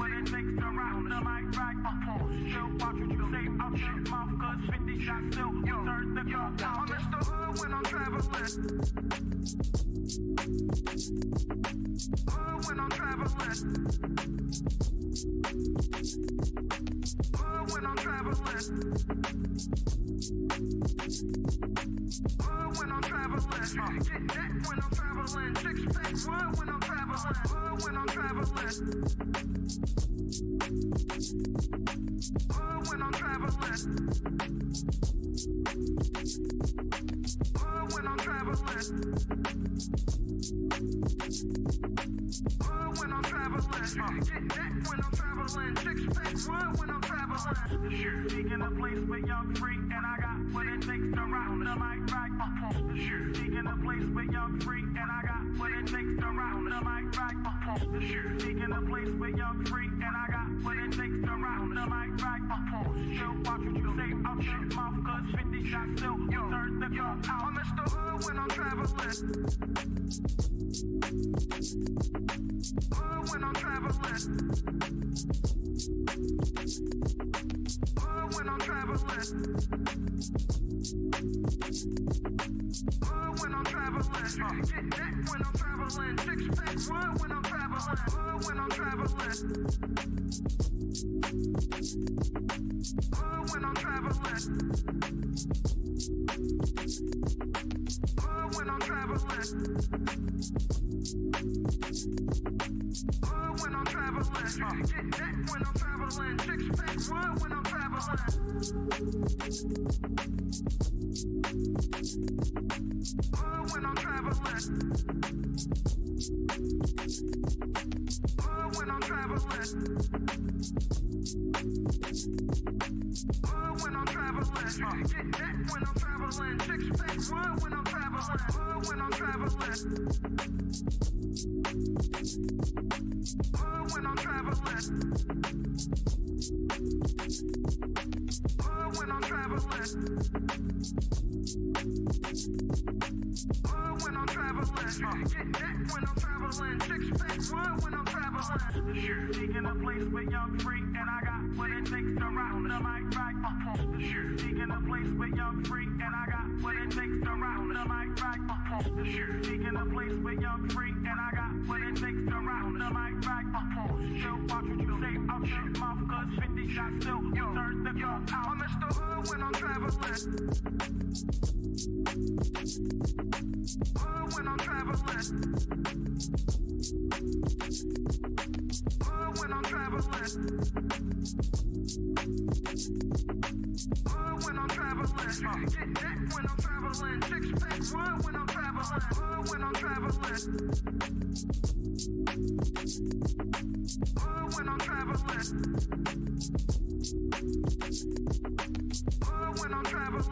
what it takes to rock the mic right. Still watch what you say out your mouth, cause 50 shots still turn the gun down. I'm in the hood when I'm traveling. Hood when I'm traveling. Hood when I'm traveling. Hood when I'm traveling. Get that when I'm traveling. Six pack wood when I'm traveling. Hood when I'm traveling. Hood when I'm traveling. Hood when I'm traveling. Hood when I'm traveling. Get that when I'm traveling. Six pack wood when I'm traveling. Seeking a place where young free, and I got what it takes to rock the mic right. Seeking a place where young free, and I got what it takes to rock the mic right. Seeking a place where young free, and I got what it takes to rock the mic right. Still watch what you say out your mouth, cause 50 shots still turn the gun out. I'm in the hood when I'm traveling. Hood when I'm traveling. Hood when I'm traveling. Hood when I'm traveling. Get that when I'm traveling. Six pack wood when I'm traveling. Hood when I'm traveling. Hood when I'm traveling. Hood when I'm traveling. Hood when I'm traveling. Get that when I'm traveling. Six pack wood when I'm traveling. Hood when I'm traveling. Hood when I'm traveling. Hood when I'm traveling. Get that when I'm traveling. Six pack wood when I'm traveling. Hood when I'm traveling. Hood when I'm traveling. Hood when I'm traveling. Hood when I'm traveling. Get that when I'm traveling. Six pack wood when I'm traveling. Seeking a place with young free, and I got what it takes to rock the mic right. Seeking a place with young free, and I got what it takes to rock the mic right. Seeking a place with young free, and I got what it takes to rock the mic right. Still watch what you say out your mouth, cause 50 shots still turn the gun out. I'm in the hood when I'm traveling. Hood when I'm traveling. Hood when I'm traveling. Hood when I'm traveling. Get that when I'm traveling. Six pack wood when I'm traveling. Hood when I'm traveling. Hood when I'm traveling. Hood when I'm traveling.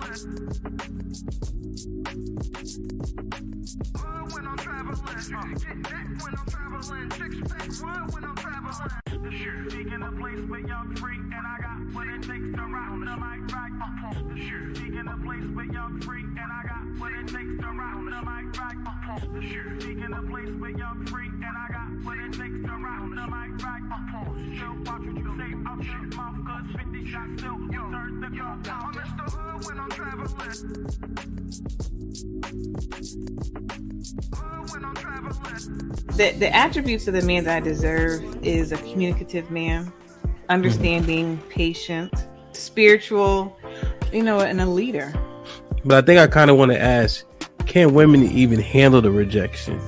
Hood when I'm traveling. Get that when I'm traveling. Six pack wood when I'm traveling. Seeking a place with young free, and I got what it takes to rock the mic right. Seeking a place with young free, and I got what it takes to rock the mic right. Seeking a place with young free, and I got what it takes to rock the mic right. Still watch what you say out your mouth, cause 50 shots still turn the gun down. I'm in the hood when I'm traveling. Hood when I'm traveling. The attributes of the man that I deserve is a communicative man, understanding, patient, spiritual, and a leader. But I think I kind of want to ask, can women even handle the rejection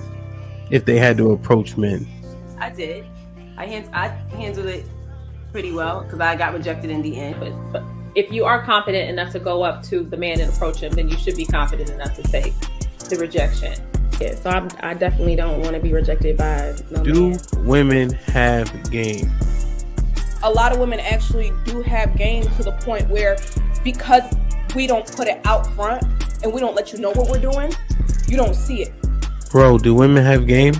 if they had to approach men? I did. I handled it pretty well because I got rejected in the end. But if you are confident enough to go up to the man and approach him, then you should be confident enough to take the rejection. Yeah, so I definitely don't want to be rejected by no man. Do women have game? A lot of women actually do have game to the point where, because we don't put it out front and we don't let you know what we're doing, you don't see it. Bro, do women have game?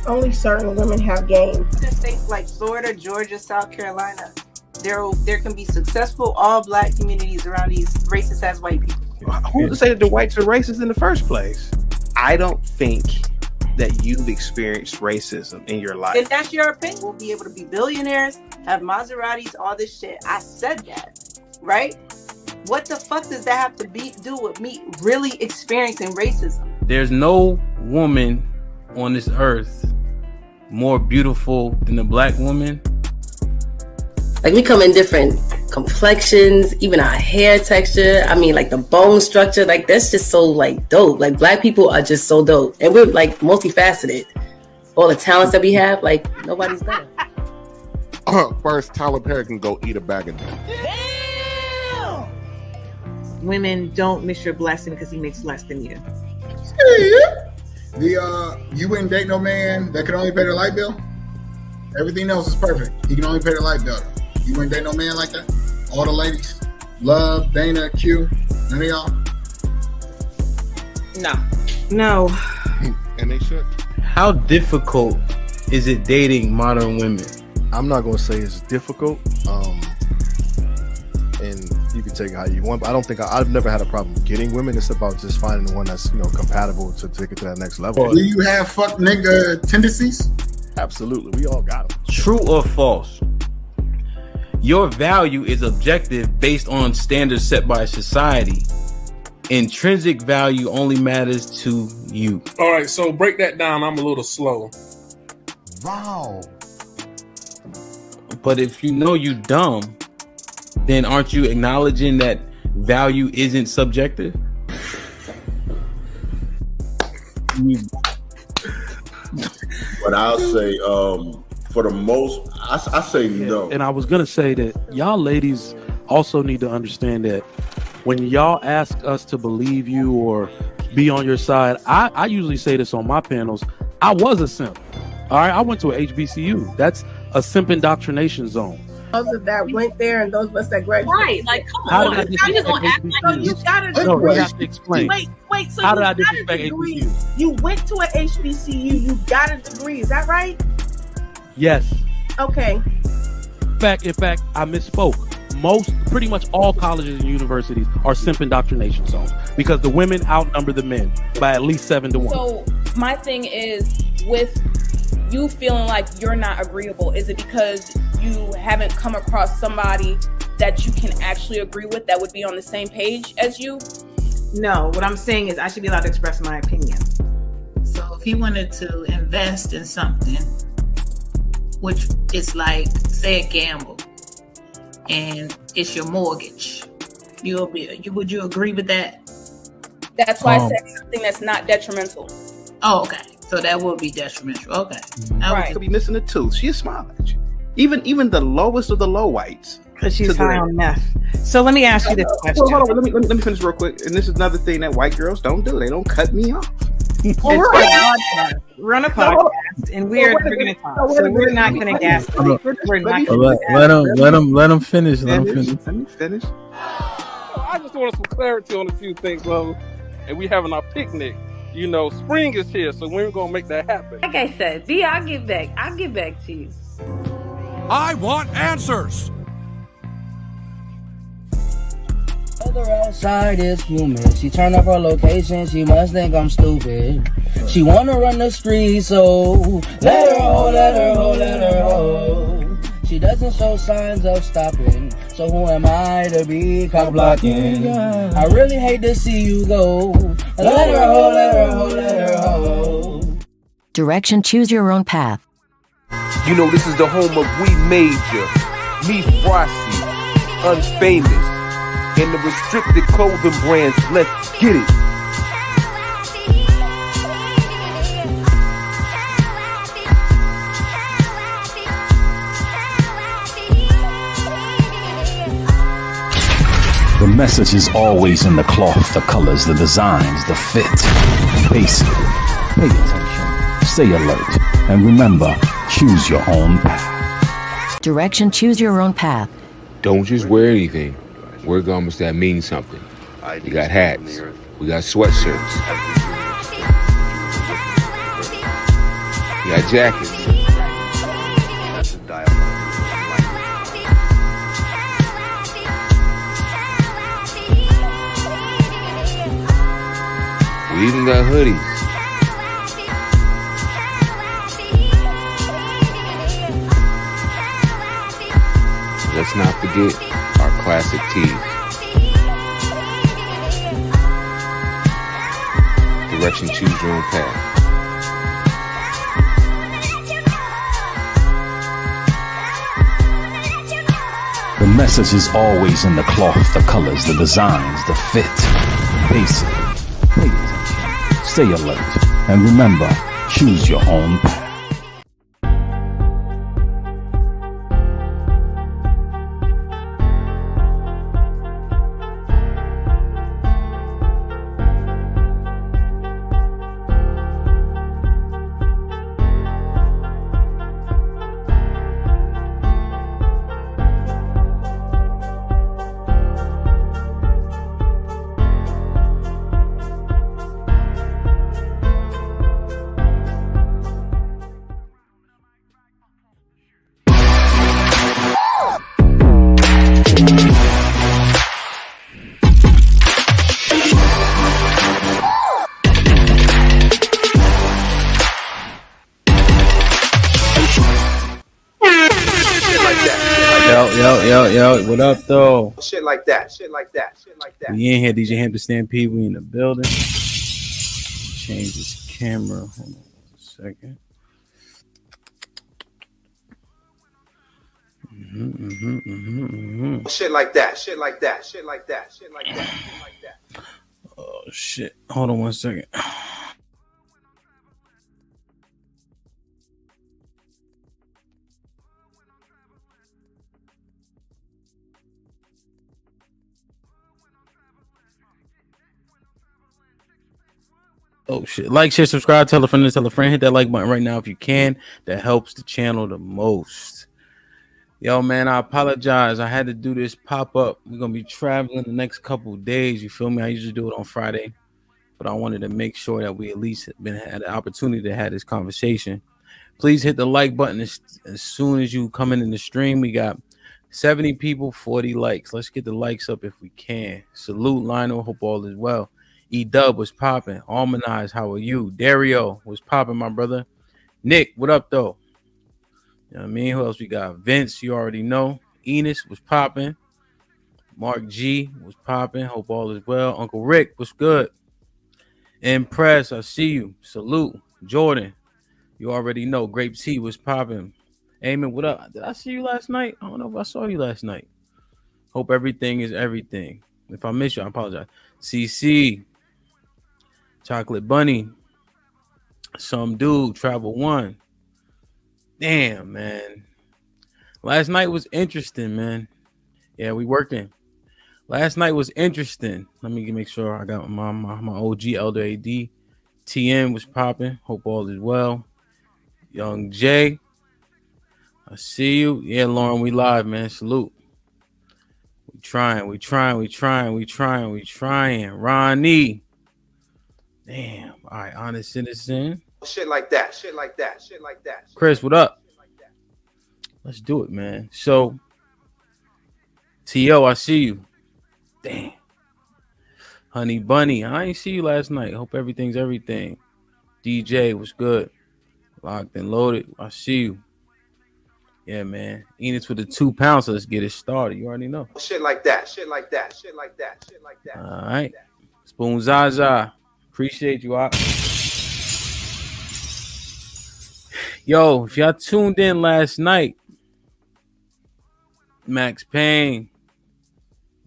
Only certain women have game. In states like Florida, Georgia, South Carolina, there can be successful all black communities around these racist ass white people. Who's to say that the whites are racist in the first place? I don't think that you've experienced racism in your life. Then that's your opinion. We'll be able to be billionaires, have Maseratis, all this shit. I said that, right? What the fuck does that have to do with me really experiencing racism? There's no woman on this earth more beautiful than a black woman. Like, we come in different complexions, even our hair texture. I mean, like the bone structure, like that's just so like dope. Like, black people are just so dope, and we're like multifaceted. All the talents that we have, like nobody's better. First, Tyler Perry can go eat a bag of nuts. Women, don't miss your blessing because he makes less than you. You wouldn't date no man that could only pay the light bill? Everything else is perfect. He can only pay the light bill. You wouldn't date no man like that? All the ladies? Love, Dana, Q, none of y'all? No. And they should. How difficult is it dating modern women? I'm not going to say it's difficult. And you can take it how you want. But I don't think I've never had a problem getting women. It's about just finding the one that's, compatible to take it to that next level. Do you have fuck nigga tendencies? Absolutely. We all got them. True or false? Your value is objective based on standards set by society. Intrinsic value only matters to you. All right, so break that down. I'm a little slow. Wow. But if you know you dumb, then aren't you acknowledging that value isn't subjective? But I'll say, for the most, I say no. And I was gonna say that y'all ladies also need to understand that when y'all ask us to believe you or be on your side, I usually say this on my panels. I was a simp. All right, I went to a HBCU. That's a simp indoctrination zone. Those that went there and those of us that graduated. Right, like, come How on. did I disrespect HBCUs? You gotta No, you have to explain. Wait, so how you did I got a disrespect degree. HBCUs? You went to a HBCU, you got a degree, is that right? Yes. Okay. In fact, I misspoke. Pretty much all colleges and universities are simp indoctrination zones because the women outnumber the men by at least 7 to 1. So my thing is, with you feeling like you're not agreeable, is it because you haven't come across somebody that you can actually agree with that would be on the same page as you? No, what I'm saying is I should be allowed to express my opinion. So if he wanted to invest in something, which is like, say, a gamble, and it's your mortgage, would you agree with that? That's why I said something that's not detrimental. Oh, okay. So that would be detrimental. Okay. Right. Could be missing a tooth. She'll smile at you. Even the lowest of the low whites. Because she's high on meth. So let me ask you this question. Well, hold on. Let me finish real quick. And this is another thing that white girls don't do. They don't cut me off. Well, we're on a podcast, and we're going to talk. So we're not going to gas. Let him finish. Let me finish. I just wanted some clarity on a few things, though. And we having our picnic. Spring is here, so we're gonna make that happen. Like I said, B, I'll get back to you. I want answers. Other outside is human. She turned up her location. She must think I'm stupid. She wanna run the street, so let her ho, let her ho, let her ho. She doesn't show signs of stopping. So who am I to be cock blocking? I really hate to see you go. Let her ho, let her ho, let her ho. Direction, choose your own path. This is the home of We Major, Me Frosty, Unfamous, and the restricted clothing brands. Let's get it. The message is always in the cloth, the colors, the designs, the fit. Basic. Pay attention. Stay alert. And remember, choose your own path. Direction, choose your own path. Don't just wear anything. Wear garments that mean something. We got hats. We got sweatshirts. We got jackets. We even got hoodies. let's not forget our classic tees. Direction, choose your own path. The message is always in the cloth, the colors, the designs, the fit. Basic. Pay attention. Stay alert. And remember, choose your own path. Yo, what up though? Shit like that. We in here, DJ Hampton Stampede. We in the building. Change this camera. Hold on a second. Shit like that. Oh shit. Hold on one second. Oh shit. Like, share, subscribe, tell a friend, hit that like button right now if you can. That helps the channel the most. Yo, man, I apologize. I had to do this pop-up. We're gonna be traveling the next couple of days. You feel me? I usually do it on Friday, but I wanted to make sure that we at least had the opportunity to have this conversation. Please hit the like button as soon as you come in the stream. We got 70 people, 40 likes. Let's get the likes up if we can. Salute, Lionel. Hope all is well. E-Dub was popping. Almanize, how are you? Dario was popping, my brother. Nick, what up, though? You know what I mean? Who else we got? Vince, you already know. Enos was popping. Mark G was popping. Hope all is well. Uncle Rick, what's good? Impress, I see you. Salute. Jordan, you already know. Grape T was popping. Eamon, what up? Did I see you last night? I don't know if I saw you last night. Hope everything is everything. If I miss you, I apologize. CC, Chocolate Bunny, some dude, Travel One. Damn, man. Last night was interesting, man. Yeah, we working. Last night was interesting. Let me make sure I got my OG Elder AD. TN was popping. Hope all is well. Young Jay, I see you. Yeah, Lauren, we live, man. Salute. We trying. Ronnie. Damn. All right, honest citizen. Shit like that. Chris, what up? Let's do it, man. So, T.O., I see you. Damn. Honey Bunny, I ain't see you last night. Hope everything's everything. DJ, was good? Locked and loaded. I see you. Yeah, man. Enos with the 2 pounds, so let's get it started. You already know. Shit like that. All right. Spoon Zaza. Appreciate you. Yo, if y'all tuned in last night, Max Payne,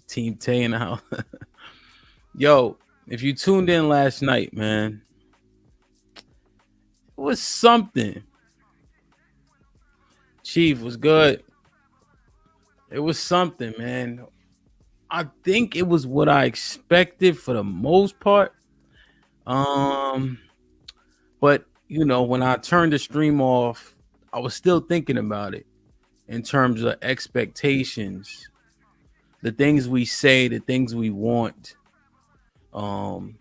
Team Tay in the house. Yo, if you tuned in last night, man, it was something. Chief was good. It was something, man. I think it was what I expected for the most part. But you know, when I turned the stream off, I was still thinking about it in terms of expectations, the things we say, the things we want. But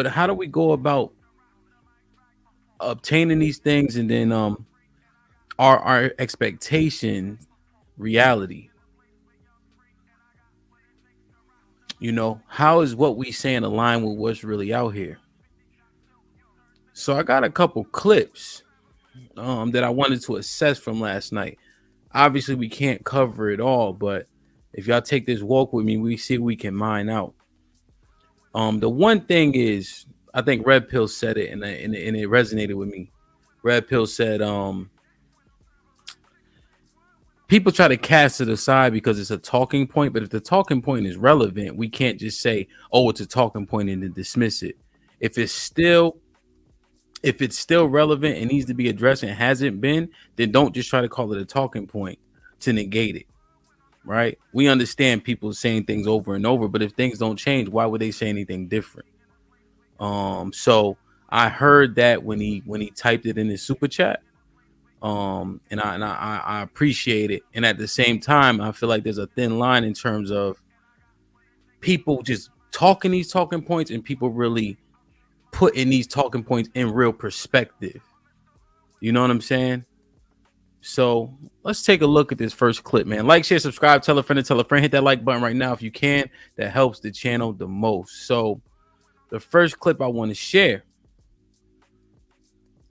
how do we go about obtaining these things, and then our expectation reality? You know, how is what we say in line with what's really out here? So I got a couple clips that I wanted to assess from last night. obviously we can't cover it all, but if y'all take this walk with me, we see we can mine out. The one thing is, I think Red Pill said it, and it resonated with me. Red Pill said, people try to cast it aside because it's a talking point, but if the talking point is relevant, we can't just say, "Oh, it's a talking point," and then dismiss it. If it's still relevant and needs to be addressed and hasn't been, then don't just try to call it a talking point to negate it. Right? We understand people saying things over and over, but if things don't change, why would they say anything different? So I heard that when he typed it in his super chat. And I appreciate it. And at the same time, I feel like there's a thin line in terms of people just talking these talking points and people really putting these talking points in real perspective. You know what I'm saying? So let's take a look at this first clip, man. Like, share, subscribe, tell a friend and tell a friend. Hit that like button right now if you can. That helps the channel the most. So the first clip I want to share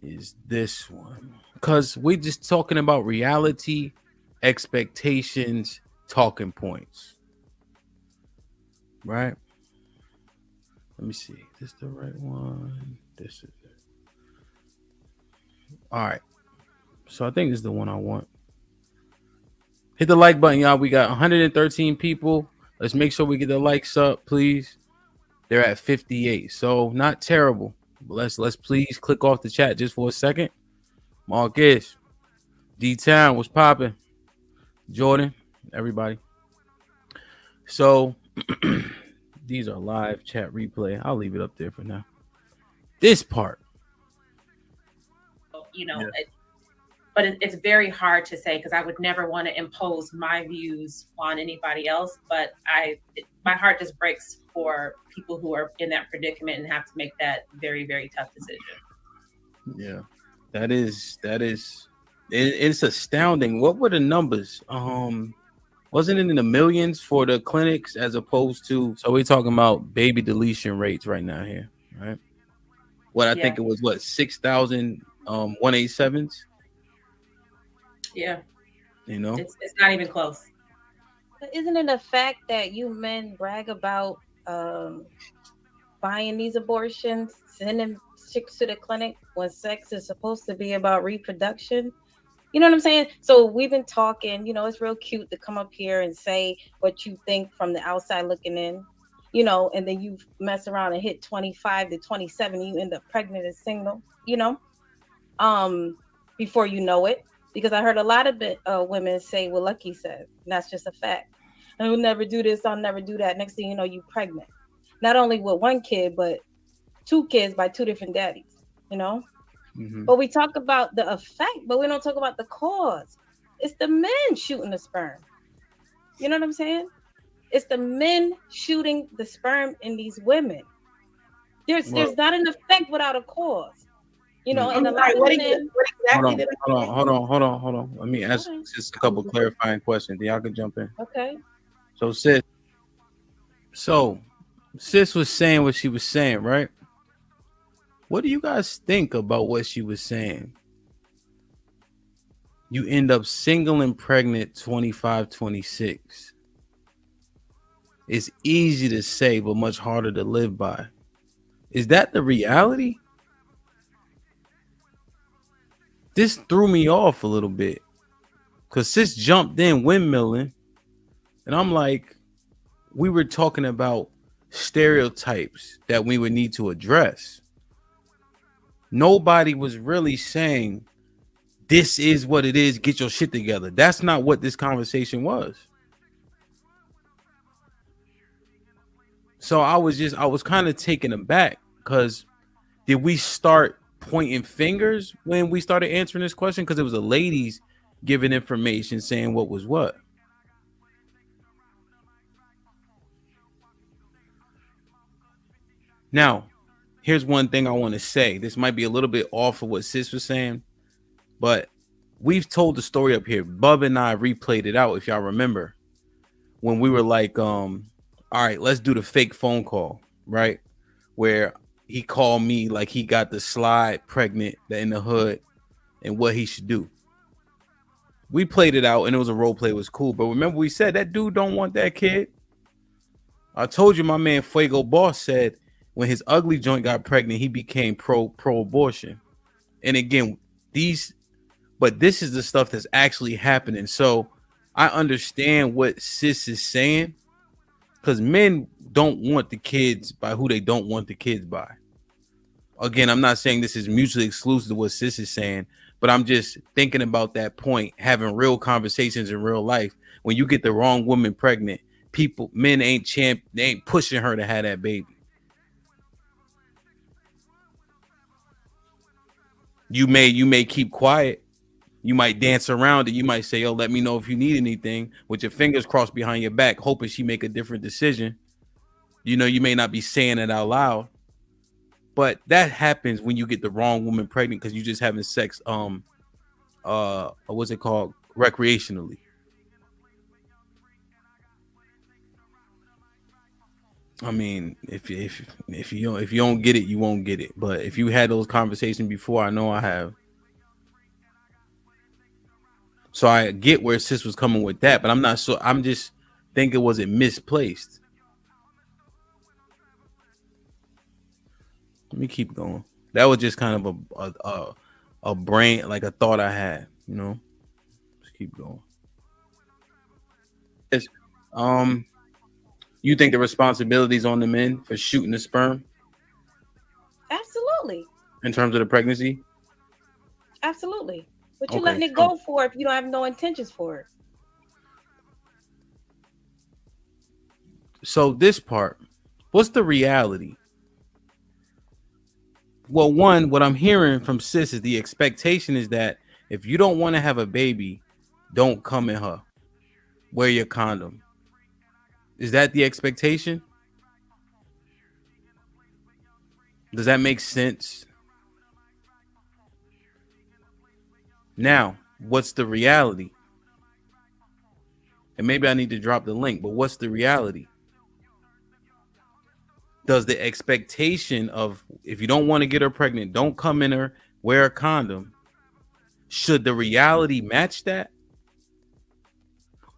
is this one, because we're just talking about reality, expectations, talking points. Right? Let me see. Is this the right one? This is it. All right. So I think this is the one I want. Hit the like button, y'all. We got 113 people. Let's make sure we get the likes up, please. They're at 58. So not terrible. But let's please click off the chat just for a second. Marcus, D-Town, what's popping? Jordan, everybody. So these are live chat replay. I'll leave it up there for now. This part. You know, but it's very hard to say because I would never want to impose my views on anybody else. But my heart just breaks for people who are in that predicament and have to make that very, very tough decision. Yeah, that is it's astounding. What were the numbers? Wasn't it in the millions for the clinics as opposed to? So we're talking about baby deletion rates right now here, right? What I think it was 6,000 187s. Yeah, you know, it's not even close. But isn't it a fact that you men brag about buying these abortions, sending chicks to the clinic when sex is supposed to be about reproduction? You know what I'm saying? So we've been talking, you know, it's real cute to come up here and say what you think from the outside looking in, you know, and then you mess around and hit 25 to 27, you end up pregnant and single, you know, before you know it. Because I heard a lot of women say what Lucky said, and that's just a fact. I will never do this, I'll never do that. Next thing you know, you pregnant. Not only with one kid, but 2 kids by 2 different daddies, you know? Mm-hmm. But we talk about the effect, but we don't talk about the cause. It's the men shooting the sperm. You know what I'm saying? It's the men shooting the sperm in these women. There's not an effect without a cause. You know, and a lot of men. Hold on. Let me ask just a couple clarifying questions. Y'all can jump in. Okay. So sis was saying what she was saying, right? What do you guys think about what she was saying? You end up single and pregnant 25, 26. It's easy to say, but much harder to live by. Is that the reality? This threw me off a little bit because sis jumped in windmilling, and I'm like, we were talking about stereotypes that we would need to address. Nobody was really saying this is what it is. Get your shit together. That's not what this conversation was. So I was kind of taken aback because did we start pointing fingers when we started answering this question? Because it was the ladies giving information saying what was what. Now, here's one thing I want to say. This might be a little bit off of what sis was saying, but we've told the story up here. Bub and I replayed it out, if y'all remember, when we were like, all right, let's do the fake phone call, right? Where he called me like he got the slide pregnant in the hood and what he should do. We played it out and it was a role play. It was cool. But remember, we said that dude don't want that kid. I told you my man Fuego Boss said when his ugly joint got pregnant, he became pro-abortion. And again, this is the stuff that's actually happening. So I understand what sis is saying, because men don't want the kids by who they don't want the kids by. Again, I'm not saying this is mutually exclusive to what sis is saying, but I'm just thinking about that point, having real conversations in real life. When you get the wrong woman pregnant, men ain't they ain't pushing her to have that baby. You may keep quiet. You might dance around it. You might say, "Oh, let me know if you need anything," with your fingers crossed behind your back, hoping she make a different decision. You know, you may not be saying it out loud, but that happens when you get the wrong woman pregnant because you just having sex. What's it called? Recreationally. I mean, if you don't get it, you won't get it. But if you had those conversations before, I know I have. So I get where sis was coming with that, but I'm not sure. I'm just thinking, was it misplaced? Let me keep going. That was just kind of a brain, like a thought I had, you know. Let's keep going. Yes. You think the responsibility is on the men for shooting the sperm Absolutely. in terms of the pregnancy? Absolutely. But you're Okay, letting it go for if you don't have no intentions for it. So this part, what's the reality? Well, one, what I'm hearing from sis is the expectation is that if you don't want to have a baby, don't come in her. Wear your condom. Is that the expectation? Does that make sense? Now, what's the reality? And maybe I need to drop the link, but what's the reality? Does the expectation of if you don't want to get her pregnant, don't come in her, wear a condom, should the reality match that?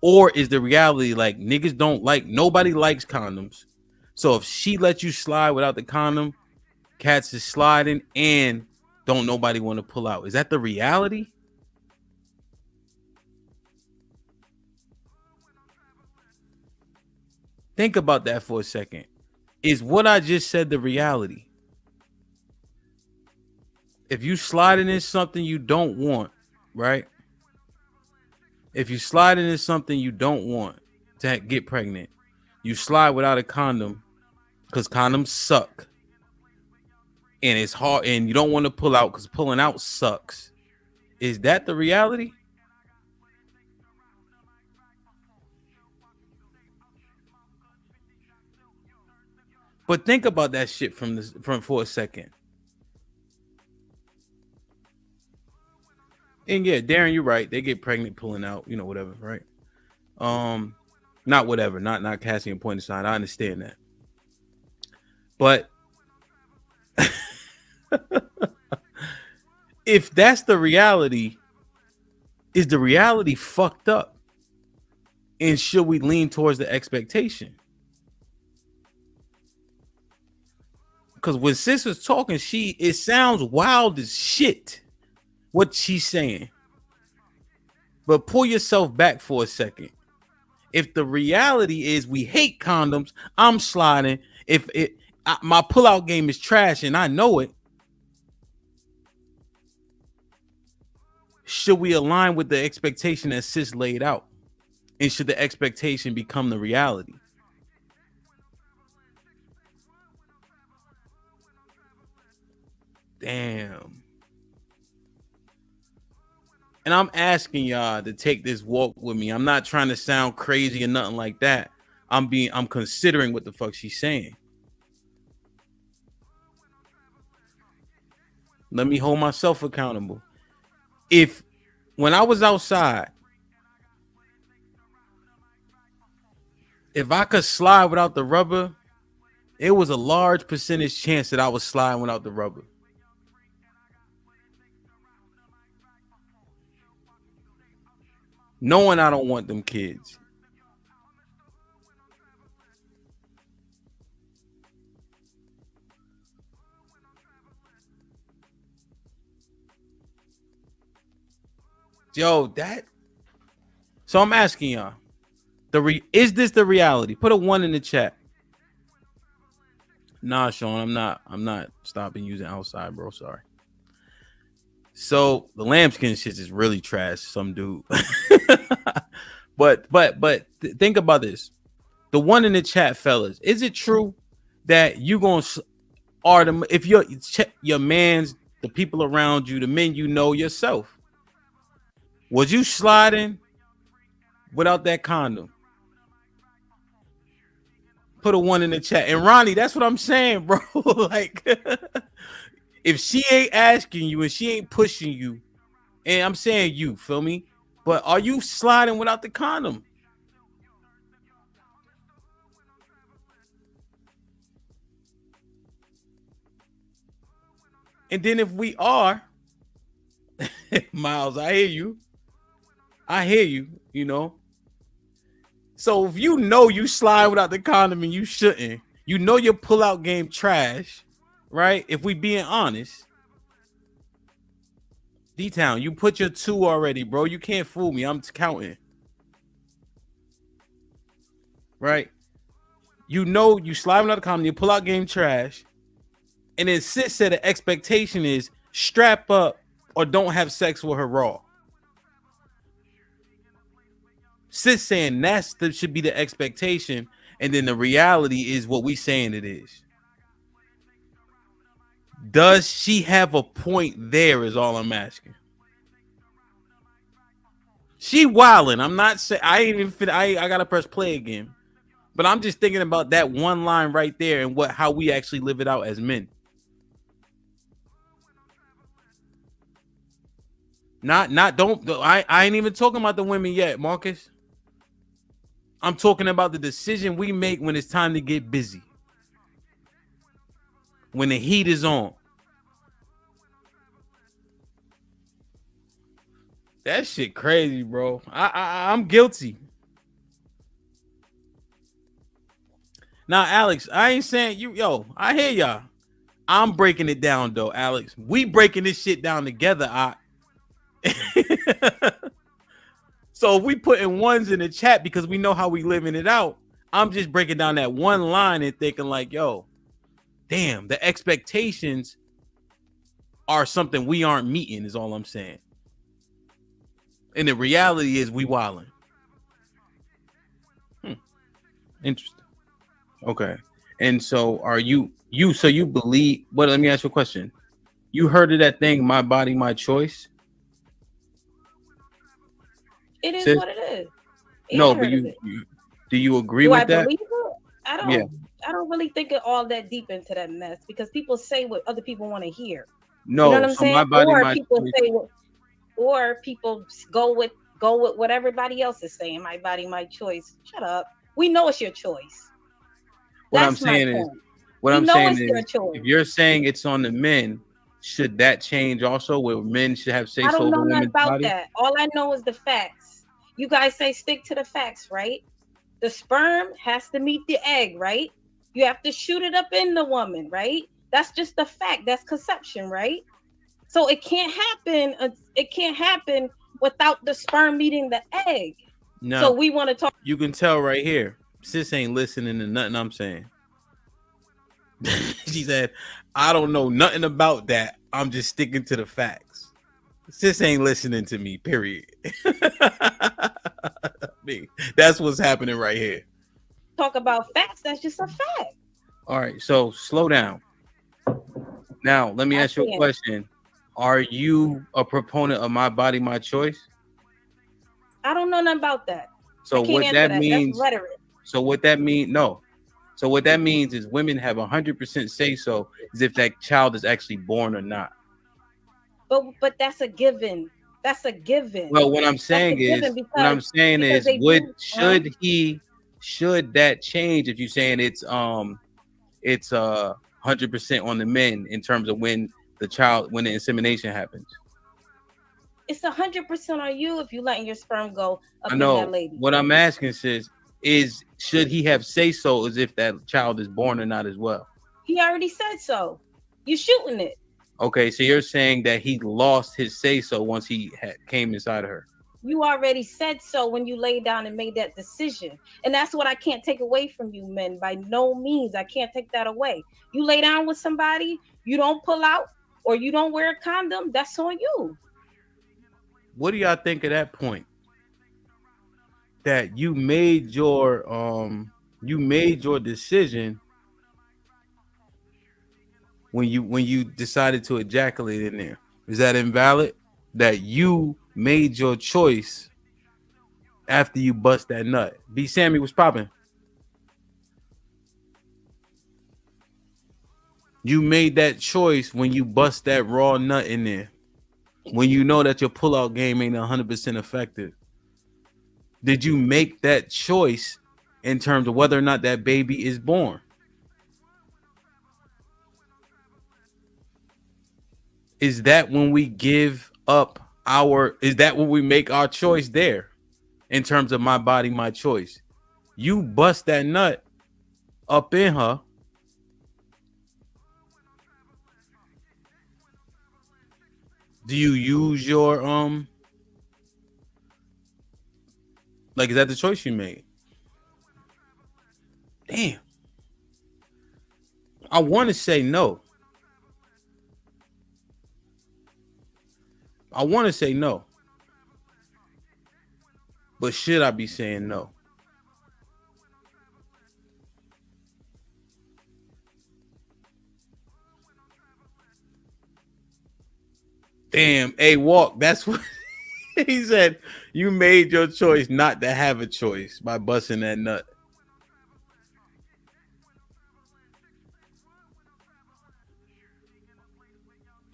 Or is the reality like nobody likes condoms. So if she lets you slide without the condom, cats is sliding and don't nobody want to pull out. Is that the reality? Think about that for a second. Is what I just said the reality? If you sliding in something you don't want, right? If you slide into something you don't want to get pregnant, you slide without a condom because condoms suck. And it's hard and you don't want to pull out because pulling out sucks. Is that the reality? But think about that shit from for a second. And yeah, Darren, you're right. They get pregnant pulling out, you know, whatever, right? Not whatever, not casting a point aside. I understand that. But if that's the reality, is the reality fucked up? And should we lean towards the expectation? Because when sis was talking, it sounds wild as shit what she's saying. But pull yourself back for a second. If the reality is we hate condoms, I'm sliding. My pullout game is trash and I know it, should we align with the expectation that sis laid out? And should the expectation become the reality? Damn. And I'm asking y'all to take this walk with me. I'm not trying to sound crazy or nothing like that. I'm considering what the fuck she's saying. Let me hold myself accountable. If when I was outside, if I could slide without the rubber, it was a large percentage chance that I was sliding without the rubber. knowing I don't want them kids. Yo, so I'm asking y'all, is this the reality? Put a 1 in the chat. Nah, Sean, I'm not stopping using outside, bro. Sorry. So the lambskin shit is really trash, some dude. but think about this. The 1 in the chat, fellas. Is it true that you gonna if your man's, the people around you, the men you know yourself? Was you sliding without that condom? Put a 1 in the chat. And Ronnie, that's what I'm saying, bro. Like, if she ain't asking you and she ain't pushing you, and I'm saying you, feel me? But are you sliding without the condom? And then if we are, Miles, I hear you. You know. So if you know you slide without the condom and you shouldn't, you know your pull-out game trash, right? If we being honest. D-Town, you put your 2 already, bro. You can't fool me. I'm counting. Right? You know you slide without the condom, your pull-out game trash. And then Sis said the expectation is strap up or don't have sex with her raw. Sis saying should be the expectation, and then the reality is what we saying it is. Does she have a point there is all I'm asking. She wilding. I'm not saying I ain't even fit. I gotta press play again. But I'm just thinking about that one line right there and how we actually live it out as men. I ain't even talking about the women yet, Marcus. I'm talking about the decision we make when it's time to get busy. When the heat is on. That shit crazy, bro. I'm guilty. Now, Alex, I ain't saying you, I hear y'all. I'm breaking it down though, Alex. We breaking this shit down together. So if we putting 1s in the chat because we know how we living it out, I'm just breaking down that one line and thinking like, yo, damn, the expectations are something we aren't meeting is all I'm saying. And the reality is we wilding. Interesting. Okay. And so are you believe, but let me ask you a question. You heard of that thing, my body, my choice? It is what it is. No, but do you agree with that? Believe it? I don't really think of all that deep into that mess because people say what other people want to hear. No, you know what I'm saying? My body, or my people choice. say or people go with what everybody else is saying. My body, my choice. Shut up. We know it's your choice. What I'm saying is, if you're saying it's on the men, should that change also where men should have say so over women's body? That. All I know is the facts. You guys say stick to the facts, right? The sperm has to meet the egg, right? You have to shoot it up in the woman, right? That's just the fact. That's conception, right? So it can't happen. It can't happen without the sperm meeting the egg. No. So we want to talk. You can tell right here. Sis ain't listening to nothing I'm saying. She said, I don't know nothing about that. I'm just sticking to the facts. Sis ain't listening to me, period. That's what's happening right here. Talk about facts. That's just a fact. All right, so slow down. Now, let me ask you a question. Are you a proponent of my body, my choice? I don't know nothing about that. So what that means? That's rhetoric. So what that means? No. So what that means is women have 100% say so as if that child is actually born or not. But that's a given. That's a given. Well, what I'm saying is, should that change if you're saying it's 100% on the men in terms of when the insemination happens? It's 100% on you if you letting your sperm go up I in that know. lady. What I'm asking, sis, is should he have say so as if that child is born or not as well? He already said so. You shooting it. Okay, so you're saying that he lost his say so once he came inside of her. You already said so when you laid down and made that decision. And that's what I can't take away from you, men. By no means. I can't take that away. You lay down with somebody, you don't pull out, or you don't wear a condom, that's on you. What do y'all think of that point? That you made your decision when you decided to ejaculate in there. Is that invalid? That you made your choice after you bust that nut. B Sammy was popping. You made that choice when you bust that raw nut in there. When you know that your pullout game ain't 100% effective. Did you make that choice in terms of whether or not that baby is born? Is that when we give up is that when we make our choice there in terms of my body, my choice? You bust that nut up in her. Do you use your like, is that the choice you made? Damn. I want to say no. I want to say no. But should I be saying no? Damn, hey, Walk, that's what he said. You made your choice not to have a choice by busting that nut.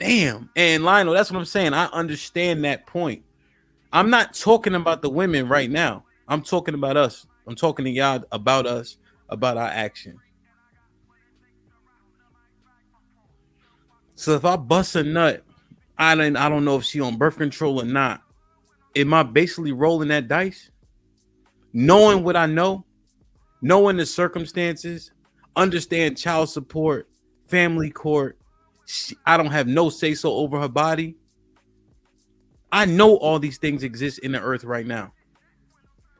Damn. And Lionel, that's what I'm saying. I understand that point. I'm not talking about the women right now. I'm talking about us. I'm talking to y'all about us, about our action. So if I bust a nut, I don't know if she on birth control or not. Am I basically rolling that dice? Knowing what I know, knowing the circumstances, understand child support, family court. I don't have no say so over her body. I know all these things exist in the earth right now.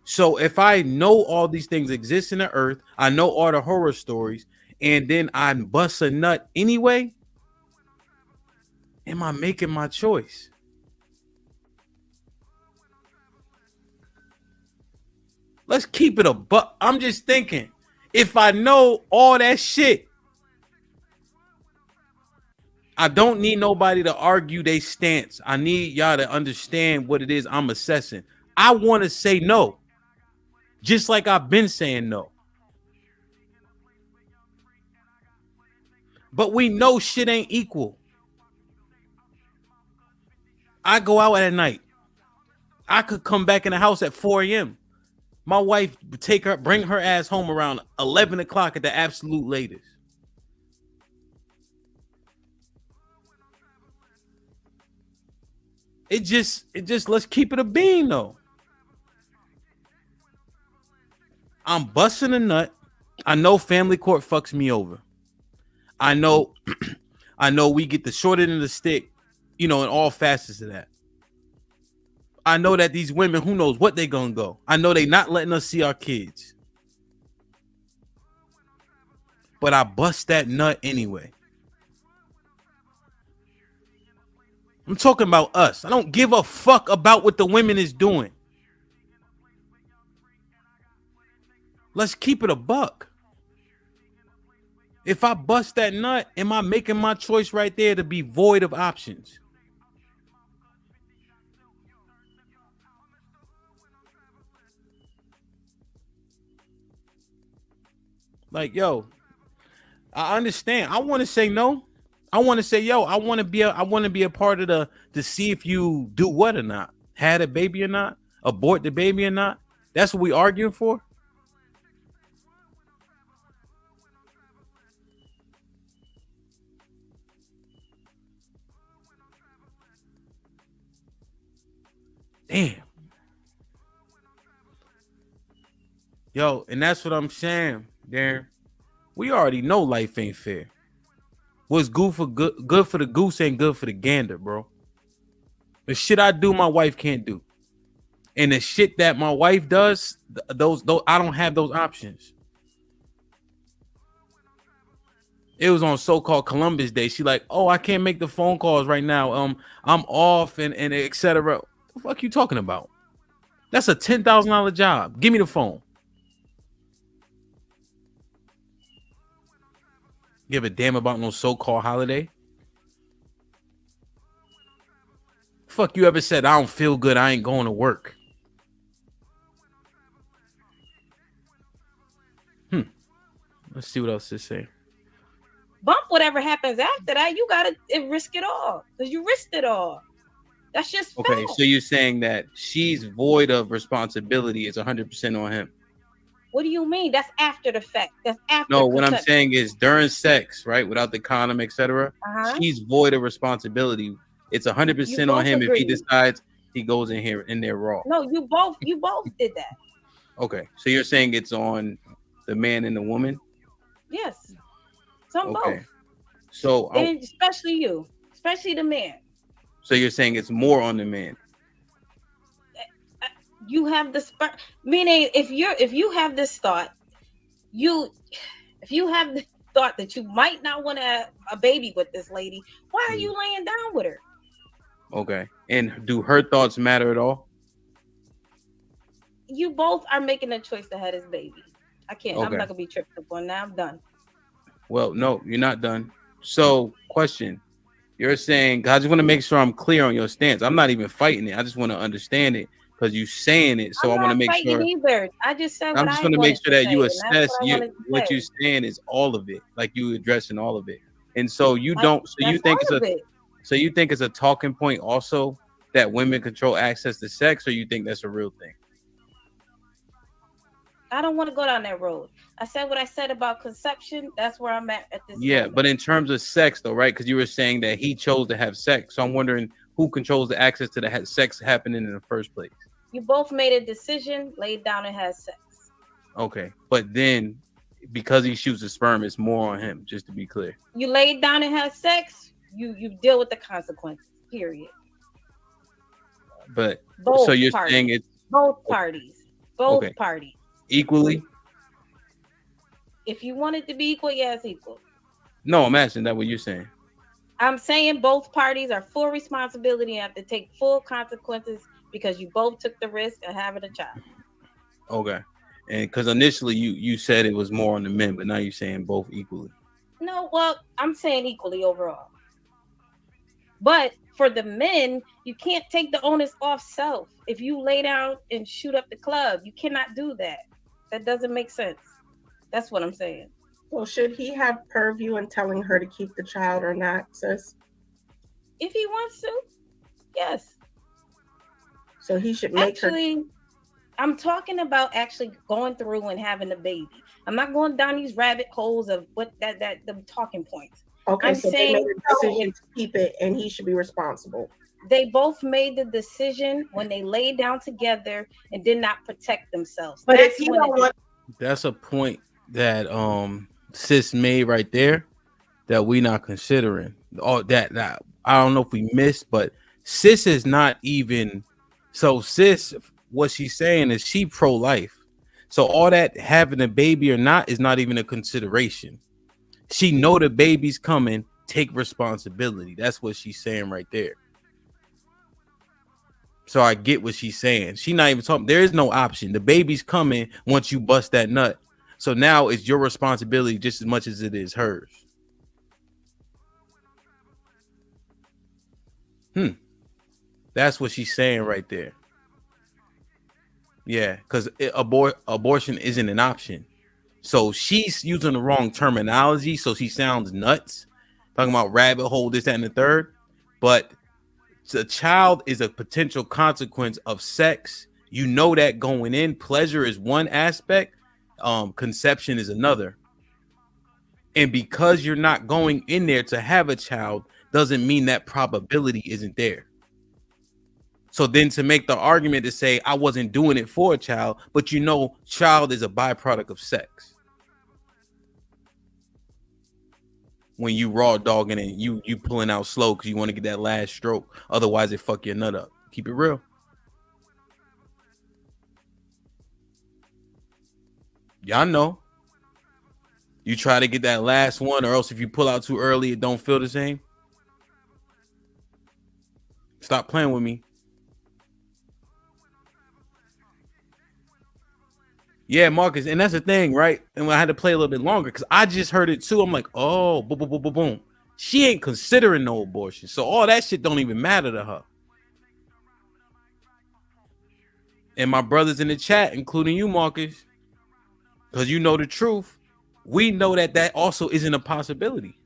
So if I know all these things exist in the earth, I know all the horror stories, and then I bust a nut anyway, am I making my choice? Let's keep it but I'm just thinking, if I know all that shit, I don't need nobody to argue their stance. I need y'all to understand what it is I'm assessing. I want to say no, just like I've been saying no. But we know shit ain't equal. I go out at night. I could come back in the house at 4 a.m. My wife would bring her ass home around 11 o'clock at the absolute latest. It just let's keep it a bean though. I'm busting a nut. I know family court fucks me over. I know we get the short end of the stick, in all facets of that. I know that these women, who knows what they gonna go. I know they not letting us see our kids. But I bust that nut anyway. I'm talking about us. I don't give a fuck about what the women is doing. Let's keep it a buck. If I bust that nut, am I making my choice right there to be void of options? Like, yo, I understand. I want to say no. I want to say, yo, I want to be a part of to see if you do what or not. Had a baby or not, abort the baby or not. That's what we arguing for. Damn. Yo, and that's what I'm saying, Darren. We already know life ain't fair. What's good for the goose ain't good for the gander, bro. The shit I do, my wife can't do. And the shit that my wife does, those I don't have those options. It was on so-called Columbus Day. She like, oh, I can't make the phone calls right now. I'm off and etc. What the fuck you talking about? That's a $10,000 job. Give me the phone. Give a damn about no so-called holiday? Fuck you ever said I don't feel good, I ain't going to work. Let's see what else to say. Bump whatever happens after that. You gotta risk it all because you risked it all. That's just Okay, fact. so you're saying that she's void of responsibility. It's 100% on him. What do you mean? That's after the fact. That's after. No, what I'm conception. saying is during sex, right, without the condom, etc. She's void of responsibility. It's 100% on him if he decides he goes in there raw. No, you both did that. Okay, so you're saying it's on the man and the woman. Yes, some Okay, both. so And especially you, especially the man. so you're saying it's more on the man. You have the meaning if you have this thought, if you have the thought that you might not want to have a baby with this lady, why are you laying down with her? Okay, and do her thoughts matter at all? You both are making a choice to have this baby. I can't. I'm Okay. not gonna be tripped up on. Now I'm done. Well, no, you're not done. So, question. You're saying, I just want to make sure I'm clear on your stance. I'm not even fighting it. I just want to understand it because you're saying it. So I want to make sure. Either. I just said. I'm what just I going to make wanted sure that say, you and that's assess what I wanted to what say. you're saying is all of it, like you addressing all of it. And so you don't. So you That's think all it's of it. So you think it's a talking point also that women control access to sex, or you think that's a real thing? I don't want to go down that road. I said what I said about conception. That's where I'm at this Yeah, moment. but in terms of sex, though, right? Because you were saying that he chose to have sex. So I'm wondering who controls the access to the sex happening in the first place. You both made a decision, laid down and had sex. Okay, but then because he shoots the sperm, it's more on him. Just to be clear. You laid down and had sex. You deal with the consequences. Period. But Both so you're parties. saying it's Both parties. Both Okay. parties. equally? If you want it to be equal, yeah, it's equal. No, I'm asking that what you're saying. I'm saying both parties are full responsibility and have to take full consequences because you both took the risk of having a child. Okay, and because initially you said it was more on the men, but now you're saying both equally. No, well, I'm saying equally overall. But for the men, you can't take the onus off self. If you lay down and shoot up the club, you cannot do that. That doesn't make sense. That's what I'm saying. So should he have purview in telling her to keep the child or not, sis? If he wants to, yes. So he should make Actually, I'm talking about actually going through and having a baby. I'm not going down these rabbit holes of what the talking points. Okay, I'm so saying they made a decision to keep it and he should be responsible. They both made the decision when they laid down together and did not protect themselves. But That's if you when don't want That's a point that sis made right there that we not considering. All that I don't know if we missed, but sis is not even so sis. What she's saying is she pro-life. So all that having a baby or not is not even a consideration. She know the baby's coming. Take responsibility. That's what she's saying right there. So I get what she's saying. She not even talking. There is no option. The baby's coming once you bust that nut. So now it's your responsibility just as much as it is hers. That's what she's saying right there. Yeah, because abortion isn't an option. So she's using the wrong terminology. So she sounds nuts. Talking about rabbit hole, this, that, and the third. But the child is a potential consequence of sex. You know that going in. Pleasure is one aspect. Conception is another. And because you're not going in there to have a child doesn't mean that probability isn't there. So then to make the argument to say I wasn't doing it for a child, but child is a byproduct of sex. When you raw dogging it, you pulling out slow because you want to get that last stroke. Otherwise, it fuck your nut up. Keep it real. Y'all know. You try to get that last one, or else if you pull out too early, it don't feel the same. Stop playing with me. Yeah, Marcus, and that's the thing, right? And I had to play a little bit longer because I just heard it too. I'm like, oh, boom, boom, boom, boom, boom. She ain't considering no abortion, so all that shit don't even matter to her. And my brothers in the chat, including you, Marcus, because you know the truth, we know that also isn't a possibility.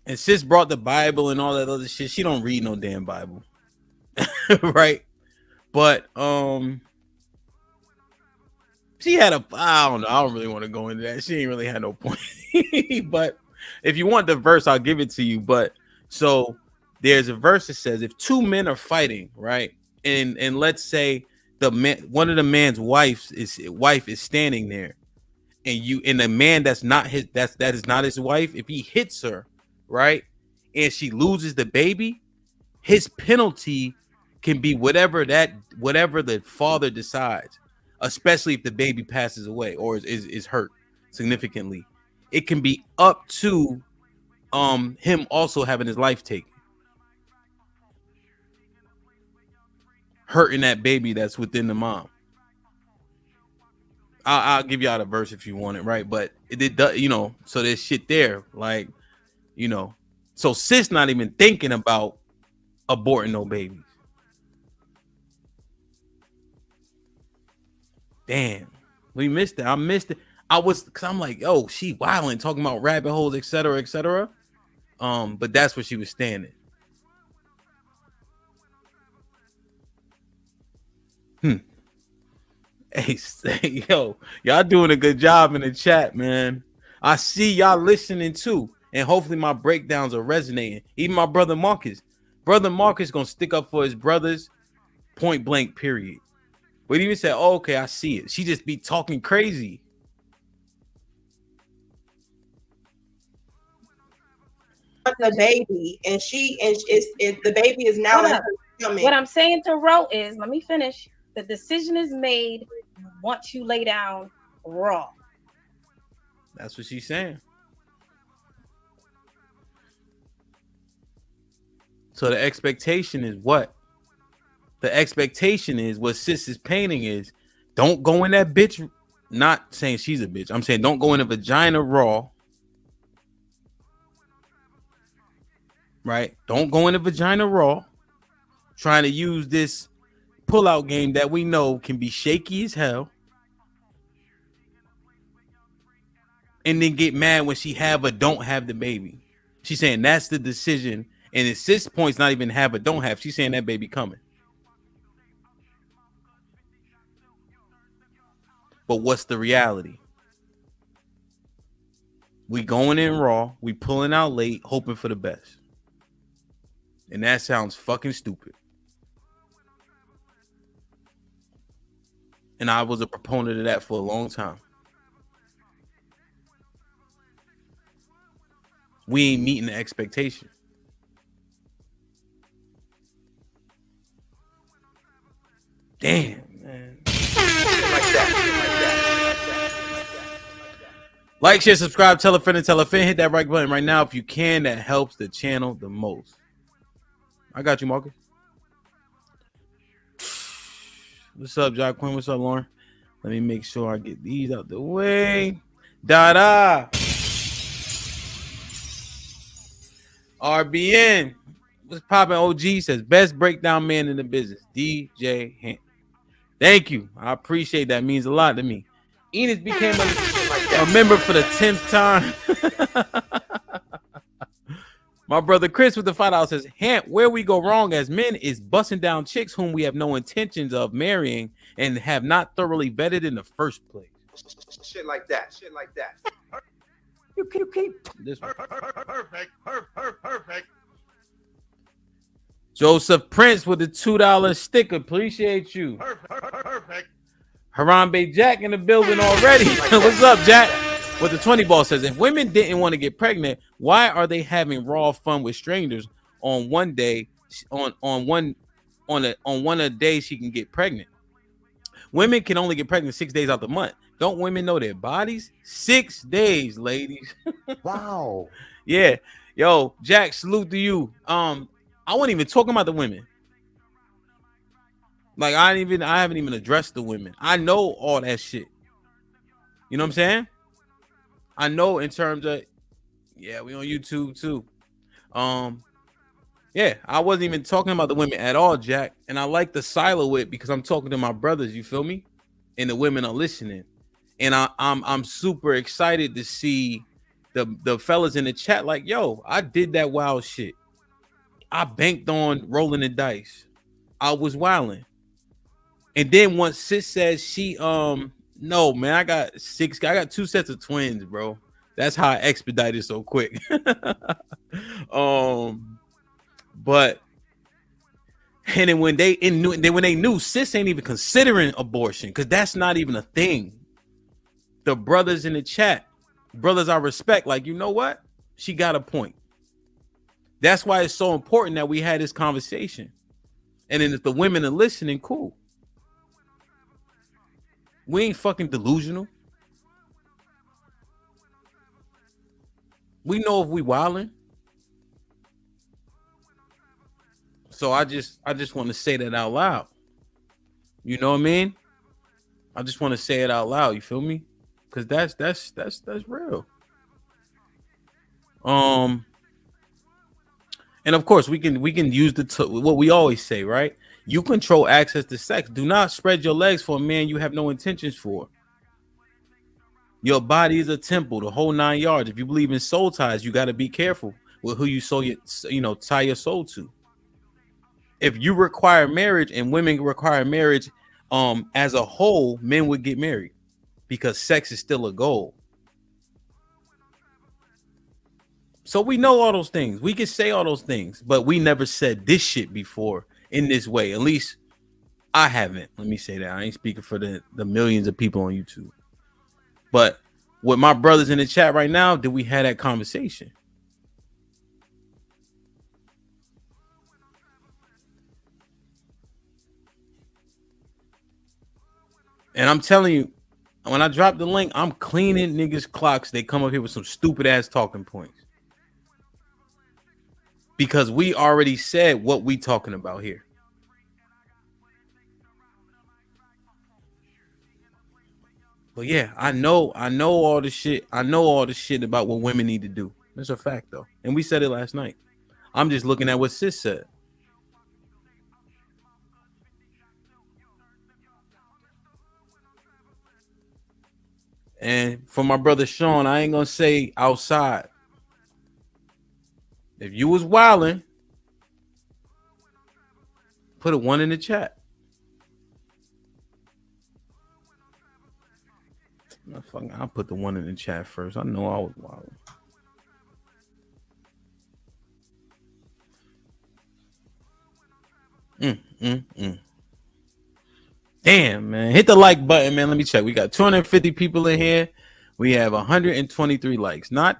And sis brought the Bible and all that other shit. She don't read no damn Bible, right? But she had I don't know. I don't really want to go into that. She ain't really had no point. But if you want the verse, I'll give it to you. But so there's a verse that says if two men are fighting, right? And let's say one of the man's wife is standing there, and the man that is not his wife, if he hits her, right, and she loses the baby, his penalty can be whatever the father decides, especially if the baby passes away or is hurt significantly. It can be up to him also having his life taken, hurting that baby that's within the mom. I'll give y'all the verse if you want it, right? But it does, so there's shit there, like, so sis not even thinking about aborting no babies. Damn, we missed it. I missed it. Because I'm like, yo, she wilding, talking about rabbit holes, etc., etc. But that's where she was standing. Hey, yo, y'all doing a good job in the chat, man. I see y'all listening too, and hopefully my breakdowns are resonating. Even my brother Marcus. Brother Marcus gonna stick up for his brothers, point blank, period. But even said, oh, okay, I see it. She just be talking crazy. The baby, and the baby is now in her stomach. What I'm saying to Ro is, let me finish. The decision is made once you lay down raw. That's what she's saying. So the expectation is what? The expectation is what sis is painting is don't go in that bitch. Not saying she's a bitch. I'm saying don't go in a vagina raw. Right? Don't go in a vagina raw. Trying to use this pullout game that we know can be shaky as hell. And then get mad when she have or don't have the baby. She's saying that's the decision. And at sis point's not even have or don't have. She's saying that baby coming. But what's the reality? We going in raw. We pulling out late, hoping for the best. And that sounds fucking stupid. And I was a proponent of that for a long time. We ain't meeting the expectation. Damn, man. Like, share, subscribe, tell a friend and tell a friend. Hit that right button right now if you can. That helps the channel the most. I got you, Marcus. What's up, Jock Quinn? What's up, Lauren? Let me make sure I get these out the way. Dada. RBN. What's poppin'? OG says best breakdown man in the business. DJ Hant. Thank you. I appreciate that. Means a lot to me. Enos became a member for the 10th time. My brother Chris with the $5 says, Hant, where we go wrong as men is busting down chicks whom we have no intentions of marrying and have not thoroughly vetted in the first place. Shit like that. Shit like that. You keep this one. Perfect. Joseph Prince with the $2 sticker. Appreciate you. Perfect. Harambe Jack in the building already. What's up, Jack? What the 20 ball says: if women didn't want to get pregnant, why are they having raw fun with strangers on one day? On one a day she can get pregnant. Women can only get pregnant 6 days out the month. Don't women know their bodies? 6 days, ladies. Wow. Yeah. Yo, Jack, salute to you. I wasn't even talking about the women. Like I haven't even addressed the women. I know all that shit. You know what I'm saying? I know in terms of, yeah, we on YouTube too. Yeah, I wasn't even talking about the women at all, Jack. And I like the silo it because I'm talking to my brothers, you feel me? And the women are listening. And I'm super excited to see the fellas in the chat like, yo, I did that wild shit. I banked on rolling the dice. I was wilding. And then once sis says she no, man, I got 2 sets of twins, bro. That's how I expedited so quick. But and then when they knew sis ain't even considering abortion, because that's not even a thing. The brothers in the chat, brothers I respect, like, you know what? She got a point. That's why it's so important that we had this conversation. And then if the women are listening, cool. We ain't fucking delusional. We know if we wildin'. So I just want to say that out loud. You know what I mean? I just want to say it out loud. You feel me? Because that's real. And of course we can use what we always say, right? You control access to sex. Do not spread your legs for a man you have no intentions for. Your body is a temple, the whole 9 yards. If you believe in soul ties, you got to be careful with who you tie your soul to. If you require marriage and women require marriage, as a whole, men would get married because sex is still a goal. So we know all those things. We can say all those things, but we never said this shit before in this way. At least I haven't. Let me say that. I ain't speaking for the millions of people on YouTube. But with my brothers in the chat right now, did we have that conversation? And I'm telling you, when I drop the link, I'm cleaning niggas' clocks. They come up here with some stupid ass talking points. Because we already said what we talking about here. But yeah, I know all the shit. I know all the shit about what women need to do. That's a fact though. And we said it last night. I'm just looking at what sis said. And for my brother Sean, I ain't gonna say outside. If you was wilding, put a 1 in the chat. I'll put the 1 in the chat first. I know I was wilding. Damn, man. Hit the like button, man. Let me check. We got 250 people in here. We have 123 likes. Not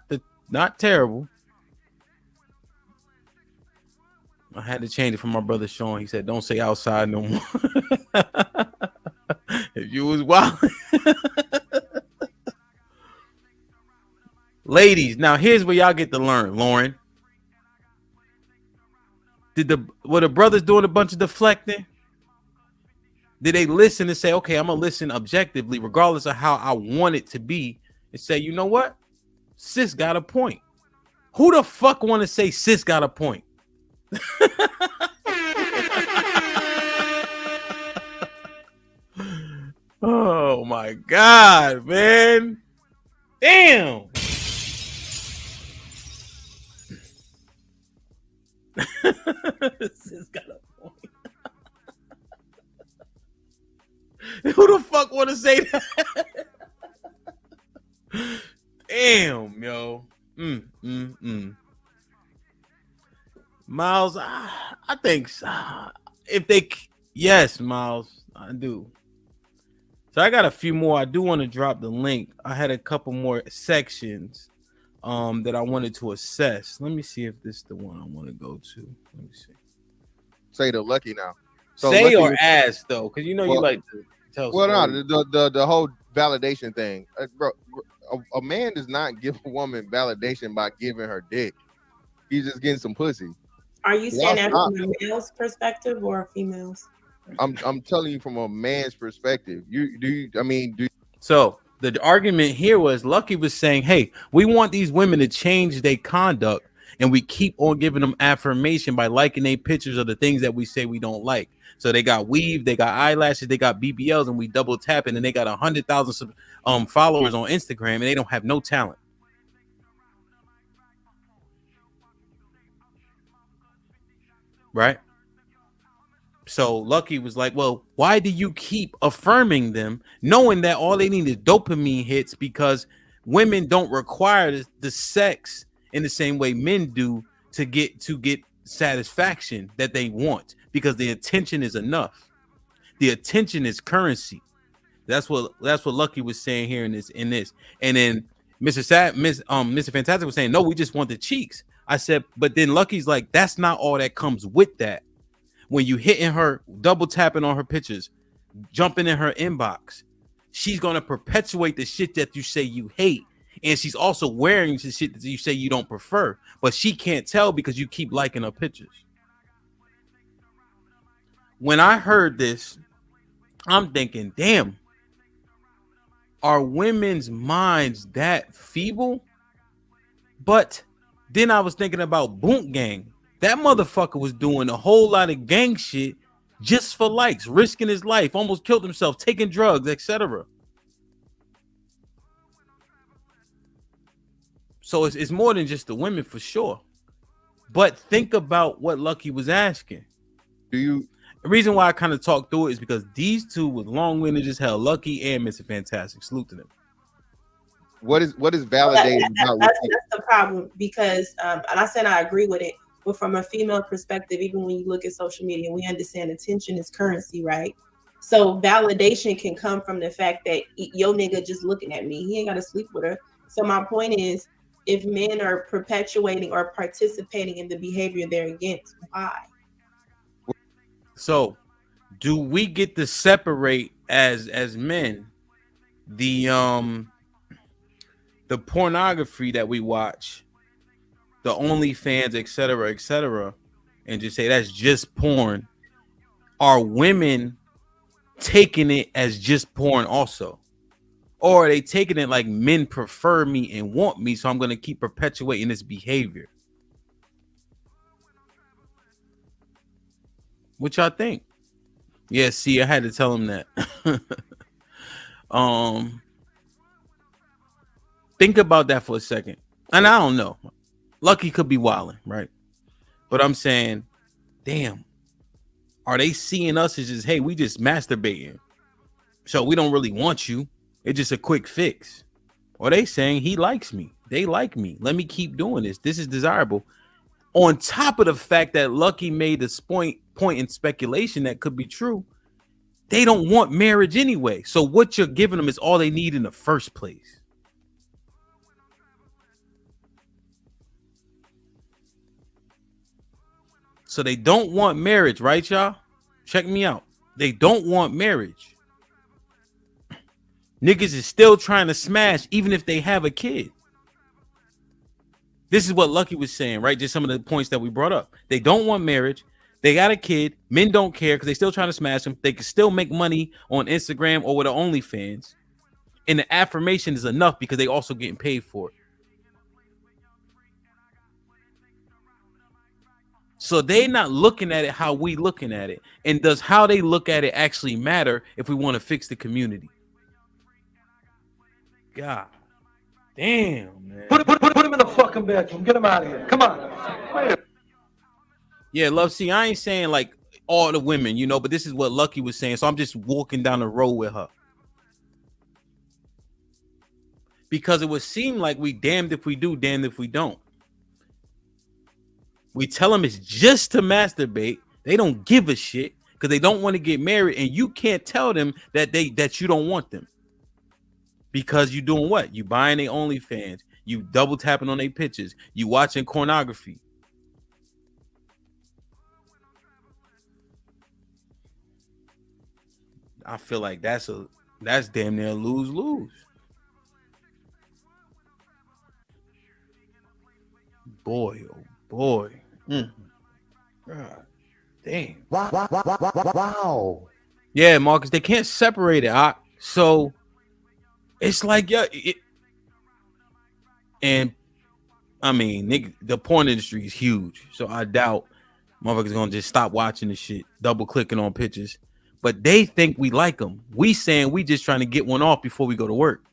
terrible. I had to change it from my brother Sean. He said, don't say outside no more. If you was wild. Ladies, now here's where y'all get to learn, Lauren. Were the brothers doing a bunch of deflecting? Did they listen and say, okay, I'm going to listen objectively, regardless of how I want it to be, and say, you know what? Sis got a point. Who the fuck want to say sis got a point? Oh, my God, man. Damn. Sis got a point. Who the fuck want to say that? Damn, yo. Miles, I I think if they, yes, Miles, I do. So I got a few more. I do want to drop the link. I had a couple more sections that I wanted to assess. Let me see if this is the one I want to go to. Let me see. Say the Lucky now. So Say Lucky or was- ask though, because you know you like to tell. Well, stories. no, the whole validation thing, bro. A man does not give a woman validation by giving her dick. He's just getting some pussy. Are you saying that Y'all from a male's perspective or a female's? I'm telling you from a man's perspective. So the argument here was Lucky was saying, hey, we want these women to change their conduct, and we keep on giving them affirmation by liking their pictures of the things that we say we don't like. So they got weave, they got eyelashes, they got BBLs, and we double tapping, and they got 100,000 followers on Instagram, and they don't have no talent. Right? So Lucky was like, well, why do you keep affirming them knowing that all they need is dopamine hits, because women don't require the sex in the same way men do to get satisfaction that they want, because the attention is enough. The attention is currency. That's what Lucky was saying here in this. And then Mr. Fantastic was saying, no, we just want the cheeks. I said, but then Lucky's like, that's not all that comes with that. When you hitting her, double tapping on her pictures, jumping in her inbox, she's gonna perpetuate the shit that you say you hate, and she's also wearing the shit that you say you don't prefer, but she can't tell because you keep liking her pictures. When I heard this, I'm thinking, damn, are women's minds that feeble? But then I was thinking about Boont Gang. That motherfucker was doing a whole lot of gang shit just for likes, risking his life, almost killed himself, taking drugs, etc. So it's more than just the women for sure. But think about what Lucky was asking. The reason why I kind of talked through it is because these two was long-winded as hell, Lucky and Mr. Fantastic. Salute to them. What is validated about That's the problem, because and I said I agree with it. But from a female perspective, even when you look at social media, we understand attention is currency, right? So validation can come from the fact that yo nigga just looking at me. He ain't got to sleep with her. So my point is, if men are perpetuating or participating in the behavior they're against, why? So do we get to separate as men the pornography that we watch, the OnlyFans, etc., and just say that's just porn? Are women taking it as just porn also? Or are they taking it like men prefer me and want me, so I'm going to keep perpetuating this behavior? What y'all think? Yeah, see, I had to tell him that. Think about that for a second. And I don't know. Lucky could be wilding, right? But I'm saying, damn, are they seeing us as just, hey, we just masturbating, so we don't really want you. It's just a quick fix. Or they saying he likes me. They like me. Let me keep doing this. This is desirable. On top of the fact that Lucky made this point in speculation that could be true, they don't want marriage anyway. So what you're giving them is all they need in the first place. So they don't want marriage, right, y'all? Check me out. They don't want marriage. Niggas is still trying to smash even if they have a kid. This is what Lucky was saying, right? Just some of the points that we brought up. They don't want marriage. They got a kid. Men don't care because they still trying to smash them. They can still make money on Instagram or with the OnlyFans. And the affirmation is enough because they also getting paid for it. So they not looking at it how we looking at it. And does how they look at it actually matter if we want to fix the community? God damn, man. Put him in the fucking bedroom. Get him out of here. Come on. Yeah, Love, see, I ain't saying like all the women, you know, but this is what Lucky was saying. So I'm just walking down the road with her. Because it would seem like we damned if we do, damned if we don't. We tell them it's just to masturbate, They don't give a shit because they don't want to get married, and you can't tell them that you don't want them. Because you doing what? You buying their OnlyFans, you double tapping on their pictures, you watching pornography. I feel like that's damn near lose-lose. Boy, oh boy. God damn. Wow. Yeah, Marcus, they can't separate it. So it's like, yeah, and I mean, the porn industry is huge. So I doubt motherfuckers gonna just stop watching the shit, double clicking on pictures. But they think we like them. We saying we just trying to get one off before we go to work.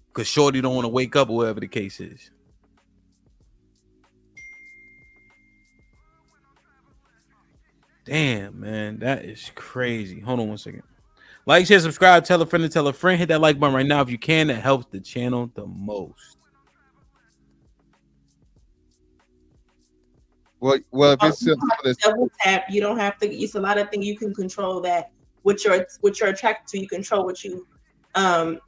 Because shorty don't want to wake up or whatever the case is. Damn, man, that is crazy. Hold on one second. Like, share, subscribe, tell a friend to tell a friend. Hit that like button right now if you can. That helps the channel the most. Well, if it's double tap, you don't have to. It's a lot of things you can control. That what you're attracted to, you control what you. I'm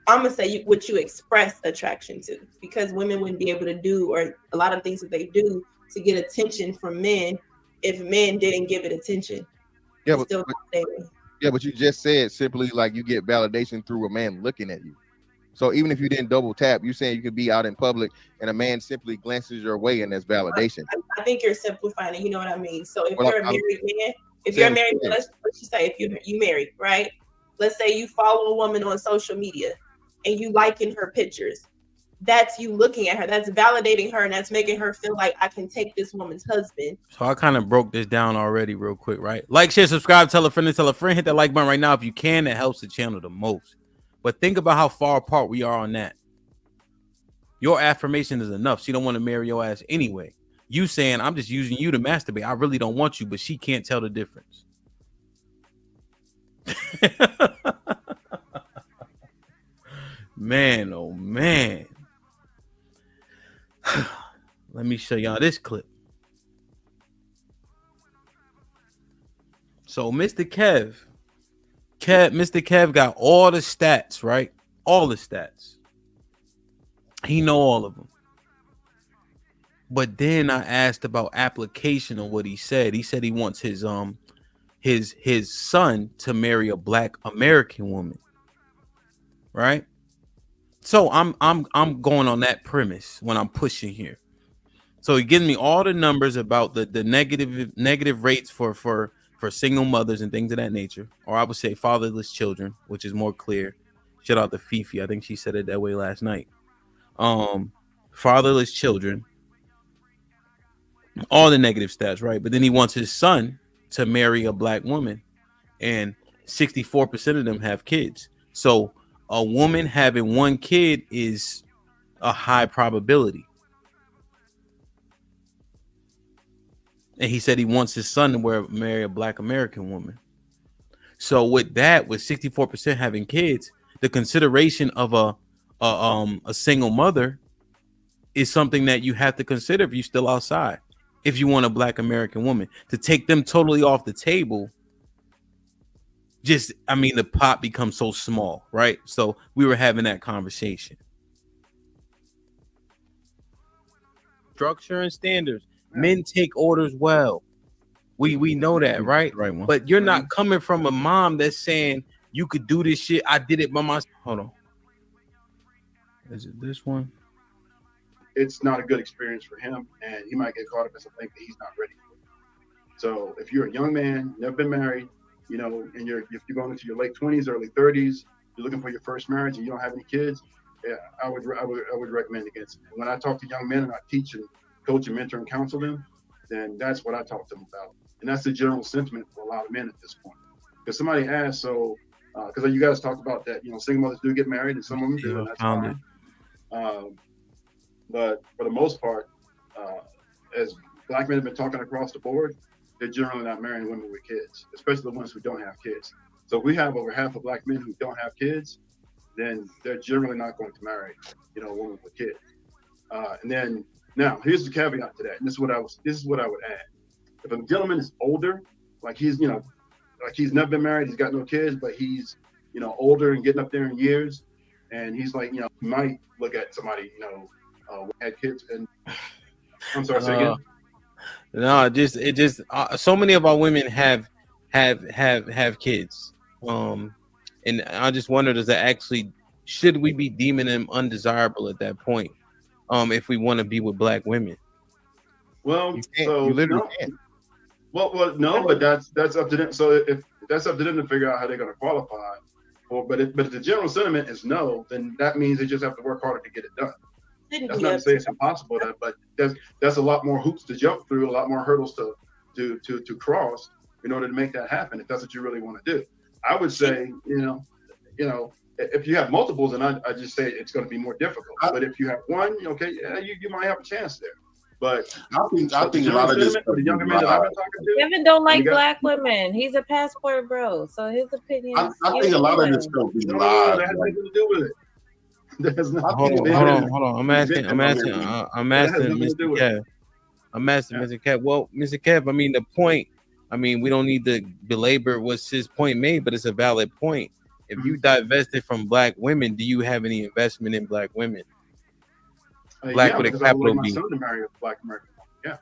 gonna say what you express attraction to, because women wouldn't be able to do or a lot of things that they do to get attention from men if men didn't give it attention. Yeah, but you just said simply like you get validation through a man looking at you. So even if you didn't double tap, you're saying you could be out in public and a man simply glances your way and that's validation. I think you're simplifying it. You know what I mean? So if you're a married man, if you're married, let's just say if you married, right? Let's say you follow a woman on social media and you liking her pictures. That's you looking at her. That's validating her, and that's making her feel like I can take this woman's husband. So I kind of broke this down already real quick, right? Like, share, subscribe, tell a friend to tell a friend. Hit that like button right now if you can. That helps the channel the most. But think about how far apart we are on that. Your affirmation is enough. She don't want to marry your ass anyway. You saying, I'm just using you to masturbate. I really don't want you, but she can't tell the difference. Man, oh man. Let me show y'all this clip. So Mr. Mr. Kev got all the stats, right? All the stats. He know all of them. But then I asked about application of what he said. He said he wants his son to marry a Black American woman. Right? So I'm going on that premise when I'm pushing here. So he gives me all the numbers about the negative rates for single mothers and things of that nature, or I would say fatherless children, which is more clear. Shout out to Fifi. I think she said it that way last night. Fatherless children, all the negative stats, right? But then he wants his son to marry a Black woman, and 64% of them have kids. So a woman having one kid is a high probability. And he said he wants his son to marry a Black American woman. So with that, with 64% having kids, the consideration of a single mother is something that you have to consider if you're still outside. If you want a Black American woman, to take them totally off the table, the pot becomes so small, right? So we were having that conversation. Structure and standards. Men take orders well. We know that, right? Right. But you're not coming from a mom that's saying you could do this shit. I did it by myself. Hold on. Is it this one? It's not a good experience for him, and he might get caught up in something that he's not ready for. So if you're a young man, never been married, and if you're going into your late 20s, early 30s, you're looking for your first marriage and you don't have any kids, yeah, I would recommend against it. When I talk to young men and I teach and coach and mentor and counsel them, then that's what I talk to them about. And that's the general sentiment for a lot of men at this point. Because somebody asked, because you guys talked about that, single mothers do get married and some of them do, and that's fine. But for the most part, as Black men have been talking across the board, they're generally not marrying women with kids, especially the ones who don't have kids. So if we have over half of Black men who don't have kids, then they're generally not going to marry, a woman with kids. And then now here's the caveat to that, and this is what I would add. if a gentleman is older, like he's never been married, he's got no kids, but he's older and getting up there in years, and he's like might look at somebody had kids. And I'm sorry, say again. No, it just so many of our women have kids, and I just wonder, should we be deeming them undesirable at that point, if we want to be with black women? Well, you literally can't. Well, no, but that's up to them. So if that's up to them to figure out how they're going to qualify. But if the general sentiment is no, then that means they just have to work harder to get it done. That's not to say it's impossible, but that's a lot more hoops to jump through, a lot more hurdles to cross in order to make that happen. If that's what you really want to do, I would say, if you have multiples, and I just say it's going to be more difficult. But if you have one, okay, yeah, you might have a chance there. But I think a lot of this. The younger men that I've been talking to, Kevin don't like black women. He's a passport bro, so his opinion. I think a lot of this stuff is lies. That has nothing to do with it. Hold on. I'm asking Mr. Kev. I'm asking Mr. Kev. Well, Mr. Kev, I mean, the point, we don't need to belabor what's his point made, but it's a valid point. If you divested from black women, do you have any investment in black women? Black with a capital B. My son to marry a black American woman. Yeah.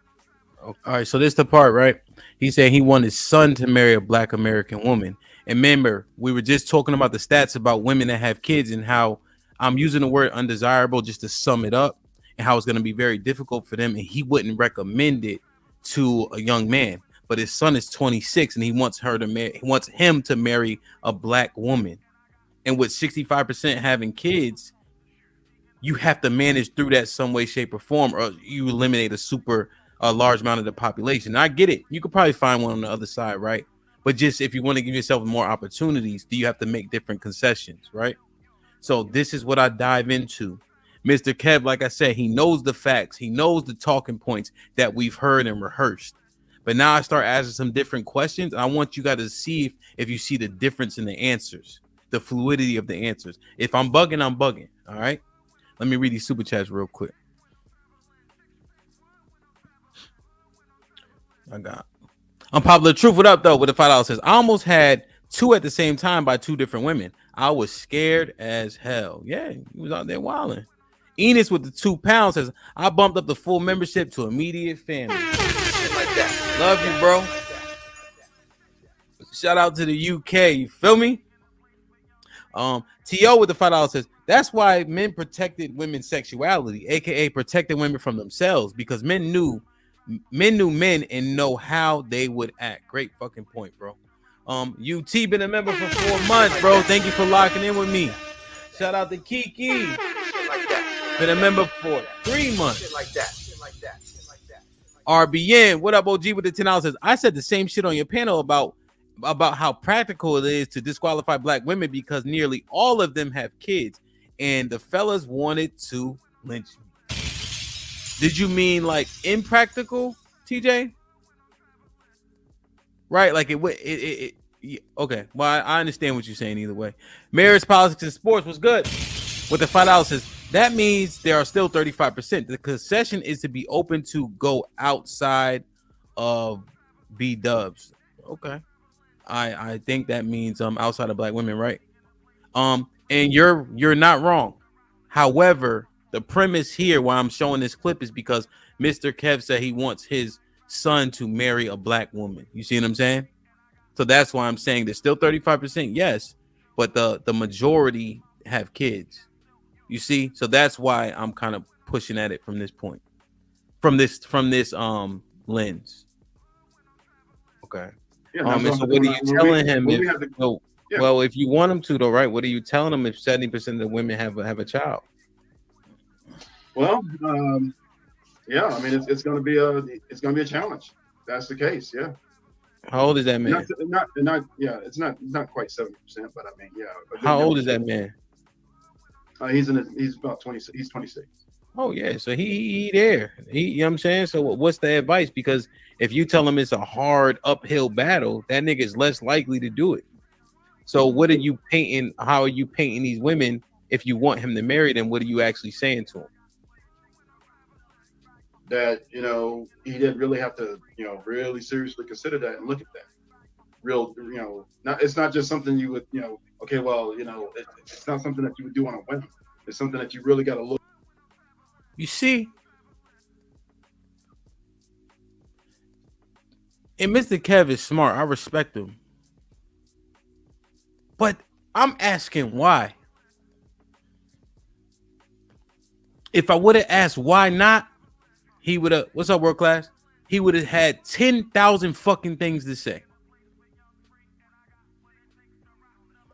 All right, so this is the part, right? He said he wanted his son to marry a black American woman. And remember, we were just talking about the stats about women that have kids and how I'm using the word undesirable just to sum it up, and how it's going to be very difficult for them, and he wouldn't recommend it to a young man. But his son is 26 and he wants him to marry a black woman. And with 65% having kids, you have to manage through that some way, shape, or form, or you eliminate a large amount of the population. I get it. You could probably find one on the other side, right? But just if you want to give yourself more opportunities, do you have to make different concessions, right? So this is what I dive into. Mr. Kev, like I said, he knows the facts. He knows the talking points that we've heard and rehearsed. But now I start asking some different questions. And I want you guys to see if you see the difference in the answers, the fluidity of the answers. If I'm bugging, I'm bugging. All right. Let me read these super chats real quick. I got Unpopular Truth. What up, though? With the $5 says, I almost had two at the same time by two different women. I was scared as hell. Yeah, he was out there wilding. Enos with the £2 says, I bumped up the full membership to immediate family. Love you, bro. Shout out to the UK. You feel me? T.O. with the $5 says, that's why men protected women's sexuality, aka protected women from themselves, because men knew men and know how they would act. Great fucking point, bro. UT been a member for 4 months, bro. Thank you for locking in with me. Shout out to Kiki. Been a member for 3 months. RBN, what up, OG with the $10 says, I said the same shit on your panel about how practical it is to disqualify black women because nearly all of them have kids, and the fellas wanted to lynch me. Did you mean like impractical, TJ? Right, like it okay. Well, I understand what you're saying either way. Marriage, politics, and sports was good. With the $5 says, that means there are still 35%. The concession is to be open to go outside of B-dubs. Okay. I think that means outside of black women, right? And you're not wrong. However, the premise here why I'm showing this clip is because Mr. Kev said he wants his son to marry a black woman. You see what I'm saying? So that's why I'm saying there's still 35%, yes, but the majority have kids. You see? So that's why I'm kind of pushing at it from this point. From this lens. Okay. Yeah, so what are you telling him? Well, if you want him to, though, right? What are you telling him if 70% of the women have a child? Well, yeah, I mean, it's going to be a challenge. That's the case. Yeah. How old is that man? It's not quite 70%, but I mean, yeah. How old is that man? He's about 26. He's 26. Oh yeah, so he there. You know what I'm saying? So what's the advice? Because if you tell him it's a hard uphill battle, that nigga is less likely to do it. So what are you painting? How are you painting these women? If you want him to marry them, what are you actually saying to him? that, you know, he didn't really have to, you know, really seriously consider that and look at that. Real, you know, it's not just something you would, you know, okay, well, you know, it's not something that you would do on a whim. It's something that you really got to look. You see, and Mr. Kev is smart. I respect him. But I'm asking why. If I would have asked why not, he would have, what's up, world class? He would have had 10,000 fucking things to say.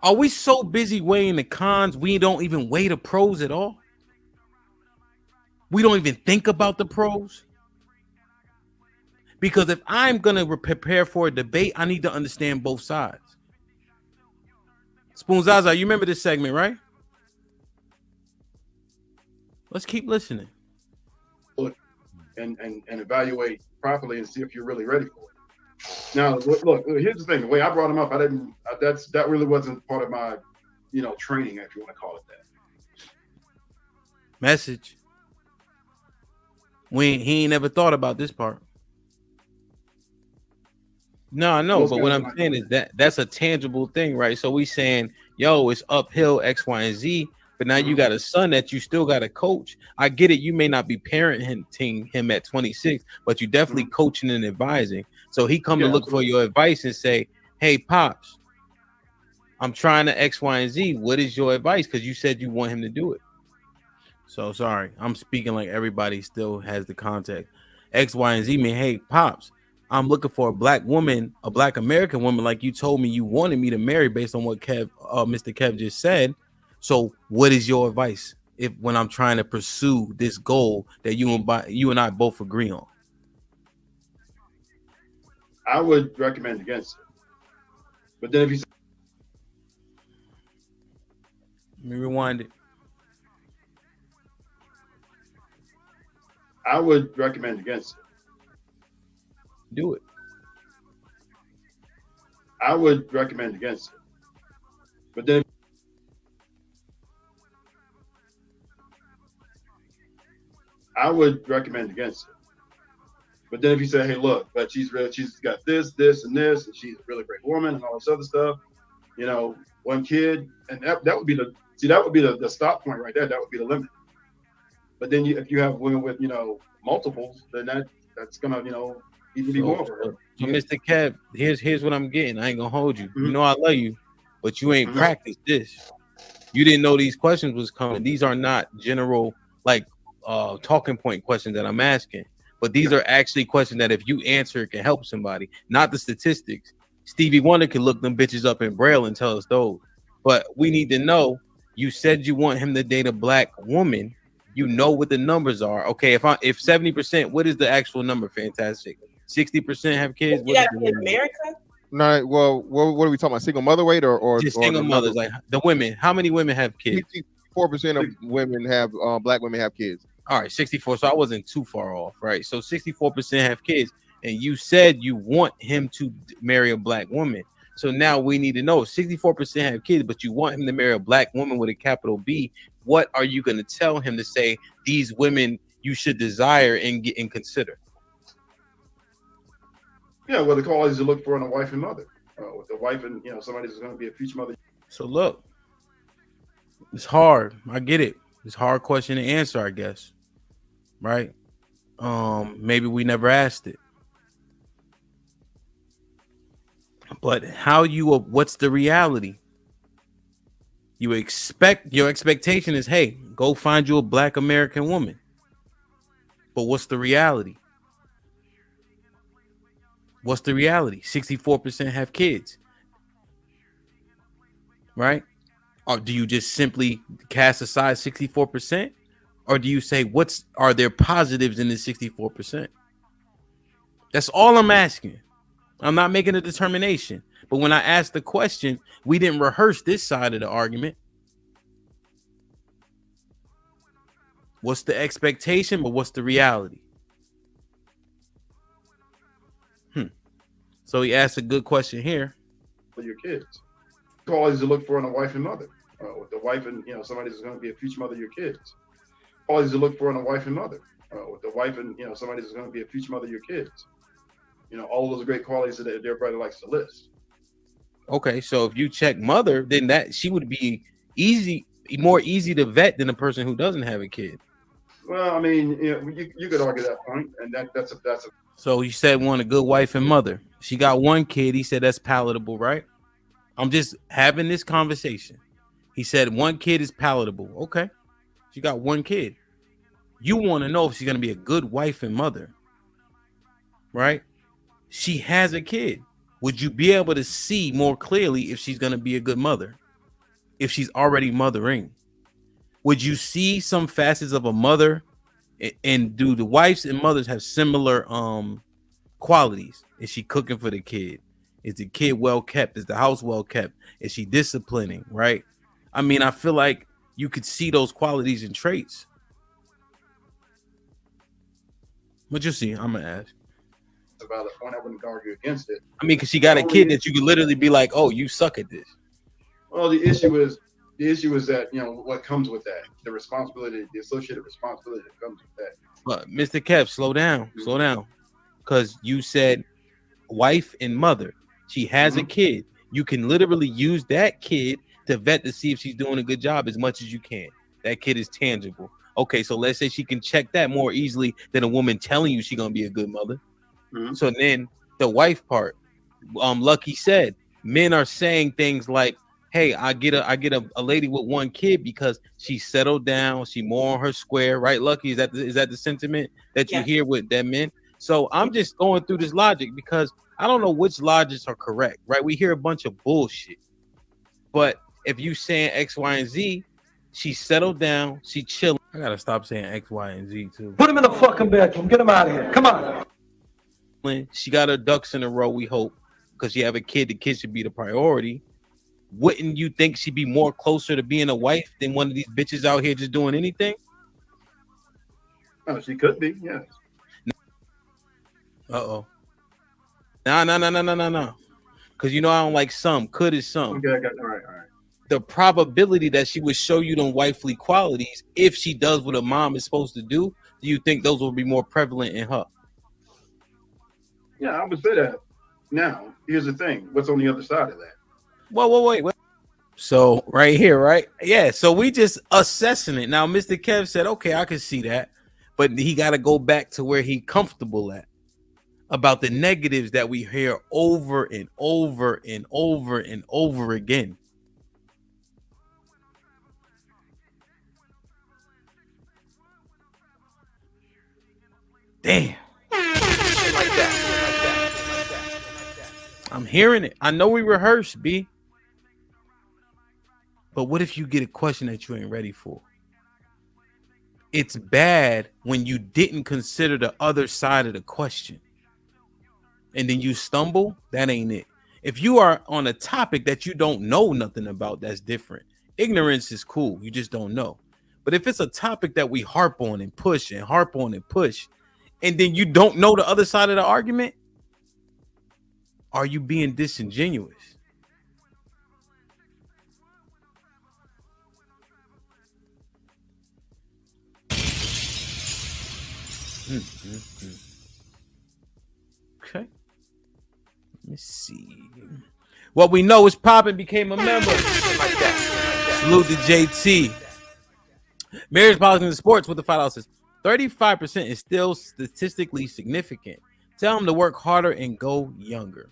Are we so busy weighing the cons, we don't even weigh the pros at all? We don't even think about the pros? Because if I'm going to prepare for a debate, I need to understand both sides. Spoon Zaza, you remember this segment, right? Let's keep listening. Look and evaluate properly and see if you're really ready for it. Now, look, here's the thing. The way I brought him up, that really wasn't part of my, you know, training, if you want to call it that. Message. He ain't never thought about this part. No, I know, but what I'm saying is that's a tangible thing, right? So we saying, yo, it's uphill X, Y, and Z, but now you got a son that you still got to coach. I get it. You may not be parenting him at 26, but you definitely coaching and advising. So he come to look for your advice and say, hey, Pops, I'm trying to X, Y, and Z. What is your advice? Because you said you want him to do it. So sorry, I'm speaking like everybody still has the context. X, Y, and Z mean, hey, Pops, I'm looking for a black woman, a black American woman, like you told me you wanted me to marry based on what Mr. Kev just said. So what is your advice when I'm trying to pursue this goal that you and I both agree on? I would recommend against it. But then if you let me rewind it. I would recommend against it. Do it. I would recommend against it. But then I would recommend against it. But then if you say, hey, look, but she's got this, and this, and she's a really great woman and all this other stuff, you know, one kid, and that would be the stop point right there. That would be the limit. But then if you have women with, you know, multiples, then that's gonna, you know, even be more for her. So Mr. Kev, here's what I'm getting. I ain't gonna hold you. You know I love you, but you ain't practiced this. You didn't know these questions was coming. These are not general like talking point questions that I'm asking, but these are actually questions that if you answer, it can help somebody. Not the statistics. Stevie Wonder can look them bitches up in Braille and tell us those. But we need to know. You said you want him to date a black woman. You know what the numbers are. Okay, if 70%, what is the actual number? Fantastic. 60% have kids. You gotta be in America. No, well, what are we talking about? Single mother weight or just single mothers? Like the women. How many women have kids? 64% of women have black women have kids. All right, 64. So I wasn't too far off, right? So 64% have kids, and you said you want him to marry a black woman. So now we need to know 64% have kids, but you want him to marry a black woman with a capital B. What are you going to tell him to say these women you should desire and get and consider? Yeah, well, the qualities to look for in a wife and mother. With the wife and, you know, somebody who's going to be a future mother. So look, it's hard. I get it. It's a hard question to answer, I guess. Right? Maybe we never asked it. But what's the reality? Your expectation is, hey, go find you a black American woman. But what's the reality? What's the reality? 64% have kids. Right? Or do you just simply cast aside 64%? Or do you say, are there positives in the 64%? That's all I'm asking. I'm not making a determination. But when I asked the question, we didn't rehearse this side of the argument. What's the expectation, but what's the reality? So he asked a good question here. For your kids. Qualities to look for in a wife and mother. With the wife and, you know, somebody who's going to be a future mother of your kids. Qualities to look for in a wife and mother. with the wife and somebody that's going to be a future mother of your kids. All those great qualities that everybody likes to list. Okay, so if you check mother, then that she would be more easy to vet than a person who doesn't have a kid. Well, I mean, you could argue that point, and that's a. So you said a good wife and mother. She got one kid. He said that's palatable, right? I'm just having this conversation. He said one kid is palatable. Okay, she got one kid. You want to know if she's gonna be a good wife and mother, right? She has a kid. Would you be able to see more clearly if she's going to be a good mother? If she's already mothering? Would you see some facets of a mother? And do the wives and mothers have similar qualities? Is she cooking for the kid? Is the kid well kept? Is the house well kept? Is she disciplining, right? I mean, I feel like you could see those qualities and traits. What you see? I'm going to ask. A valid point. I wouldn't argue against it. I mean, because she got a kid that you could literally be like, "Oh, you suck at this." Well, the issue is that what comes with that, the responsibility, the associated responsibility that comes with that. But Mr. Kev, slow down, because you said wife and mother. She has a kid. You can literally use that kid to vet to see if she's doing a good job as much as you can. That kid is tangible. Okay, so let's say she can check that more easily than a woman telling you she's gonna be a good mother. So then the wife part, Lucky said, men are saying things like, "Hey, I get a lady with one kid because she settled down, she more on her square," right? Lucky, is that the sentiment that you hear with that men? So I'm just going through this logic because I don't know which logics are correct, right? We hear a bunch of bullshit, but if you saying X, Y, and Z, she settled down, she chilling. I gotta stop saying X, Y, and Z too. Put him in the fucking bedroom. Get him out of here. Come on. She got her ducks in a row, we hope, because she have a kid. The kid should be the priority. Wouldn't you think she'd be more closer to being a wife than one of these bitches out here just doing anything? Oh, she could be, yes. No. Because I don't like some. Could is some. Okay, I got all right. The probability that she would show you them wifely qualities, if she does what a mom is supposed to do you think those will be more prevalent in her? Yeah, I would say that. Now, here's the thing. What's on the other side of that? Wait. So right here, right? Yeah. So we just assessing it. Now, Mr. Kev said, okay, I can see that. But he got to go back to where he comfortable at. About the negatives that we hear over and over and over and over again. Damn. I'm hearing it. I know we rehearsed, B. But what if you get a question that you ain't ready for? It's bad when you didn't consider the other side of the question. And then you stumble, that ain't it. If you are on a topic that you don't know nothing about, that's different. Ignorance is cool. You just don't know. But if it's a topic that we harp on and push and harp on and push, and then you don't know the other side of the argument, are you being disingenuous? Okay. Let me see. What we know is Poppin became a member. Salute to JT. Marriage, politics, and sports with the $5 says 35% is still statistically significant. Tell them to work harder and go younger.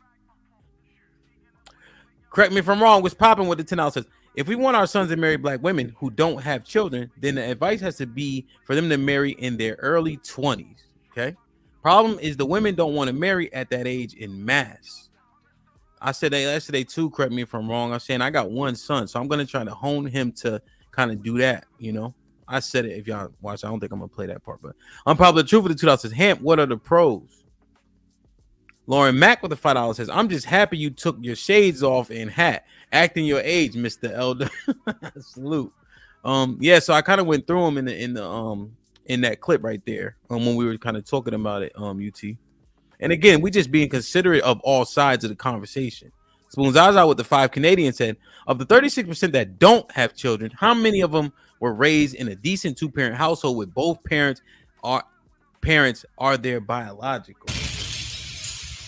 Correct me if I'm wrong. What's popping with the $10 says, if we want our sons to marry black women who don't have children, then the advice has to be for them to marry in their early 20s. Okay. Problem is the women don't want to marry at that age in mass. I said that yesterday too. Correct me if I'm wrong. I'm saying I got one son, so I'm going to try to hone him to kind of do that. I said it. If y'all watch, I don't think I'm going to play that part, but unpopular truth of the $2 says, Hamp, what are the pros? Lauren Mack with the $5 says, I'm just happy you took your shades off and hat, acting your age, Mr. Elder. Salute. Yeah, so I kind of went through them in that clip right there when we were kind of talking about it, UT. And again, we just being considerate of all sides of the conversation. Spoon Zaza with the 5 Canadian said, of the 36% that don't have children, how many of them were raised in a decent 2-parent household with both parents parents are their biological.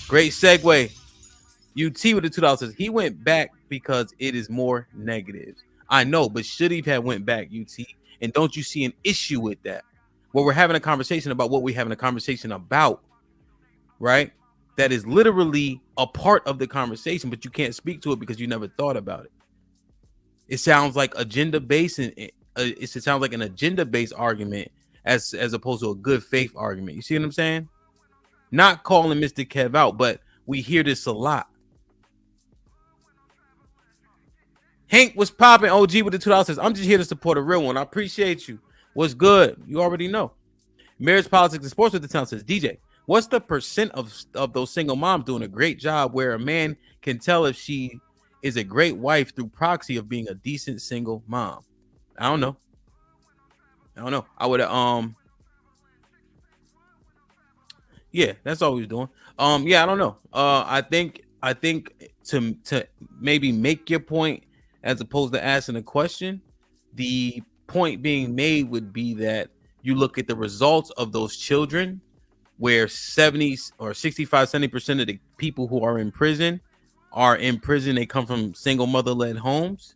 Great segue. UT with the $2 says he went back because it is more negative. I know, but should he have went back, UT? And don't you see an issue with that? Well, we're having a conversation about what we're having a conversation about, right? That is literally a part of the conversation, but you can't speak to it because you never thought about it. It sounds like agenda-based, and it sounds like an agenda-based argument as opposed to a good faith argument. You see what I'm saying? Not calling Mr. Kev out, but we hear this a lot. Hank was popping. OG with the $2 says, I'm just here to support a real one. I appreciate you. What's good? You already know. Marriage, Politics, and Sports with the Town says, DJ, what's the percent of those single moms doing a great job where a man can tell if she is a great wife through proxy of being a decent single mom? I don't know. I would yeah, that's all he's doing. Yeah, I don't know. I think to maybe make your point as opposed to asking a question, the point being made would be that you look at the results of those children where 70 or 65, 70% of the people who are in prison, they come from single mother-led homes.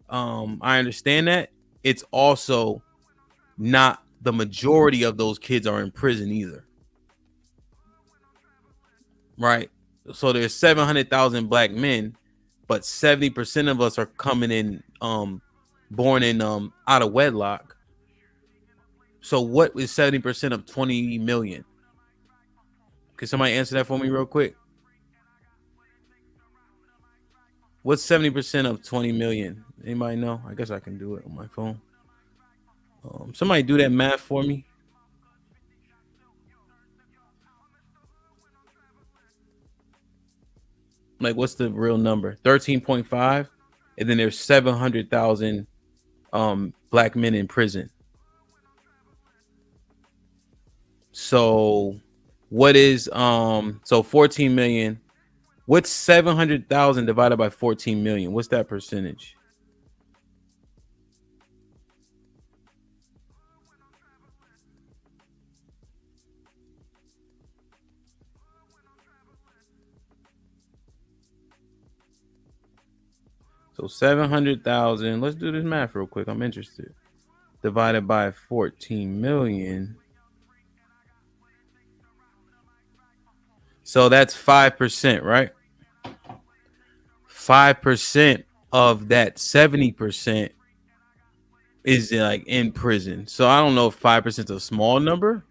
I understand that. It's also not the majority of those kids are in prison either. Right? So there's 700,000 black men, but 70% of us are coming in born in out of wedlock. So what is 70% of 20 million? Can somebody answer that for me real quick? What's 70% of 20 million? Anybody know? I guess I can do it on my phone. Somebody do that math for me. Like, what's the real number? 13.5, and then there's 700,000 black men in prison. So what is so 14 million? What's 700,000 divided by 14 million? What's that percentage? So 700,000. Let's do this math real quick. I'm interested. Divided by 14 million. So that's 5%, right? 5% of that 70% is like in prison. So I don't know if 5% is a small number.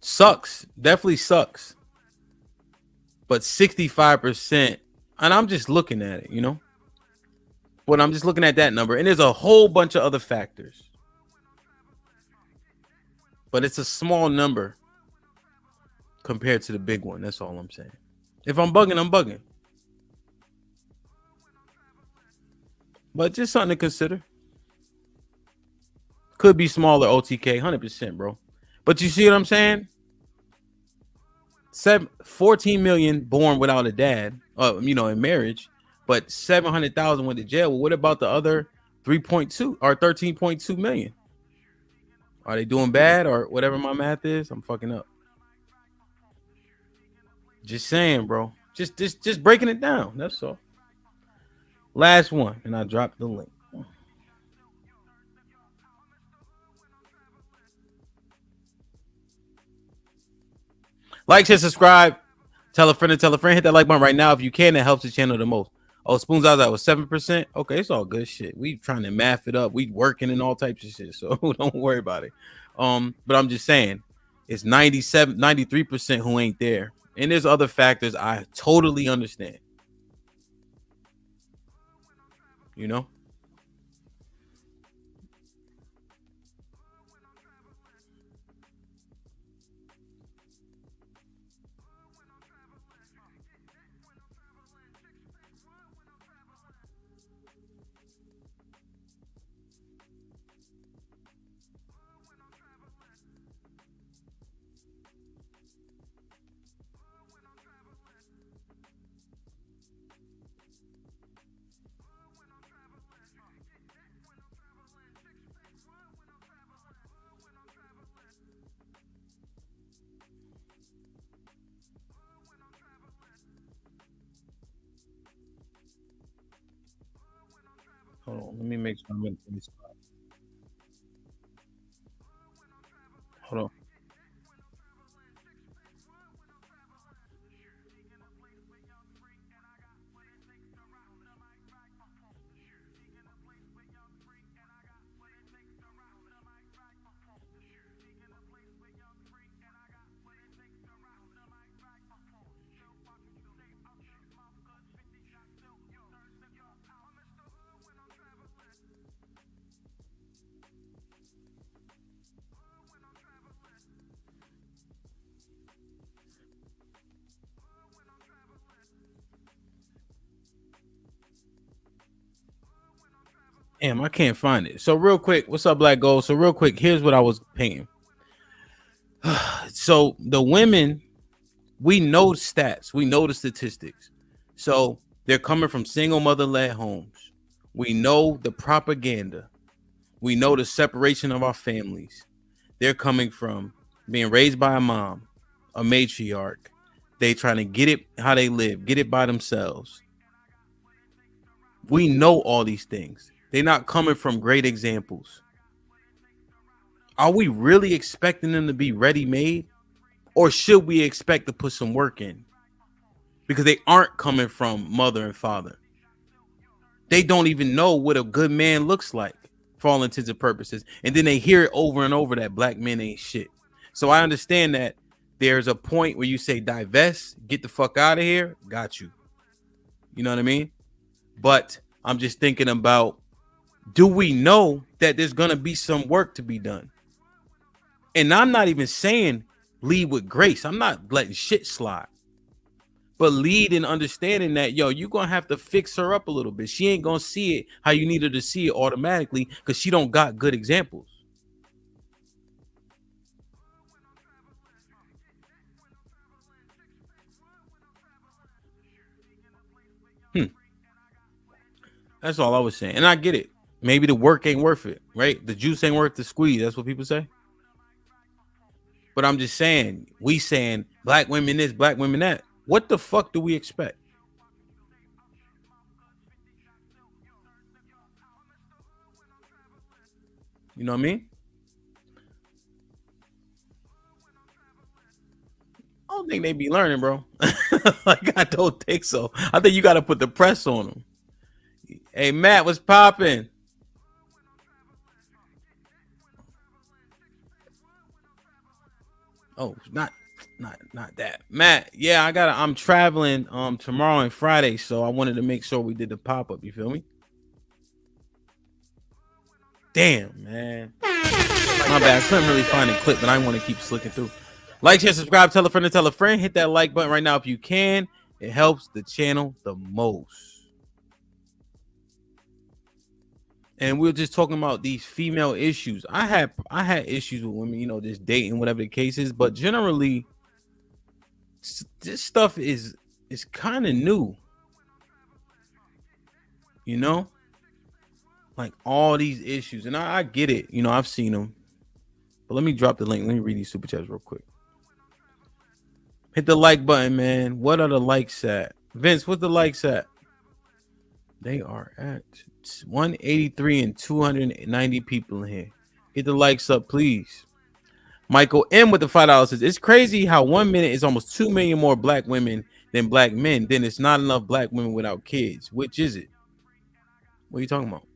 Sucks. Definitely sucks. But 65%, and I'm just looking at it, you know? But I'm just looking at that number, and there's a whole bunch of other factors. But it's a small number compared to the big one. That's all I'm saying. If I'm bugging, I'm bugging. But just something to consider. Could be smaller, OTK, 100%, bro. But you see what I'm saying? 14 million born without a dad, in marriage, but 700,000 went to jail. Well, what about the other 3.2 or 13.2 million? Are they doing bad or whatever my math is? I'm fucking up. Just saying, bro. Just breaking it down. That's all. Last one, and I dropped the link. Like, share, subscribe, tell a friend to tell a friend. Hit that like button right now if you can. That helps the channel the most. Oh, Spoons Eyes, that was 7%. Okay, it's all good shit. We trying to math it up. We working and all types of shit. So don't worry about it. But I'm just saying, it's 93% who ain't there. And there's other factors I totally understand. You know? Hold on, let me make sure I'm in this spot. Hold on. Damn, I can't find it. So real quick, what's up, Black Gold? So real quick, here's what I was painting. So the women, we know the stats, we know the statistics. So they're coming from single mother-led homes. We know the propaganda. We know the separation of our families. They're coming from being raised by a mom, a matriarch. They trying to get it how they live, get it by themselves. We know all these things. They're not coming from great examples. Are we really expecting them to be ready-made? Or should we expect to put some work in? Because they aren't coming from mother and father. They don't even know what a good man looks like for all intents and purposes. And then they hear it over and over that black men ain't shit. So I understand that there's a point where you say divest, get the fuck out of here, got you. You know what I mean? But I'm just thinking about, do we know that there's going to be some work to be done? And I'm not even saying lead with grace. I'm not letting shit slide. But lead in understanding that, yo, you're going to have to fix her up a little bit. She ain't going to see it how you need her to see it automatically because she don't got good examples. That's all I was saying. And I get it. Maybe the work ain't worth it, right? The juice ain't worth the squeeze. That's what people say. But I'm just saying, we saying black women this, black women that. What the fuck do we expect? You know what I mean? I don't think they be learning, bro. Like, I don't think so. I think you got to put the press on them. Hey, Matt, what's popping? Oh, not that. Matt, yeah, I'm traveling tomorrow and Friday, so I wanted to make sure we did the pop-up, you feel me? Damn, man. My bad. I couldn't really find a clip, but I want to keep slicking through. Like, share, subscribe, tell a friend to tell a friend. Hit that like button right now if you can. It helps the channel the most. And we were just talking about these female issues. I had issues with women, you know, just dating, whatever the case is. But generally, this stuff is kind of new. You know? Like all these issues. And I get it. You know, I've seen them. But let me drop the link. Let me read these super chats real quick. Hit the like button, man. What are the likes at? Vince, what's the likes at? They are at 183 and 290 people in here. Get the likes up, please. Michael M with the $5 says, it's crazy how 1 minute is almost 2 million more black women than black men. Then it's not enough black women without kids. Which is it? What are you talking about?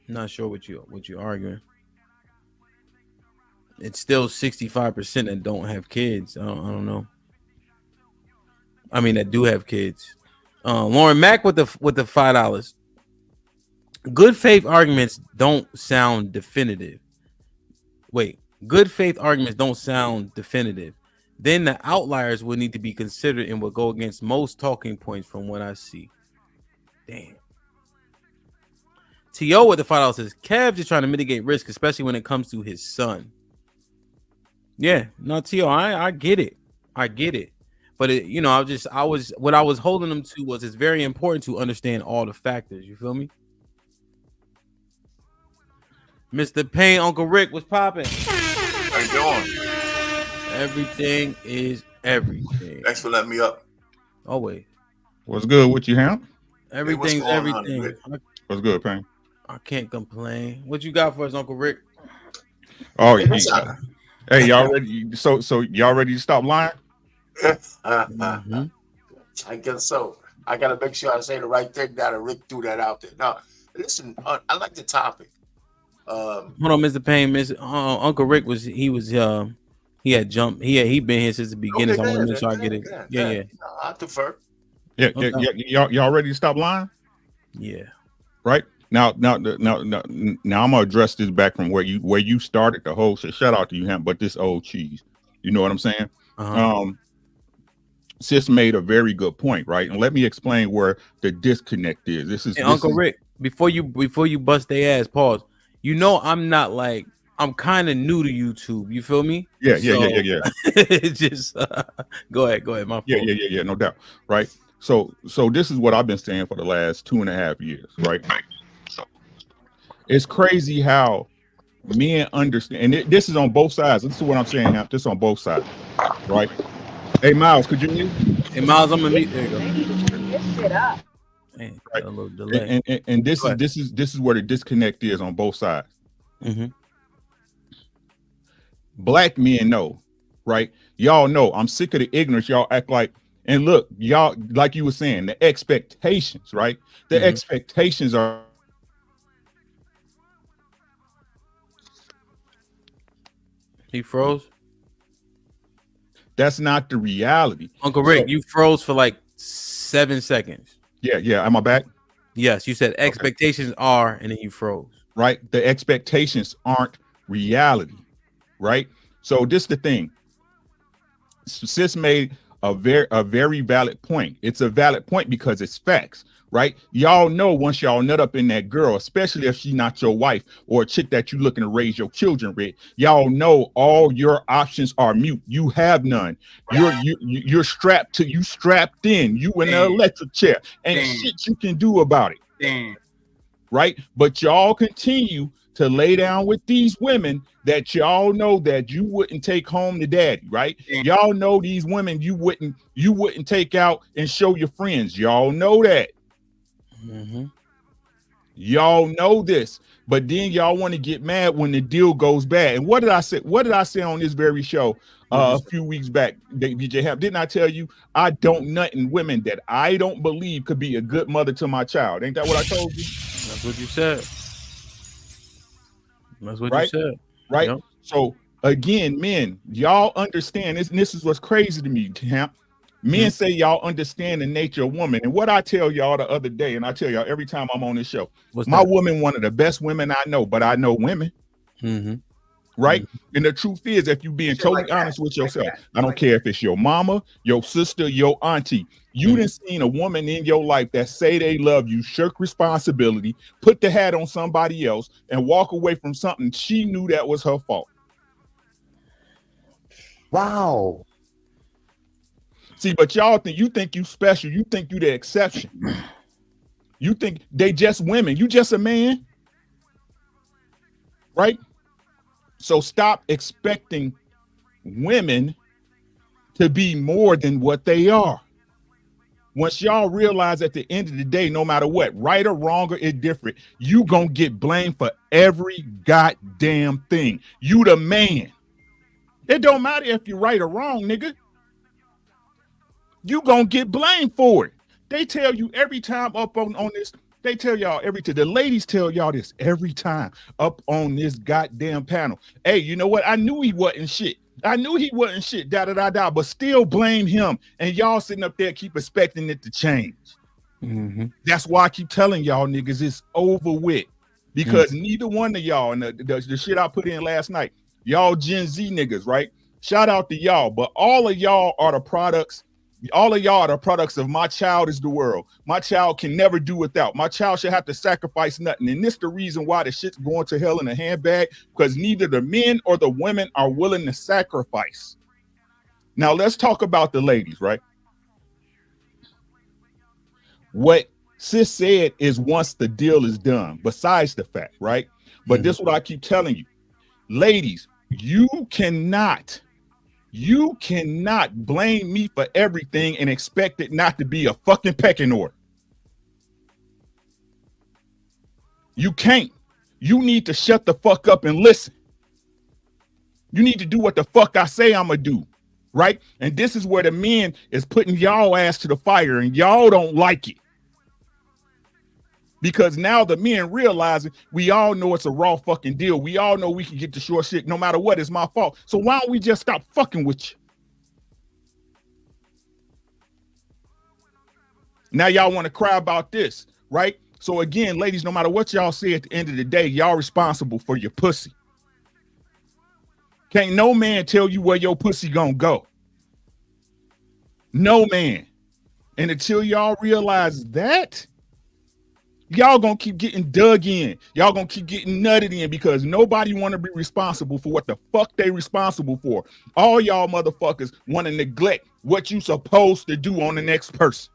I'm not sure what you're arguing. It's still 65% that don't have kids. I don't know. I mean, that do have kids. Lauren Mack with the $5. Good faith arguments don't sound definitive. Wait, good faith arguments don't sound definitive. Then the outliers will need to be considered and will go against most talking points from what I see. Damn. T.O. with the $5 says, Kev is trying to mitigate risk, especially when it comes to his son. Yeah, no, T.O., I get it. I get it. But what I was holding them to was it's very important to understand all the factors. You feel me? Mr. Payne, Uncle Rick, what's popping? How you doing? Everything is everything. Thanks for letting me up. Always. What's good with you, Ham? Everything's everything. What's good, Payne? I can't complain. What you got for us, Uncle Rick? Oh, hey, y'all ready? So y'all ready to stop lying? I guess so. I gotta make sure I say the right thing now. Rick threw that out there. Now, listen, I like the topic. Hold on, Mr. Payne. Uncle Rick he had jumped. He been here since the beginning. So I want to make sure I get it. Yeah. No, I defer. Y'all ready to stop lying? Yeah. Right now, I'm gonna address this back from where you started the whole shit. Shout out to you, Hemp, but this old cheese. You know what I'm saying? Sis made a very good point, right? And let me explain where the disconnect is. This is Uncle Rick. Before you bust their ass, pause. You know I'm not like. I'm kind of new to YouTube. You feel me? Yeah. Just go ahead. My fault. Yeah. No doubt. Right. So this is what I've been saying for the last 2.5 years. Right. So it's crazy how men understand, and this is on both sides. This is what I'm saying. This is on both sides. Right. Hey Miles, could you mute? Hey Miles, I'm gonna mute. There you go. Right. A little delay. And this is where the disconnect is on both sides. Black men know, right? Y'all know I'm sick of the ignorance. Y'all act like, and look, y'all, like you were saying, the expectations, right? The expectations are. He froze. That's not the reality. Uncle Rick, you froze for like 7 seconds. Yeah. Am I back? Yes, you said expectations are, and then you froze. Right. The expectations aren't reality. Right. So this is the thing. Sis made a very valid point. It's a valid point because it's facts. Right. Y'all know once y'all nut up in that girl, especially if she's not your wife or a chick that you looking to raise your children with, y'all know all your options are mute. You have none. You're strapped in. You in the electric chair. Ain't shit you can do about it. Right. But y'all continue to lay down with these women that y'all know that you wouldn't take home to daddy, right? Y'all know these women you wouldn't take out and show your friends. Y'all know that. Y'all know this, but then y'all want to get mad when the deal goes bad. And what did I say? What did I say on this very show a few weeks back? DJ Hap, didn't I tell you I don't nut in women that I don't believe could be a good mother to my child? Ain't that what I told you? That's what you said. That's what you said. Right. Yep. So again, men, y'all understand this. And this is what's crazy to me, Hamp. Men say y'all understand the nature of woman. And what I tell y'all the other day, and I tell y'all every time I'm on this show, my woman, one of the best women I know, but I know women. Right. And the truth is, if you're being totally honest with yourself, I don't care if it's your mama, your sister, your auntie, you done seen a woman in your life that say they love you, shirk responsibility, put the hat on somebody else, and walk away from something she knew that was her fault. Wow. See, but y'all think you special. You think you the exception. You think they just women. You just a man. Right? So stop expecting women to be more than what they are. Once y'all realize at the end of the day, no matter what, right or wrong or indifferent, you gonna get blamed for every goddamn thing. You the man. It don't matter if you're right or wrong, nigga. You gonna get blamed for it. They tell you every time up on this. They tell y'all every time. The ladies tell y'all this every time up on this goddamn panel. Hey, you know what? I knew he wasn't shit. But still blame him. And y'all sitting up there keep expecting it to change. That's why I keep telling y'all niggas it's over with. Because neither one of y'all, and the shit I put in last night, y'all Gen Z niggas, right? Shout out to y'all. But all of y'all are the products. All of y'all are the products of my child is the world. My child can never do without. My child should have to sacrifice nothing. And this the reason why the shit's going to hell in a handbag, because neither the men or the women are willing to sacrifice. Now let's talk about the ladies, right? What sis said is once the deal is done, besides the fact, right? But this is what I keep telling you. Ladies, you cannot blame me for everything and expect it not to be a fucking pecking order. You can't. You need to shut the fuck up and listen. You need to do what the fuck I say I'm gonna do, right? And this is where the men is putting y'all ass to the fire, and y'all don't like it. Because now the men realizing we all know it's a raw fucking deal. We all know we can get the short shit no matter what. It's my fault. So why don't we just stop fucking with you? Now y'all want to cry about this, right? So again, ladies, no matter what y'all say at the end of the day, y'all responsible for your pussy. Can't no man tell you where your pussy gonna go. No man. And until y'all realize that, y'all gonna keep getting dug in. Y'all gonna keep getting nutted in because nobody want to be responsible for what the fuck they responsible for. All y'all motherfuckers want to neglect what you supposed to do on the next person.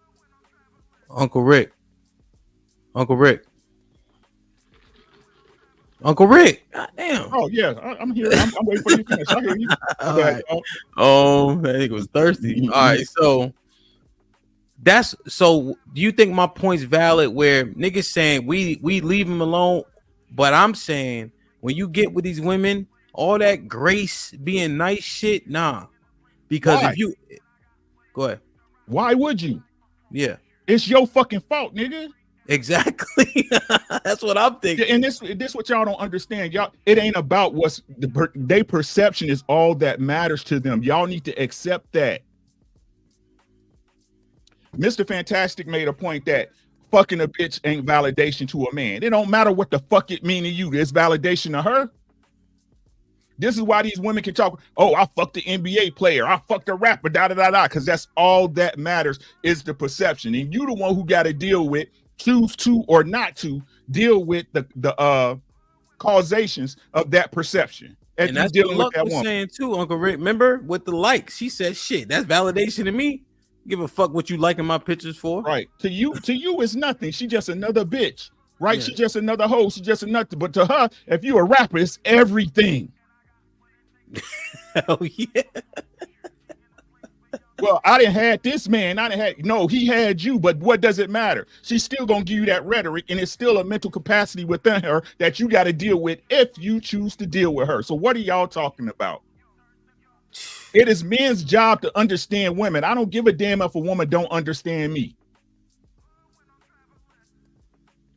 Uncle Rick. Uncle Rick. Uncle Rick. God damn. Oh yeah, I'm here. I'm waiting for you to finish. I hear you. All right. I think it was thirsty. All right, so do you think my point's valid where niggas saying we leave him alone, but I'm saying when you get with these women, all that grace being nice shit, nah. Because Why? if you go ahead. Why would you? Yeah. It's your fucking fault, nigga. Exactly. That's what I'm thinking. And this what y'all don't understand. Y'all, it ain't about what's their perception is all that matters to them. Y'all need to accept that. Mr. Fantastic made a point that fucking a bitch ain't validation to a man. It don't matter what the fuck it mean to you. It's validation to her. This is why these women can talk, oh, I fucked the NBA player, I fucked a rapper, because that's all that matters is the perception. And you the one who got to deal with, choose to or not to deal with the causations of that perception. And that's what Luck was saying too, Uncle Rick. Remember with the likes, she said, shit, that's validation to me. Give a fuck what you liking my pictures for. Right. To you it's nothing. She just another bitch. Right? Yeah. She just another hoe. She just another. But to her, if you a rapper, it's everything. Hell yeah. Well, I didn't have this man. He had you, but what does it matter? She's still gonna give you that rhetoric, and it's still a mental capacity within her that you got to deal with if you choose to deal with her. So what are y'all talking about? It is men's job to understand women. I don't give a damn if a woman don't understand me.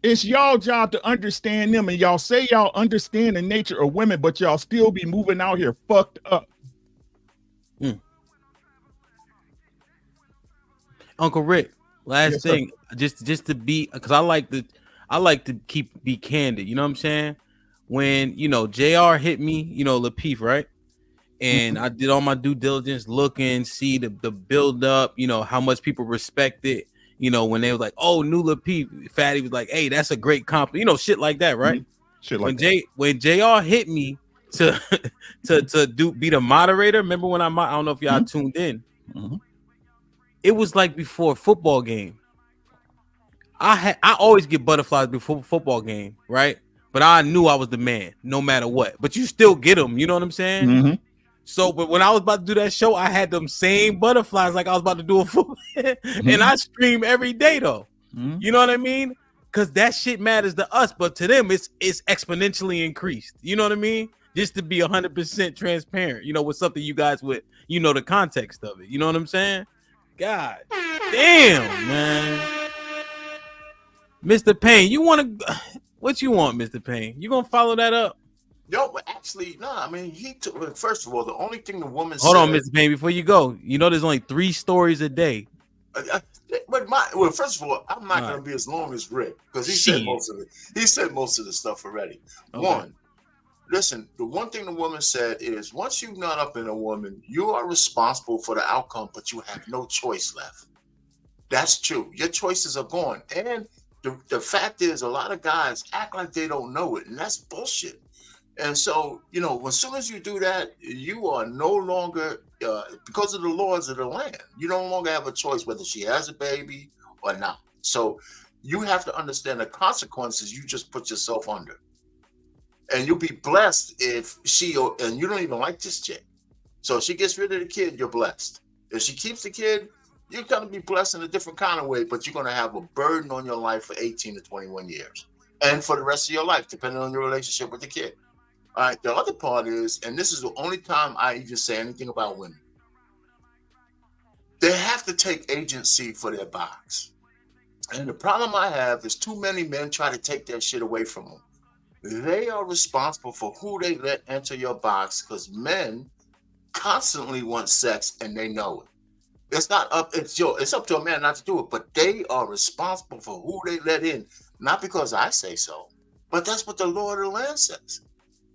It's y'all job to understand them, and y'all say y'all understand the nature of women, but y'all still be moving out here fucked up. Uncle Rick, last thing, just to be, because I like to be candid. You know what I'm saying? When JR hit me, Lapeef, right? And I did all my due diligence, looking, see the build up, how much people respect it. When they was like, "Oh, new Lapeef," Fatty was like, "Hey, that's a great compliment," shit like that, right? Shit like when JR hit me to be the moderator. Remember when I don't know if y'all tuned in. It was like before a football game. I always get butterflies before a football game, right? But I knew I was the man, no matter what. But you still get them, you know what I'm saying? So, but when I was about to do that show, I had them same butterflies like I was about to do a football, and I stream every day though. You know what I mean? Because that shit matters to us, but to them, it's exponentially increased. You know what I mean? Just to be 100% transparent, with something you guys would, the context of it. You know what I'm saying? God damn, man. Mr. Payne, what you want, Mr. Payne? You gonna follow that up? No, but actually, no. I mean, first of all, the only thing the woman Hold on, Mr. Payne, before you go, there's only 3 stories a day. But first of all, I'm not gonna be as long as Rick because he said most of it. He said most of the stuff already. Okay. One, listen, the one thing the woman said is once you nut up in a woman, you are responsible for the outcome, but you have no choice left. That's true. Your choices are gone. And the fact is, a lot of guys act like they don't know it, and that's bullshit. And so, as soon as you do that, you are no longer, because of the laws of the land, you no longer have a choice whether she has a baby or not. So you have to understand the consequences you just put yourself under. And you'll be blessed if and you don't even like this chick. So if she gets rid of the kid, you're blessed. If she keeps the kid, you're going to be blessed in a different kind of way, but you're going to have a burden on your life for 18 to 21 years. and for the rest of your life, depending on your relationship with the kid. All right. The other part is, and this is the only time I even say anything about women, they have to take agency for their box. And the problem I have is too many men try to take that shit away from them. They are responsible for who they let enter your box, because men constantly want sex and they know it. It's not up, it's up to a man not to do it, but they are responsible for who they let in, not because I say so, but that's what the law of the land says.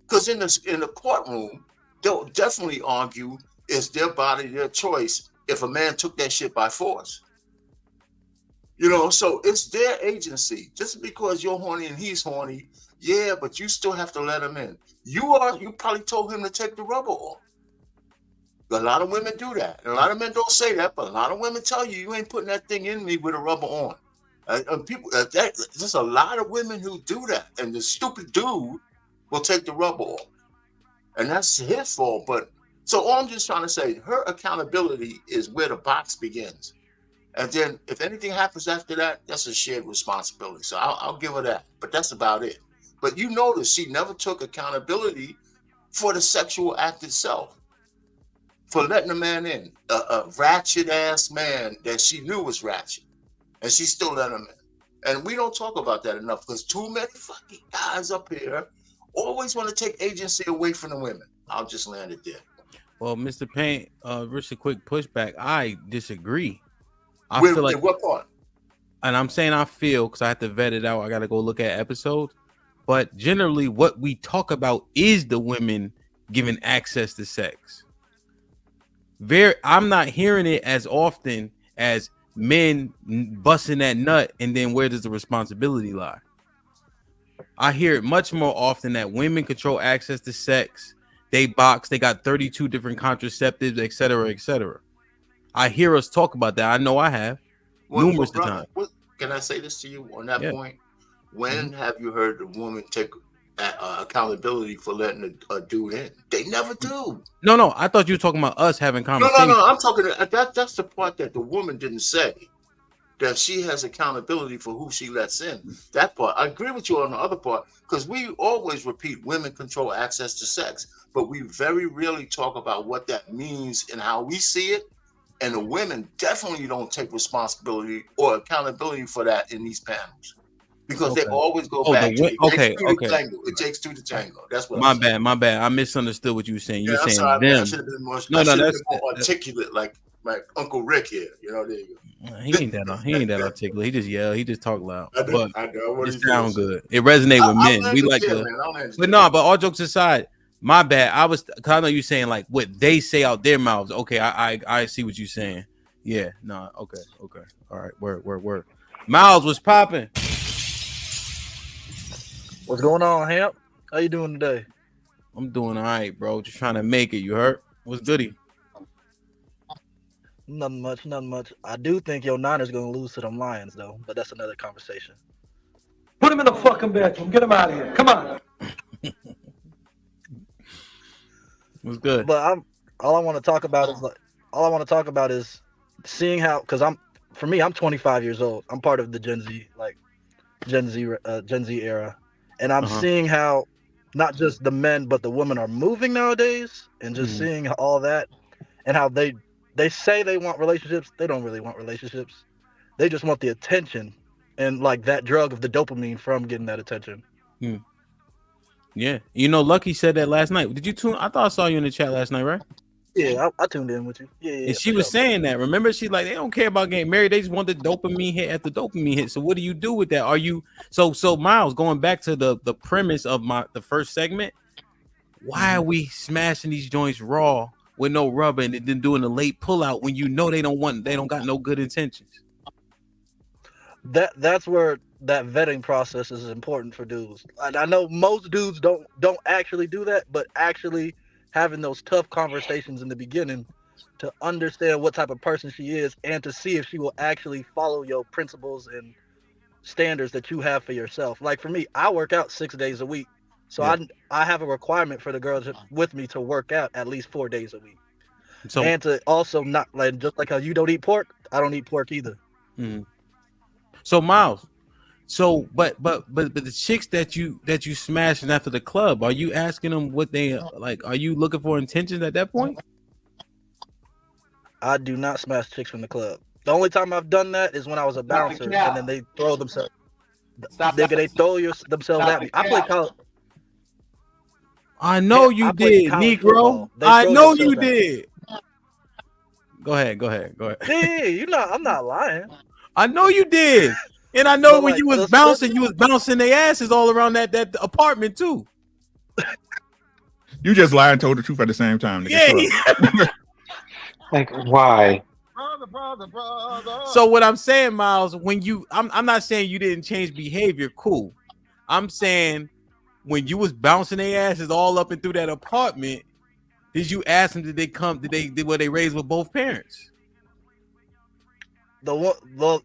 Because in the courtroom, they'll definitely argue it's their body, their choice, if a man took that shit by force. You know, so it's their agency. Just because you're horny and he's horny, yeah, but you still have to let him in. You probably told him to take the rubber off. A lot of women do that. And a lot of men don't say that, but a lot of women tell you ain't putting that thing in me with a rubber on. There's a lot of women who do that, and the stupid dude will take the rubber off, and that's his fault. But so all I'm just trying to say, her accountability is where the box begins, and then if anything happens after that, that's a shared responsibility. So I'll give her that, but that's about it. But you notice she never took accountability for the sexual act itself, for letting a man in, a ratchet ass man that she knew was ratchet, and she still let him in. And we don't talk about that enough, because too many fucking guys up here always want to take agency away from the women. I'll just land it there. Well, Mr. Payne, just a quick pushback. I disagree. I With feel like what part? And I'm saying I feel, because I have to vet it out. I got to go look at episodes. But generally, what we talk about is the women giving access to sex. I'm not hearing it as often as men busting that nut, and then where does the responsibility lie? I hear it much more often that women control access to sex. They box, they got 32 different contraceptives, etc., etc. I hear us talk about that. I know I have numerous times. Can I say this to you on that point? When have you heard the woman take accountability for letting a dude in? They never do. No. I thought you were talking about us having conversations. No. I'm talking that's the part that the woman didn't say. That she has accountability for who she lets in. That part. I agree with you on the other part, because we always repeat women control access to sex, but we very rarely talk about what that means and how we see it. And the women definitely don't take responsibility or accountability for that in these panels, because they always go back to it takes two to tango. That's what my bad. I misunderstood what you were saying. You're saying sorry, them. I should have been more, that's more articulate, like Uncle Rick here. You know, there you go. He ain't that articulate. He just yell. He just talk loud. I know it sounds good. It resonate with men. We like but all jokes aside, my bad. Cause I know you saying like what they say out their mouths. Okay, I see what you're saying. Yeah, no, okay. All right, word. Miles was popping. What's going on, Hamp? How you doing today? I'm doing all right, bro. Just trying to make it. You heard? What's goody? Nothing much. I do think your Niners going to lose to them Lions, though, but that's another conversation. Put him in the fucking bedroom. Get him out of here. Come on. What's good? But all I want to talk about is seeing how, because I'm 25 years old. I'm part of the Gen Z era, and I'm seeing how not just the men but the women are moving nowadays, and just seeing all that, and how they say they want relationships. They don't really want relationships. They just want the attention and like that drug of the dopamine from getting that attention. Yeah. You know, Lucky said that last night. Did you tune? I thought I saw you in the chat last night, right? Yeah, I tuned in with you. Yeah. And she was saying that. Remember, she's like, they don't care about getting married. They just want the dopamine hit after dopamine hit. So what do you do with that? Are you so Miles, going back to the premise of the first segment, why are we smashing these joints raw with no rubber and then doing a late pullout when you know they don't got no good intentions? That's where that vetting process is important for dudes. And I know most dudes don't actually do that, but actually having those tough conversations in the beginning to understand what type of person she is and to see if she will actually follow your principles and standards that you have for yourself. Like for me, I work out 6 days a week. So I have a requirement for the girls with me to work out at least 4 days a week. So, and to also not like, just like how you don't eat pork, I don't eat pork either. So Miles, So, but the chicks that you smashing after the club, are you asking them what they like? Are you looking for intentions at that point? I do not smash chicks from the club. The only time I've done that is when I was a bouncer, and then they throw themselves. They throw themselves at me. I play college. I know you did, Negro. I know you did. Go ahead. Yeah, I'm not lying. I know you did. And I know when you was bouncing their asses all around that apartment too. You just lied and told the truth at the same time. Yeah. Like, why? So what I'm saying, Miles, when I'm not saying you didn't change behavior, cool. I'm saying when you was bouncing their asses all up and through that apartment, did you ask them, were they raised with both parents? The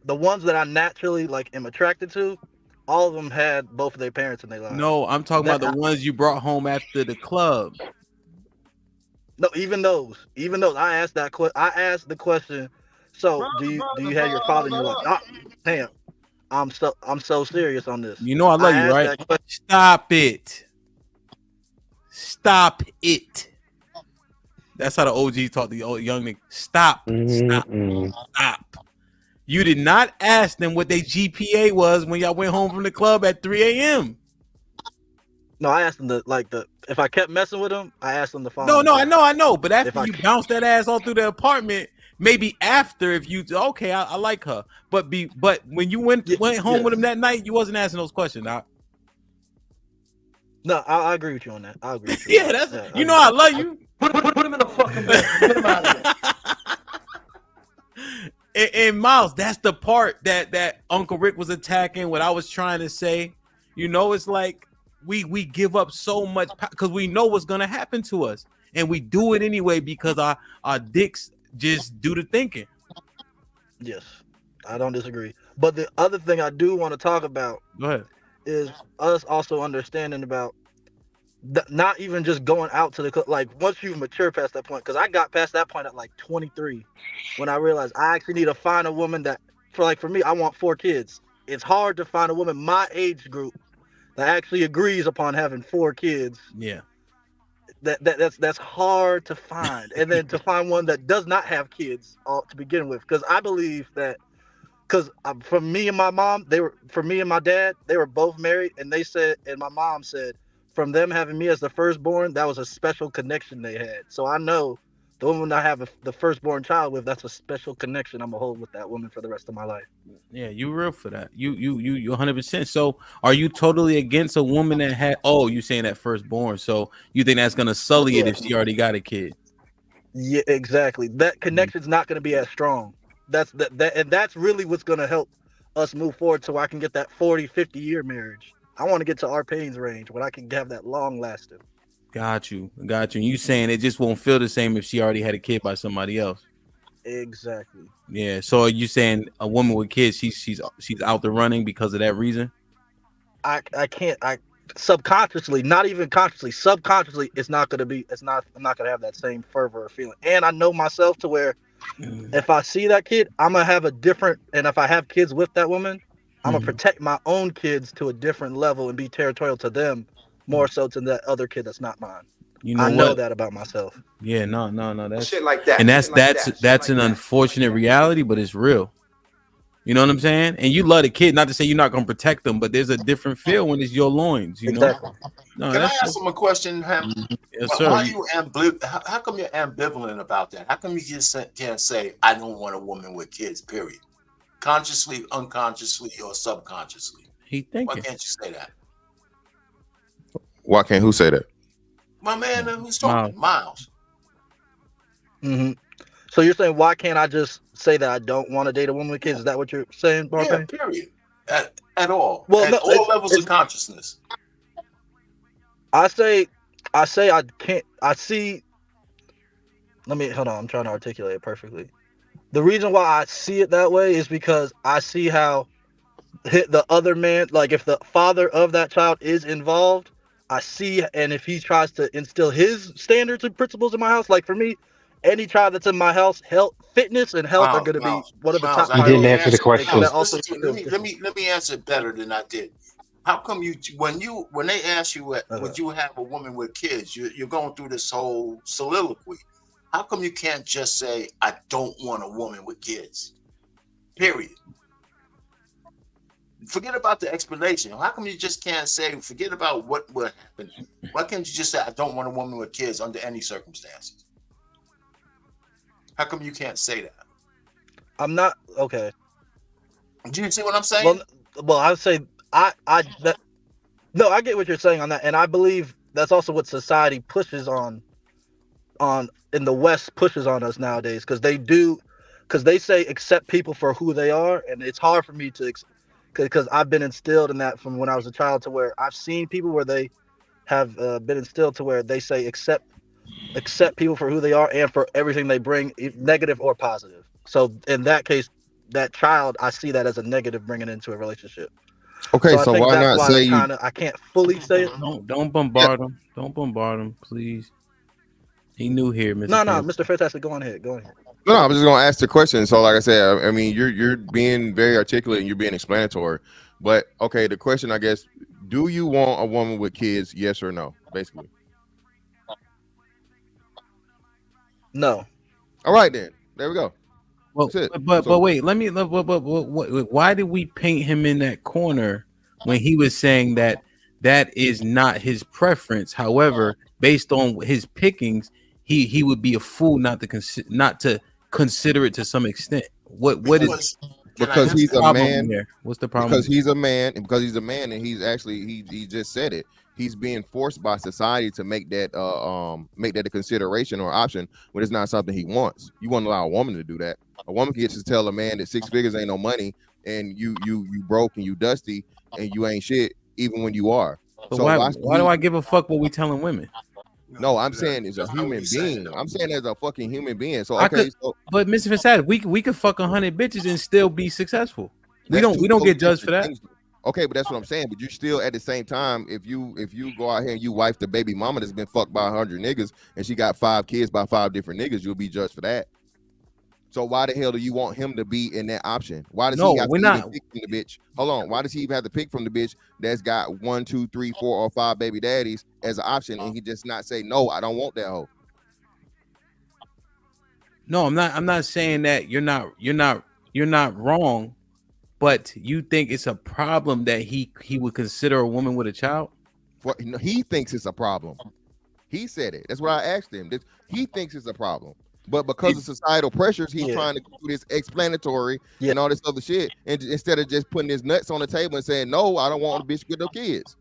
ones that I naturally am attracted to, all of them had both of their parents in their lives. No, I'm talking about the ones you brought home after the club. No, even those. I asked that question. I asked the question. So do you have your father? You're like, oh, damn, I'm so serious on this. You know I love you, right? Stop it. That's how the OG taught the old young nigga. Stop. You did not ask them what their GPA was when y'all went home from the club at 3 a.m. No, I asked them if I kept messing with them, I asked them to find. No, I know. But after you bounced that ass all through the apartment, maybe after, if you okay, I like her. But when you went home with him that night, you wasn't asking those questions. No, I agree with you on that. I agree with you. I love you. Put him in the fucking bed. Get him out of here. And Miles, that's the part that Uncle Rick was attacking. What I was trying to say, it's like we give up so much because we know what's gonna happen to us, and we do it anyway because our dicks just do the thinking. Yes, I don't disagree. But the other thing I do want to talk about is us also understanding about not even just going out to the club. Like once you mature past that point, because I got past that point at 23 when I realized I actually need to find a woman that for me, I want 4 kids. It's hard to find a woman my age group that actually agrees upon having 4 kids. Yeah. That's hard to find. And then to find one that does not have kids to begin with. Because I believe that for me and my mom, for me and my dad, they were both married, and they said, and my mom said, from them having me as the firstborn, that was a special connection they had. So I know the woman I have the firstborn child with, that's a special connection I'm gonna hold with that woman for the rest of my life. Yeah, you real for that. You 100%. So are you totally against a woman that had? Oh, you saying that firstborn? So you think that's gonna sully it if she already got a kid? Yeah, exactly. That connection's not gonna be as strong. And that's really what's gonna help us move forward, so I can get that 40-50 year marriage. I want to get to our Payne's range when I can have that long lasting. Got you. And you saying it just won't feel the same if she already had a kid by somebody else? Exactly. Yeah. So are you saying a woman with kids, she's out the running because of that reason? I can't. Subconsciously, not even consciously, subconsciously, I'm not gonna have that same fervor or feeling. And I know myself to where if I see that kid, I'm gonna have a different. And if I have kids with that woman, I'm gonna protect my own kids to a different level and be territorial to them more so than that other kid that's not mine. I know that about myself. Yeah, no, that's shit like that. And that's an unfortunate reality, but it's real. You know what I'm saying? And you love the kid, not to say you're not gonna protect them, but there's a different feel when it's your loins. You know. No, Can I ask him a question, Ham? Yes, sir. How come you're ambivalent about that? How come you just can't say I don't want a woman with kids? Period. Consciously, unconsciously, or subconsciously. He thinking. Why can't you say that? Why can't who say that? My man who's talking, Miles. Mm-hmm. So you're saying why can't I just say that I don't want to date a woman with kids? Is that what you're saying, Barclay? Yeah, period. At all. Well, at all levels of consciousness. I say I can't. I see. Hold on. I'm trying to articulate it perfectly. The reason why I see it that way is because I see how the other man, like if the father of that child is involved, I see, and if he tries to instill his standards and principles in my house, like for me, any child that's in my house, health, fitness, and health are going to be one of the top You didn't answer the priorities. question. Let me answer better than I did. How come when they ask you would you have a woman with kids, you're going through this whole soliloquy. How come you can't just say I don't want a woman with kids? Period. Forget about the explanation. How come you just can't say forget about what would happen? Why can't you just say I don't want a woman with kids under any circumstances? How come you can't say that? I'm not okay. Do you see what I'm saying? Well, I would say no, I get what you're saying on that, and I believe that's also what society pushes on in the West pushes on us nowadays, because they say accept people for who they are, and it's hard for me to because I've been instilled in that from when I was a child, to where I've seen people where they have been instilled to where they say accept people for who they are and for everything they bring, negative or positive. So in that case, that child, I see that as a negative bringing into a relationship. Okay, so I think why that's not why say I can't fully say it. Don't bombard him. Don't bombard him, please. He new here, Mr. No, Mr. Fantastic, go on ahead. Go ahead. No, I'm just gonna ask the question. So, like I said, I mean, you're being very articulate and you're being explanatory. But okay, the question, I guess, do you want a woman with kids? Yes or no? Basically. No. All right, then. There we go. Well, but wait, let me. Why did we paint him in that corner when he was saying that is not his preference? However, based on his pickings, he would be a fool not to consider it to some extent. What is because he's a man there? What's the problem? Because he's a man, and he's actually he just said it. He's being forced by society to make that a consideration or option when it's not something he wants. You wouldn't allow a woman to do that. A woman can just tell a man that 6 figures ain't no money, and you broke and you dusty and you ain't shit, even when you are. But so why do I give a fuck what we telling women? No, I'm saying as a human being. I'm saying as a fucking human being. So but Mr. Fasad, we could fuck 100 bitches and still be successful. We don't get judged for that. Okay, but that's what I'm saying. But you still, at the same time, if you go out here and you wife the baby mama that's been fucked by 100 niggas and she got 5 kids by 5 different niggas, you'll be judged for that. So why the hell do you want him to be in that option? Why does he have to pick from the bitch? Hold on. Why does he even have to pick from the bitch that's got 1, 2, 3, 4, or 5 baby daddies as an option, and he just not say no? I don't want that hoe. No, I'm not saying that you're not wrong, but you think it's a problem that he would consider a woman with a child? He thinks it's a problem. He said it. That's what I asked him. He thinks it's a problem. But because of societal pressures, he's trying to do this explanatory and all this other shit, and instead of just putting his nuts on the table and saying, no, I don't want a bitch with no kids.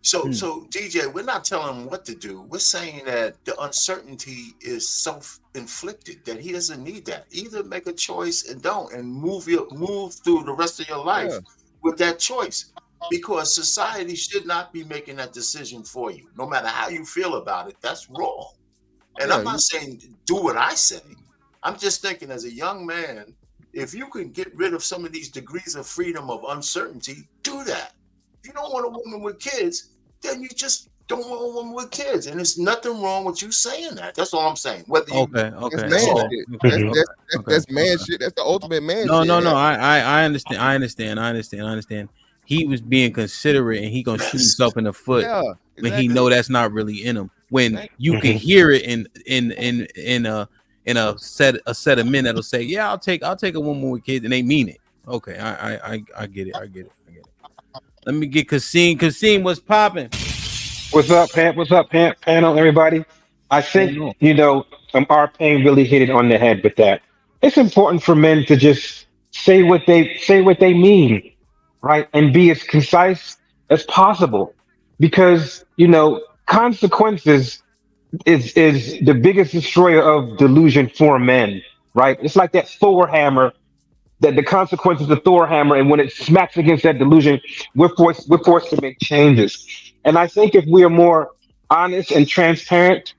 So DJ, we're not telling him what to do. We're saying that the uncertainty is self-inflicted, that he doesn't need that. Either make a choice and don't, and move through the rest of your life with that choice. Because society should not be making that decision for you. No matter how you feel about it, that's wrong. And I'm not saying do what I say. I'm just thinking as a young man, if you can get rid of some of these degrees of freedom of uncertainty, do that. If you don't want a woman with kids, then you just don't want a woman with kids. And there's nothing wrong with you saying that. That's all I'm saying. Okay. That's man shit. That's the ultimate man shit. No. I understand. He was being considerate, and he gonna shoot himself in the foot when he know that's not really in him. When you can hear it in a set of men that'll say, "Yeah, I'll take a woman with kids," and they mean it. Okay, I get it. Let me get Kasim. Kasim, what's popping? What's up, panel, everybody? I think our pain really hit it on the head with that. It's important for men to just say what they mean. Right, and be as concise as possible, because consequences is the biggest destroyer of delusion for men. Right, it's like that Thor hammer, that the consequences of Thor hammer, and when it smacks against that delusion, we're forced to make changes. And I think if we are more honest and transparent,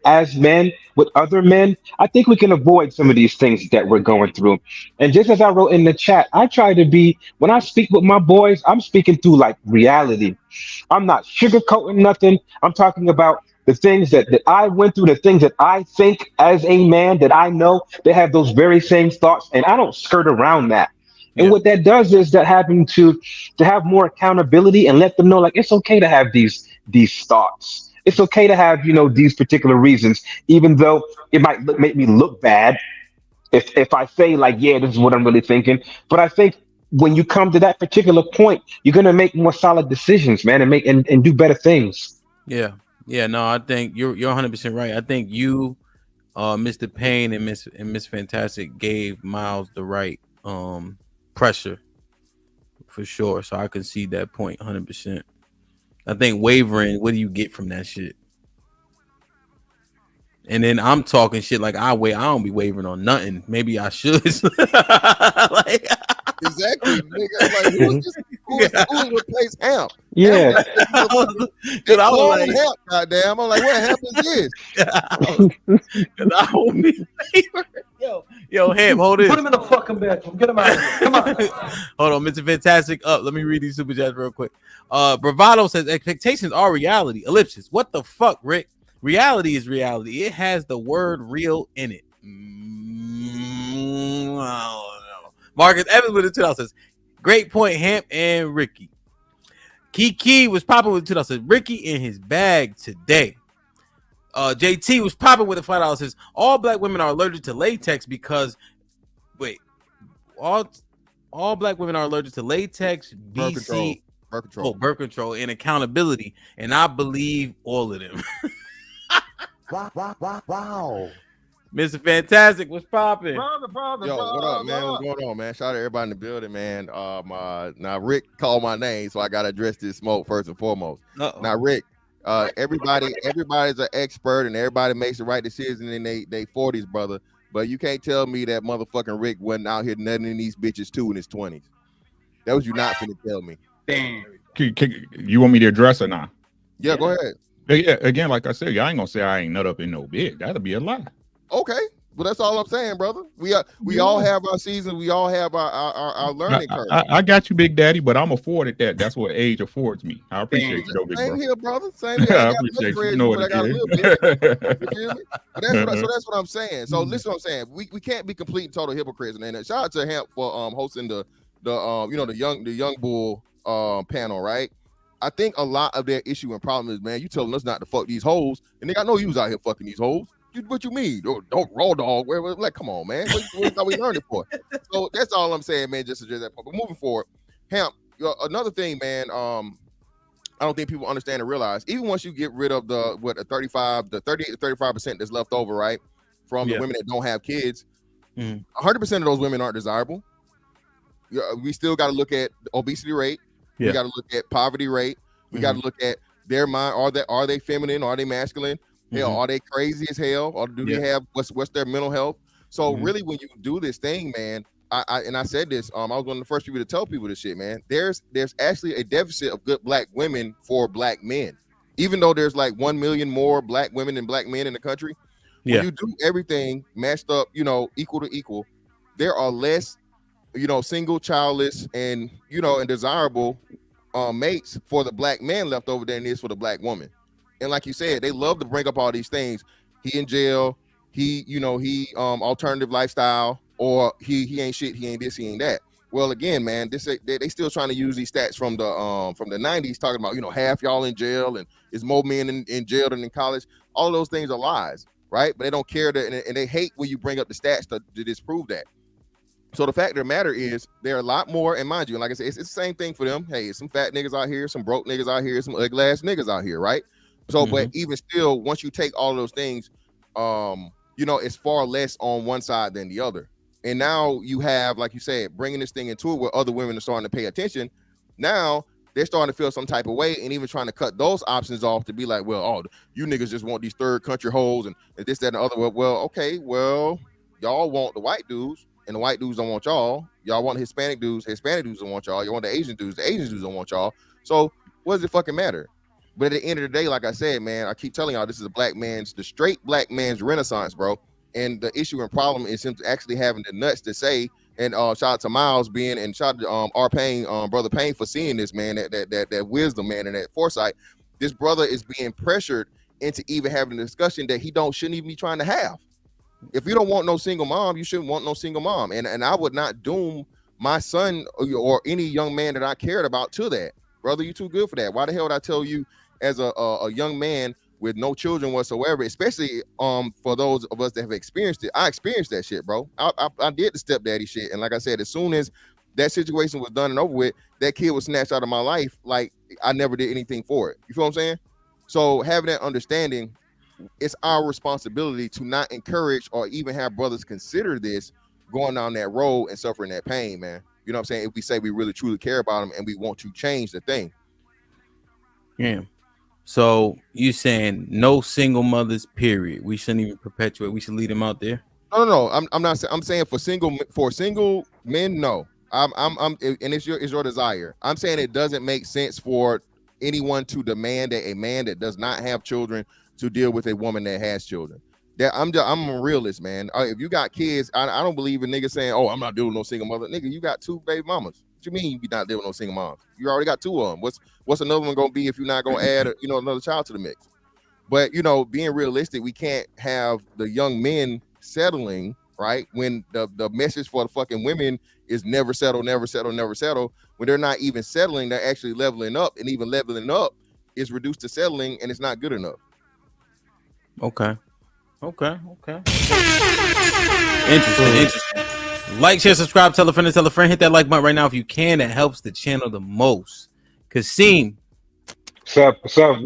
as men with other men, I think we can avoid some of these things that we're going through. And just as I wrote in the chat, I try to be, when I speak with my boys, I'm speaking through like reality. I'm not sugarcoating nothing. I'm talking about the things that I went through, the things that I think as a man that I know, they have those very same thoughts, and I don't skirt around that. And what that does is that having to have more accountability and let them know like it's okay to have these thoughts. It's okay to have these particular reasons, even though it might make me look bad if I say like, yeah, this is what I'm really thinking. But I think when you come to that particular point, you're gonna make more solid decisions, man, and make and do better things. Yeah. No, I think you're 100% right. I think you, Mr. Payne and Miss Fantastic gave Miles the right pressure for sure. So I can see that point 100%. I think wavering, what do you get from that shit? And then I'm talking shit like I don't be wavering on nothing. Maybe I should. Like, exactly, nigga. Like, who replaced Hamp? Yeah. Because I was like, Hamp, goddamn. I'm like, what happened this? Because I won't be wavering. Yo, Hamp, hold it. Put him in the fucking bedroom. Get him out of here. Come on. Hold on, Mr. Fantastic up. Let me read these super chats real quick. Bravado says expectations are reality. Ellipsis. What the fuck, Rick? Reality is reality. It has the word real in it. I don't know. Marcus Evans with the $2 says, great point, Hamp and Ricky. Kiki was popping with the $2 says, Ricky in his bag today. JT was popping with the $5 says, all black women are allergic to latex because all black women are allergic to latex, BC, birth control, and accountability. And I believe all of them. Wow. Mr. Fantastic, what's popping? Yo, what up, man? What's going on, man? Shout out to everybody in the building, man. Now Rick called my name, so I gotta address this smoke first and foremost. Now, Rick, everybody's an expert and everybody makes the right decision in they 40s, brother. But you can't tell me that motherfucking Rick wasn't out here nutting in these bitches too in his 20s. That was you not finna tell me. Damn. You want me to address it now? Yeah, go ahead. Yeah, again, like I said, I ain't gonna say I ain't nut up in no bed. That'll be a lie. Okay, well that's all I'm saying, brother. We all have our seasons. We all have our learning curve. I got you, Big Daddy, but I'm afforded that. That's what age affords me. I appreciate you, though, big bro. Same here, brother. Same here. I appreciate you. You know what I got a little bit. You feel me? But that's what I'm saying. So listen, what I'm saying. We can't be complete and total hypocrites. And shout out to Hamp for hosting the young bull panel, right? I think a lot of their issue and problem is, man, you telling us not to fuck these hoes, and nigga, I know you was out here fucking these hoes. What you mean? Don't raw dog. Like, come on, man. What are we learning for? So that's all I'm saying, man. Just to address that part. But moving forward, Hamp, another thing, man. I don't think people understand and realize. Even once you get rid of the 38 to 35% that's left over, right, from the women that don't have kids, 100% of those women aren't desirable. We still got to look at the obesity rate. We got to look at poverty rate. We got to look at their mind. Are they feminine? Are they masculine? Hell, are they crazy as hell? Or do they have what's their mental health? So really, when you do this thing, man, I said this. I was one of the first people to tell people this shit, man. There's actually a deficit of good black women for black men, even though there's like 1 million more black women than black men in the country. When you do everything matched up, equal to equal, there are less, single, childless, and and desirable mates for the black man left over than it is for the black woman. And like you said, they love to bring up all these things. He in jail, he alternative lifestyle, or he ain't shit, he ain't this, he ain't that. Well, again, man, they still trying to use these stats from the 90s, talking about half y'all in jail and it's more men in jail than in college. All of those things are lies, right? But they don't care and they hate when you bring up the stats to disprove that. So the fact of the matter is, there are a lot more, and mind you, and like I said, it's the same thing for them. Hey, some fat niggas out here, some broke niggas out here, some ugly ass niggas out here, right? So, but even still, once you take all of those things, it's far less on one side than the other. And now you have, like you said, bringing this thing into it where other women are starting to pay attention. Now they're starting to feel some type of way and even trying to cut those options off to be like, well, you niggas just want these third country hoes and this, that, and the other. Well, okay, well, y'all want the white dudes. And the white dudes don't want y'all. Y'all want Hispanic dudes don't want y'all. You want the Asian dudes don't want y'all. So what does it fucking matter? But at the end of the day, like I said, man, I keep telling y'all, this is the straight black man's renaissance, bro. And the issue and problem is him actually having the nuts to say, and shout out to Miles and shout out to our Payne, brother Payne, for seeing this, man, that wisdom, man, and that foresight. This brother is being pressured into even having a discussion that shouldn't even be trying to have. If you don't want no single mom, you shouldn't want no single mom. And I would not doom my son or any young man that I cared about to that. Brother, you too good for that. Why the hell would I tell you as a young man with no children whatsoever, especially for those of us that have experienced it? I experienced that shit, bro. I did the stepdaddy shit. And like I said, as soon as that situation was done and over with, that kid was snatched out of my life. Like I never did anything for it. You feel what I'm saying? So having that understanding, it's our responsibility to not encourage or even have brothers consider this going down that road and suffering that pain, man. You know what I'm saying? If we say we really truly care about them and we want to change the thing. Yeah. So you saying no single mothers, period. We shouldn't even perpetuate. We should leave them out there. No. I'm not saying. I'm saying for single men, no. I'm and it's your desire. I'm saying it doesn't make sense for anyone to demand that a man that does not have children to deal with a woman that has children. That I'm a realist, man. If you got kids, I don't believe in niggas saying, "Oh, I'm not dealing with no single mother." Nigga, you got 2 baby mamas. What you mean you be not dealing with no single moms? You already got 2 of them. What's another one gonna be if you're not gonna add another child to the mix? But being realistic, we can't have the young men settling, right? When the message for the fucking women is never settle, never settle, never settle. When they're not even settling, they're actually leveling up, and even leveling up is reduced to settling, and it's not good enough. Okay. Interesting. Like, share, subscribe, tell a friend, hit that like button right now if you can. That helps the channel the most. Kasim, what's up?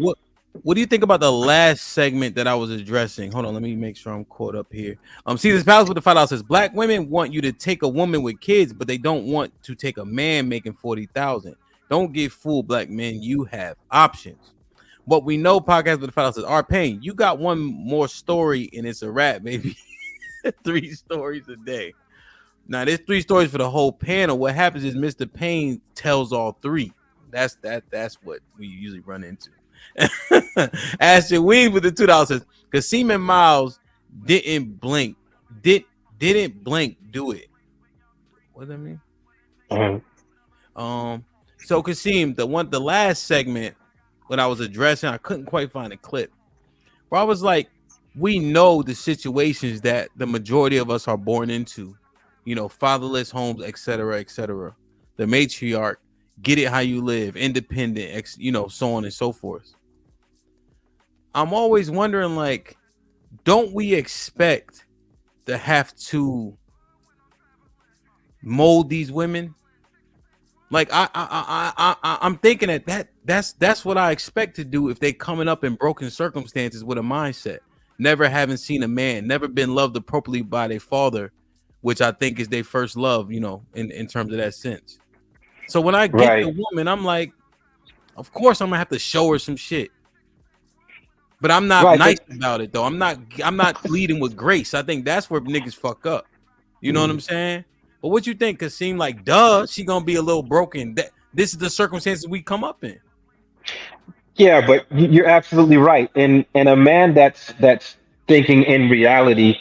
What do you think about the last segment that I was addressing? Hold on, let me make sure I'm caught up here. See, this palace with the $5 says black women want you to take a woman with kids, but they don't want to take a man making 40,000. Don't get fooled, black men. You have options. What we know, podcast with the $5 says, R-Pain, you got one more story and it's a wrap, baby. 3 stories a day. Now, there's 3 stories for the whole panel. What happens is Mr. Payne tells all 3. That's what we usually run into. Ashton Weed with the $2 says, Kasim and Miles didn't blink. Didn't blink, do it. What does that mean? So Kasim, the last segment when I was addressing, I couldn't quite find a clip where I was like, we know the situations that the majority of us are born into, fatherless homes, etc. The matriarch, get it how you live, independent, so on and so forth. I'm always wondering, like, don't we expect to have to mold these women? Like, I'm thinking that's what I expect to do if they coming up in broken circumstances with a mindset, never having seen a man, never been loved appropriately by their father, which I think is their first love, in terms of that sense. So when I get the woman, I'm like, of course I'm gonna have to show her some shit. But I'm not nice about it though. I'm not leading with grace. I think that's where niggas fuck up. You know what I'm saying? But what you think? Cause seem like she gonna be a little broken. This is the circumstances we come up in. Yeah, but you're absolutely right. And a man that's thinking in reality,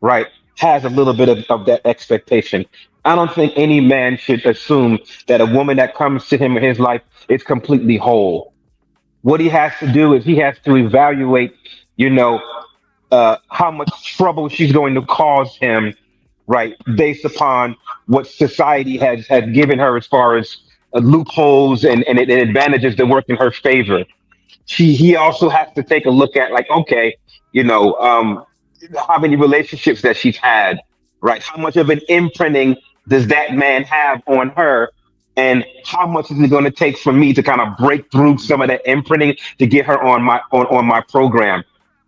right, has a little bit of that expectation. I don't think any man should assume that a woman that comes to him in his life is completely whole. What he has to do is he has to evaluate, how much trouble she's going to cause him, right, based upon what society has given her as far as loopholes and advantages that work in her favor. He also has to take a look at, like, okay, how many relationships that she's had, right? How much of an imprinting does that man have on her? And how much is it going to take for me to kind of break through some of that imprinting to get her on my program?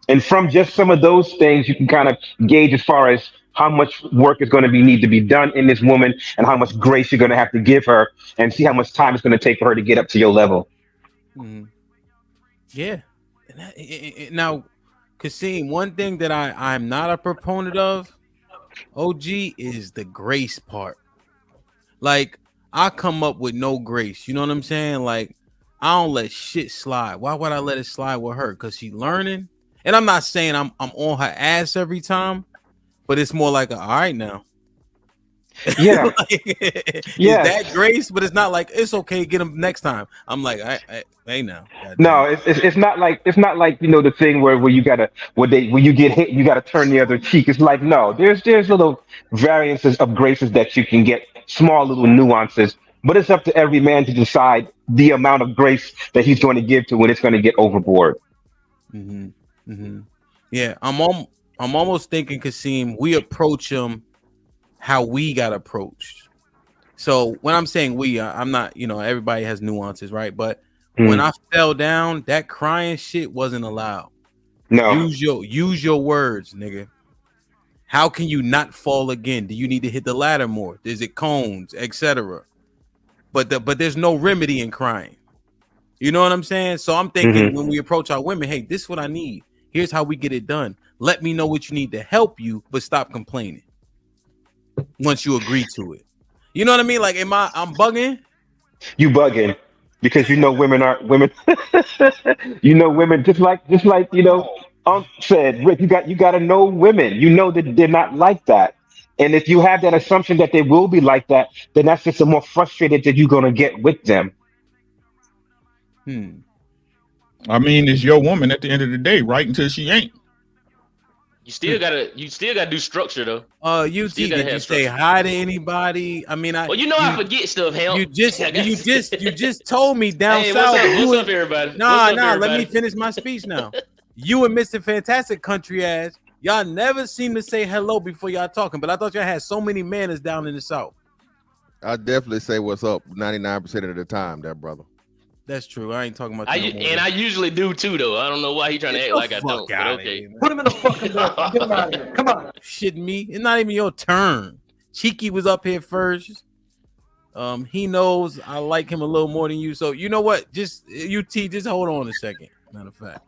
And from just some of those things, you can kind of gauge as far as how much work is going to need to be done in this woman and how much grace you're going to have to give her, and see how much time it's going to take for her to get up to your level. Mm-hmm. Yeah. Now, Kasim, one thing that I'm not a proponent of, OG, is the grace part. Like, I come up with no grace. You know what I'm saying? Like, I don't let shit slide. Why would I let it slide with her? Because she's learning. And I'm not saying I'm on her ass every time, but it's more like all right now. Yeah. Is Yes. that grace? But it's not like it's okay. Get them next time. I'm like, hey now. No, it's not like the thing where you gotta when you get hit you gotta turn the other cheek. It's like no, there's little variances of graces that you can get, small little nuances, but it's up to every man to decide the amount of grace that he's going to give to when it's going to get overboard. Yeah, I'm almost thinking, Kasim, we approach him how we got approached. So when I'm saying we, I'm not, everybody has nuances, right? But when I fell down, that crying shit wasn't allowed. No. Use your words, nigga. How can you not fall again? Do you need to hit the ladder more? Is it cones, etc.? But there's no remedy in crying. You know what I'm saying? So I'm thinking when we approach our women, hey, this is what I need. Here's how we get it done. Let me know what you need to help you, but stop complaining. Once you agree to it. You know what I mean? Like, I'm bugging? You bugging because women aren't women. Women just like said, Rick, you got to know women. You know that they're not like that. And if you have that assumption that they will be like that, then that's just the more frustrated that you're going to get with them. I mean, it's your woman at the end of the day, right? Until she ain't. You still gotta do structure though. Did you say hi to anybody? I mean, I forget stuff. Hell, you just told me down hey, south. What's up, everybody? Nah. Let me finish my speech now. You and Mr. Fantastic country ass, y'all never seem to say hello before y'all talking. But I thought y'all had so many manners down in the south. I definitely say what's up 99% of the time, that brother. That's true. I ain't talking about I usually do too, though. I don't know why he trying to act like I don't. But okay. Put him in the fucking book. Get him out of here. Come on. Shitting me. It's not even your turn. Cheeky was up here first. He knows I like him a little more than you. So you know what? Just just hold on a second. Matter of fact.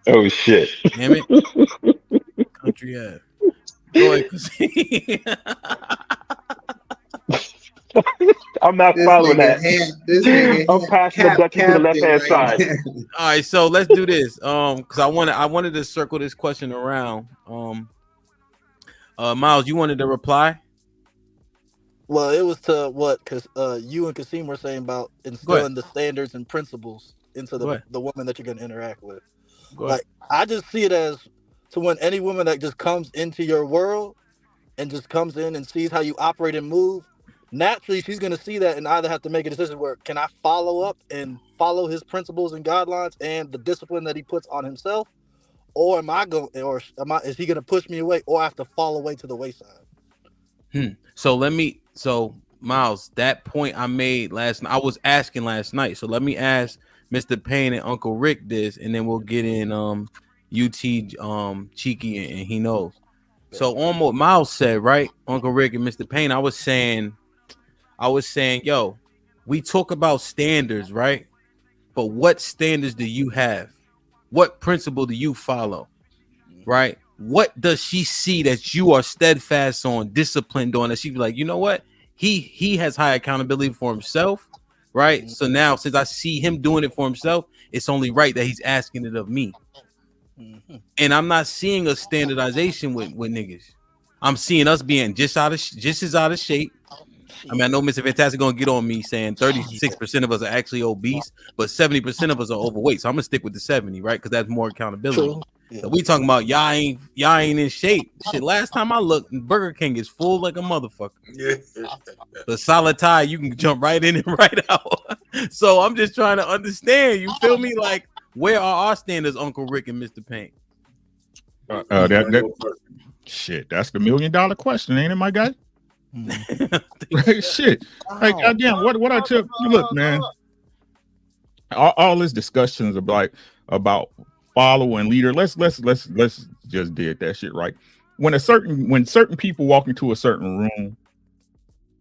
Oh shit. Damn it. Country ass. Go ahead. I'm not following that. I'm passing the Dutchess to the left-hand side. All right, so let's do this. Because I wanted to circle this question around. Miles, you wanted to reply? Well, it was to what you and Kasim were saying about instilling the standards and principles into the woman that you're going to interact with. Like, I just see it as to when any woman that just comes into your world and just comes in and sees how you operate and move, naturally she's going to see that and either have to make a decision where can I follow up and follow his principles and guidelines and the discipline that he puts on himself, or is he going to push me away, or I have to fall away to the wayside? So Miles, that point I made last night, I was asking last night. So let me ask Mr. Payne and Uncle Rick this, and then we'll get in UT Cheeky and he knows. So on what Miles said, right? Uncle Rick and Mr. Payne, I was saying, yo, we talk about standards, right? But what standards do you have? What principle do you follow? Right? What does she see that you are steadfast on, disciplined on? That she be like, you know what? He has high accountability for himself, right? So now, since I see him doing it for himself, it's only right that he's asking it of me. And I'm not seeing a standardization with niggas. I'm seeing us being just as out of shape. I mean, I know Mr. Fantastic gonna get on me saying 36% of us are actually obese, but 70% of us are overweight. So I'm gonna stick with the 70, right? Because that's more accountability. Yeah. So we talking about y'all ain't in shape. Shit, last time I looked, Burger King is full like a motherfucker. Yeah. The solid tie, you can jump right in and right out. So I'm just trying to understand. You feel me? Like, where are our standards, Uncle Rick and Mr. Payne? Shit, that's the $1 million question, ain't it, my guy? Right, shit. Like, goddamn, what I tell you, look, man. All this discussions about follow and leader. Let's just did that shit right. When certain people walk into a certain room,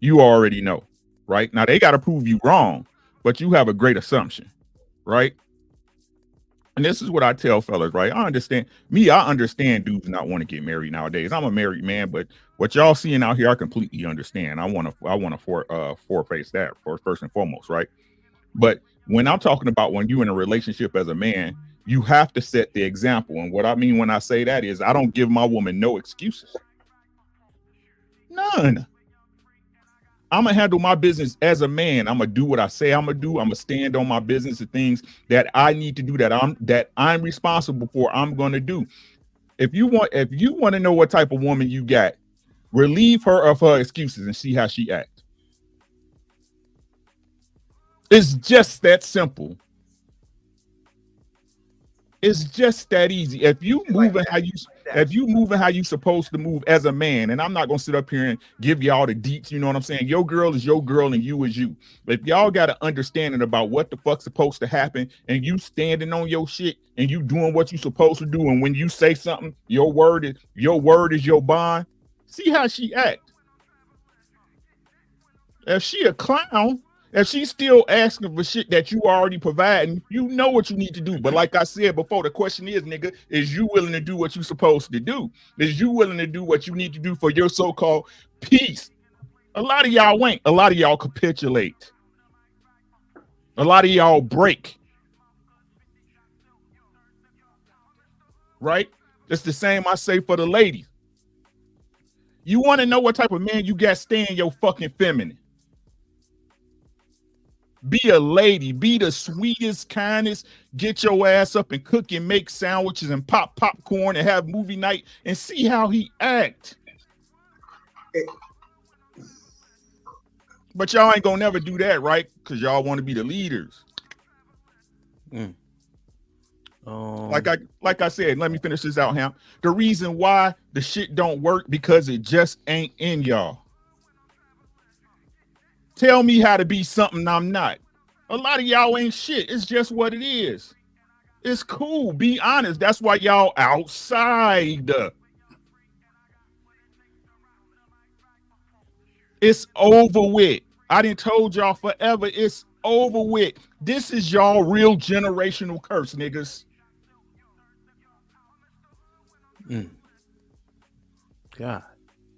you already know, right? Now they got to prove you wrong, but you have a great assumption, right? And this is what I tell fellas, right? I understand dudes not want to get married nowadays. I'm a married man, but what y'all seeing out here, I completely understand. I want to foreface that first and foremost, right? But when I'm talking about when you're in a relationship as a man, you have to set the example. And what I mean when I say that is I don't give my woman no excuses. None. I'm gonna handle my business as a man. I'm gonna do what I say I'm gonna do. I'm gonna stand on my business and things that I need to do, that I'm responsible for. I'm gonna do. If you want to know what type of woman you got, relieve her of her excuses and see how she acts. It's just that simple. It's just that easy. If you moving how you supposed to move as a man, and I'm not gonna sit up here and give y'all the deets, you know what I'm saying? Your girl is your girl and you is you. But if y'all got an understanding about what the fuck's supposed to happen, and you standing on your shit and you doing what you supposed to do, and when you say something, your word is your bond. See how she act. If she a clown, if she's still asking for shit that you already providing, you know what you need to do. But like I said before, the question is, nigga, is you willing to do what you're supposed to do? Is you willing to do what you need to do for your so-called peace? A lot of y'all ain't. A lot of y'all capitulate. A lot of y'all break. Right? It's the same I say for the ladies. You want to know what type of man you got? Stay in your fucking feminine. Be a lady, be the sweetest, kindest, get your ass up and cook and make sandwiches and pop popcorn and have movie night and see how he act. But y'all ain't gonna never do that, right? Because y'all want to be the leaders. Like I said, let me finish this out, Ham. The reason why the shit don't work because it just ain't in y'all. Tell me how to be something I'm not. A lot of y'all ain't shit. It's just what it is. It's cool. Be honest. That's why y'all outside. It's over with. I done told y'all forever. It's over with. This is y'all real generational curse, niggas. God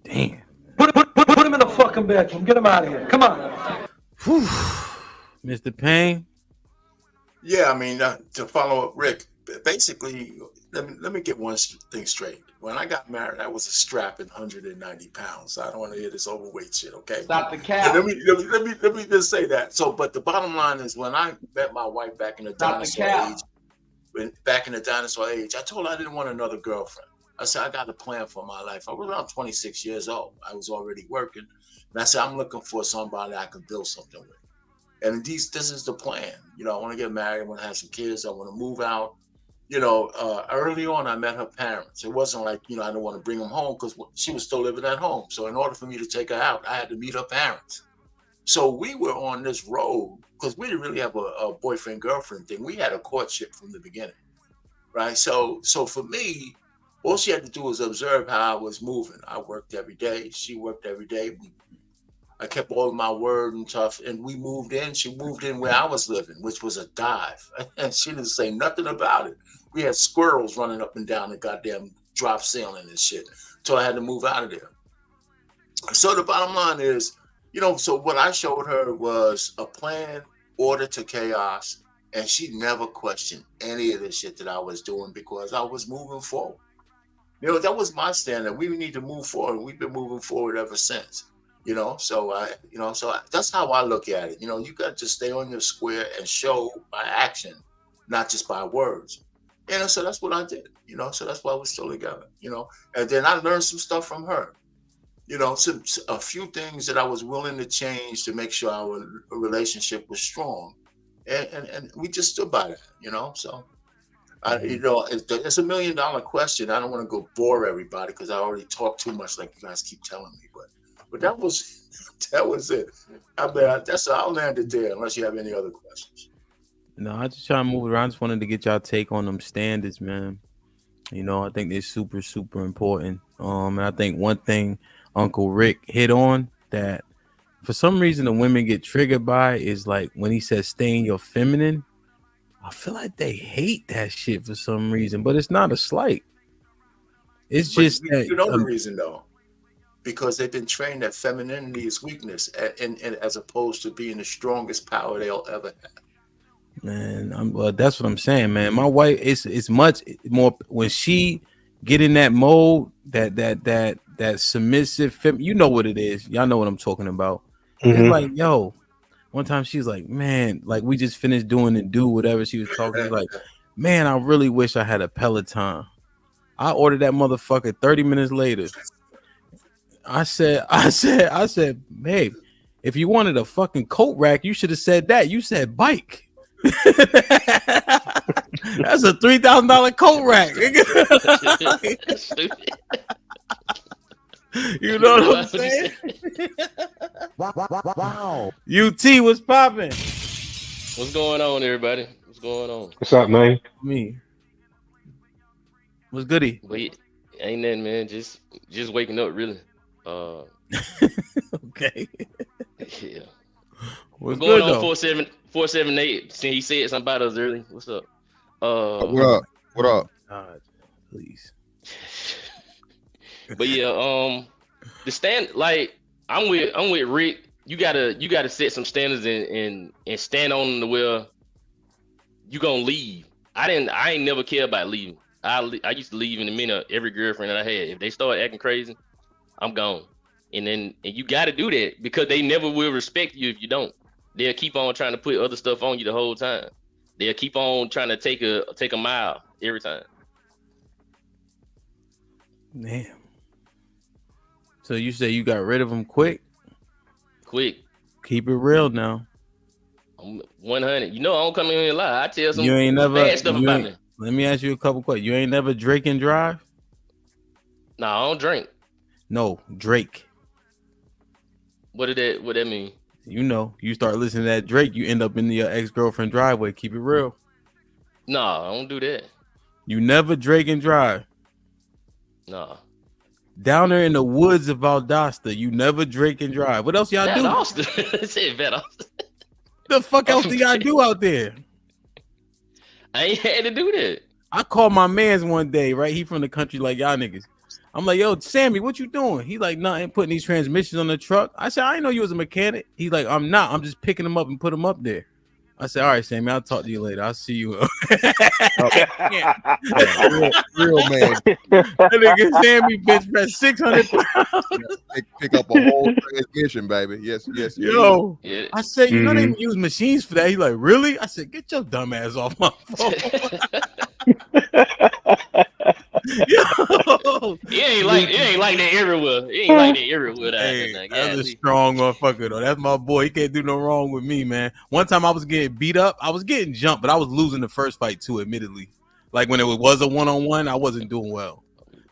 damn. Put him in the fucking bedroom. Get him out of here. Come on. Whew. Mr. Payne. Yeah, I mean, to follow up Rick, basically, let me get one thing straight. When I got married, I was a strapping 190 pounds. I don't want to hear this overweight shit, okay? Stop the cap. Let me just say that. So, but the bottom line is, when I met my wife back in the dinosaur age, I told her I didn't want another girlfriend. I said, I got a plan for my life. I was around 26 years old. I was already working. And I said, I'm looking for somebody I can build something with. And this is the plan. You know, I want to get married. I want to have some kids. I want to move out. You know, early on, I met her parents. It wasn't like, you know, I didn't want to bring them home because she was still living at home. So in order for me to take her out, I had to meet her parents. So we were on this road because we didn't really have a boyfriend-girlfriend thing. We had a courtship from the beginning, right? So for me, all she had to do was observe how I was moving. I worked every day. She worked every day. I kept all of my word and tough, and we moved in. She moved in where I was living, which was a dive. And she didn't say nothing about it. We had squirrels running up and down the goddamn drop ceiling and shit. So I had to move out of there. So the bottom line is, you know, so what I showed her was a plan, order to chaos, and she never questioned any of the shit that I was doing because I was moving forward. You know, that was my standard. We need to move forward. We've been moving forward ever since. You know, so that's how I look at it. You know, you got to stay on your square and show by action, not just by words. You know, so that's what I did. You know, so that's why we're still together. You know, and then I learned some stuff from her. You know, a few things that I was willing to change to make sure our relationship was strong, and we just stood by that. You know, so. You know, it's $1 million question. I don't want to go bore everybody because I already talked too much, like you guys keep telling me. But that was it. I'll land it there unless you have any other questions. No, I just try to move around. I just wanted to get y'all take on them standards, man. You know, I think they're super, super important. And I think one thing Uncle Rick hit on that for some reason the women get triggered by is like when he says stay in your feminine. I feel like they hate that shit for some reason, but it's not a slight. It's just that you know the reason though, because they've been trained that femininity is weakness, and as opposed to being the strongest power they'll ever have. Man, that's what I'm saying, man. My wife, it's much more when she get in that mode, that submissive, you know what it is. Y'all know what I'm talking about. It's like, yo, one time she was like, man, like we just finished doing and do whatever she was talking. Like, man, I really wish I had a Peloton. I ordered that motherfucker 30 minutes later. I said, babe, if you wanted a fucking coat rack, you should have said that. You said bike. That's a $3,000 coat rack. You know what I'm saying? Wow. UT was popping. What's going on, everybody? What's going on? What's up, man? Me. What's goody? Wait, ain't nothing, man. Just waking up, really. Okay. Yeah. What's going good, on? though? 478. Since he said something about us early. What's up? What up? What up? God, please. But yeah, the stand, like I'm with Rick. You gotta set some standards and stand on them to where you gonna leave. I ain't never care about leaving. I used to leave in a minute. Every girlfriend that I had, if they start acting crazy, I'm gone. And you got to do that because they never will respect you if you don't. They'll keep on trying to put other stuff on you the whole time. They'll keep on trying to take a mile every time. Damn. So you say you got rid of them quick? Quick. Keep it real now. I'm 100. You know I don't come in here and lie. I tell some You ain't never bad stuff about me. Let me ask you a couple questions. You ain't never Drake and drive? No, I don't drink. No, Drake. What that mean? You know, you start listening to that Drake, you end up in your ex-girlfriend driveway. Keep it real. No, I don't do that. You never Drake and drive. No. Down there in the woods of Valdosta, you never Drake and drive. What else y'all do? Valdosta. Say Valdosta. The fuck else do y'all do out there? I ain't had to do that. I called my mans one day, right? He from the country like y'all niggas. I'm like, yo, Sammy, what you doing? He like, nothing, putting these transmissions on the truck. I said, I didn't know you was a mechanic. He's like, I'm not. I'm just picking them up and put them up there. I said, all right, Sammy, I'll talk to you later. I'll see you. Real man. That nigga Sammy bitch press 600 pounds. Pick up a whole transmission, baby. Yes. Yo, yeah. I said, you know they use machines for that. He like, really? I said, get your dumb ass off my phone. Yo. It ain't like that everywhere. It ain't like that everywhere. Hey, that's a strong motherfucker though. That's my boy. He can't do no wrong with me, man. One time I was getting beat up. I was getting jumped, but I was losing the first fight too, admittedly. Like when it was a one-on-one, I wasn't doing well.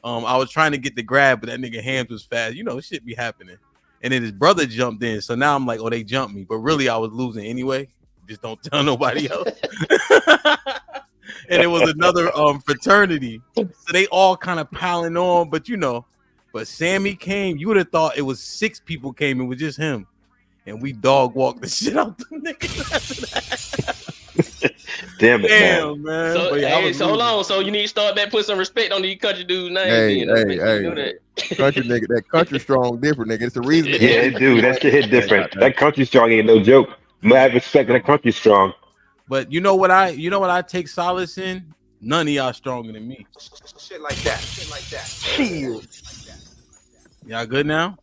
I was trying to get the grab, but that nigga hands was fast. You know, shit be happening. And then his brother jumped in. So now I'm like, oh, they jumped me. But really I was losing anyway. Just don't tell nobody else. And it was another fraternity. So they all kind of piling on, but you know, but Sammy came, you would have thought it was 6 people came, it was just him. And we dog walked the shit out the niggas. Damn it, man. So, But yeah, so hold on. So you need to start back, put some respect on these country dudes' names. Hey. That. Country nigga, that country strong different nigga. It's the reason. Yeah, dude, that shit hit different. That country strong ain't no joke. I have respect for that country strong. But you know what I take solace in? None of y'all stronger than me. Shit like that. Chill. Y'all good now?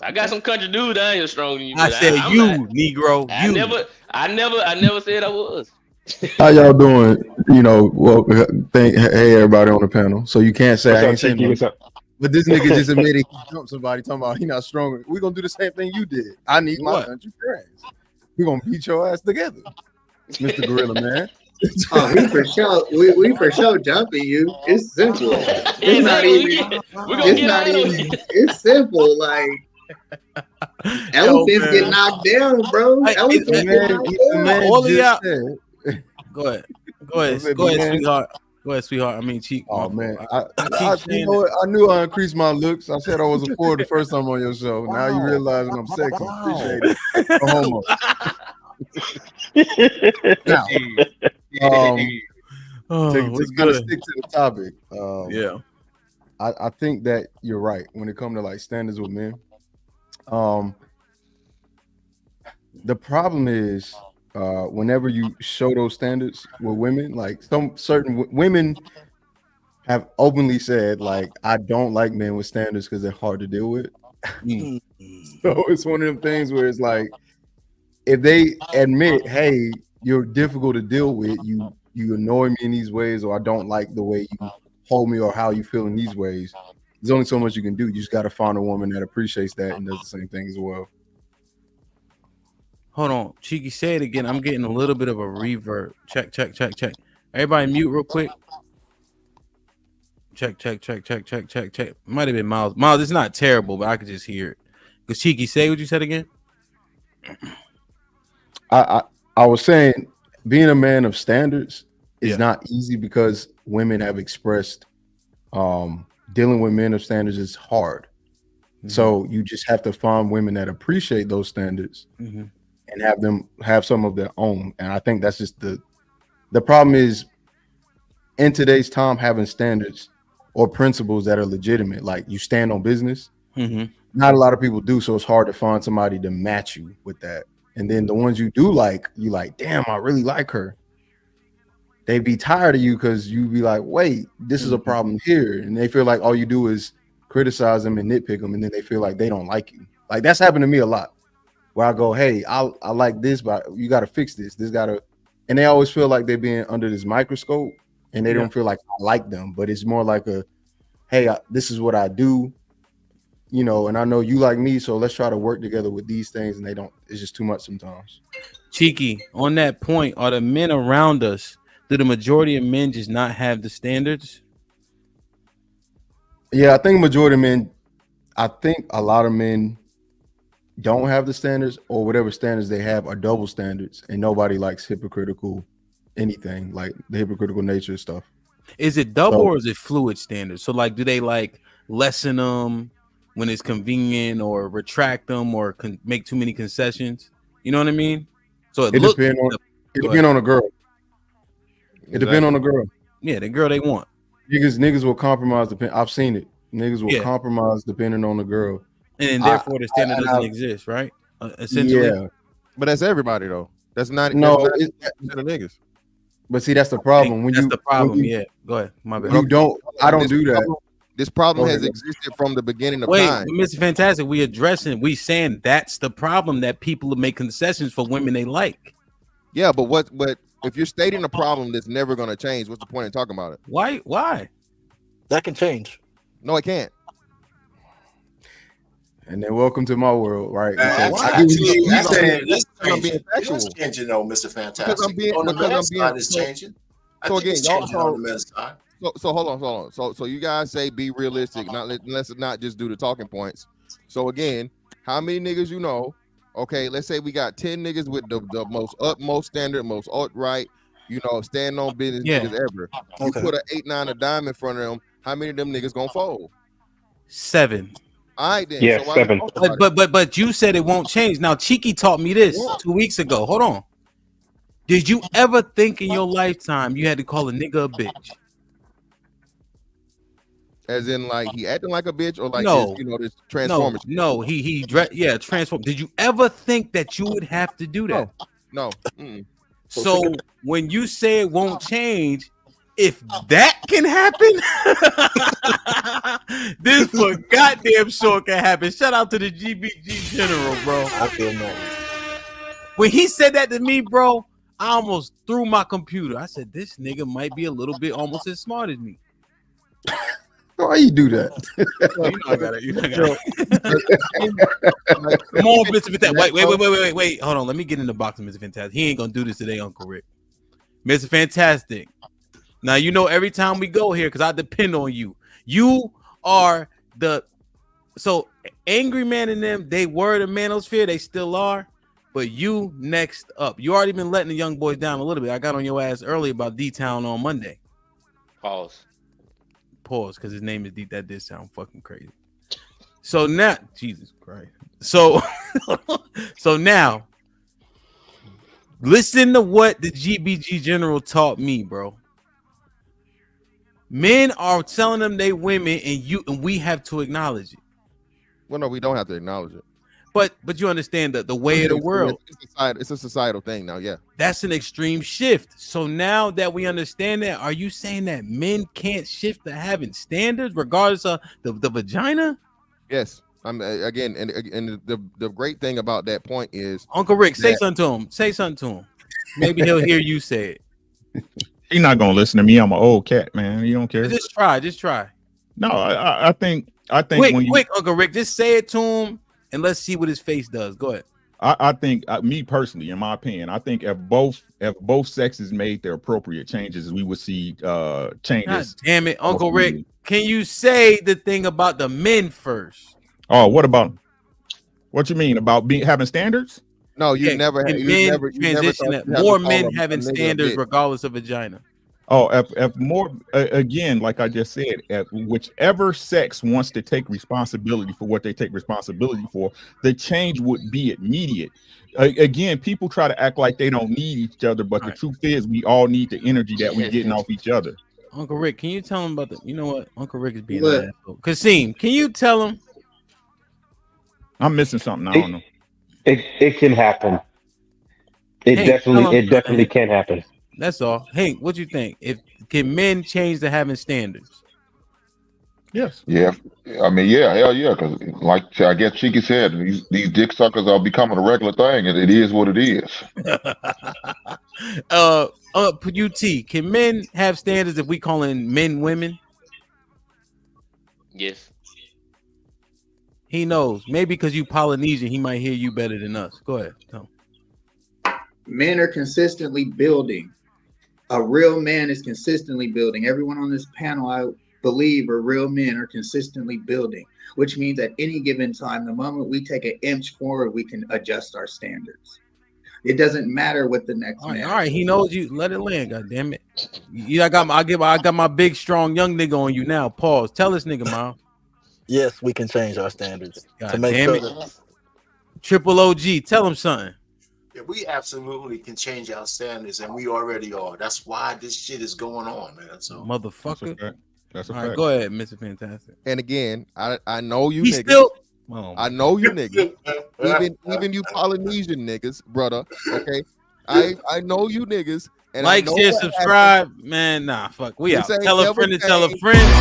I got some country dudes that ain't stronger than you. I said I'm you, not, Negro. I never said I was. How y'all doing? You know, well, hey everybody on the panel. So you can't say I ain't saying nothing. But this nigga just admitted he jumped somebody talking about he not stronger. We're gonna do the same thing you did. I need my country friends. We're gonna beat your ass together, Mr. Gorilla Man. Oh, we for sure. We for sure jumping you. It's simple. It's not even. It's not even. It's simple. Like elephants get knocked down, bro. Elephants get knocked down. All of y'all. Go ahead, sweetheart. Go ahead, sweetheart. I mean, cheek. Oh man, I you know what? I knew I increased my looks. I said I was a 4 the first time on your show. Wow. Now you realizing I'm sexy. Appreciate it. No homo. Now, to kind of stick to the topic. Yeah, I think that you're right when it comes to like standards with men. The problem is whenever you show those standards with women, like some certain women have openly said, like, I don't like men with standards because they're hard to deal with. So it's one of them things where it's like, if they admit, hey, you're difficult to deal with, you annoy me in these ways, or I don't like the way you hold me or how you feel in these ways, there's only so much you can do. You just got to find a woman that appreciates that and does the same thing as well. Hold on, Cheeky, say it again. I'm getting a little bit of a reverb. Check. Everybody mute real quick. Check. Might have been Miles. Miles, it's not terrible, but I could just hear it. Because Cheeky, say what you said again. I was saying, being a man of standards is not easy because women have expressed dealing with men of standards is hard. So you just have to find women that appreciate those standards and have them have some of their own. And I think that's just the problem is, in today's time, having standards or principles that are legitimate, like you stand on business. Not a lot of people do, so it's hard to find somebody to match you with that. And then the ones you do like, you like, damn, I really like her. They be tired of you because you be like, wait, this is a problem here. And they feel like all you do is criticize them and nitpick them, and then they feel like they don't like you. Like, that's happened to me a lot, where I go, hey, I like this, but you got to fix this. This got to, and they always feel like they're being under this microscope, and they don't feel like I like them, but it's more like a, hey, this is what I do, you know, and I know you like me, so let's try to work together with these things. And they don't, it's just too much sometimes. Cheeky, on that point, are the men around us, do the majority of men just not have the standards? Yeah, I think majority of men, I think a lot of men don't have the standards, or whatever standards they have are double standards, and nobody likes hypocritical anything, like the hypocritical nature of stuff. Is it double or is it fluid standards? So like, do they like lessen them when it's convenient, or retract them, or make too many concessions? You know what I mean? So it depends on the girl. It depends on the girl. Yeah, the girl they want. Niggas will compromise. I've seen it. Niggas will compromise depending on the girl, and therefore the standard doesn't exist, right? Essentially. Yeah, but that's everybody though. That's not the niggas. But see, that's the problem. Yeah, go ahead. My bad. I don't do that. This problem has existed from the beginning of time. Mr. Fantastic, we saying that's the problem, that people make concessions for women they like. Yeah, but if you're stating a problem that's never going to change, what's the point in talking about it? Why? That can change. No, it can't. And then welcome to my world, right? It's changing, though, Mr. Fantastic. On the men's side, it's changing. So again, on the men's side. So hold on. So you guys say be realistic, let's not just do the talking points. So again, how many niggas you know? Okay, let's say we got 10 niggas with the most utmost standard, most upright, you know, standing on business niggas ever. You put an 8-9 a dime in front of them, how many of them niggas gonna fold? 7. All right then. Yeah, so 7. But you said it won't change. Now Cheeky taught me this 2 weeks ago. Hold on. Did you ever think in your lifetime you had to call a nigga a bitch? As in, like, he acting like a bitch, or like this transformer? No, he transform. Did you ever think that you would have to do that? No. So when you say it won't change, if that can happen, this for goddamn sure can happen. Shout out to the GBG General, bro. I feel nice. When he said that to me, bro, I almost threw my computer. I said, this nigga might be a little bit almost as smart as me. Why you do that? Well, you know I got it. Come on, Mr. Fantastic. Wait. Hold on. Let me get in the box of Mr. Fantastic. He ain't gonna do this today, Uncle Rick. Mr. Fantastic. Now you know every time we go here, because I depend on you. You are so Angry Man and them, they were the manosphere, they still are. But you next up. You already been letting the young boys down a little bit. I got on your ass early about D-Town on Monday. Pause, because his name is D. That did sound fucking crazy. So now, Jesus Christ. So now, listen to what the GBG General taught me, bro. Men are telling them they women, and we have to acknowledge it. Well, no, we don't have to acknowledge it. But you understand the way of the world. It's a societal thing now, yeah. That's an extreme shift. So now that we understand that, are you saying that men can't shift to having standards regardless of the vagina? Yes, I'm again, and the great thing about that point is Uncle Rick, say something to him. Say something to him. Maybe he'll hear you say it. He's not gonna listen to me. I'm an old cat, man. You don't care. Just try. No, I think quick, when you quick, Uncle Rick, just say it to him and let's see what his face does. Go ahead. I think me personally, in my opinion, I think if both sexes made their appropriate changes, we would see changes. God damn it, Uncle Rick. Can you say the thing about the men first? Oh, what you mean about having standards? No, you never transition that more men having standards regardless of vagina. Oh, if more again, like I just said, if whichever sex wants to take responsibility for what they take responsibility for, the change would be immediate. Again, people try to act like they don't need each other, but the truth is, we all need the energy that we're getting off each other. Uncle Rick, can you tell him about the? You know what, Uncle Rick is being an asshole. Kasim, can you tell him? I'm missing something. I don't know. It can happen. It definitely can happen. That's all. Hank, what you think? Can men change to having standards? Yes. Yeah. I mean, yeah, hell yeah. Because like I guess Cheeky said, these dick suckers are becoming a regular thing, and it is what it is. UT, can men have standards if we calling men women? Yes. He knows. Maybe because you Polynesian, he might hear you better than us. Go ahead. Men are consistently building. A real man is consistently building. Everyone on this panel, I believe, are real men are consistently building, which means at any given time, the moment we take an inch forward, we can adjust our standards. It doesn't matter what the next man. All right, he knows you. Let it land. God damn it. I got my big strong young nigga on you now. Pause. Tell this nigga, Mom. Yes, we can change our standards God to make damn sure it. that Triple OG, tell him something. Yeah, we absolutely can change our standards, and we already are. That's why this shit is going on, man. So, motherfucker. That's a All fact. right, go ahead, Mr. Fantastic. And again, I know you He's niggas. still. Oh, I know you niggas. even you Polynesian niggas, brother. Okay, I know you niggas. And like, I know share, what subscribe, happens. Man. Nah, fuck. We This out. ain't Tell a never friend to tell a changed. friend.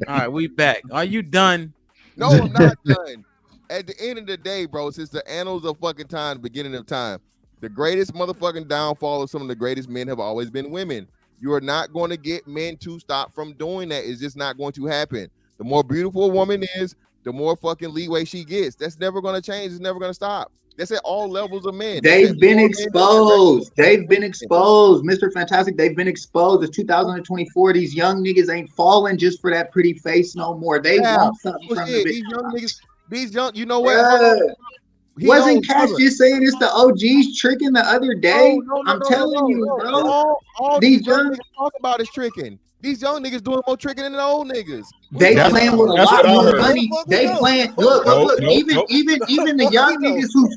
All right, we back. Are you done? No, I'm not done. At the end of the day, bro, since the annals of fucking time, the beginning of time, the greatest motherfucking downfall of some of the greatest men have always been women. You are not going to get men to stop from doing that. It's just not going to happen. The more beautiful a woman is, the more fucking leeway she gets. That's never going to change. It's never going to stop. That's at all levels of men. They've been exposed. They've been exposed. Mr. Fantastic, they've been exposed. It's 2024. These young niggas ain't falling just for that pretty face no more. They want something from the these young niggas, you know what? Wasn't Cash just saying it's the OGs tricking the other day? I'm telling you, bro. All these young niggas talk about is tricking. These young niggas doing more tricking than the old niggas. They playing with a lot more money. They playing. Look. Even the young niggas who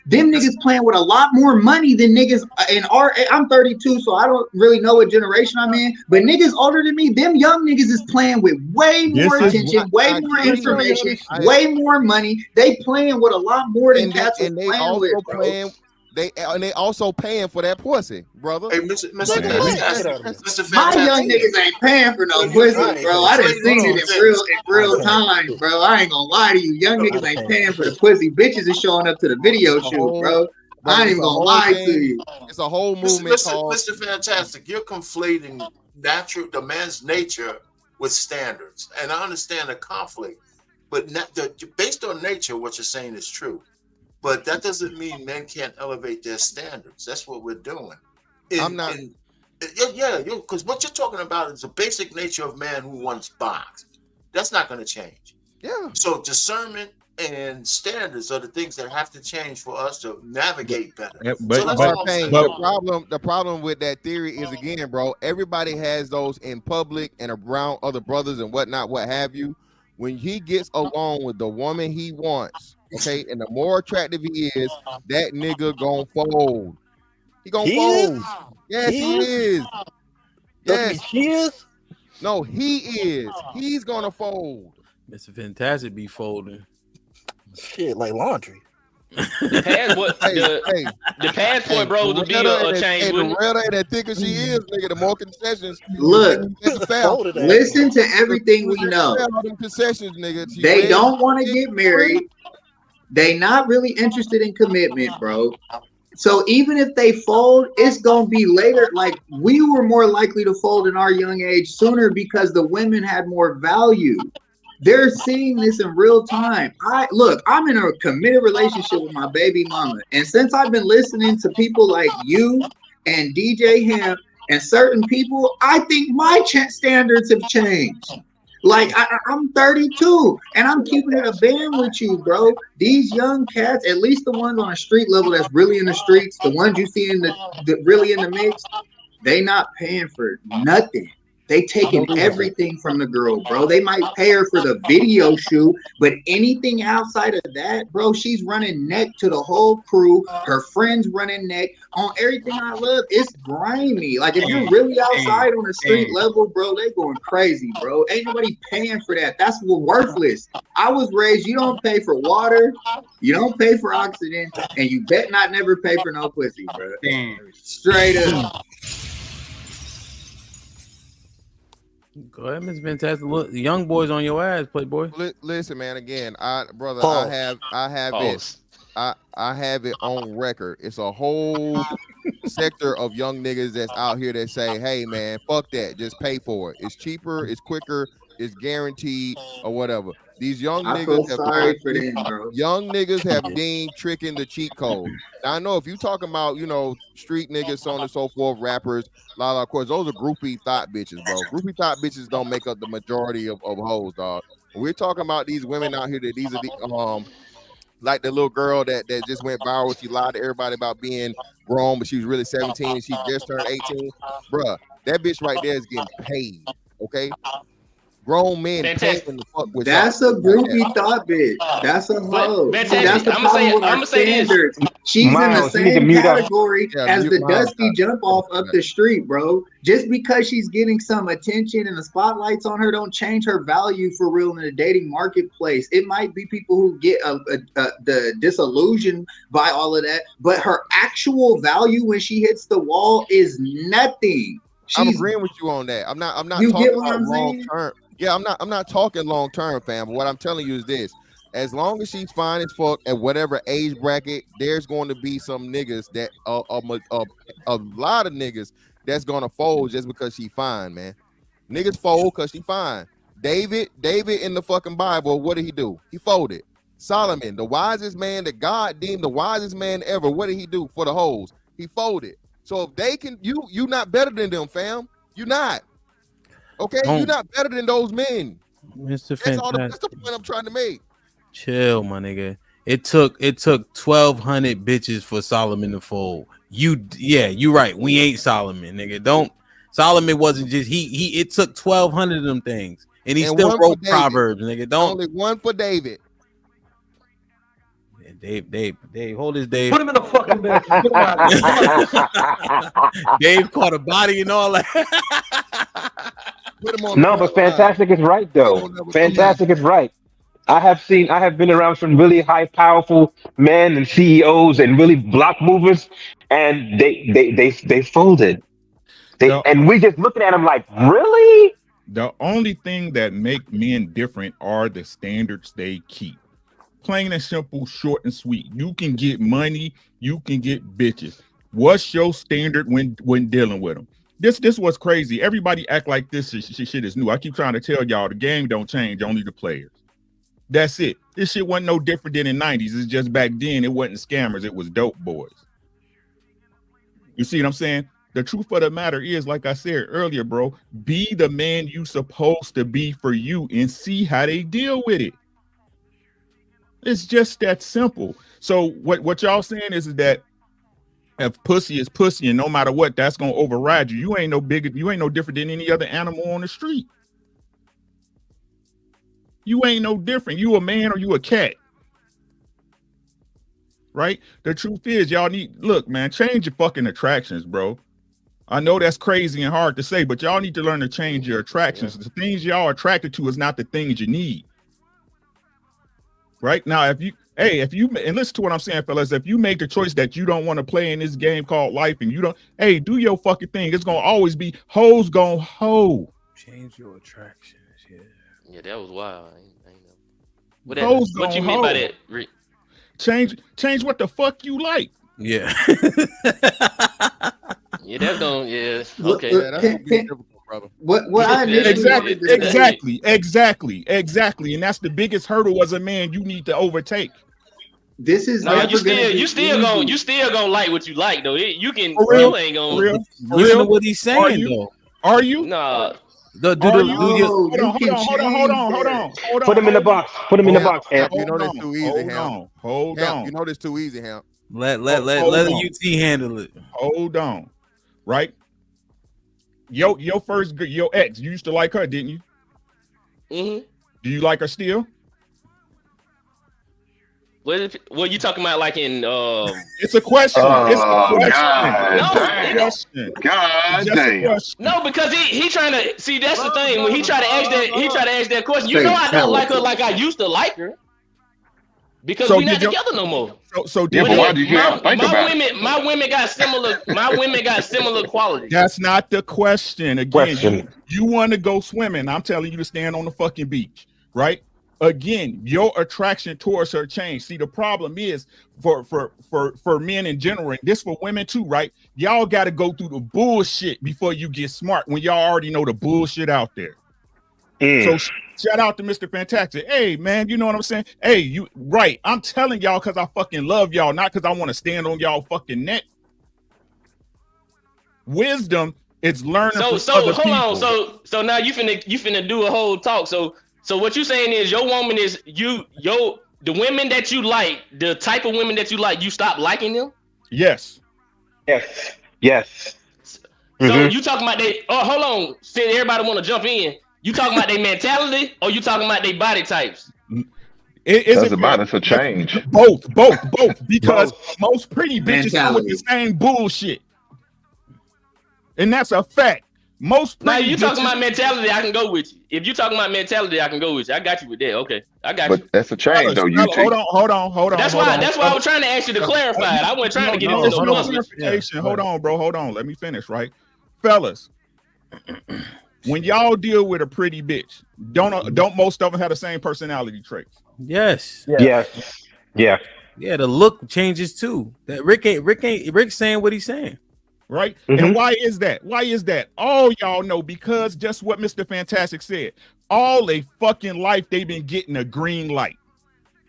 them niggas playing with a lot more money than niggas in our. I'm 32, so I don't really know what generation I'm in. But niggas older than me, them young niggas is playing with way more attention, way more information, way more money. They playing with a lot more than cats are playing with, bro. They also paying for that pussy, brother. Hey, Mr. Fantastic. My young niggas ain't paying for no pussy, bro. I done seen it in real time, bro. I ain't gonna lie to you. Young niggas ain't paying for the pussy. Bitches is showing up to the video shoot, bro. I ain't even gonna lie to you. It's a whole movement called Mr. Fantastic. You're conflating the man's nature with standards, and I understand the conflict, but based on nature, what you're saying is true. But that doesn't mean men can't elevate their standards. That's what we're doing. Because what you're talking about is the basic nature of man who wants box. That's not going to change. Yeah. So discernment and standards are the things that have to change for us to navigate better. The problem with that theory is, again, bro, everybody has those in public and around other brothers and whatnot, what have you. When he gets along with the woman he wants, okay, and the more attractive he is, that nigga gon' fold. He gon' fold. Yes, he is. Yes, she is. No, he is. He's gonna fold. Mr. Fantastic be folding. Shit, like laundry. The passport, the passport, bro, to be a change. The redder and that thicker she is, nigga, the more concessions. Look, listen to everything we know. Concessions, nigga. They don't want to get married. They not really interested in commitment, bro. So even if they fold, it's gonna be later. Like we were more likely to fold in our young age sooner because the women had more value. They're seeing this in real time. I'm in a committed relationship with my baby mama. And since I've been listening to people like you and DJ Ham and certain people, I think my standards have changed. Like I'm 32 and I'm keeping it a band with you, bro. These young cats, at least the ones on a street level that's really in the streets, the ones you see in the really in the mix, they not paying for nothing. They taking everything from the girl, bro. They might pay her for the video shoot, but anything outside of that, bro, she's running neck to the whole crew. Her friends running neck on everything I love. It's grimy. Like if you're really outside on a street level, bro, they going crazy, bro. Ain't nobody paying for that. That's worthless. I was raised, you don't pay for water, you don't pay for oxygen, and you bet not never pay for no pussy, bro. Straight up. Go ahead, Miss Fantastic. Look, the young boys on your ass, Playboy. Listen, man. Again, I have it on record. It's a whole sector of young niggas that's out here that say, "Hey, man, fuck that. Just pay for it. It's cheaper. It's quicker. It's guaranteed, or whatever." These young niggas have deemed tricking the cheat code. Now I know if you talking about, street niggas, so on and so forth, rappers, of course, those are groupie thought bitches, bro. Groupie thought bitches don't make up the majority of hoes, dog. We're talking about these women out here that these are the like the little girl that just went viral. She lied to everybody about being grown, but she was really 17 and she just turned 18. Bruh, that bitch right there is getting paid. Okay. Grown men paying the fuck with that's a groupie thought bitch. That's a hoe. That's the problem with our standards. She's in the same category as the dusty jump off up the street, bro. Just because she's getting some attention and the spotlights on her don't change her value for real in the dating marketplace. It might be people who get the disillusioned by all of that, but her actual value when she hits the wall is nothing. I'm agreeing with you on that. I'm not talking about long term. Yeah, I'm not talking long term, fam. But what I'm telling you is this: as long as she's fine as fuck at whatever age bracket, there's going to be some niggas that a lot of niggas that's gonna fold just because she fine, man. Niggas fold because she fine. David in the fucking Bible, what did he do? He folded. Solomon, the wisest man that God deemed the wisest man ever, what did he do for the hoes? He folded. So if they can, you not better than them, fam. You not. Okay, you're not better than those men. Mr. That's the point I'm trying to make. Chill, my nigga. It took 1,200 bitches for Solomon to fold. You right. We ain't Solomon, nigga. Solomon wasn't just he. It took 1,200 of them things, and he still wrote Proverbs, nigga. Only one for David. Dave, hold his Dave. Put him in the fucking bed. Dave caught a body and all that. No, but Fantastic is right though. Fantastic is right. I have been around some really high, powerful men and CEOs and really block movers, and they folded. And we just looking at them like, really? The only thing that make men different are the standards they keep. Plain and simple, short and sweet. You can get money, you can get bitches. What's your standard when dealing with them? This was crazy. Everybody act like this shit is new. I keep trying to tell y'all the game don't change, only the players. That's it. This shit wasn't no different than in the 90s. It's just back then it wasn't scammers, it was dope boys. You see what I'm saying? The truth of the matter is, like I said earlier, bro, be the man you supposed to be for you and see how they deal with it. It's just that simple. So what y'all saying is that if pussy is pussy and no matter what, that's gonna override you. You ain't no different than any other animal on the street. You ain't no different. You a man or you a cat. Right? The truth is, y'all look, man, change your fucking attractions, bro. I know that's crazy and hard to say, but y'all need to learn to change your attractions. The things y'all are attracted to is not the things you need. Right now, Hey, if you and listen to what I'm saying, fellas, if you make the choice that you don't want to play in this game called life, and you don't, hey, do your fucking thing. It's gonna always be hoes gonna hoe. Change your attraction. Yeah, that was wild. I ain't know. What you mean by that, Rick? Change what the fuck you like. Yeah. Yeah, that's don't. Yeah. Look, Okay. look, That's gonna be difficult, brother. What I initially Exactly, and that's the biggest hurdle as a man you need to overtake. This is No, never you gonna be still gonna like what you like though. You can. For real? You ain't gonna. For real? For Listen to real? what he's saying though. Are you? Nah. Hold on. Put him in the box. Put him in the box, Hamp. You know that's too easy, Hamp. Hold on. You know this too easy, Hamp. Let the UT handle it. Hold on. Right? Your ex, you used to like her, didn't you? Mm-hmm. Do you like her still? What you talking about? Like in It's a question. It's a question. God damn. No, because he trying to see. That's the thing. When he try to ask that question. You know, I don't like her like I used to like her. Because we're not together no more. Why did you have to think about it? My women got similar qualities. That's not the question. Again, you want to go swimming. I'm telling you to stand on the fucking beach, right? Again, your attraction towards her changed. See, the problem is for men in general, and this for women too, right? Y'all got to go through the bullshit before you get smart when y'all already know the bullshit out there. So shout out to Mr. Fantastic. Hey, man, you know what I'm saying? Hey, you right. I'm telling y'all because I fucking love y'all, not because I want to stand on y'all fucking neck. Wisdom is learning from other people. So now you finna do a whole talk. So what you saying is your woman is the women that you like, the type of women that you like, you stop liking them? Yes. So you talking about hold on, since everybody want to jump in, you talking about their mentality or you talking about their body types? It's a change. Both. Because most pretty bitches come with the same bullshit. And that's a fact. Most pretty now you talking bitches, about mentality, I can go with you. If you talking about mentality, I can go with you. I got you with that. Okay. I got you. But that's a change though, UT. Hold on. That's why I was trying to ask you to clarify it. I wasn't trying to get into no clarification. Hold on, bro. Hold on. Let me finish, right? Fellas, when y'all deal with a pretty bitch, don't most of them have the same personality traits? Yes. Yeah. The look changes too. That Rick's saying what he's saying. Right? And why is that? All y'all know, because just what Mr. Fantastic said. All a fucking life they've been getting a green light.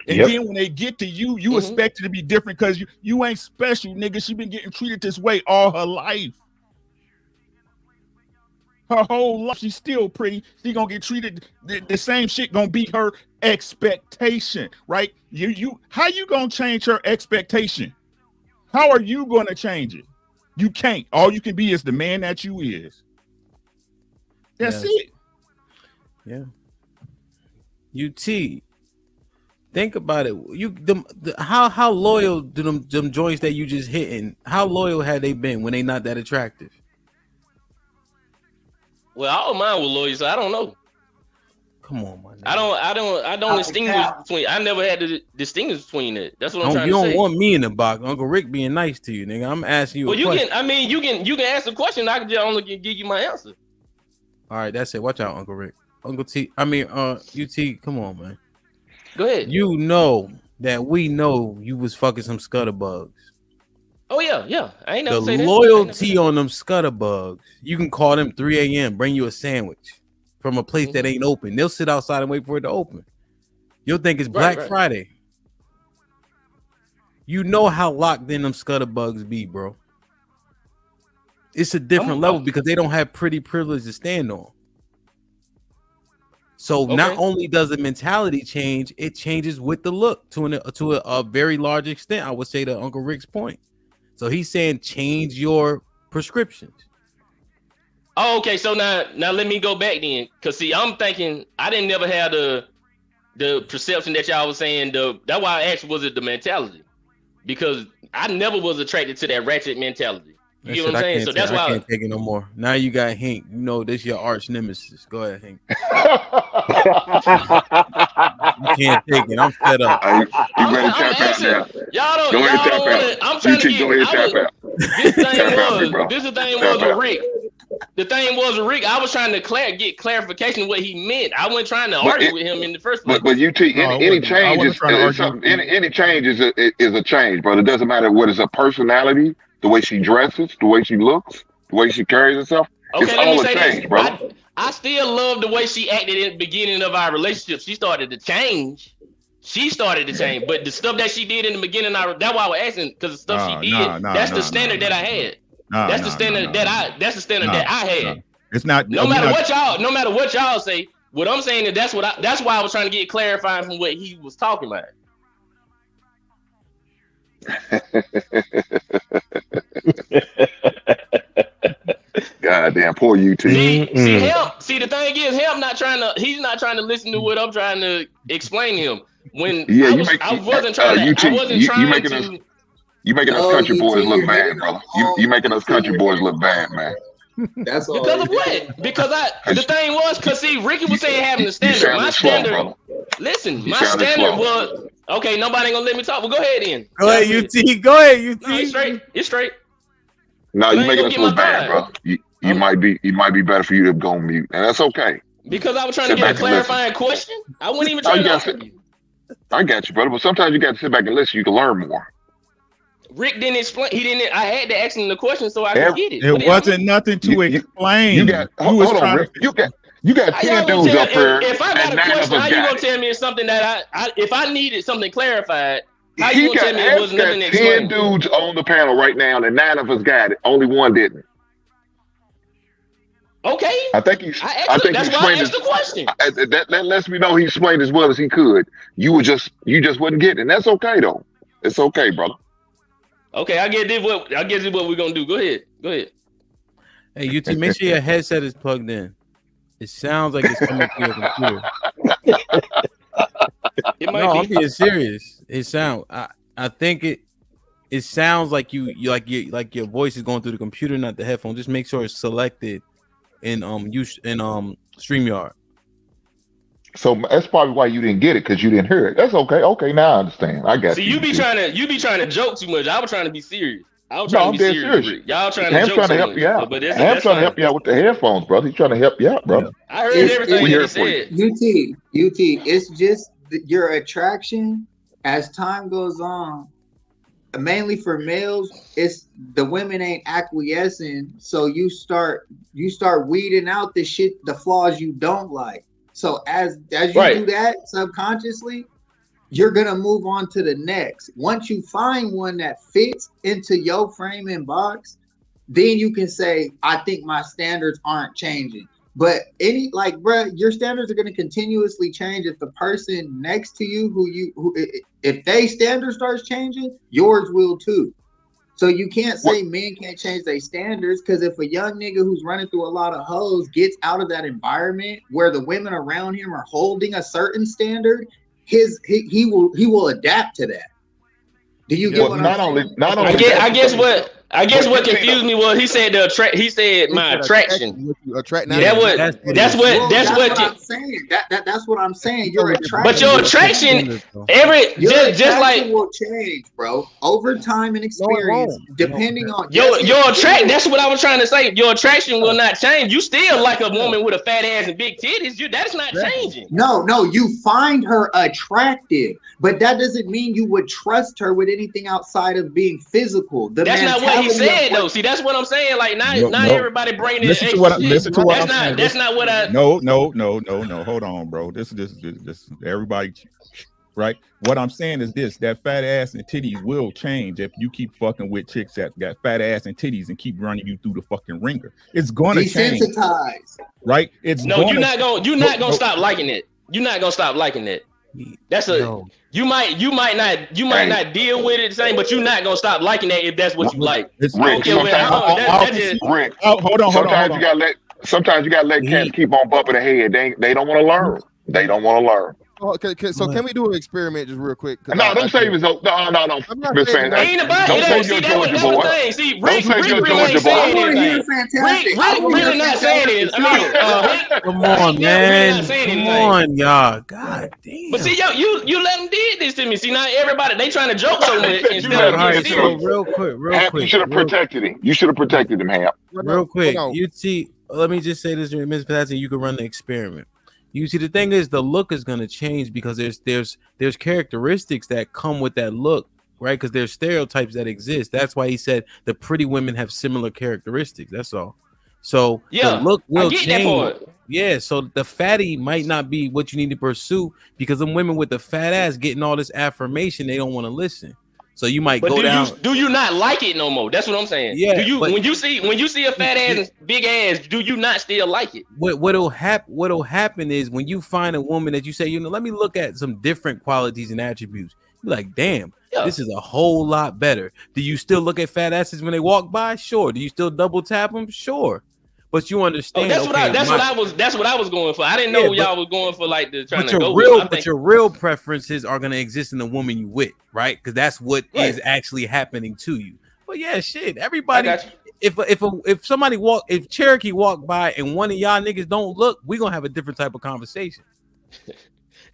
And then when they get to you, you expect it to be different because you ain't special, nigga. She been getting treated this way all her life. Her whole life, she's still pretty. She gonna get treated the same shit. Gonna be her expectation, right? How you gonna change her expectation? How are you gonna change it? You can't. All you can be is the man that you is. That's it. Yeah. UT. Think about it. How loyal do them joints that you just hitting? How loyal had they been when they not that attractive? Well, all mine were loyal, so I don't know. Come on, man. I don't distinguish between. I never had to distinguish between it. That's what I'm trying to say. You don't want me in the box, Uncle Rick being nice to you, nigga. I'm asking you. Well, you can. I mean, you can ask the question. I can just only give you my answer. All right, that's it. Watch out, Uncle Rick. UT. Come on, man. Go ahead. You know that we know you was fucking some scutterbugs. Oh yeah. I ain't never the say that. loyalty on them scutterbugs. You can call them 3 a.m. Bring you a sandwich from a place that ain't open. They'll sit outside and wait for it to open. You'll think it's Black Friday. You know how locked in them scutterbugs be, bro. It's a different level because they don't have pretty privilege to stand on. So not only does the mentality change, it changes with the look to a very large extent. I would say to Uncle Rick's point. So he's saying change your prescriptions. Oh, okay. So now let me go back then, cause see, I'm thinking I didn't never have the perception that y'all was saying. That's why I asked, was it the mentality? Because I never was attracted to that ratchet mentality. You get what I'm saying? So that's why I can't take it no more. Now you got Hank. You know this your arch nemesis. Go ahead, Hank. You can't take it. I'm fed up. You better tap out now. Y'all Go ahead, tap don't out. I'm trying to get. Go ahead, tap out. This thing Tap out, was. bro. This the thing Tap was out. with Rick. The thing was with Rick. I was trying to get clarification of what he meant. I wasn't trying to argue with him in the first place. But UT, any change is any change is a change, brother. It doesn't matter what is her personality, the way she dresses, the way she looks, the way she carries herself. Okay, It's let me all a say change, this. brother. I still love the way she acted in the beginning of our relationship. She started to change. But the stuff that she did in the beginning, that's why I was asking, because the stuff she did, that's the standard that I had. That's the standard that I had. It's not. No matter what y'all say, what I'm saying is that's why I was trying to get clarifying from what he was talking about. God damn, poor UT. See, the thing is, he's not trying to listen to what I'm trying to explain to him. When I wasn't trying to. You making us country boys look bad, brother. You making us country boys look bad, man. That's all. Because of what? The thing was, see, Ricky was saying having the standard. My standard. Listen, my standard was okay. Nobody ain't gonna let me talk. Well, go ahead then. Go ahead, UT. Go ahead, UT. No, it's straight. It's straight. No, you making us look bad, bro. You might be better for you to go on mute, and that's okay. Because I was trying to get a clarifying question. I wasn't even trying to argue. I got you, brother. But sometimes you got to sit back and listen. You can learn more. Rick didn't explain. He didn't. I had to ask him the question so I could get it. It wasn't nothing to explain. You got 10 dudes up here. If I got a question, how you gonna tell me it's something that if I needed something clarified? How you gonna tell me it wasn't nothing to explain? 10 dudes on the panel right now, and 9 of us got it. Only 1 didn't. Okay. I think he that's why I asked the question. That lets me know he explained as well as he could. You just wasn't getting it. That's okay though. It's okay, brother. Okay, I guess this what we're gonna do. Go ahead. Hey, UT, make sure your headset is plugged in. It sounds like it's coming through your computer. I'm being serious. It sounds. I think it sounds like your voice is going through the computer, not the headphone. Just make sure it's selected in StreamYard. So that's probably why you didn't get it, because you didn't hear it. That's okay. Okay, now I understand. I got you. See, you be trying to joke too much. I was trying to be serious. I'm dead serious. Y'all trying to joke trying to help you out. But I'm trying to help you out with the headphones, brother. He's trying to help you out, brother. I heard everything you said. UT, it's just your attraction as time goes on. Mainly for males, it's the women ain't acquiescing, so you start weeding out the shit, the flaws you don't like. So as you do that subconsciously, you're gonna move on to the next. Once you find one that fits into your frame and box, then you can say, I think my standards aren't changing. But your standards are gonna continuously change if the person next to you if they standard starts changing, yours will too. So you can't say men can't change their standards, because if a young nigga who's running through a lot of hoes gets out of that environment where the women around him are holding a certain standard, he will adapt to that. Do you get what I'm saying? I guess what confused me was he said my attraction. That's what I'm saying. That's what I'm saying. Your attraction. But your attraction, will change, bro, over time and experience, depending on your attraction. That's what I was trying to say. Your attraction will not change. You still like a woman with a fat ass and big titties. That's not changing. No, you find her attractive, but that doesn't mean you would trust her with anything outside of being physical. That's not what he said, though. See, that's what I'm saying. Like, not everybody bringing it. Listen to what I'm saying. That's not what I. No. Hold on, bro. This everybody, right? What I'm saying is this: that fat ass and titties will change if you keep fucking with chicks that got fat ass and titties and keep running you through the fucking ringer. It's gonna change, right? You're not gonna stop liking it. You're not gonna stop liking it. That's you might not deal with it the same, but you're not gonna stop liking that if that's what you like. Rick, hold on. Sometimes you gotta let cats keep on bumping their head. They don't want to learn. So can we do an experiment just real quick? No, don't save his. No. I'm not Miss saying Fantastic. Ain't about Don't it. save See, your that was Georgia the boy. thing. See, Don't Rick save your really ain't Georgia boy. saying I want to hear anything. Fantastic. Rick really not saying anything. I mean, Rick, Come he on, really man. not saying Come anything. on, y'all. God damn. But see, yo, you let them did this to me. See, now everybody they trying to joke so much You instead let of him All getting right, do it so to serious. real quick. You should have protected him. You should have protected him, Ham. Real quick, no. UT. Let me just say this, Ms. Fantastic. You can run the experiment. You see, the thing is, the look is going to change because there's characteristics that come with that look, right? Because there's stereotypes that exist. That's why he said the pretty women have similar characteristics. That's all. So Yeah, the look will I get change. that part. Yeah, so the fatty might not be what you need to pursue because them women with the fat ass getting all this affirmation, they don't want to listen. So you might But go down. do you not like it no more? That's what I'm saying. Yeah, Do you but- when you see a fat ass and big ass, do you not still like it? What'll happen is when you find a woman that you say, let me look at some different qualities and attributes. You're like, damn, this is a whole lot better. Do you still look at fat asses when they walk by? Sure. Do you still double tap them? Sure. But you understand. That's what I was going for. I didn't know y'all was going for like the trying to go with. Your real preferences are gonna exist in the woman you with, right? Because that's what is actually happening to you. But yeah, shit, everybody. If somebody if Cherokee walk by and one of y'all niggas don't look, we gonna have a different type of conversation.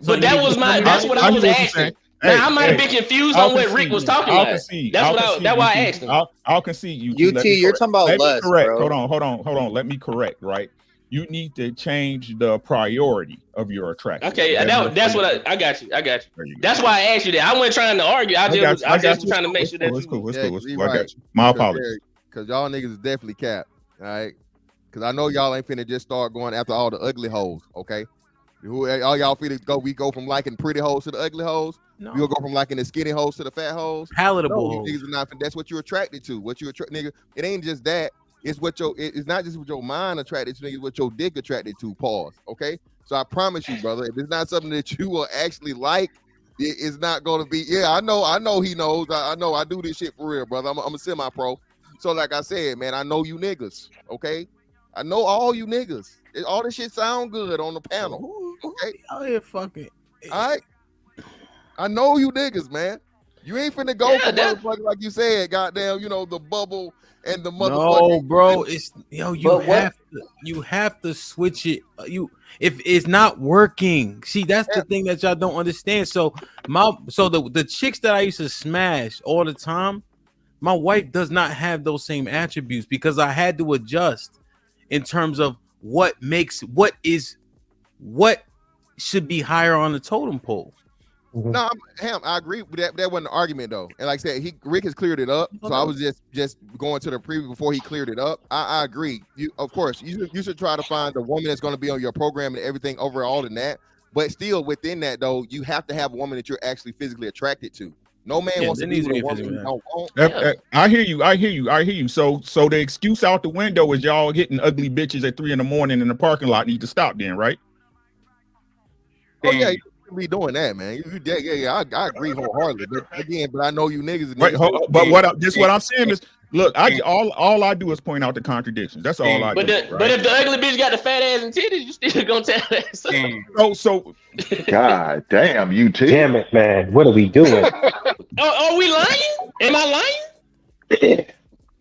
But that's what I was asking. Now, I might have been confused on what Rick was talking about. That's why I asked him. I'll concede. UT, you're talking about lust, bro. Hold on. Let me correct. Right, you need to change the priority of your attraction. Okay, that's what I got you. That's why I asked you that. I wasn't trying to argue. I just was trying to make sure that it's cool. Right. I got you. My apologies. Because y'all niggas is definitely capped. All right. Because I know y'all ain't finna just start going after all the ugly hoes. Okay. All y'all finna go. We go from liking pretty hoes to the ugly hoes. No. You'll go from liking the skinny hoes to the fat hoes. Palatable. No, niggas are not. That's what you're attracted to. Nigga. It ain't just that. It's it's not just what your mind attracted to. It's what your dick attracted to. Pause. Okay. So I promise you, brother, if it's not something that you will actually like, it's not gonna be. Yeah, I know. He knows. I know. I do this shit for real, brother. I'm a semi-pro. So like I said, man, I know you niggas. Okay. I know all you niggas. All this shit sound good on the panel. Okay. Out here fucking. All right. I know you niggas, man. You ain't finna go for motherfucker like you said, goddamn, the bubble and the motherfucker. No, bro, it's you have to switch it. If it's not working. See, that's the thing that y'all don't understand. So the chicks that I used to smash all the time, my wife does not have those same attributes because I had to adjust in terms of what should be higher on the totem pole. No, I agree with that. That wasn't an argument though. And like I said, Rick has cleared it up. So I was just going to the preview before he cleared it up. I agree. Of course, you should try to find the woman that's going to be on your program and everything overall in that. But still within that though, you have to have a woman that you're actually physically attracted to. No man wants to be with a woman you don't want. I hear you. So the excuse out the window is y'all hitting ugly bitches at 3 a.m. in the parking lot need to stop then, right? Oh yeah. Be doing that, man. I agree wholeheartedly. But I know you niggas. Right, but what I'm saying is, look, all I do is point out the contradictions. That's all I do. But if the ugly bitch got the fat ass and titties, you still gonna tell that. So God damn, you too. Damn it, man. What are we doing? Are we lying? Am I lying?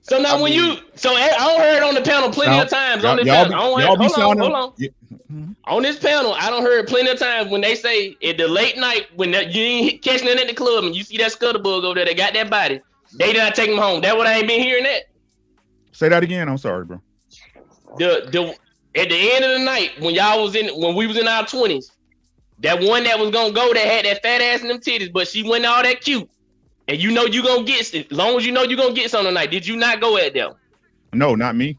So now I heard on the panel plenty of times on this panel. Hold on. On this panel, I don't heard plenty of times when they say at the late night when you ain't catching it at the club and you see that scuttlebug over there, they got that body. They did not take them home. That what I ain't been hearing that. Say that again. I'm sorry, bro. At the end of the night when we was in our 20s, that one that was gonna go that had that fat ass and them titties, but she wasn't all that cute. And you gonna get, as long as you know gonna get something tonight. Did you not go at them? No, not me.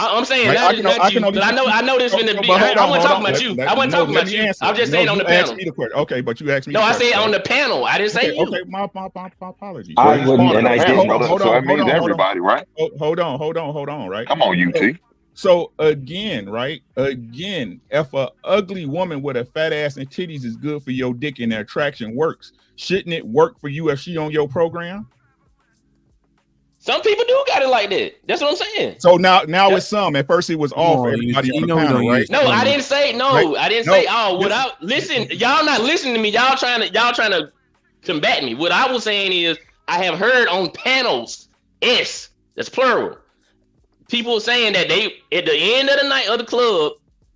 I'm saying not you, but I know this finna be. I wasn't talking about you. I wasn't talking about you. I'm just saying on the panel. Okay, but you asked me. No, I said on the panel. I didn't say you. Okay, my apologies. I wouldn't, and I didn't. So that means everybody, right? Hold on, right? Come on, UT. So again, right? Again, if a ugly woman with a fat ass and titties is good for your dick and the attraction works, shouldn't it work for you if she on your program? Some people do got it like that. That's what I'm saying. So now it's some. At first, it was all for everybody on the panel, right? No, I didn't say no. Right? I didn't say all. Listen, y'all not listening to me. Y'all trying to combat me. What I was saying is, I have heard on panels, that's plural, people saying that they at the end of the night of the club,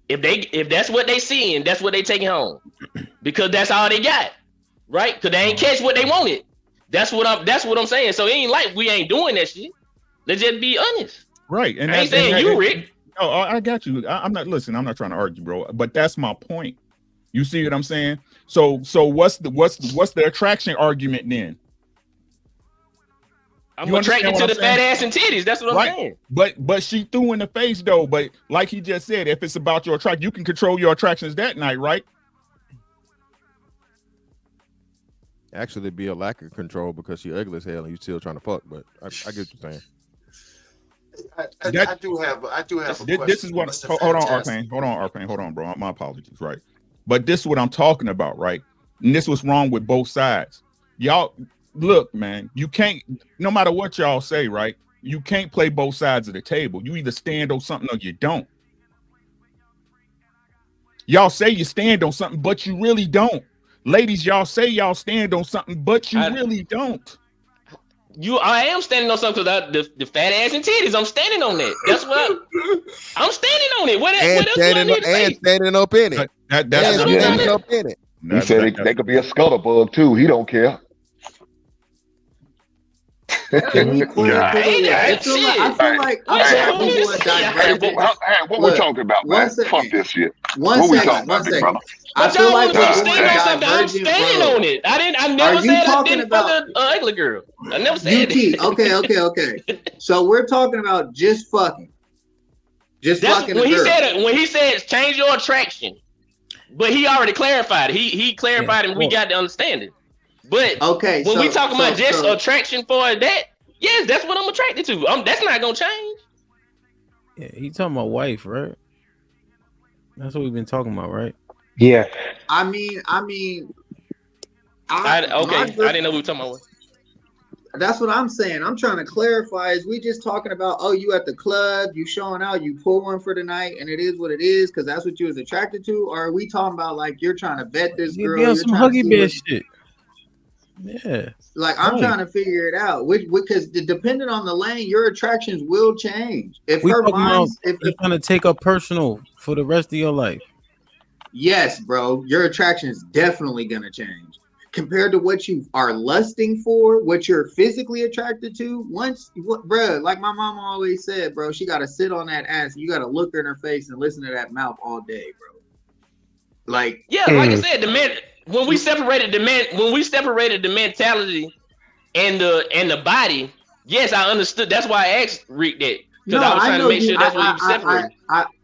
if that's what they seeing, that's what they taking home, because that's all they got, right? Because they ain't catch what they wanted. That's what I'm saying. So it ain't like we ain't doing that shit. Let's just be honest. Right. And I ain't saying you, Rick. Oh, I got you. I'm not trying to argue, bro. But that's my point. You see what I'm saying? So what's the attraction argument then? I'm attracted to the fat ass and titties. That's what I'm saying. But she threw in the face though. But like he just said, if it's about your attraction, you can control your attractions that night, right? Actually, it'd be a lack of control because she ugly as hell and you still trying to fuck. But I get what you're saying. I do have a question. This is what. Hold on, Arcane, bro. My apologies, right? But this is what I'm talking about, right? And this was wrong with both sides. Y'all, look, man, you can't. No matter what y'all say, right? You can't play both sides of the table. You either stand on something or you don't. Y'all say you stand on something, but you really don't. Ladies, y'all say y'all stand on something, but you really don't. I am standing on something because the fat ass and titties. I'm standing on that. That's what I'm standing on it. What else do I need to say? Standing up in it. That's what I'm standing up in it. He said they could be a scuttlebug too. He don't care. Can we I feel like what we talking about, man? Fuck this shit. One second. I feel like I'm standing on it. I never said I didn't fuck an ugly girl. I never said it. Okay. So we're talking about just fucking. Fucking when he said change your attraction, but he already clarified it. He clarified it and we got to understand it. But when we talking about just attraction for that, yes, that's what I'm attracted to. That's not gonna change. Yeah, he talking about wife, right? That's what we've been talking about, right? Yeah. I mean, I didn't know we were talking about. That's what I'm saying. I'm trying to clarify. Is we just talking about, oh, you at the club, you showing out, you pull one for the night, and it is what it is because that's what you was attracted to? Or are we talking about like you're trying to vet this girl? You're some huggy bear shit. Yeah. Like I'm trying to figure it out. Because depending on the lane, your attractions will change. If you're trying to take up personal for the rest of your life. Yes, bro. Your attraction is definitely gonna change. Compared to what you are lusting for, what you're physically attracted to, bro, like my mama always said, bro, she got to sit on that ass. You got to look her in her face and listen to that mouth all day, bro. Like, yeah, like I said, when we separated the mentality and the body, yes, I understood. That's why I asked Rick that. Because I was trying to make sure that's what you separated.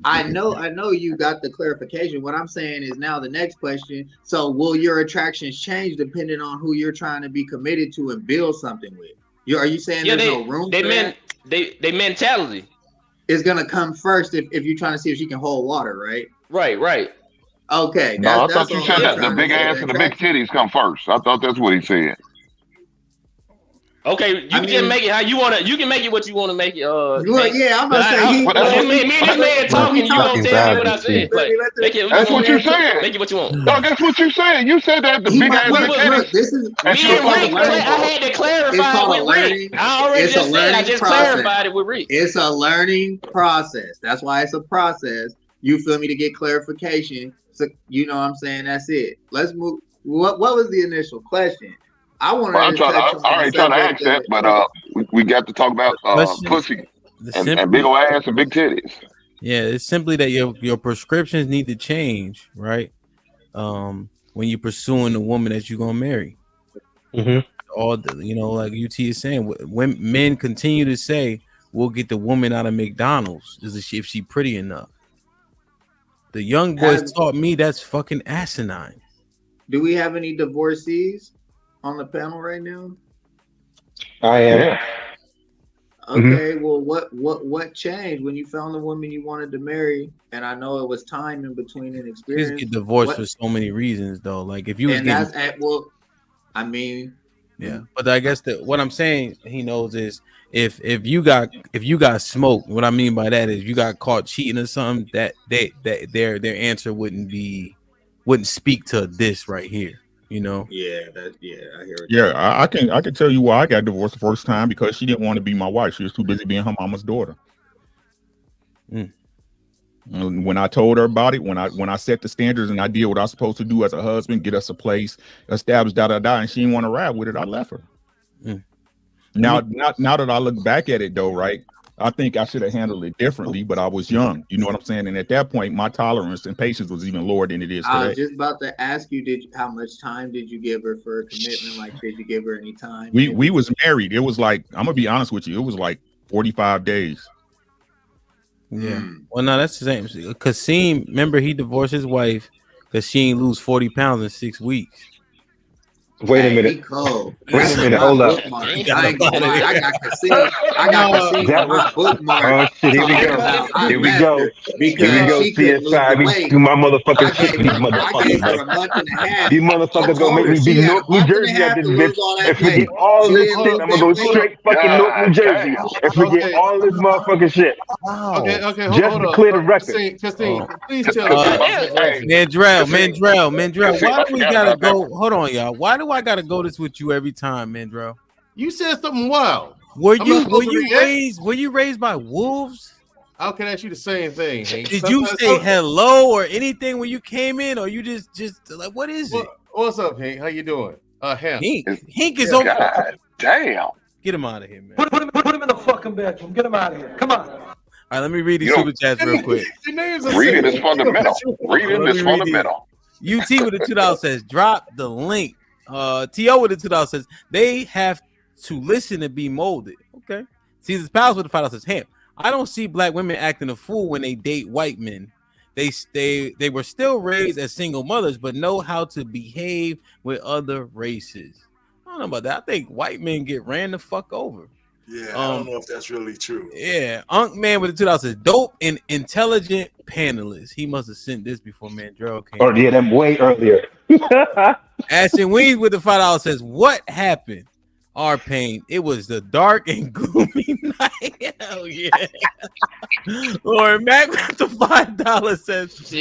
I know you got the clarification. What I'm saying is now the next question. So will your attractions change depending on who you're trying to be committed to and build something with? Are you saying there's no room for that? They mentality is gonna come first if you're trying to see if she can hold water, right? Right. Okay. No, I thought you said that the big ass and the big titties come first. I thought that's what he said. Okay, you can just make it how you want to. You can make it what you want to make it. Yeah, I'm gonna say me and this man talking. You gonna tell me what I said? That's what you said. Make it what you want. No, that's what you said. You said that the big ass big titties. This is I had to clarify with Rick. I already just said. I just clarified it with Rick. It's a learning process. That's why it's a process. You feel me to get clarification. So you know what I'm saying. That's it. Let's move. What was the initial question? I already trying to ask that, but we got to talk about pussy and big old ass and big titties. Yeah, it's simply that your prescriptions need to change, right? When you're pursuing the woman that you're gonna marry. Mm-hmm. Like UT is saying, when men continue to say, "We'll get the woman out of McDonald's," if she pretty enough. The young boys taught me that's fucking asinine. Do we have any divorcees on the panel right now? I am. Okay, well, what changed when you found the woman you wanted to marry? And I know it was time in between and experience. Kids get divorced for so many reasons, though. Like if you was getting... I mean, Yeah, but I guess what I'm saying he knows is if you got smoked, what I mean by that is you got caught cheating or something, that their answer wouldn't speak to this right here, you know. Yeah, I hear it. Yeah, I can tell you why I got divorced the first time, because she didn't want to be my wife. She was too busy being her mama's daughter. And when I told her about it, when I set the standards and I did what I was supposed to do as a husband, get us a place, establish and she didn't want to ride with it, I left her. Now that I look back at it though, right, I think I should have handled it differently, but I was young. You know what I'm saying? And at that point, my tolerance and patience was even lower than it is today. I was just about to ask you, how much time did you give her for a commitment? Like, did you give her any time? We was married. It was like, I'm gonna be honest with you, it was like 45 days. Yeah. Well, no, that's the same. Kasim, remember, he divorced his wife because she ain't lose 40 pounds in 6 weeks. Wait a minute. Wait a minute. Hold up. I ain't gonna lie. I got Kasim bookmark. Oh shit! Here we go. Here we go. CSI. We do my motherfucking shit. These motherfuckers. These motherfuckers gonna make me be North New Jersey at this bitch. If we get all this shit, I'm gonna go straight fucking North New Jersey. If we get all this motherfucking shit. Okay. Just to clear the record. Christine, please tell us. Mandrell, why do we gotta go? Hold on, y'all. Why do I gotta go this with you every time, Mandrell? You said something wild. Were you raised by wolves? I can ask you the same thing, Hank. Did you say hello or anything when you came in, or you just like, what is it? What's up, Hank? How you doing? Hank is over. God damn. Get him out of here, man. Put him in the fucking bedroom. Get him out of here. Come on. All right, let me read these super chats real quick. Reading is fundamental. Reading is fundamental. UT with the $2 says, drop the link. TO with the $2 says, they have to listen and be molded. Okay. Caesar's Palace with the $5 says, Ham, I don't see black women acting a fool when they date white men. They were still raised as single mothers, but know how to behave with other races. I don't know about that. I think white men get ran the fuck over. Yeah, I don't know if that's really true. Yeah, Unk Man with the $2 says, dope and intelligent panelists. He must have sent this before Mandrell came. Oh yeah, them way earlier. Ashton Weeds with the $5 says, what happened? Our pain. It was the dark and gloomy night. Hell yeah. Lauren Mack with the $5 says,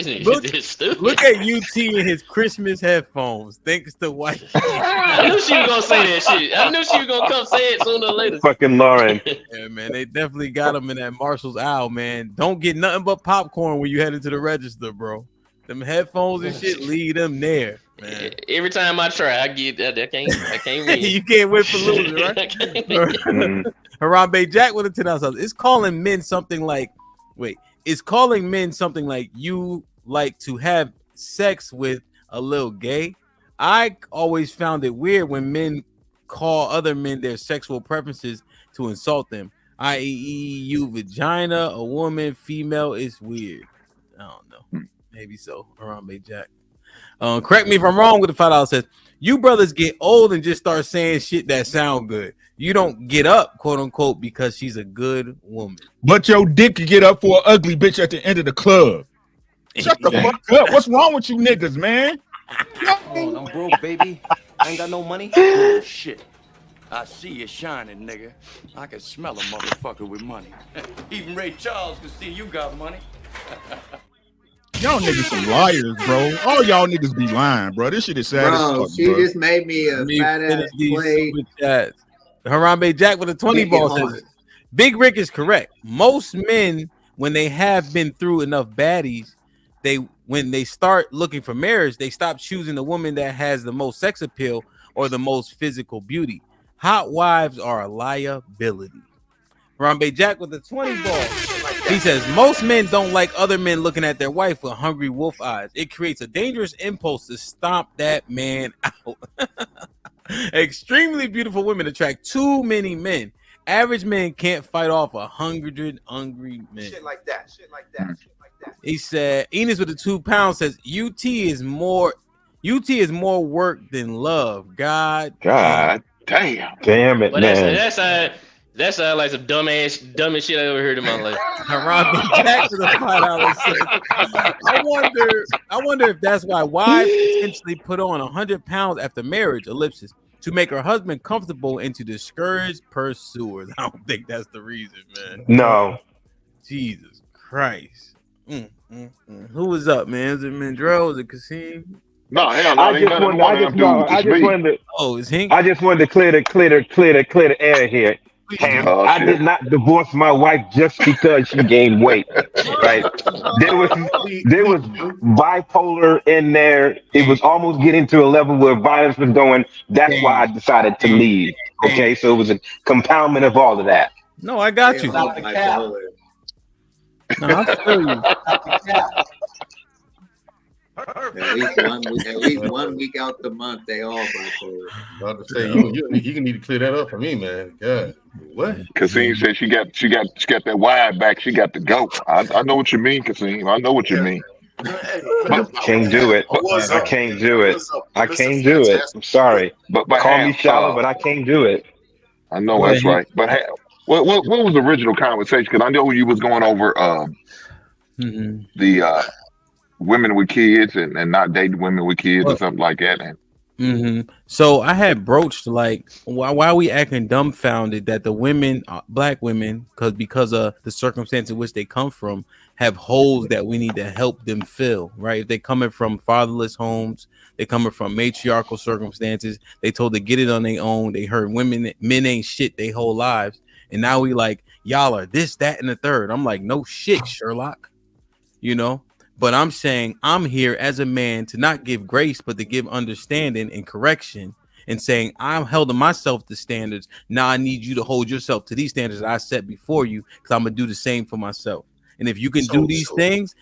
look at UT in his Christmas headphones. Thanks to white. I knew she was gonna say that shit. I knew she was gonna come say it sooner or later. Fucking Lauren. Yeah, man, they definitely got him in that Marshall's owl, man. Don't get nothing but popcorn when you head into the register, bro. Them headphones and shit, leave them there, man. Every time I try, I get that. I can't win. You can't win for losing, right? Harambe Jack with a $10. It's calling men something like, you like to have sex with a little gay. I always found it weird when men call other men their sexual preferences to insult them, i.e., you vagina, a woman, female. It's weird. I don't know. Maybe so. Harambe Jack. Correct me if I'm wrong with the $5 says, you brothers get old and just start saying shit that sound good. You don't get up, quote unquote, because she's a good woman. But your dick can get up for an ugly bitch at the end of the club. Shut the fuck up. What's wrong with you niggas, man? I'm broke, baby. I ain't got no money. Oh, shit. I see you shining, nigga. I can smell a motherfucker with money. Even Ray Charles can see you got money. Y'all niggas some liars, bro. All y'all niggas be lying, bro. This shit is sad as fuck, she just made me a fat ass play. Harambe Jack with a 20 ball says, Big Rick is correct. Most men, when they have been through enough baddies, when they start looking for marriage, they stop choosing the woman that has the most sex appeal or the most physical beauty. Hot wives are a liability. Harambe Jack with the 20 ball. He says, most men don't like other men looking at their wife with hungry wolf eyes. It creates a dangerous impulse to stomp that man out. Extremely beautiful women attract too many men. Average men can't fight off 100 hungry men. Shit like that. He said, Enos with the £2 says, UT is more work than love. God damn. Damn it, well, man. That's like some dumbest shit I ever heard in my life. Harambe Jack to the $5 I wonder if that's why wives potentially put on 100 pounds after marriage, ellipsis, to make her husband comfortable and to discourage pursuers. I don't think that's the reason, man. No. Jesus Christ. Who was up, man? Is it Mandrell? Is it Kasim? No, hell no. I just wanted. Oh, is Hink? I just wanted to clear the air here. Ham, I did not divorce my wife just because she gained weight. Right? There was bipolar in there. It was almost getting to a level where violence was going. That's why I decided to leave. Okay, so it was a compoundment of all of that. No, I got you. Stop the cap. No, I feel you. At least one week out the month, they all bipolar. About to say you need to clear that up for me, man. God, what? Kasim said she got that wide back. She got to go. I know what you mean, Kasim. I know what you mean. Can't do it. I can't do it. I can't do it. I'm sorry. But call me shallow, but I can't do it. I know that's right. But what was the original conversation? Because I know you was going over the women with kids and not dating women with kids or something like that. And So I had broached like why are we acting dumbfounded that the women, black women, because of the circumstance in which they come from, have holes that we need to help them fill, right? If they coming from fatherless homes, they coming from matriarchal circumstances, they told to get it on their own, they heard men ain't shit their whole lives, and now we like, y'all are this, that, and the third. I'm like, no shit, Sherlock, you know? But I'm saying I'm here as a man to not give grace, but to give understanding and correction, and saying I'm holding myself to standards. Now I need you to hold yourself to these standards that I set before you, because I'm gonna do the same for myself. And if you can do these things,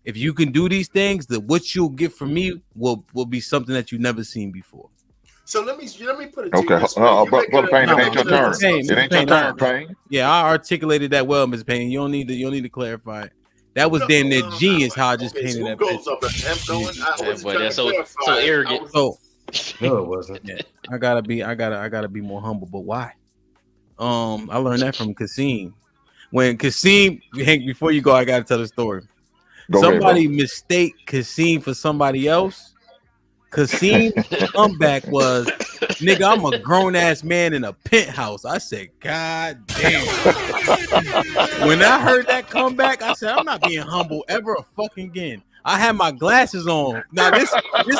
if you can do these things, that what you'll get from me will be something that you've never seen before. So let me put it to you. Okay, brother Payne, it ain't your turn. It ain't your turn, Payne. Yeah, I articulated that well, Ms. Payne. You don't need to clarify it. That was damn near genius how I just painted that picture. Boy, that's so arrogant. So no, it wasn't. Yeah, I gotta be more humble. But why? I learned that from Kasim. When Kasim, Hank, before you go, I gotta tell the story. Somebody mistake Kasim for somebody else. Kasim's comeback was, nigga, I'm a grown ass man in a penthouse. I said, God damn. When I heard that comeback, I said, I'm not being humble ever fucking again. I had my glasses on. Now this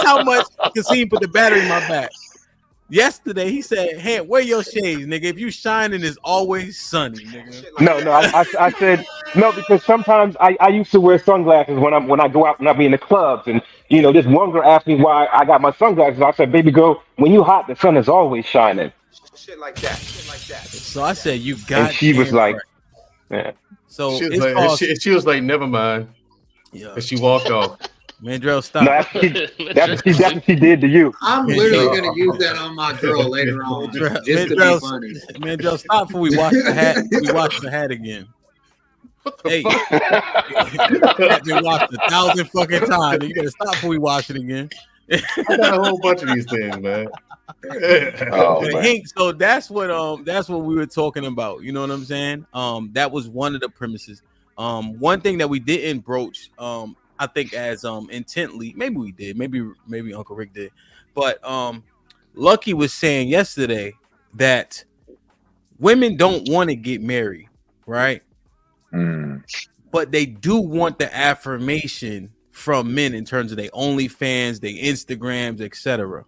how much Kasim put the battery in my back. Yesterday he said, "Hey, wear your shades, nigga. If you shining, it's always sunny, nigga." No, I said no, because sometimes I used to wear sunglasses when I go out and I be in the clubs, and you know, this one girl asked me why I got my sunglasses. I said, "Baby girl, when you hot, the sun is always shining." Shit like that. So I said, "You got." And she was like, "Yeah." So she was like, "Never mind." Yeah. And she walked off. Mandrell, stop. No, that's what she did to you. I'm literally gonna use that on my girl later on. Just to be funny. Mandrell, stop before we watch the hat. We watch the hat again. Hey, I've been watched 1,000 fucking times. You gotta stop before we watch it again. I got a whole bunch of these things, man. Hank, so that's what we were talking about. You know what I'm saying? That was one of the premises. One thing that we didn't broach, I think as intently, maybe we did, maybe Uncle Rick did, but Lucky was saying yesterday that women don't want to get married, right? But they do want the affirmation from men in terms of their OnlyFans, their Instagrams, etc.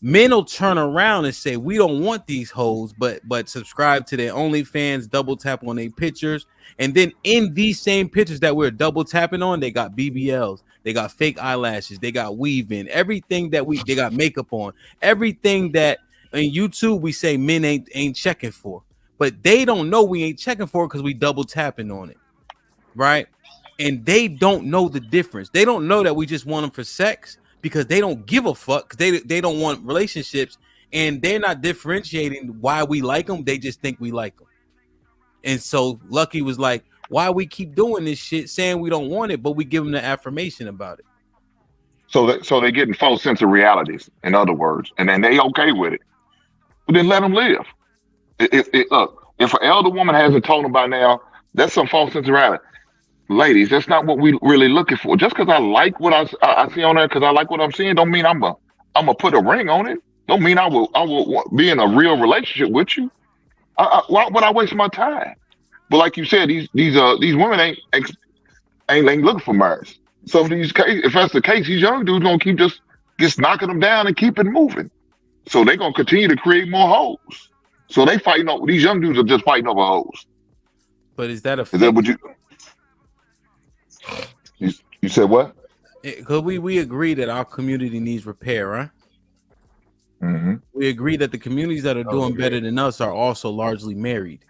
Men will turn around and say, we don't want these hoes, but subscribe to their OnlyFans, double tap on their pictures. And then in these same pictures that we're double tapping on, they got BBLs, they got fake eyelashes, they got weave in, everything that they got makeup on, everything that in YouTube we say men ain't checking for. But they don't know we ain't checking for it because we double tapping on it, right? And they don't know the difference. They don't know that we just want them for sex, because they don't give a fuck, because they don't want relationships, and they're not differentiating why we like them. They just think we like them. And so Lucky was like, why we keep doing this shit, saying we don't want it, but we give them the affirmation about it. So they're getting false sense of realities, in other words, and then they okay with it. But then let them live. Look, if an elder woman hasn't told them by now, that's some false sense of reality. Ladies, that's not what we really looking for. Just because I like what I see on there, because I like what I'm seeing, don't mean I'm gonna put a ring on it. don't mean I will be in a real relationship with you. Why would I waste my time? But like you said, these women ain't looking for marriage. So if that's the case, these young dudes gonna keep just knocking them down and keep it moving. So they gonna continue to create more hoes. So they fighting over these young dudes are just fighting over hoes. But is that what you said? What? Because we agree that our community needs repair, right? Mm-hmm. We agree that the communities that are doing better than us are also largely married,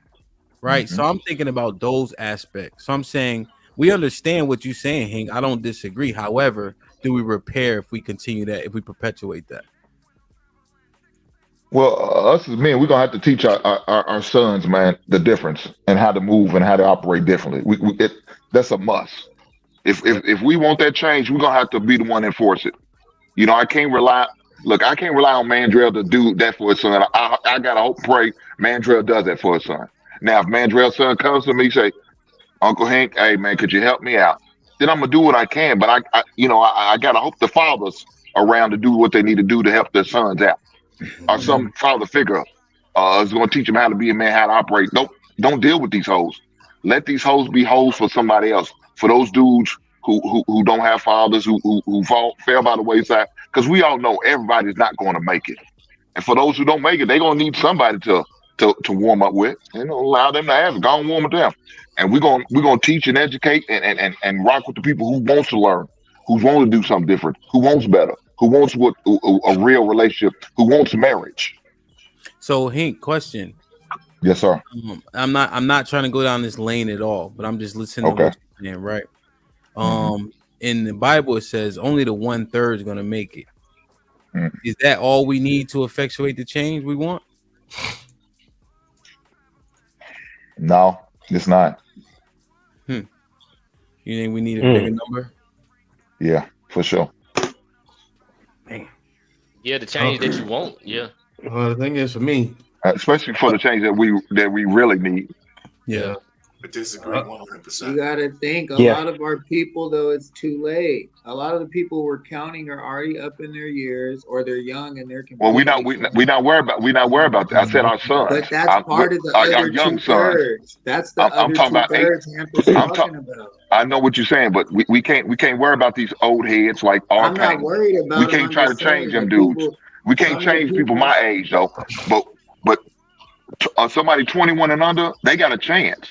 right? Mm-hmm. So I'm thinking about those aspects. So I'm saying we understand what you're saying, Hank. I don't disagree. However, do we repair if we continue that, if we perpetuate that? Well, us as men, we're gonna have to teach our sons, man, the difference and how to move and how to operate differently. That's a must. If we want that change, we're gonna have to be the one to enforce it. You know, I can't rely on Mandrell to do that for his son. I gotta hope, pray Mandrell does that for his son. Now, if Mandrell's son comes to me, say, Uncle Hank, hey man, could you help me out? Then I'm gonna do what I can. But I gotta hope the fathers around to do what they need to do to help their sons out. Or some father figure is going to teach them how to be a man, how to operate. Don't deal with these hoes. Let these hoes be hoes for somebody else. For those dudes who don't have fathers, who fell by the wayside. Because we all know everybody's not going to make it. And for those who don't make it, they're going to need somebody to warm up with. Allow them to have it. Go and warm it down. And we're gonna teach and educate and rock with the people who wants to learn, who wants to do something different, who wants better, who wants a real relationship, who wants marriage. So, Hank, question. Yes, sir. I'm not trying to go down this lane at all, but I'm just listening to what you're saying, right? In the Bible, it says only the 1/3 is going to make it. Is that all we need to effectuate the change we want? No, it's not. You think we need a bigger number? Yeah, for sure. Yeah, the change that you want. Yeah. Well, the thing is, for me, especially for the change that we really need. Yeah. I disagree 100%. You got to think a lot of our people, though, it's too late. A lot of the people we're counting are already up in their years, or they're young and they're. Well, we not worried about that. I said our sons. But that's part of the other young 2/3. That's the other I'm talking 2/3 about talking about. I know what you're saying, but we can't worry about these old heads like our I'm not worried about. We can't try to change them dudes. We can't change people my age though. But somebody 21 and under, they got a chance.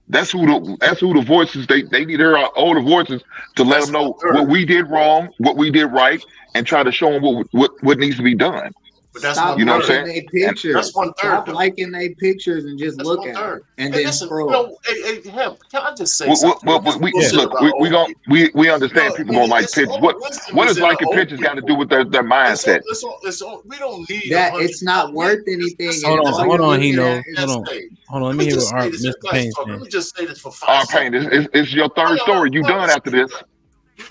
That's who the voices they need to hear our older voices to let them know what we did wrong, what we did right, and try to show them what needs to be done. But that's Stop you know liking their pictures. That's 1/3. Stop liking their pictures and just look at it. And then scroll. Can I just say something? We understand people don't like pictures. What does liking pictures got to do with their mindset? We don't need that. It's not worth anything. Hold on. Hold on. Let me hear what Mr. Payne said. Let me just say this for 5 seconds. Payne, it's your third story. You done after this.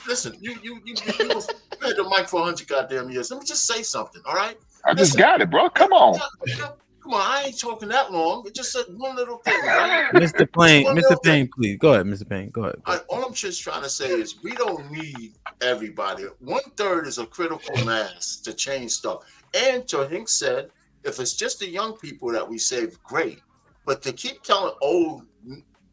Listen, you had the mic for 100 goddamn years. Let me just say something, all right? I just got it, bro. Come on. Come on, I ain't talking that long. It just said one little thing, right? Mr. Payne, please. Go ahead, Mr. Payne. Go ahead. All I'm just trying to say is we don't need everybody. 1/3 is a critical mass to change stuff. And Hank said, if it's just the young people that we save, great. But to keep telling old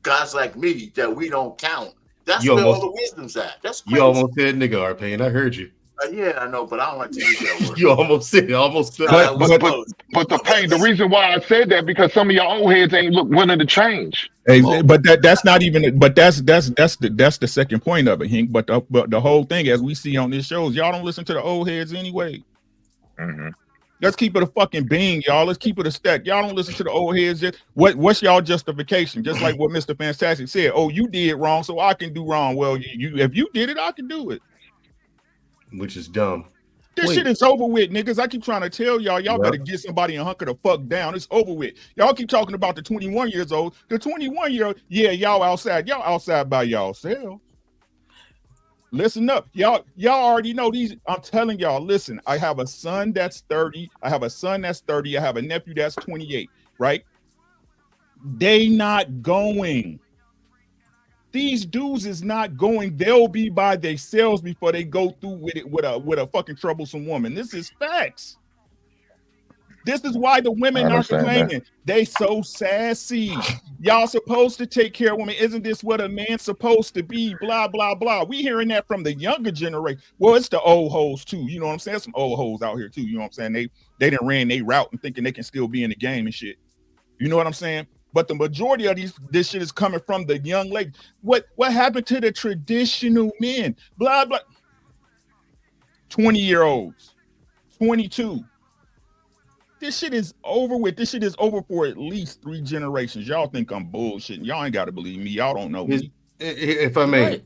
guys like me that we don't count, that's where all the wisdom's at. That's crazy. You almost said nigga, R-Pain. I heard you. Yeah, I know, but I don't like to use that word. You almost said. But the pain. The reason why I said that because some of your old heads ain't willing to change. Hey, but that's not even. But that's the second point of it, Hank. But the whole thing, as we see on these shows, y'all don't listen to the old heads anyway. Let's keep it a fucking bean, y'all. Let's keep it a stack. Y'all don't listen to the old heads. What's y'all justification? Just like what Mr. Fantastic said. Oh, you did wrong, so I can do wrong. Well, if you did it, I can do it. Which is dumb. This shit is over with, niggas. I keep trying to tell y'all better get somebody and hunker the fuck down. It's over with. Y'all keep talking about the 21 years old. The 21-year-old, yeah, y'all outside by y'allselves. Listen up. Y'all already know these. I'm telling y'all, listen, I have a son that's 30. I have a son that's 30. I have a nephew that's 28, right? They not going. These dudes is not going. They'll be by themselves before they go through with it with a fucking troublesome woman. This is facts. This is why the women are complaining. They so sassy. Y'all supposed to take care of women. Isn't this what a man's supposed to be? Blah, blah, blah. We hearing that from the younger generation. Well, it's the old hoes too. You know what I'm saying? Some old hoes out here too. You know what I'm saying? They done ran their route and thinking they can still be in the game and shit. You know what I'm saying? But the majority of this shit is coming from the young lady. What happened to the traditional men? Blah, blah. 20-year-olds, 22. This shit is over with. This shit is over for at least 3 generations. Y'all think I'm bullshitting. Y'all ain't got to believe me. Y'all don't know me. If I may,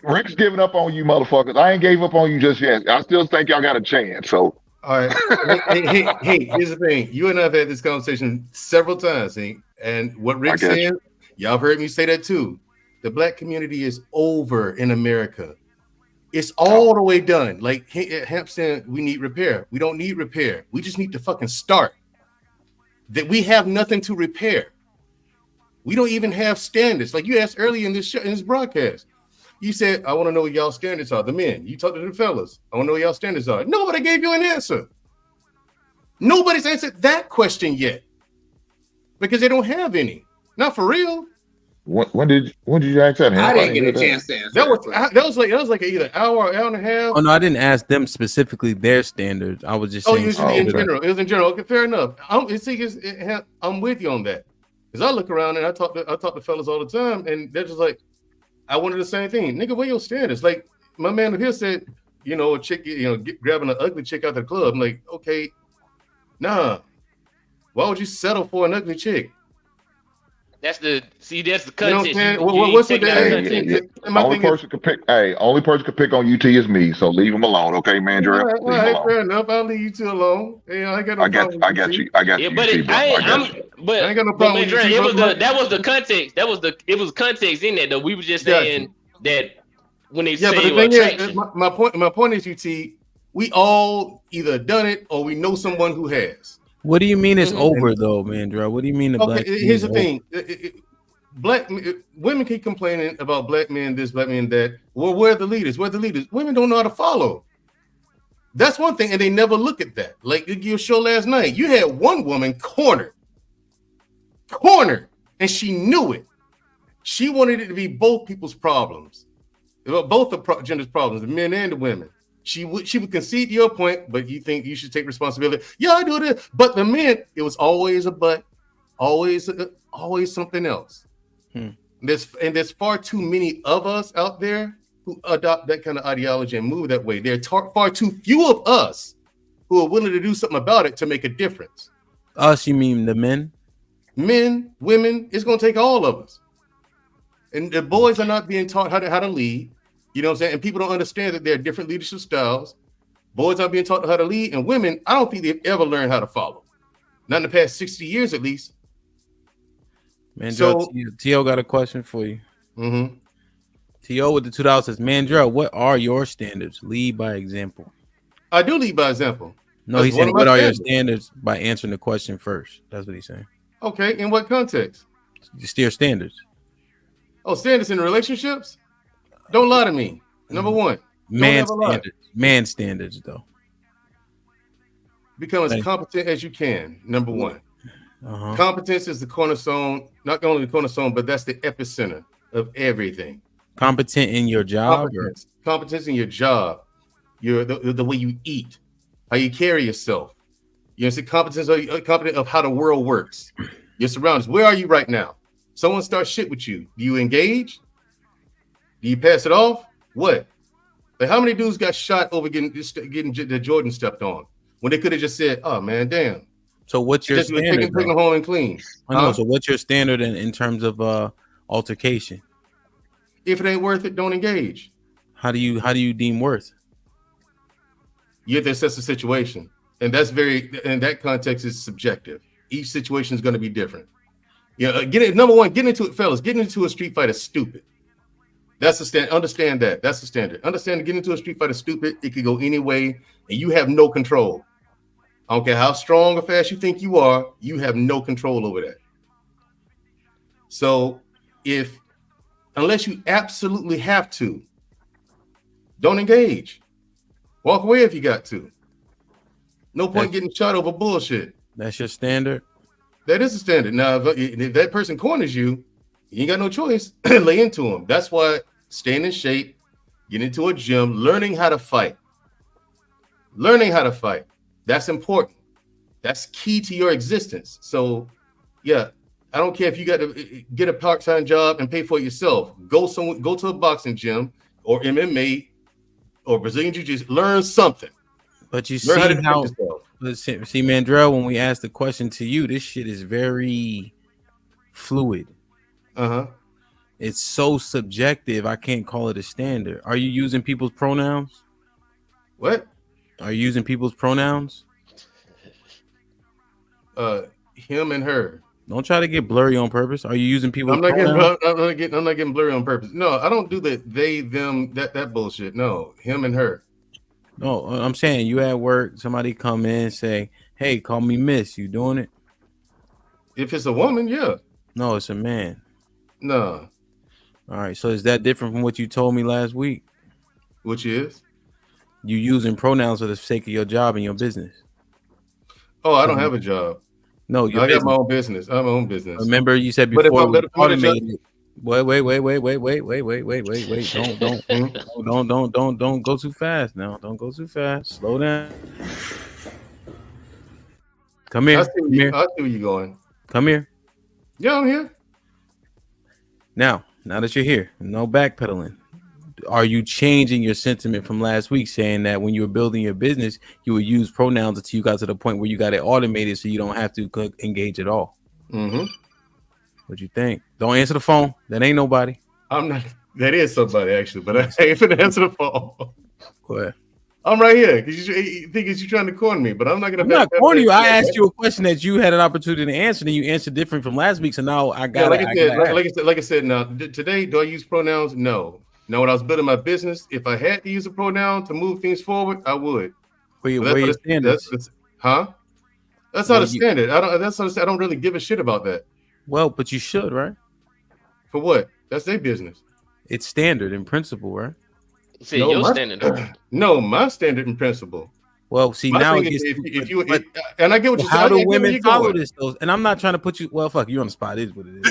Rick's giving up on you, motherfuckers. I ain't gave up on you just yet. I still think y'all got a chance. So, all right. hey, here's the thing. You and I have had this conversation several times, and what Rick said, y'all have heard me say that too. The black community is over in America. It's all the way done. Like Hemp said, we need repair. We don't need repair. We just need to fucking start. That we have nothing to repair. We don't even have standards. Like you asked earlier in this show, in this broadcast, you said, "I want to know what y'all standards are." The men, you talked to the fellas. I want to know what y'all standards are. Nobody gave you an answer. Nobody's answered that question yet because they don't have any. Not for real. When did you ask that? I didn't get a chance to answer. That was like either an hour and a half. Oh no, I didn't ask them specifically their standards. I was just saying. Usually in general. It was in general. Okay, fair enough. I'm with you on that because I look around and I talk to fellas all the time, and they're just like, I wanted the same thing, nigga. What are your standards? Like my man here said, a chick, grabbing an ugly chick out the club. I'm like, okay, nah. Why would you settle for an ugly chick? That's the context. What's with that? Only person could pick. Hey, only person could pick on UT is me. So leave him alone, okay, man. All right, fair enough. I'll leave you two alone. Hey, I ain't got no problem. I got you. Yeah, but I ain't got no problem. That was the context. It was context in that though. We were just saying that when they say but the thing is, my point is, UT, we all either done it or we know someone who has. What do you mean it's over though, Mandra? What do you mean black? Here's the thing: black women keep complaining about black men this, black men that. Well, where are the leaders? Where are the leaders? Women don't know how to follow. That's one thing, and they never look at that. Like your show last night, you had one woman cornered, and she knew it. She wanted it to be both people's problems, both the genders' problems, the men and the women. She would concede your point, but you think you should take responsibility. Yeah, I do this. But the men, it was always a but, always something else. There's far too many of us out there who adopt that kind of ideology and move that way. There are far too few of us who are willing to do something about it to make a difference. Us, you mean the men? Men, women, it's going to take all of us. And the boys are not being taught how to lead. You know what I'm saying? And people don't understand that there are different leadership styles. Boys aren't being taught how to lead, and women, I don't think they've ever learned how to follow. Not in the past 60 years, at least. Man, T.O. got a question for you. T.O. with the $2 says, Mandrell, what are your standards? Lead by example. I do lead by example. No, he's saying, what are your standards by answering the question first? That's what he's saying. Okay, in what context? Just your standards. Oh, standards in relationships? Don't lie to me. Number one. Man standards, though. Become as competent as you can. Number one. Competence is the cornerstone, not only the cornerstone, but that's the epicenter of everything. Competent in your job? Competence in your job. The way you eat, how you carry yourself. You know, competence of how the world works. Your surroundings. Where are you right now? Someone starts shit with you. Do you engage? Do you pass it off? What? Like how many dudes got shot over getting the Jordan stepped on when they could have just said, "Oh man, damn." So what's your standard? Take them home and clean. I know. So what's your standard in terms of altercation? If it ain't worth it, don't engage. How do you deem worth? You have to assess the situation, and that's in that context is subjective. Each situation is going to be different. Number one, getting into it, fellas. Getting into a street fight is stupid. That's the standard. Understand that. That's the standard. Understand getting into a street fight is stupid. It could go any way, and you have no control. I don't care how strong or fast you think you are, you have no control over that. So unless you absolutely have to, don't engage. Walk away if you got to. No point getting shot over bullshit. That's your standard. That is a standard. Now, if that person corners you, you ain't got no choice. Lay into them. That's why staying in shape, getting into a gym, learning how to fight. Learning how to fight. That's important. That's key to your existence. So, yeah, I don't care if you got to get a part-time job and pay for it yourself. Go to a boxing gym or MMA or Brazilian Jiu-Jitsu. Learn something. But you Learn see how to how, yourself. see, Mandrell, when we asked the question to you, this shit is very fluid. It's so subjective. I can't call it a standard. Are you using people's pronouns? What? Are you using people's pronouns? Him and her. Don't try to get blurry on purpose. Are you using people's I'm not pronouns? getting blurry on purpose. No, I don't do the they, them, that bullshit. No, him and her. No, I'm saying you at work, somebody come in and say, hey, call me miss. You doing it? If it's a woman, yeah. No, it's a man. No. All right, so is that different from what you told me last week? Which is? You using pronouns for the sake of your job and your business. Oh, I don't have a job. No, I got my own business. I have my own business. Remember you said But if before I'm better automated. Wait. Don't go too fast now. Don't go too fast. Slow down. Come here. I see where you're going. Come here. Yeah, I'm here. Now that you're here, no backpedaling. Are you changing your sentiment from last week, saying that when you were building your business, you would use pronouns until you got to the point where you got it automated, so you don't have to engage at all? Mm-hmm. What you think? Don't answer the phone. That ain't nobody. I'm not. That is somebody actually, but I ain't finna answer the phone. Go ahead. I'm right here because you think you're trying to corner me, but I'm not gonna. I'm not corner you. I asked you a question that you had an opportunity to answer, and you answered different from last week. So now I got. Like I said. Now today, do I use pronouns? No. Now, when I was building my business, if I had to use a pronoun to move things forward, I would. Where your standards? That's not a standard. I don't really give a shit about that. Well, but you should, right? For what? That's their business. It's standard in principle, right? See, your standard. No, my standard in principle. Well, see, now and I get what you're saying. How do women follow this though? And I'm not trying to put you. Well, fuck, you on the spot. It is what it is.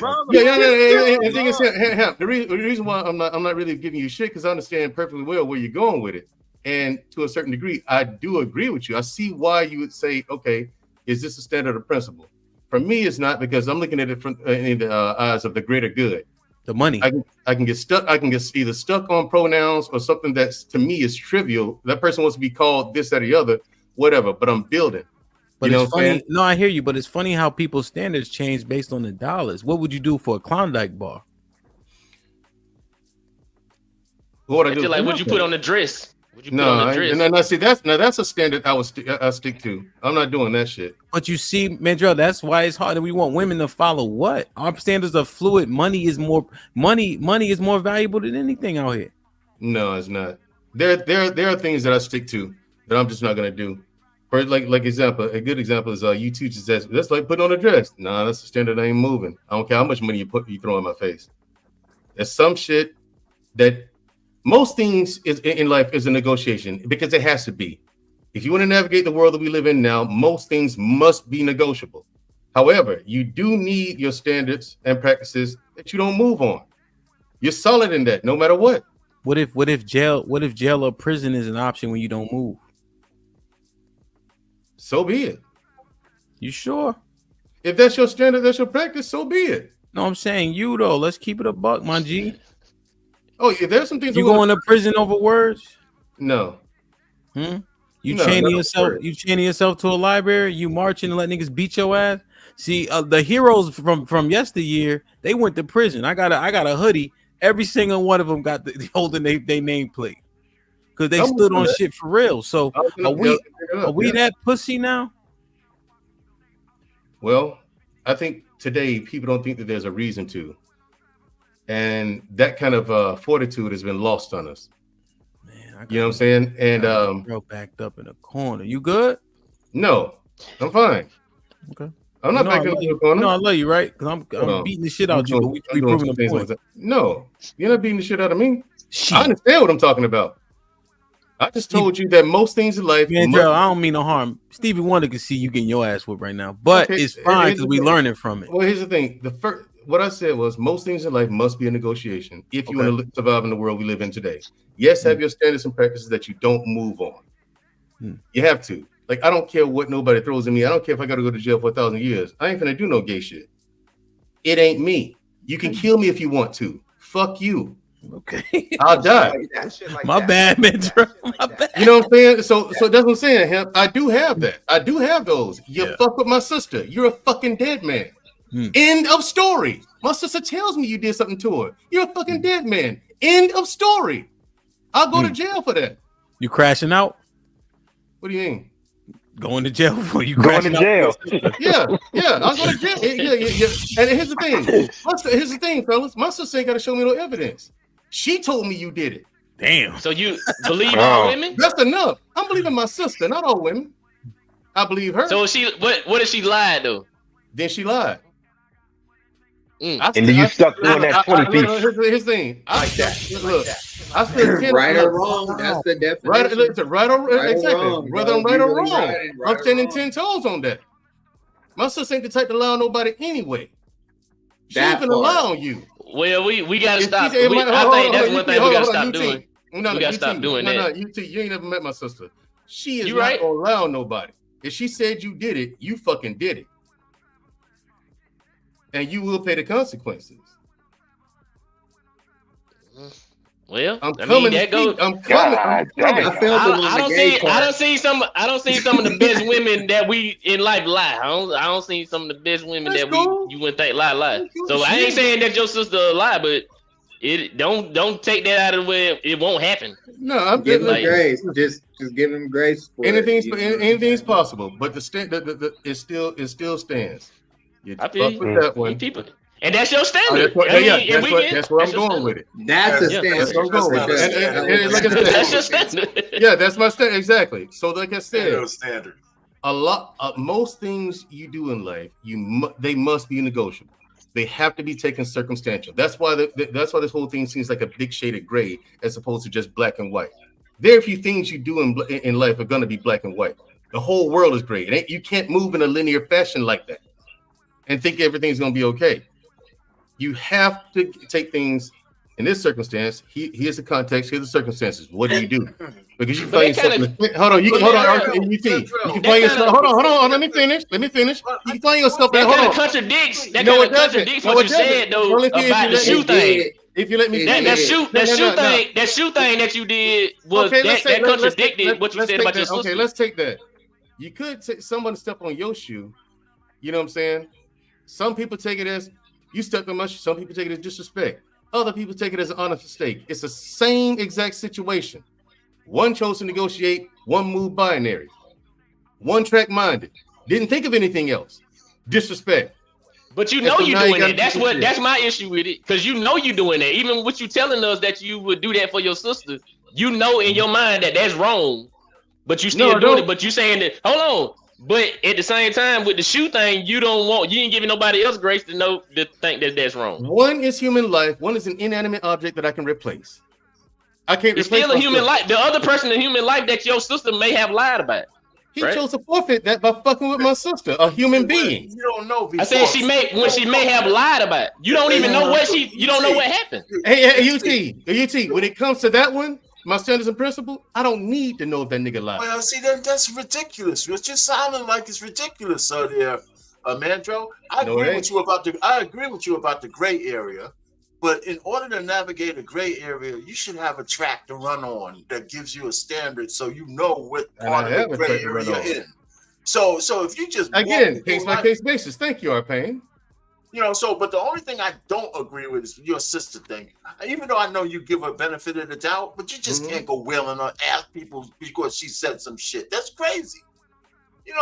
The reason why I'm not really giving you shit because I understand perfectly well where you're going with it, and to a certain degree, I do agree with you. I see why you would say, okay, is this a standard or principle? For me, it's not because I'm looking at it from in the eyes of the greater good. The money. I can get stuck. I can get either stuck on pronouns or something that's to me is trivial. That person wants to be called this, that, or the other, whatever. But I'm building. But it's funny. No, I hear you. But it's funny how people's standards change based on the dollars. What would you do for a Klondike bar? What would I do? Like, would you put on the dress? No, see, that's a standard I stick to. I'm not doing that shit. But you see, Mandrell, that's why it's hard that we want women to follow what? Our standards are fluid. Money is more valuable than anything out here. No, it's not. There are things that I stick to that I'm just not gonna do. For like example, a good example is you two just says that's like putting on a dress. Nah, that's a standard I ain't moving. I don't care how much money you throw in my face. There's some shit that most things in life is a negotiation because it has to be. If you want to navigate the world that we live in now, most things must be negotiable. However, you do need your standards and practices that you don't move on. You're solid in that, no matter what. What if jail or prison is an option when you don't move? So be it. You sure? If that's your standard, that's your practice, so be it. No, I'm saying you though. Let's keep it a buck, my G. Oh, yeah, there's some things you going to prison over words? No. You chaining yourself? You chaining yourself to a library? You marching and let niggas beat your ass? See, the heroes from yesteryear, they went to prison. I got a hoodie. Every single one of them got holding their nameplate because they stood on shit for real. So are we that pussy now? Well, I think today people don't think that there's a reason to. And that kind of fortitude has been lost on us. Man, you know what I'm saying? And girl backed up in a corner. You good? No, I'm fine. Okay. I'm not backing up in the corner. No, I love you, right? Because I'm beating the shit out you, but we proving the point. No, you're not beating the shit out of me. I understand what I'm talking about. I just told you that most things in life. Man, Joe, I don't mean no harm. Stevie Wonder can see you getting your ass whipped right now, but Okay, it's fine because we learning from it. Well, here's the thing. What I said was most things in life must be a negotiation if you want to survive in the world we live in today. Yes, have your standards and practices that you don't move on. You have to. Like, I don't care what nobody throws at me. I don't care if I got to go to jail for 1,000 years. I ain't gonna do no gay shit. It ain't me. You can kill me if you want to. Fuck you. Okay. I'll die. My bad, man. My bad. You know what I'm saying? So that's what I'm saying. Hemp. I do have that. I do have those. You fuck with my sister. You're a fucking dead man. End of story. My sister tells me you did something to her. You're a fucking dead man. End of story. I'll go to jail for that. You crashing out? What do you mean? Going to jail for you going to crashing jail. out? Yeah. I'll go to jail. Yeah. And here's the thing. Here's the thing, fellas. My sister ain't got to show me no evidence. She told me you did it. Damn. So you believe all women? That's enough. I'm believing my sister, not all women. I believe her. So what if she lied though? Then she lied. And then you stuck doing that 20 piece. Here's the thing. I stood 10 Right or wrong, that's the definition. Right or Right or exactly. wrong, Whether I'm bro. right or You really wrong, right I'm or standing wrong. 10 toes on that. My sister ain't the type to lie on nobody anyway. She That ain't gonna part. lie on you. Well, we gotta If stop. she- I think that's one thing we gotta stop UT. doing. We gotta stop doing No, that. UT, you ain't never met my sister. She is You not right. gonna lie on nobody. If she said you did it, you fucking did it. And you will pay the consequences. Well, I'm I coming mean, to that goes. speak. I'm coming. I don't see some of the best women that we in life lie. I don't see some of the best women that you wouldn't think lie. So I ain't saying that your sister a lie, but it don't take that out of where it won't happen. No, I'm Give just him grace. Just give him grace. For anything's possible, but it still stands. You I fuck feel you. with that one. People. And that's your standard. That's where I'm going with it. That's a standard. That's where I'm going with it. And like I said, That's your standard. Yeah, that's my standard. Exactly. So, like I said, standard. Most things you do in life, they must be negotiable. They have to be taken circumstantial. That's why this whole thing seems like a big shade of gray as opposed to just black and white. Very few things you do in life are going to be black and white. The whole world is gray. You can't move in a linear fashion like that and think everything's going to be okay. You have to take things in this circumstance. Here's the context. Here's the circumstances. What do you do? Because you find yourself. Hold on. You can find yourself. Hold on. Let me finish. You can find yourself. That Hold kind on. of contradicts. That kind of contradicts what you said though about the shoe thing. If you let me, that shoe thing that you did was that contradicted what you said about your sister. Okay, let's take that. You could take someone step on your shoe. You know what I'm saying? Some people take it as you stepped on my shoe. Some people take it as disrespect. Other people take it as an honest mistake. It's the same exact situation. One chose to negotiate, one moved binary. One track minded. Didn't think of anything else. Disrespect. But you know you're doing it. That's my issue with it. Because you know you're doing that. Even with you telling us that you would do that for your sister, you know in your mind that that's wrong. But you still doing it. But you saying that, hold on. But at the same time, with the shoe thing, you ain't giving nobody else grace to think that that's wrong. One is human life. One is an inanimate object that I can replace. I can't it's replace still a human life. The other person in human life that your sister may have lied about. He chose to forfeit that by fucking with my sister, a human being. You don't know. I said she may have lied about it. You don't even know you don't know what happened. Hey, UT, when it comes to that one, my standards and principle, I don't need to know if that nigga lied. Well, see, that's ridiculous. It's just sounding like it's ridiculous, there, Mandro. I agree with you about the gray area, but in order to navigate a gray area, you should have a track to run on that gives you a standard, so you know what part of the gray area you're in. So if you just again case by case basis, thank you, Arpain. But the only thing I don't agree with is your sister thing. Even though I know you give her benefit of the doubt, but you just can't go wailing or ask people because she said some shit. That's crazy.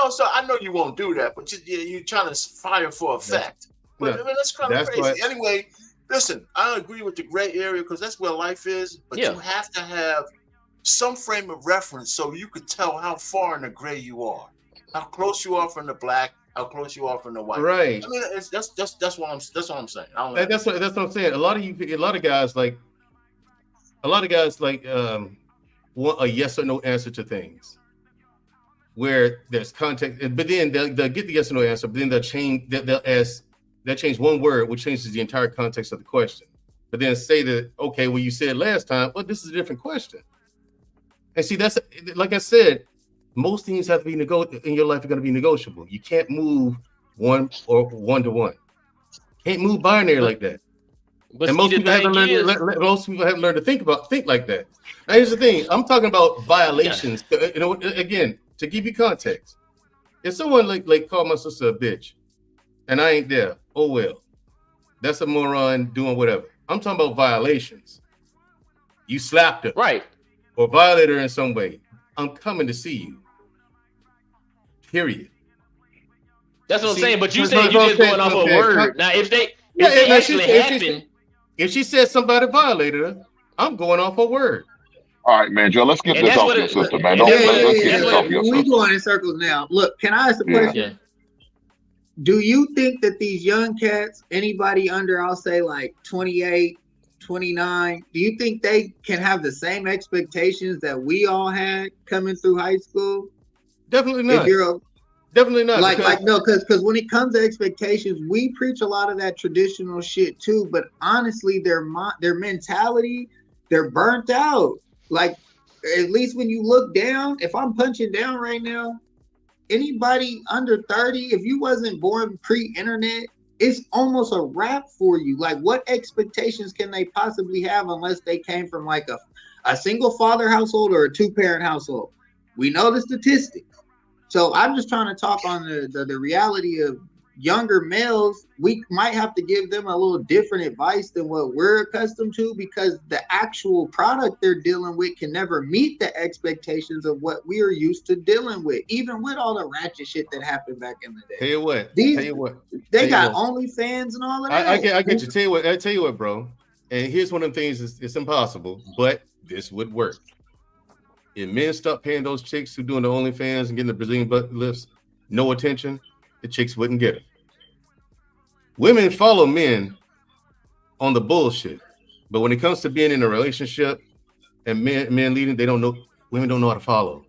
So I know you won't do that, but you're trying to fire for effect. But that's kind of crazy. Anyway, listen, I agree with the gray area because that's where life is, but you have to have some frame of reference so you could tell how far in the gray you are, how close you are from the black, how close you are from the white. Right. I mean, that's what I'm saying. That's what I'm saying. A lot of guys like want a yes or no answer to things, where there's context. But then they'll get the yes or no answer, but then they'll change one word, which changes the entire context of the question. But then say that, okay, well, you said last time, well, this is a different question. And see, that's like I said, most things have to be in your life are going to be negotiable. You can't move one to one. Can't move binary like that. But and most people haven't learned to think like that. Now, here's the thing: I'm talking about violations. You know, again, to give you context, if someone like called my sister a bitch, and I ain't there, oh well, that's a moron doing whatever. I'm talking about violations. You slapped her, right, or violated her in some way. I'm coming to see you. Period. That's what I'm saying. But you said you just going off a word. Now, if they actually happen. If she said somebody violated her, I'm going off her word. All right, man, Joe, let's get this off your sister, man. Let's get this off your sister. We going in circles now. Look, can I ask a question? Yeah. Do you think that these young cats, anybody under, I'll say like 28, 29, do you think they can have the same expectations that we all had coming through high school? Definitely not. Definitely not. Because when it comes to expectations, we preach a lot of that traditional shit too. But honestly, their mentality, they're burnt out. Like, at least when you look down, if I'm punching down right now, anybody under 30, if you wasn't born pre-internet, it's almost a wrap for you. Like, what expectations can they possibly have unless they came from like a single father household or a 2-parent household? We know the statistics. So I'm just trying to talk on the reality of younger males. We might have to give them a little different advice than what we're accustomed to, because the actual product they're dealing with can never meet the expectations of what we're used to deling with, even with all the ratchet shit that happened back in the day. Tell you what. They got OnlyFans and all of that. I get you. I tell you what, bro. And here's one of the things: it's impossible, but this would work. If men stop paying those chicks who doing the OnlyFans and getting the Brazilian butt lifts no attention, the chicks wouldn't get it. Women follow men on the bullshit, but when it comes to being in a relationship and men leading, they don't know. Women don't know how to follow.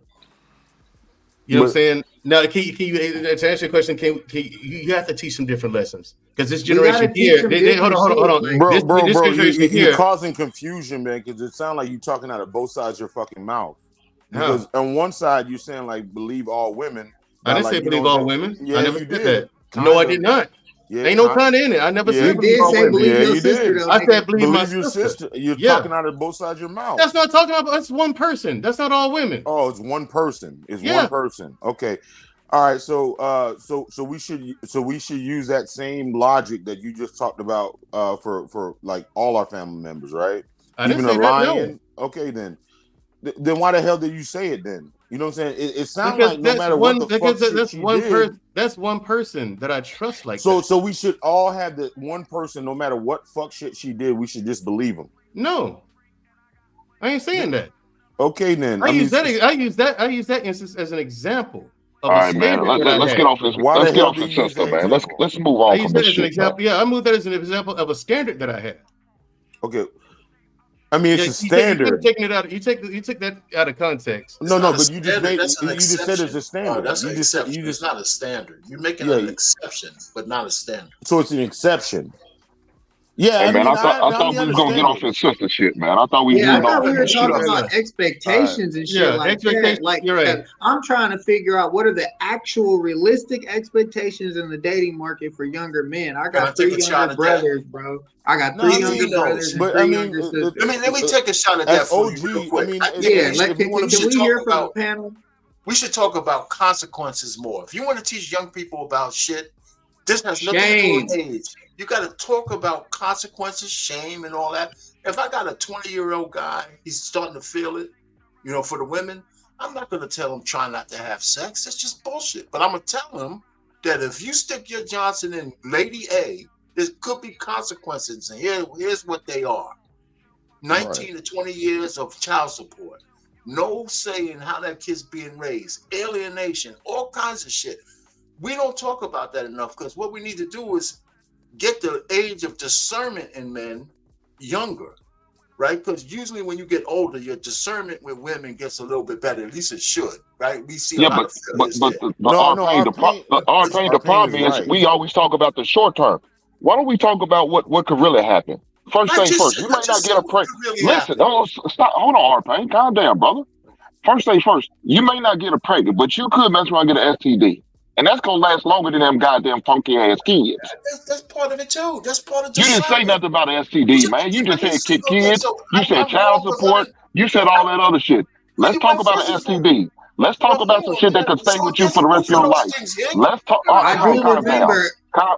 You know what I'm saying? Now, can you to answer your question? You have to teach some different lessons, because this generation here. Hold on. Bro, you're causing confusion, man. Because it sounds like you're talking out of both sides of your fucking mouth. Because on one side you're saying like believe all women. I didn't say believe all women. Yeah, I never said that. No, I did not. Yeah, ain't no kind in it. I never said believe all women. You did. I said believe my your sister. You're talking out of both sides of your mouth. That's not talking about. That's one person. That's not all women. Oh, it's one person. It's one person. Okay. All right. So we should use that same logic that you just talked about for like all our family members, right? I didn't say that, no. Okay, then why the hell did you say it then? You know what I'm saying? It sounds like no matter what the fuck that's one person that I trust like that. So we should all have the one person, no matter what fuck shit she did, we should just believe him. No, I ain't saying that. Okay, then. I use that instance as an example. All right, man. Let's get off this. Let's get off this system, man. Let's move on from this shit. Example. Yeah, I moved that as an example of a standard that I had. Okay. I mean, it's a standard. You took that out of context. No, but you just said it's a standard. That's an exception. It's not a standard. You're making an exception, but not a standard. So it's an exception. Yeah, hey, man, I thought we was gonna get off this sister shit, man. I thought we were talking about expectations and shit like that. Like, you're right. I'm trying to figure out what are the actual realistic expectations in the dating market for younger men. I got 3 younger brothers, bro. I got 3 younger brothers. But I mean, let me take a shot at that for you real quick. Can we hear from the panel? We should talk about consequences more. If you want to teach young people about shit, this has nothing to do with age. You got to talk about consequences, shame, and all that. If I got a 20-year-old guy, he's starting to feel it, you know, for the women, I'm not going to tell him try not to have sex. That's just bullshit. But I'm going to tell him that if you stick your Johnson in Lady A, there could be consequences. And here's what they are. 19 to 20 years of child support. No say in how that kid's being raised. Alienation. All kinds of shit. We don't talk about that enough, because what we need to do is get the age of discernment in men younger. right? Because usually when you get older, your discernment with women gets a little bit better. At least it should, right? We see a lot of failures there. The problem is we always talk about the short term. Why don't we talk about what could really happen? First thing first, you might not get a pregnant. Listen, stop. Hold on, R-Pain. Calm down, brother. First thing first, you may not get a pregnant, but you could mess around and get an STD. And that's going to last longer than them goddamn funky ass kids. That's part of it, too. That's part of You didn't say nothing about an STD, man. You just said kids. You said child support. You said all that other shit. Let's talk about an STD. Let's talk about some shit that could stay with you for the rest of your life. Let's talk. I do remember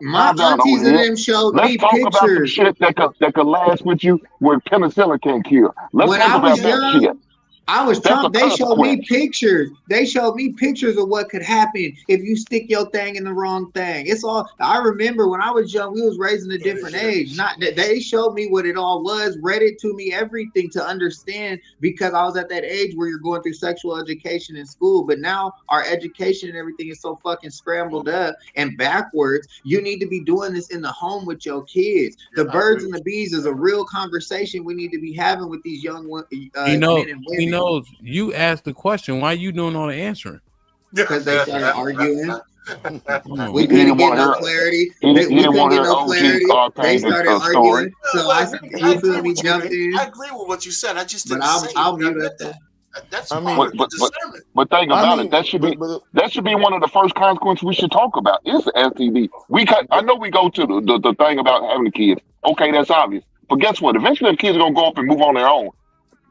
my aunties and them showed me pictures. Let's talk about some shit that could last with you where penicillin can't cure. Let's talk about that shit. I was Trump. They showed me pictures. They showed me pictures of what could happen if you stick your thing in the wrong thing. It's all. I remember when I was young, we was raised in a different age. Not that they showed me what it all was, read it to me, everything to understand, because I was at that age where you're going through sexual education in school. But now our education and everything is so fucking scrambled up and backwards. You need to be doing this in the home with your kids. The birds and the bees is a real conversation we need to be having with these young men and women. Knows you asked the question. Why are you doing all the answering? Because they started arguing. We couldn't get no clarity. We couldn't get no clarity. They started arguing. So I feel me jumped in. I agree with what you said. I just didn't say I'll mute up there. That's but think about it. That should be one of the first consequences we should talk about. Is the STD. I know we go to the thing about having the kids. Okay, that's obvious. But guess what? Eventually, the kids are gonna go up and move on their own.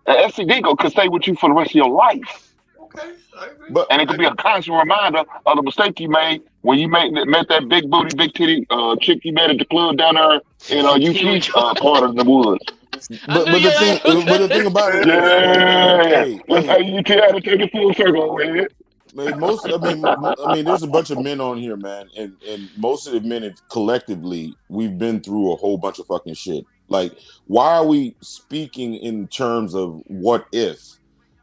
The STD could stay with you for the rest of your life. Okay, I agree. And it could be a constant reminder of the mistake you made when you met that big booty, big titty chick you met at the club down there in UT part of the woods. But the thing about it, you can't take it full circle with it. I mean, there's a bunch of men on here, man, and most of the men collectively, we've been through a whole bunch of fucking shit. Like, why are we speaking in terms of what if?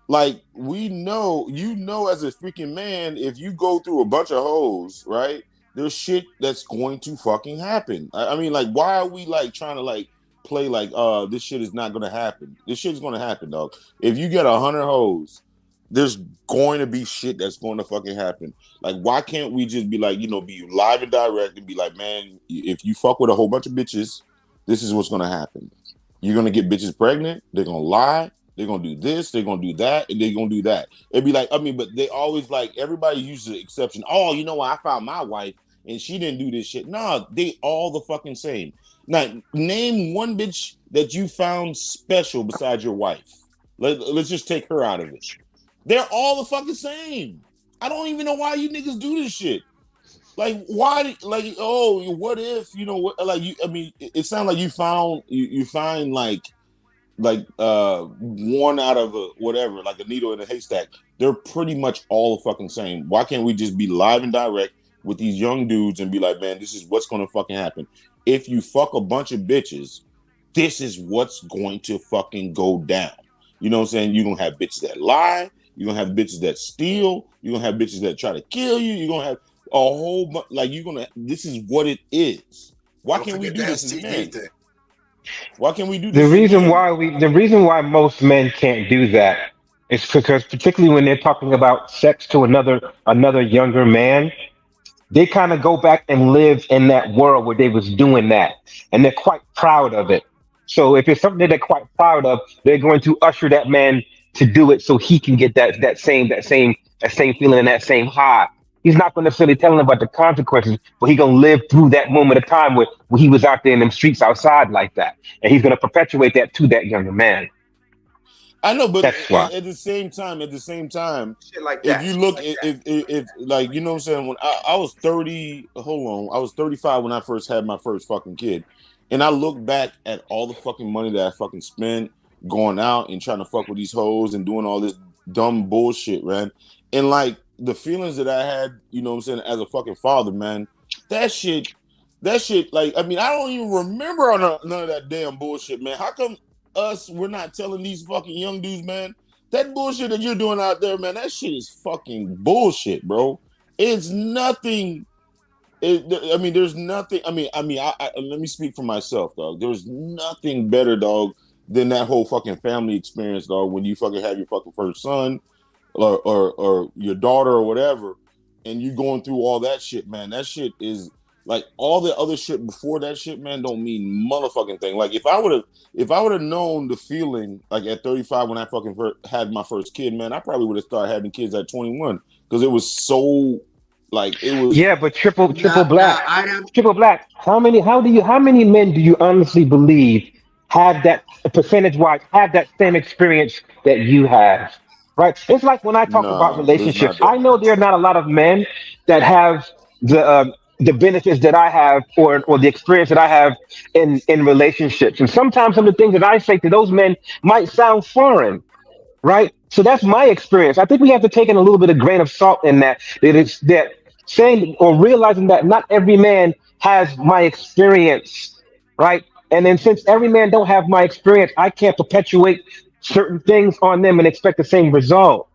Like, we know, as a freaking man, if you go through a bunch of hoes, right, there's shit that's going to fucking happen. I mean, like, why are we, like, trying to, like, play like, this shit is not going to happen? This shit is going to happen, dog. If you get 100 hoes, there's going to be shit that's going to fucking happen. Like, why can't we just be like, be live and direct and be like, man, if you fuck with a whole bunch of bitches, this is what's going to happen. You're going to get bitches pregnant. They're going to lie. They're going to do this. They're going to do that. And they're going to do that. It'd be like, but they always like, everybody uses the exception. Oh, you know what? I found my wife and she didn't do this shit. Nah, they all the fucking same. Now, name one bitch that you found special besides your wife. Let's just take her out of it. They're all the fucking same. I don't even know why you niggas do this shit. Like, why? Like, oh, what if, like, you? I mean, it sounds like you find like one out of a whatever, like a needle in a haystack. They're pretty much all the fucking same. Why can't we just be live and direct with these young dudes and be like, man, this is what's going to fucking happen. If you fuck a bunch of bitches, this is what's going to fucking go down. You know what I'm saying? You're going to have bitches that lie. You're going to have bitches that steal. You're going to have bitches that try to kill you. You're going to have a whole bunch, like, this is what it is. Why can't we do this as men? Why can't we do this? The reason why most men can't do that is because, particularly when they're talking about sex to another younger man, they kind of go back and live in that world where they was doing that, and they're quite proud of it. So if it's something that they're quite proud of, they're going to usher that man to do it so he can get that same feeling and that same high. He's not going to necessarily tell him about the consequences, but he's going to live through that moment of time where he was out there in them streets outside like that. And he's going to perpetuate that to that younger man. I know, but that's why. At the same time, shit like that. If you look, if like, you know what I'm saying, when I was 30, I was 35 when I first had my first fucking kid. And I look back at all the fucking money that I fucking spent going out and trying to fuck with these hoes and doing all this dumb bullshit, man. And like the feelings that I had, you know what I'm saying, as a fucking father, man, that shit, like, I mean, I don't even remember none of that damn bullshit, man. How come we're not telling these fucking young dudes, man, that bullshit that you're doing out there, man, that shit is fucking bullshit, bro. It's nothing. There's nothing. I mean, let me speak for myself, dog. There's nothing better, dog, than that whole fucking family experience, dog. When you fucking have your fucking first son or your daughter or whatever, and you going through all that shit, man. That shit is like all the other shit before that shit, man, don't mean motherfucking thing. Like if I would have known the feeling like at 35 when I fucking had my first kid, man, I probably would have started having kids at 21 because it was so like it was. Yeah, but triple black. How many men do you honestly believe have that percentage-wise have that same experience that you have? Right? It's like when I talk about relationships, I know there are not a lot of men that have the benefits that I have or the experience that I have in relationships. And sometimes some of the things that I say to those men might sound foreign, right? So that's my experience. I think we have to take in a little bit of grain of salt in that it's that saying or realizing that not every man has my experience, right? And then since every man don't have my experience, I can't perpetuate certain things on them and expect the same result.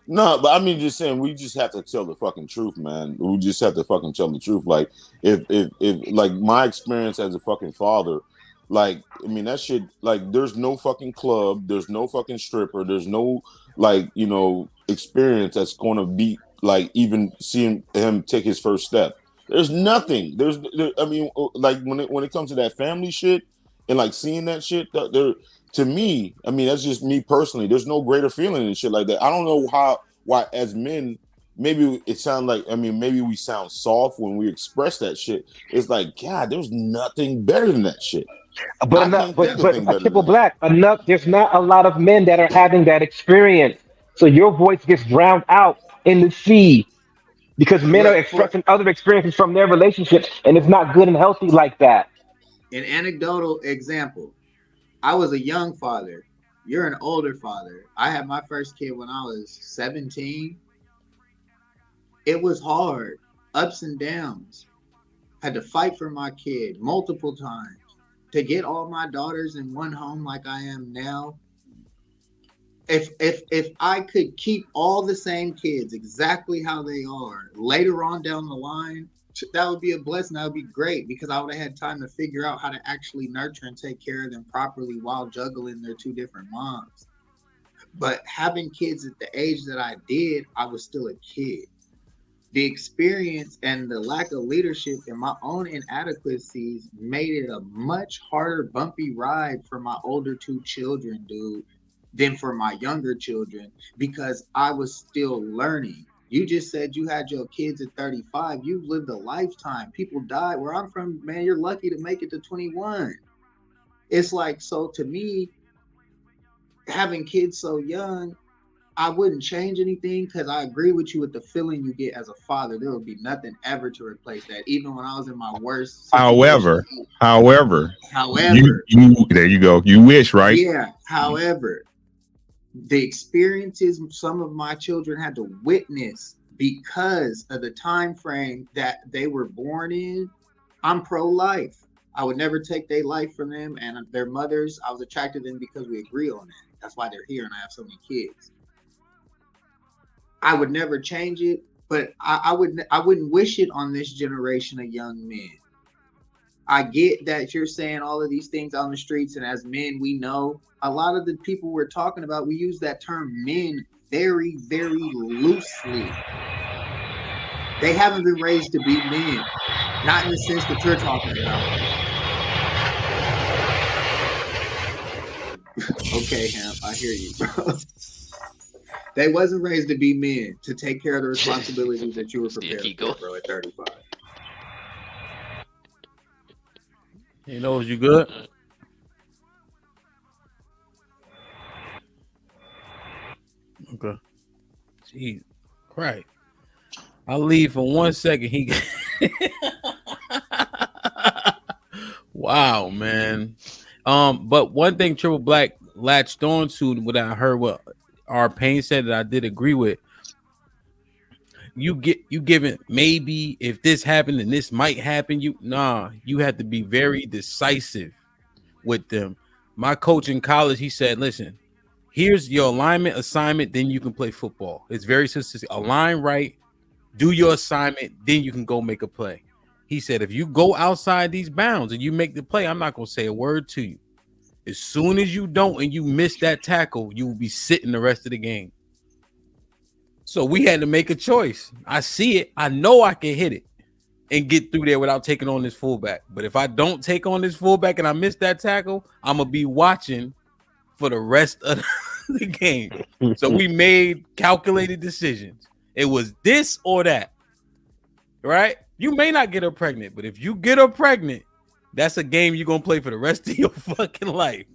No, but I mean, just saying, we just have to tell the fucking truth, man. We just have to fucking tell the truth. Like, if like my experience as a fucking father, like, I mean, that shit, like, there's no fucking club, there's no fucking stripper, there's no, like, you know, experience that's going to beat, like, even seeing him take his first step. There's nothing. I mean, like, when it comes to that family shit and, like, seeing that shit, to me, I mean, that's just me personally. There's no greater feeling and shit like that. I don't know why as men, maybe it sounds like, I mean, maybe we sound soft when we express that shit. It's like, God, there's nothing better than that shit. But triple black, there's not a lot of men that are having that experience. So your voice gets drowned out in the sea because men are expressing other experiences from their relationships, and it's not good and healthy like that. An anecdotal example. I was a young father. You're an older father. I had my first kid when I was 17. It was hard, ups and downs. Had to fight for my kid multiple times. To get all my daughters in one home like I am now. If I could keep all the same kids exactly how they are later on down the line, that would be a blessing. That would be great because I would have had time to figure out how to actually nurture and take care of them properly while juggling their two different moms. But having kids at the age that I did, I was still a kid. The experience and the lack of leadership and my own inadequacies made it a much harder, bumpy ride for my older two children, dude, than for my younger children because I was still learning. You just said you had your kids at 35. You've lived a lifetime. People died. Where I'm from, man, you're lucky to make it to 21. It's like, so to me, having kids so young, I wouldn't change anything because I agree with you with the feeling you get as a father. There would be nothing ever to replace that. Even when I was in my worst situation. However, you there you go. You wish, right? Yeah. However, the experiences some of my children had to witness because of the time frame that they were born in, I'm pro-life. I would never take their life from them and their mothers. I was attracted to them because we agree on that. That's why they're here and I have so many kids. I would never change it, but I wouldn't wish it on this generation of young men. I get that you're saying all of these things on the streets, and as men, we know a lot of the people we're talking about, we use that term men very, very loosely. They haven't been raised to be men, not in the sense that you're talking about. Okay, Hemp, I hear you, bro. They wasn't raised to be men, to take care of the responsibilities that you were prepared for, bro, at 35. You know, you good? Okay. Jeez, right. I'll leave for 1 second. He wow, man. But one thing Triple Black latched on to what I heard what our Pain said that I did agree with. You giving maybe if this happened and this might happen, you have to be very decisive with them. My coach in college, he said, listen, here's your alignment assignment, then you can play football. It's very specific. Align right, do your assignment, then you can go make a play. He said, if you go outside these bounds and you make the play, I'm not going to say a word to you. As soon as you don't and you miss that tackle, you will be sitting the rest of the game. So we had to make a choice. I see it. I know I can hit it and get through there without taking on this fullback. But if I don't take on this fullback and I miss that tackle, I'm going to be watching for the rest of the game. So we made calculated decisions. It was this or that, right? You may not get her pregnant, but if you get her pregnant, that's a game you're going to play for the rest of your fucking life.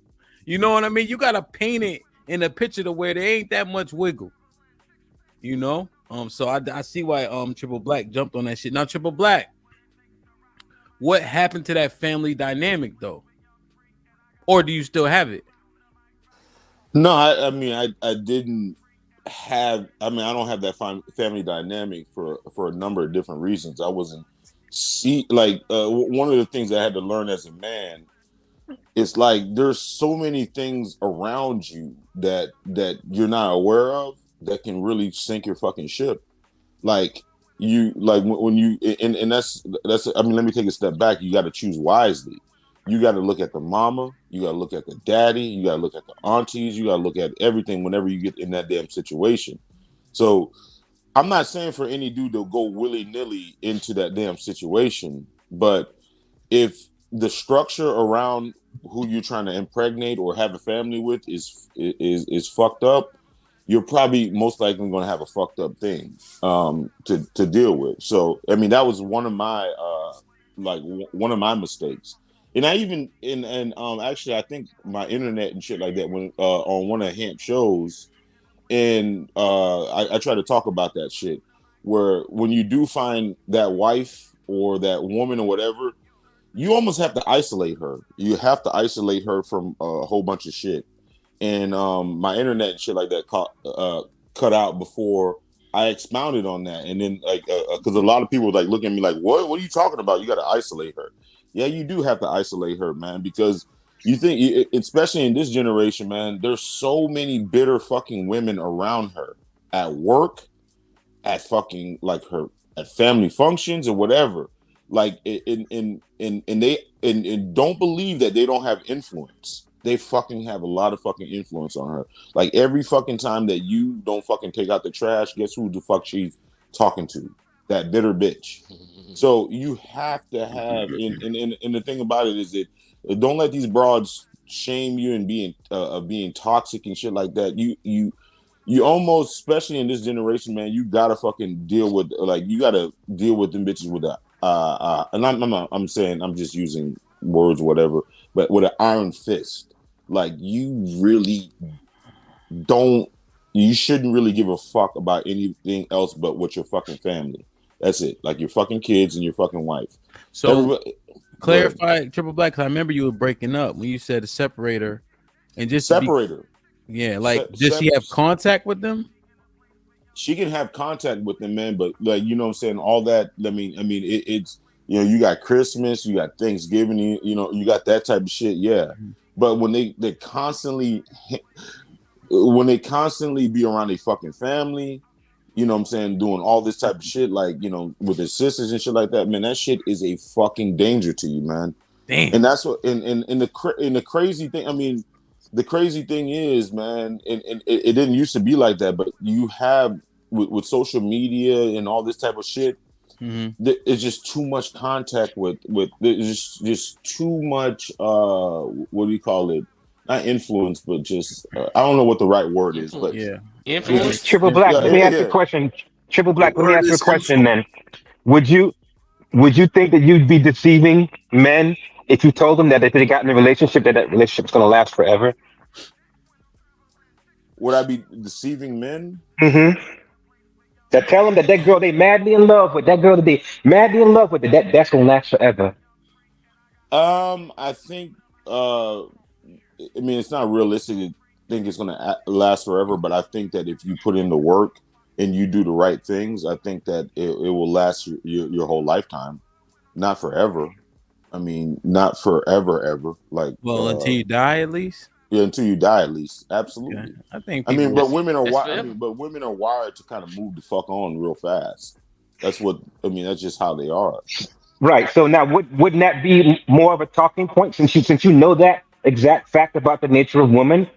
You know what I mean? You got to paint it in a picture to where there ain't that much wiggle. You know? So I see why Triple Black jumped on that shit. Now, Triple Black, what happened to that family dynamic, though? Or do you still have it? No, I mean, I didn't have. I mean, I don't have that family dynamic for a number of different reasons. I wasn't one of the things I had to learn as a man. It's like there's so many things around you that you're not aware of that can really sink your fucking ship. Like when you and that's I mean, let me take a step back. You got to choose wisely. You got to look at the mama, you got to look at the daddy, you got to look at the aunties, you got to look at everything whenever you get in that damn situation. So I'm not saying for any dude to go willy-nilly into that damn situation, but if the structure around who you're trying to impregnate or have a family with is fucked up, you're probably most likely going to have a fucked up thing to deal with. So I mean, that was one of my mistakes. And I even actually I think my internet and shit like that when on one of Hamp shows, and I try to talk about that shit where when you do find that wife or that woman or whatever, you almost have to isolate her. You have to isolate her from a whole bunch of shit. And my internet and shit like that cut out before I expounded on that. And then because a lot of people like look at me like, what are you talking about? You got to isolate her. Yeah, you do have to isolate her, man, because you think, especially in this generation, man, there's so many bitter fucking women around her at work, at fucking like her at family functions or whatever. Like, and don't believe that they don't have influence. They fucking have a lot of fucking influence on her. Like every fucking time that you don't fucking take out the trash, guess who the fuck she's talking to? That bitter bitch. So you have to have, and the thing about it is that don't let these broads shame you and being toxic and shit like that. You almost, especially in this generation, man, you gotta fucking deal with them bitches with and I'm saying, I'm just using words, whatever, but with an iron fist. Like you shouldn't really give a fuck about anything else but with your fucking family. That's it. Like your fucking kids and your fucking wife. So clarify, Triple Black, because I remember you were breaking up when you said a separator. And just separator. Yeah, like does she have contact with them? She can have contact with them, man, but like you know what I'm saying, all that, I mean it's you got Christmas, you got Thanksgiving, you got that type of shit, yeah. But when they constantly be around their fucking family, you know what I'm saying, doing all this type of shit, like, with their sisters and shit like that, man, that shit is a fucking danger to you, man. Damn. And that's what, and the crazy thing, I mean, the crazy thing is, man, and it didn't used to be like that, but you have, with social media and all this type of shit, it's just too much contact with just too much, what do you call it? Not influence, but just I don't know what the right word is, but yeah. Influence. Triple Black, let me ask you a question. Triple Black, let me ask you a question then. Would you think that you'd be deceiving men if you told them that if they got in a relationship, that relationship's gonna last forever? Would I be deceiving men? Mm-hmm. That tell them that girl they madly in love with, that girl that they madly in love with, that's gonna last forever. I think I mean, it's not realistic to think it's going to last forever, but I think that if you put in the work and you do the right things, I think that it will last your whole lifetime. Not forever. I mean, not forever, ever. Like, until you die, at least. Yeah, until you die, at least. Absolutely. Yeah, but women are women are wired to kind of move the fuck on real fast. That's just how they are. Right. So now, wouldn't that be more of a talking point since you know that? exact fact about the nature of woman,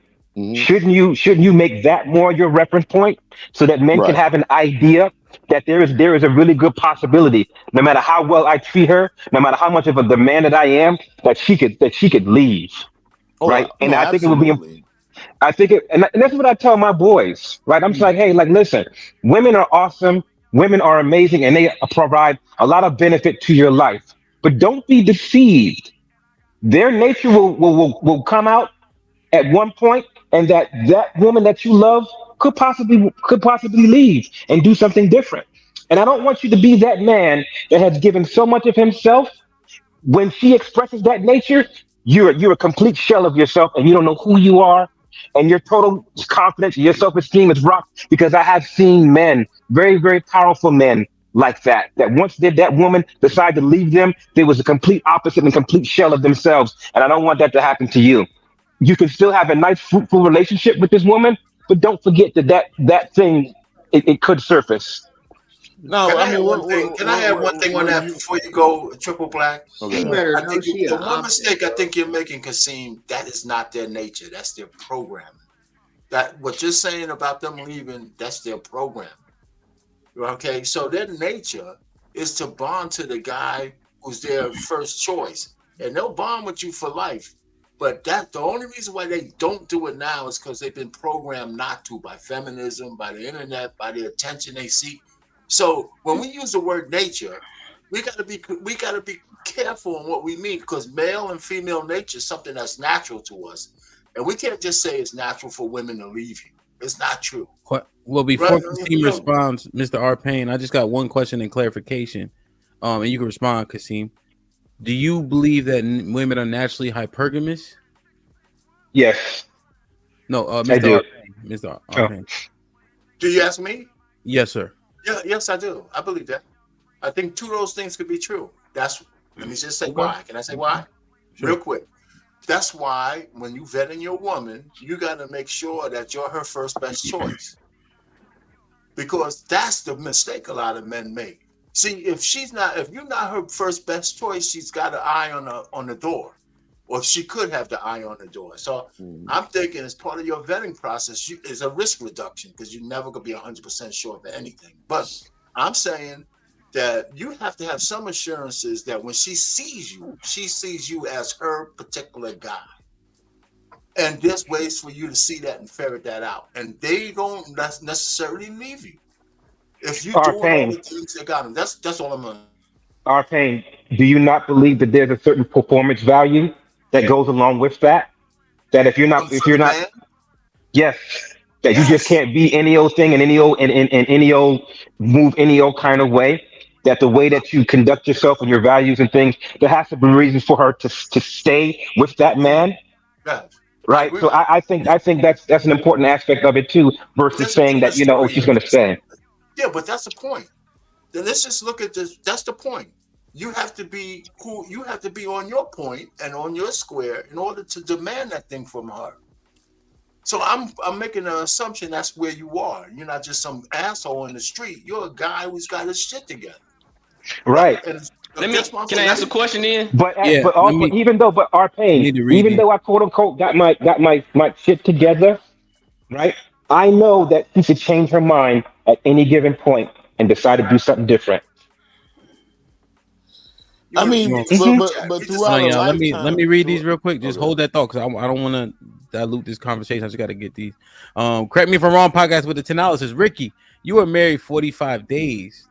shouldn't you make that more your reference point so that men can Right. have an idea that there is a really good possibility, no matter how well I treat her, no matter how much of a demand that I am, that she could leave, right? And No, I think it would be absolutely. I think it, and that's what I tell my boys, right? I'm just like, hey, like, listen, women are awesome, women are amazing, and they provide a lot of benefit to your life. But don't be deceived. Their nature will come out at one point, and that woman that you love could possibly leave and do something different. And I don't want you to be that man that has given so much of himself when she expresses that nature, you're a complete shell of yourself, and you don't know who you are, and your total confidence, your self esteem is rocked. Because I have seen men, very very powerful men like that, that once did that woman decide to leave them, they was a complete opposite and complete shell of themselves. And I don't want that to happen to you. You can still have a nice fruitful relationship with this woman, but don't forget that thing, it could surface. No, Can I I add mean, one thing? Can I add one thing on that before you go triple black? Okay. She better I know think she the a one op. mistake I think you're making, Kasim, that is not their nature. That's their programming. That what you're saying about them leaving, that's their programming. Okay, so their nature is to bond to the guy who's their first choice, and they'll bond with you for life. But that the only reason why they don't do it now is because they've been programmed not to by feminism, by the internet, by the attention they seek. So when we use the word nature, we gotta be careful on what we mean, because male and female nature is something that's natural to us, and we can't just say it's natural for women to leave you. It's not true. Well, before Right? Kasim responds, Mr. R. Payne, I just got one question and clarification. And you can respond, Kasim. Do you believe that women are naturally hypergamous? Yes. No, I Mr. do. R. Payne. Mr. R. Payne. Do you ask me? Yes, sir. Yeah, yes, I do. I believe that. I think two of those things could be true. Let me just say why. Can I say why? Sure. Real quick. That's why when you vetting your woman, you got to make sure that you're her first best choice. Because that's the mistake a lot of men make. See, if you're not her first best choice, she's got an eye on the door, or she could have the eye on the door. So I'm thinking, as part of your vetting process, is a risk reduction, because you're never gonna be 100% sure of anything. But I'm saying that you have to have some assurances that when she sees you as her particular guy. And there's ways for you to see that and ferret that out. And they don't necessarily leave you. If you're doing all the things that got them, that's all I'm gonna. Arcane, do you not believe that there's a certain performance value that goes along with that? That if you're not, yes, that you just can't be any old thing in any old and any old move any old kind of way. That the way that you conduct yourself and your values and things, there has to be reasons for her to stay with that man. Yes. Right. So I think that's an important aspect of it too, versus saying that, oh, she's gonna stay. Yeah, but that's the point. Then let's just look at this. That's the point. You have to be who you have to be on your point and on your square in order to demand that thing from her. So I'm making an assumption that's where you are. You're not just some asshole in the street. You're a guy who's got his shit together. Right. Can I ask a question then? But even though I quote unquote got my shit together, right? I know that she could change her mind at any given point and decide to do something different. I mean, but throughout a lifetime, let me read these real quick. Just hold that thought, because I don't want to dilute this conversation. I just got to get these. Correct me if I'm wrong. Podcast with the $10 says, Ricky, you were married 45 days.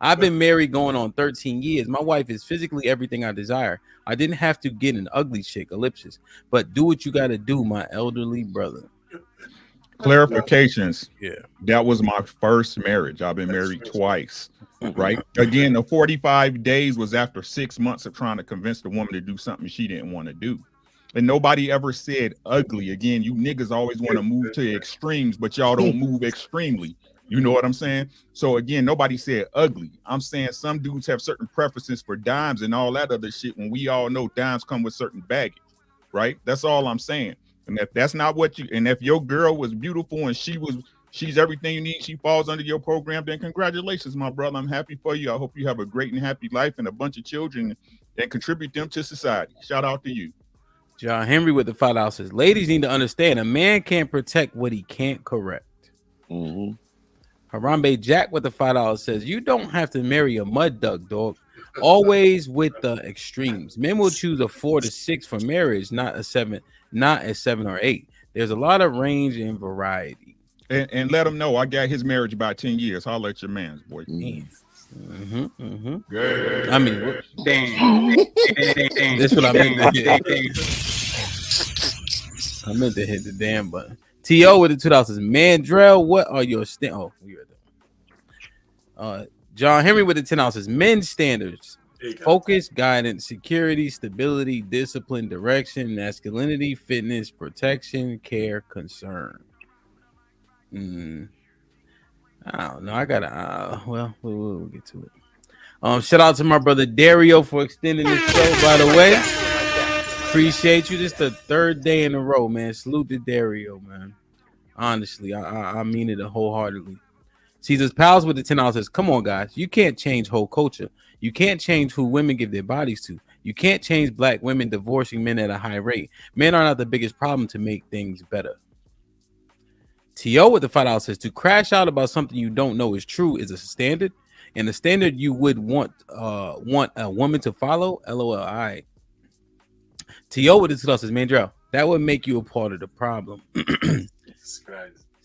I've been married going on 13 years. My wife is physically everything I desire. I didn't have to get an ugly chick, ellipsis, but do what you got to do, my elderly brother. Clarifications. Yeah, that was my first marriage. I've been married twice. Right. Again, the 45 days was after 6 months of trying to convince the woman to do something she didn't want to do. And nobody ever said ugly. Again, you niggas always want to move to extremes, but y'all don't move extremely. You know what I'm saying? So again, nobody said ugly. I'm saying some dudes have certain preferences for dimes and all that other shit, when we all know dimes come with certain baggage. Right. That's all I'm saying. And if that's not what and if your girl was beautiful and she's everything you need, she falls under your program, then congratulations, my brother. I'm happy for you. I hope you have a great and happy life and a bunch of children and contribute them to society. Shout out to you. John Henry with the $5 says, ladies need to understand a man can't protect what he can't correct. Mm-hmm. Harambe Jack with the $5 says, you don't have to marry a mud duck, dog. Always with the extremes. Men will choose a 4 to 6 for marriage, not a 7 or 8. There's a lot of range and variety. And let him know I got his marriage about 10 years. I'll let your man's boy. Mm-hmm, mm-hmm. Good. I mean, that's what I meant to hit. I meant to hit the damn button. T.O. with the $2 Mandrell, what are your John Henry with the $10 men's standards. Focus, guidance, security, stability, discipline, direction, masculinity, fitness, protection, care, concern. I don't know. I gotta we'll get to it. Shout out to my brother Dario for extending this show, by the way. Appreciate you. This is the 3rd day in a row, man. Salute to Dario, man. Honestly, I mean it wholeheartedly. Caesar's Pals with the $10 says, come on, guys. You can't change whole culture. You can't change who women give their bodies to. You can't change black women divorcing men at a high rate. Men are not the biggest problem to make things better. T.O. with the $5 says, to crash out about something you don't know is true is a standard, and the standard you would want a woman to follow. LOL. All right. T.O. with the $2 says, Mandrell, that would make you a part of the problem.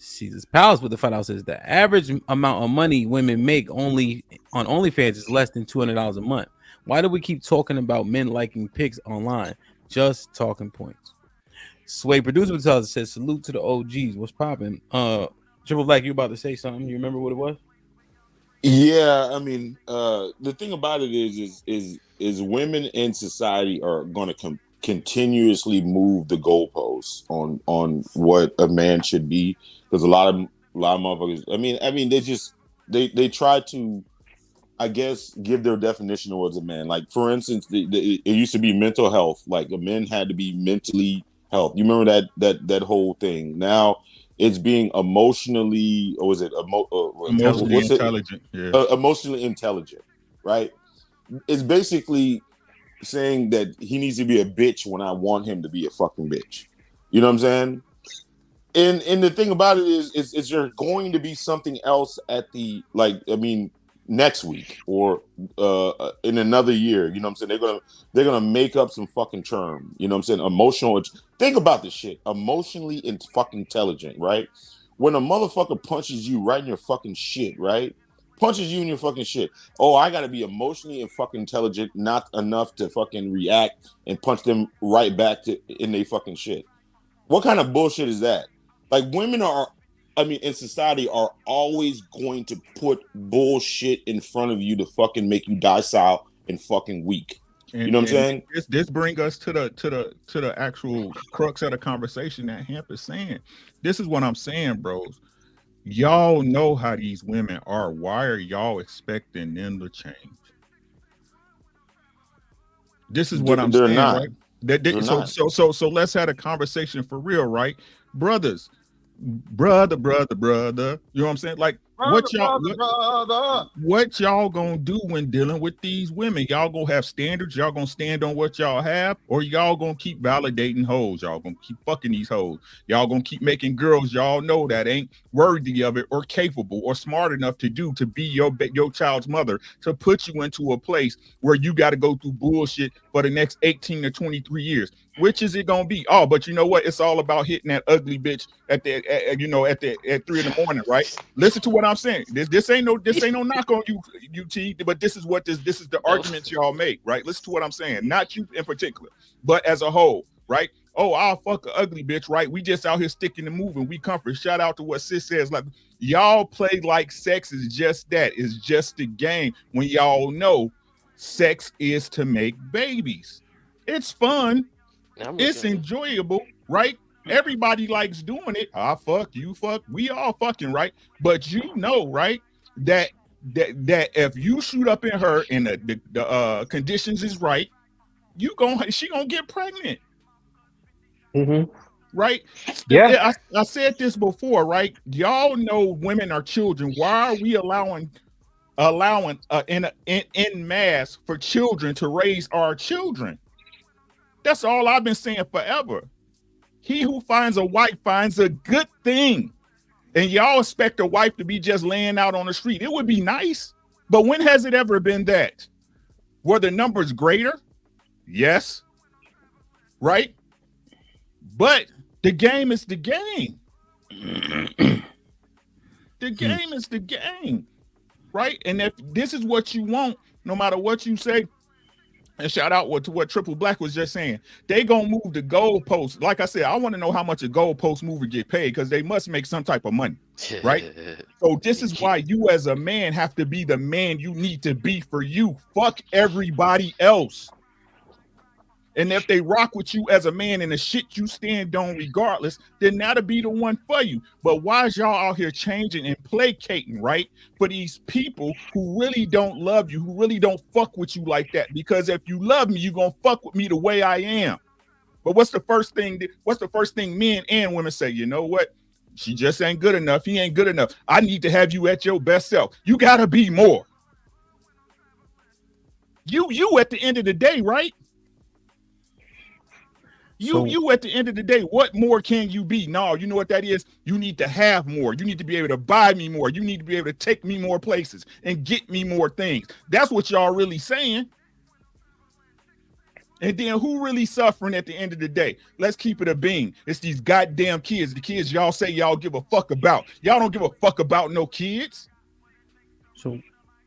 Caesar's Palace with the $5 says, the average amount of money women make only on OnlyFans is less than $200 a month. Why do we keep talking about men liking pics online? Just talking points. Sway producer with the says, salute to the OGs. What's popping? Triple Black, you about to say something? You remember what it was? Yeah, I mean, the thing about it is women in society are going to continuously move the goalposts on what a man should be, because a lot of motherfuckers. I mean, they try to, I guess, give their definition of what's a man. Like, for instance, it used to be mental health. Like, a man had to be mentally healthy. You remember that whole thing? Now it's being emotionally, or was it emotionally intelligent? Yeah. Emotionally intelligent, right? It's basically saying that he needs to be a bitch when I want him to be a fucking bitch. You know what I'm saying? And the thing about it is there going to be something else at the, like, I mean, next week or in another year. You know what I'm saying? They're gonna make up some fucking term. You know what I'm saying? Emotional. Think about this shit. Emotionally and fucking intelligent, right? When a motherfucker punches you right in your fucking shit, right? Punches you in your fucking shit. Oh, I gotta be emotionally and fucking intelligent, not enough to fucking react and punch them right back in their fucking shit. What kind of bullshit is that? Like, women are, I mean, in society are always going to put bullshit in front of you to fucking make you docile and fucking weak. You know what I'm saying? This brings us to the actual crux of the conversation that Hemp is saying. This is what I'm saying, bros. Y'all know how these women are. Why are y'all expecting them to change? This is what I'm saying, not. Right? So let's have a conversation for real, right? Brothers, brother, you know what I'm saying? Like, what y'all gonna do when dealing with these women? Y'all gonna have standards? Y'all gonna stand on what y'all have, or y'all gonna keep validating hoes? Y'all gonna keep fucking these hoes? Y'all gonna keep making girls y'all know that ain't worthy of it, or capable, or smart enough to be your child's mother, to put you into a place where you got to go through bullshit for the next 18 to 23 years? Which is it gonna be? Oh, but you know what? It's all about hitting that ugly bitch at 3 a.m, right? Listen to what I'm saying. This ain't no knock on you, UT, but this is the arguments y'all make, right? Listen to what I'm saying. Not you in particular, but as a whole, right? Oh, I'll fuck an ugly bitch, right? We just out here sticking and moving. We comfort. Shout out to what Sis says. Like, y'all play like sex is just that. It's just a game, when y'all know sex is to make babies. It's fun. It's enjoyable, right? Everybody likes doing it. I fuck, you fuck, we all fucking, right? But you know, right, that if you shoot up in her and the conditions is right, she gonna get pregnant. Mm-hmm. Right? Yeah. I said this before, right? Y'all know women are children. Why are we allowing in mass for children to raise our children? That's all I've been saying forever. He who finds a wife finds a good thing. And y'all expect a wife to be just laying out on the street. It would be nice. But when has it ever been that? Were the numbers greater? Yes. Right? But the game is the game. The game is the game. Right? And if this is what you want, no matter what you say, and shout out to what Triple Black was just saying, they gonna move the goalpost. Like I said, I want to know how much a goalpost mover get paid because they must make some type of money, right? So this is why you as a man have to be the man you need to be for you. Fuck everybody else. And if they rock with you as a man and the shit you stand on regardless, then that'll be the one for you. But why is y'all out here changing and placating, right? For these people who really don't love you, who really don't fuck with you like that. Because if you love me, you're gonna fuck with me the way I am. But what's the first thing men and women say? You know what? She just ain't good enough. He ain't good enough. I need to have you at your best self. You gotta be more. You at the end of the day, right? You at the end of the day, what more can you be? No, you know what that is? You need to have more. You need to be able to buy me more. You need to be able to take me more places and get me more things. That's what y'all really saying. And then who really suffering at the end of the day? Let's keep it a bean. It's these goddamn kids. The kids y'all say y'all give a fuck about. Y'all don't give a fuck about no kids. So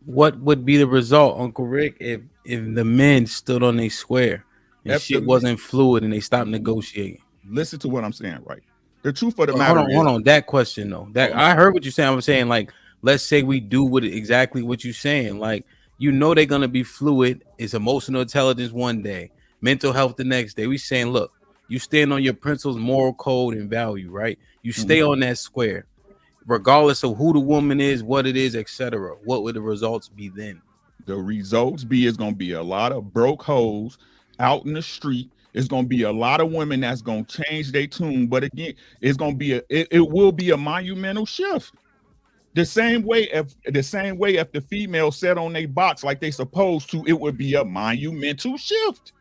what would be the result, Uncle Rick, if the men stood on a square? And shit wasn't fluid and they stopped negotiating. Listen to what I'm saying, right? The truth of the matter is, hold on. That question though. I heard what you're saying. I'm saying, like, let's say we do exactly what you're saying. Like, they're gonna be fluid. It's emotional intelligence one day, mental health the next day. We saying, look, you stand on your principles, moral code, and value, right? You stay on that square, regardless of who the woman is, what it is, etc. What would the results be then? The results is gonna be a lot of broke hoes out in the street. It's gonna be a lot of women that's gonna change their tune, but again, it's gonna be it will be a monumental shift. The same way if the female sat on their box like they supposed to, it would be a monumental shift.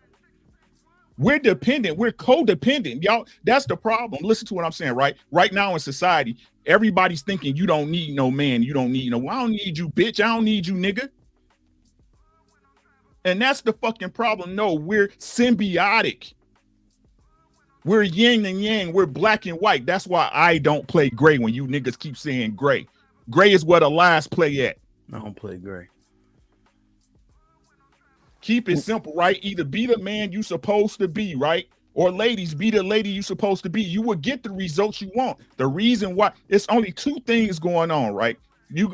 We're dependent, we're codependent, y'all. That's the problem. Listen to what I'm saying, right? Right now in society, everybody's thinking you don't need no man, you don't need I don't need you, bitch. I don't need you, nigga. And that's the fucking problem. No, we're symbiotic. We're yin and yang. We're black and white. That's why I don't play gray when you niggas keep saying gray. Gray is where the lies play at. I don't play gray. Keep it simple, right? Either be the man you supposed to be, right? Or ladies, be the lady you supposed to be. You will get the results you want. The reason why, it's only two things going on, right? You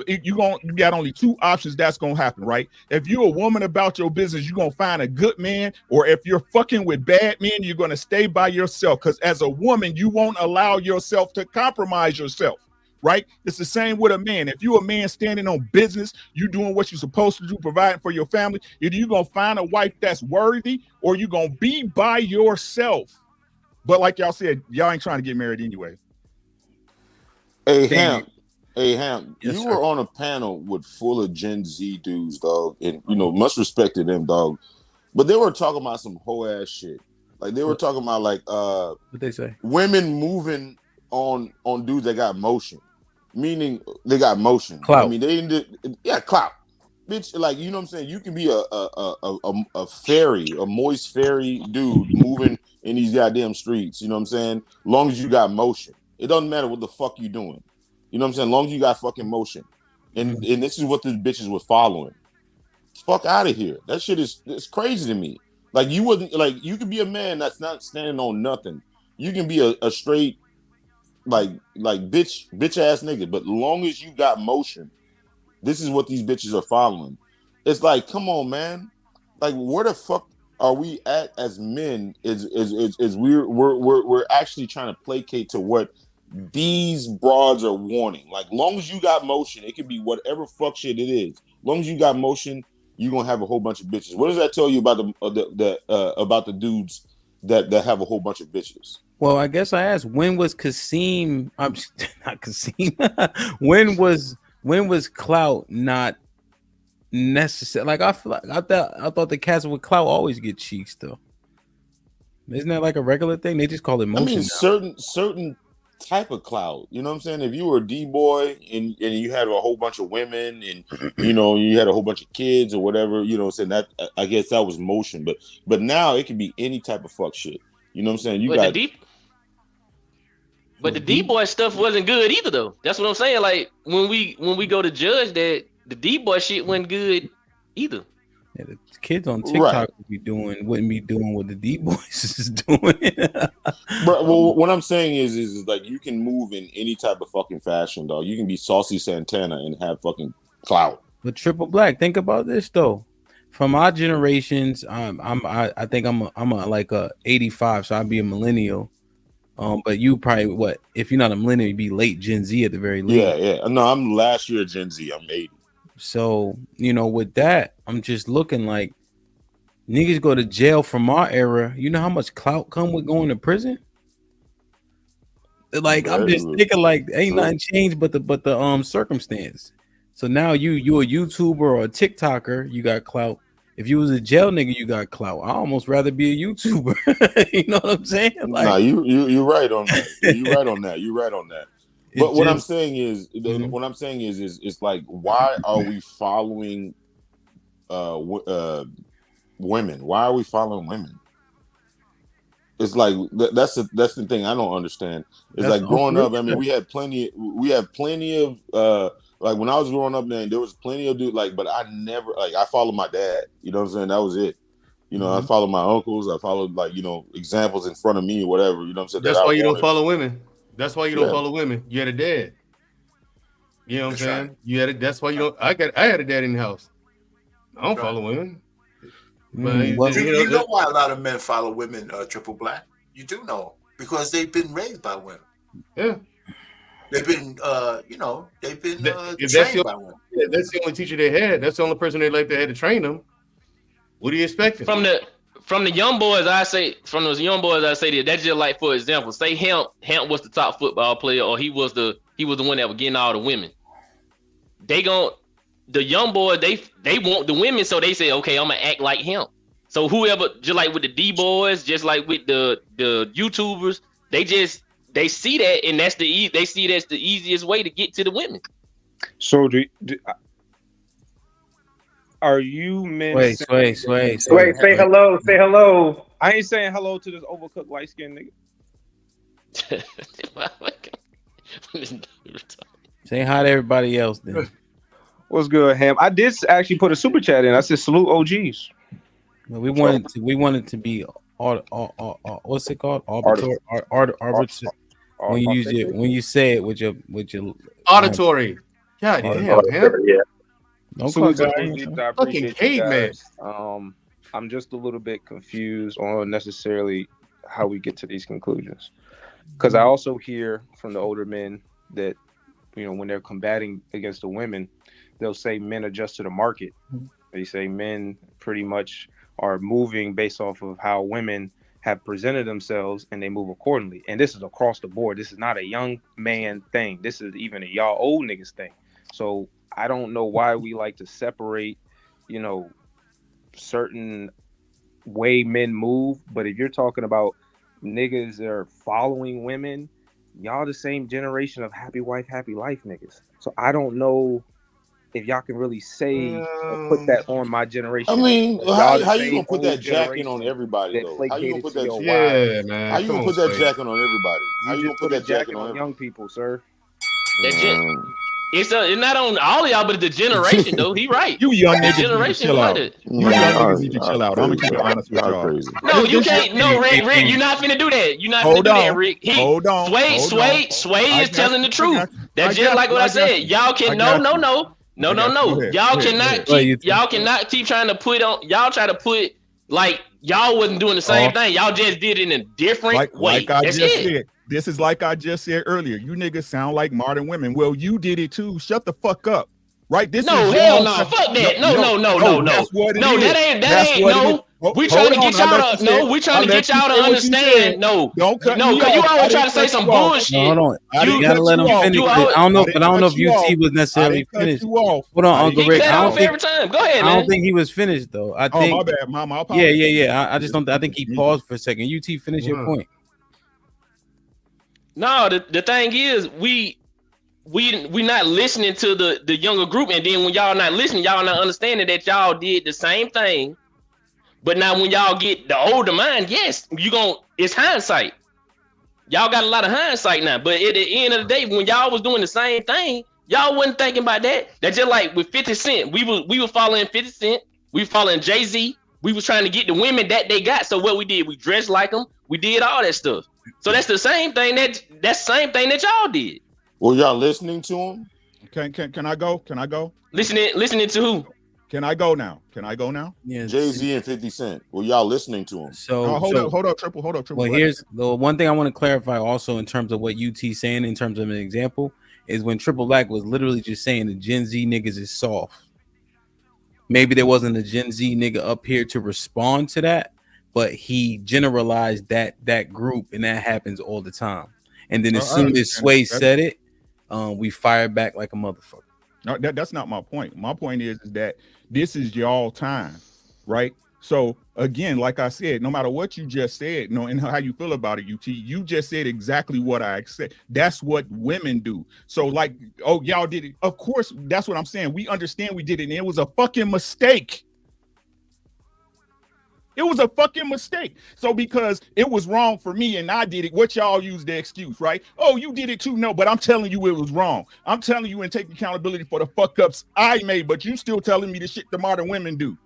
got only two options that's gonna happen, right? If you're a woman about your business, you're gonna find a good man, or if you're fucking with bad men, you're gonna stay by yourself. Because as a woman, you won't allow yourself to compromise yourself, right? It's the same with a man. If you're a man standing on business, you doing what you're supposed to do, providing for your family, either you're gonna find a wife that's worthy, or you're gonna be by yourself. But like y'all said, y'all ain't trying to get married anyway. Hey, Ham, yes, you were on a panel with full of Gen Z dudes, dog, and much respect to them, dog. But they were talking about some whole ass shit. Like they were talking about what they say, women moving on dudes that got motion, meaning they got motion. Clout. I mean, clout, bitch. Like what I'm saying. You can be a fairy, a moist fairy dude moving in these goddamn streets. You know what I'm saying? Long as you got motion, it doesn't matter what the fuck you doing. You know what I'm saying? As long as you got fucking motion. And this is what these bitches was following. Fuck out of here. That shit it's crazy to me. Like you could be a man that's not standing on nothing. You can be a straight like bitch ass nigga. But long as you got motion, this is what these bitches are following. It's like, come on, man. Like where the fuck are we at as men? Is we're actually trying to placate to what these broads are wanting. Like, long as you got motion, it could be whatever fuck shit it is. Long as you got motion, you're gonna have a whole bunch of bitches. What does that tell you about the dudes that have a whole bunch of bitches? Well, I guess I asked, when was Kasim? I'm not Kasim. when was clout not necessary? Like I thought the cats with clout always get cheeks though. Isn't that like a regular thing? They just call it motion. I mean, certain type of clout. You know what I'm saying? If you were a D-boy and you had a whole bunch of women and you had a whole bunch of kids or whatever, saying that, I guess that was motion. But now it can be any type of fuck shit. You know what I'm saying? But the D-boy stuff wasn't good either, though. That's what I'm saying. Like when we go to judge that, the D-boy shit wasn't good either. Yeah, the kids on TikTok wouldn't be doing what the D-boys is doing. Well, what I'm saying is like you can move in any type of fucking fashion, dog. You can be Saucy Santana and have fucking clout. But Triple Black, think about this though. From our generations, I think I'm like a 85, so I'd be a millennial. But you probably what? If you're not a millennial, you'd be late Gen Z at the very least. Yeah. No, I'm last year Gen Z. I'm 80. So with that, I'm just looking like niggas go to jail from our era. You know how much clout come with going to prison? Like I'm just thinking like ain't nothing changed but the circumstance. So now you a YouTuber or a TikToker, you got clout. If you was a jail nigga, you got clout. I almost rather be a YouTuber. You know what I'm saying? Like, nah, you're right on that. You're right on that. You're right on that. But what I'm saying is, it's like, why are we following women? Why are we following women? It's like that's the thing I don't understand. It's like growing up. I mean, we have plenty of like when I was growing up, man, there was plenty of dudes but I never I followed my dad. You know what I'm saying? That was it. I followed my uncles. I followed examples in front of me or whatever. You know what I'm saying? That's why you don't follow women. That's why you don't follow women. You had a dad. You know what I'm saying? You had that's why you don't. I had a dad in the house. I don't follow women. But you know why a lot of men follow women, Triple Black? You do know because they've been raised by women. Yeah. They've been, trained by women. Yeah, that's the only teacher they had. That's the only person they had to train them. What do you expect? From the young boys, I say that that's just like, for example, say Hemp was the top football player, or he was the one that was getting all the women. The young boys, they want the women, so they say, okay, I'm gonna act like him. So whoever, just like with the D boys, just like with the YouTubers, they see that, and that's the easiest way to get to the women. So are you men? Wait. Say hello. Say hello. I ain't saying hello to this overcooked light skinned nigga. Say hi to everybody else then. What's good, Ham? I did actually put a super chat in. I said salute OGs. Well, we wanted to be what's it called? Arbitrary. When you say it with your auditory. God damn, Ham. Yeah. No fucking caveman. I'm just a little bit confused on necessarily how we get to these conclusions, because I also hear from the older men that when they're combating against the women, they'll say men adjust to the market. They say men pretty much are moving based off of how women have presented themselves, and they move accordingly. And this is across the board. This is not a young man thing. This is even a y'all old niggas thing. So I don't know why we like to separate, certain way men move. But if you're talking about niggas that are following women, y'all the same generation of happy wife, happy life niggas. So I don't know if y'all can really say or put that on my generation. I mean, how you gonna put that jacket on everybody though? How you gonna put that? Yeah, man. How you gonna put that jacket on everybody? How you gonna put that jacket on young people, sir? It's not on all of y'all, but the generation though. He right. You young niggas generation chill out. You young niggas need to chill out. I'm gonna keep it honest with y'all. No, you can't. No, Rick, you're not finna do that. You're not finna do that, Rick. Hold on. Sway is telling the truth. That's just like what I said. Y'all can no. Y'all cannot keep trying to put on. Y'all try to put like y'all wasn't doing the same thing. Y'all just did it in a different way. Like I just said. This is like I just said earlier. You niggas sound like modern women. Well, you did it too. Shut the fuck up. Right? This no, is hell no. Fuck that. No. That's what it is. No, that ain't. We trying to get y'all to we trying to get y'all to understand. No, don't cut no, because you always try to say some bullshit. No, hold on. You gotta let him finish. I don't know if UT was necessarily finished. Hold on, Uncle Rick. I don't think every time. Go ahead, man. I don't think he was finished though. I think. Oh, my bad, Mom. My apologies. Yeah. I just don't. I think he paused for a second. UT, finish your point. No, the thing is, we not listening to the younger group, and then when y'all not listening, y'all not understanding that y'all did the same thing. But now when y'all get the older mind, yes, it's hindsight. Y'all got a lot of hindsight now. But at the end of the day, when y'all was doing the same thing, y'all wasn't thinking about that. That's just like with 50 Cent. We were following 50 Cent. We were following Jay-Z. We was trying to get the women that they got. So what we did, we dressed like them. We did all that stuff. So that's the same thing that y'all did. Were y'all listening to him? Can I go? Can I go? Listening to who? Can I go now? Yeah, Jay-Z and 50 Cent. Were y'all listening to him? Hold up, triple. Well, here's the one thing I want to clarify also in terms of what UT saying in terms of an example is when Triple Black was literally just saying the Gen Z niggas is soft. Maybe there wasn't a Gen Z nigga up here to respond to that, but he generalized that group, and that happens all the time. And then as soon as Sway said it, we fired back like a motherfucker. No, that's not my point. My point is that this is y'all time, right? So again, like I said, no matter what you just said, and how you feel about it, UT, you just said exactly what I said. That's what women do. So like, oh, y'all did it. Of course, that's what I'm saying. We understand we did it, and it was a fucking mistake. It was a fucking mistake. So because it was wrong for me and I did it, what y'all use the excuse, right? Oh, you did it too. No, but I'm telling you it was wrong. I'm telling you and taking accountability for the fuck ups I made, but you still telling me the shit the modern women do.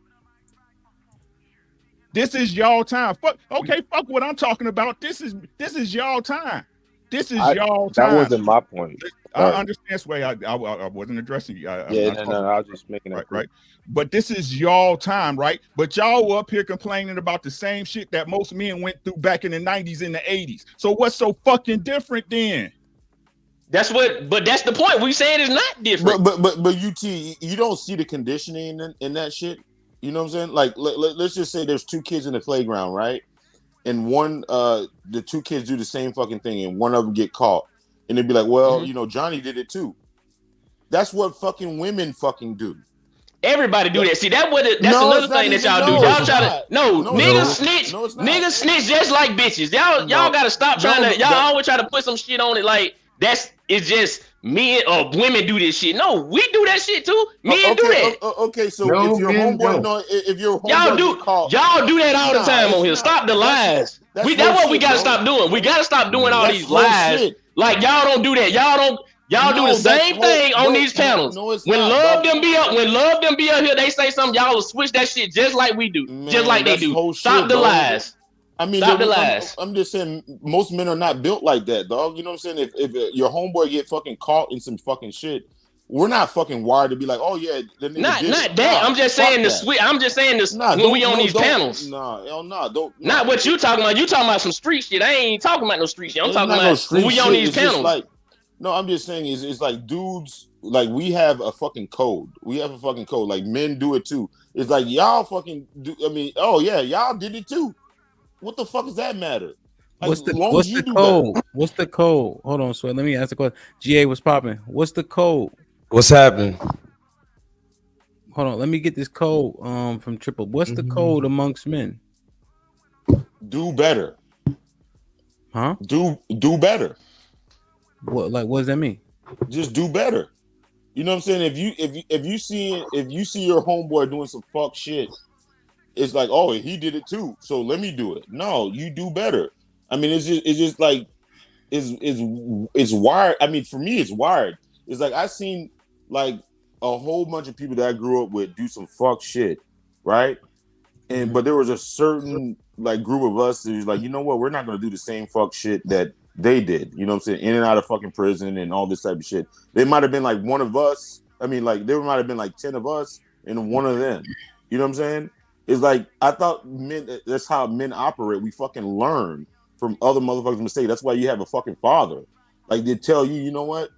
This is y'all time. Fuck what I'm talking about. This is y'all time. This is y'all time. That wasn't my point. I understand, Sway. I wasn't addressing you. I was just making that right. But this is y'all time, right? But y'all were up here complaining about the same shit that most men went through back in the 90s and the 80s. So what's so fucking different then? But that's the point. We saying it's not different. But UT, you don't see the conditioning in that shit. You know what I'm saying? Like let's just say there's two kids in the playground, right? And one the two kids do the same fucking thing, and one of them get caught. And they'd be like, well, Johnny did it too. That's what fucking women fucking do. Everybody do that. See, that's another thing that y'all do. Y'all try to niggas snitch. Niggas snitch just like bitches. Y'all gotta stop trying to. Y'all always try to put some shit on it like it's just men or women do this shit. No, we do that shit too. Men do that. Okay, so if your homeboy, y'all do that all the time on here. Stop the lies. That's what we gotta stop doing. We gotta stop doing all these lies. Shit. Like y'all don't do that. Y'all do the same thing on these panels. When love them be up here, they say something. Y'all will switch that shit just like we do, just like they do. Stop the lies. I mean, stop the lies. I'm just saying, most men are not built like that, dog. You know what I'm saying? If your homeboy get fucking caught in some fucking shit, we're not fucking wired to be like, oh yeah, not that. I'm just saying the switch. I'm just saying this when we on these panels. Don't. Not what you talking about. You talking about some street shit. I ain't talking about no street shit. I'm talking about when we on these panels. No, I'm just saying it's like dudes, like we have a fucking code. We have a fucking code. Like men do it too. It's like y'all fucking do. I mean, oh yeah, y'all did it too. What the fuck does that matter? Like, what's the code? What's the code? Hold on, so let me ask the question. GA, what's popping? What's the code? What's happening? Hold on, let me get this code from Triple. What's the code amongst men? Do better. Huh? Do better. What does that mean? Just do better. You know what I'm saying? If you see your homeboy doing some fuck shit, it's like, oh, he did it too, so let me do it. No, you do better. I mean, it's just like it's wired. I mean, for me, it's wired. It's like I've seen like a whole bunch of people that I grew up with do some fuck shit, right? But there was a certain like group of us that was like, you know what, we're not gonna do the same fuck shit that they did. You know what I'm saying? In and out of fucking prison and all this type of shit. There might have been like one of us. I mean, like there might have been like 10 of us and one of them. You know what I'm saying? It's like I thought that's how men operate. We fucking learn from other motherfuckers' mistakes. That's why you have a fucking father. Like they tell you, you know what?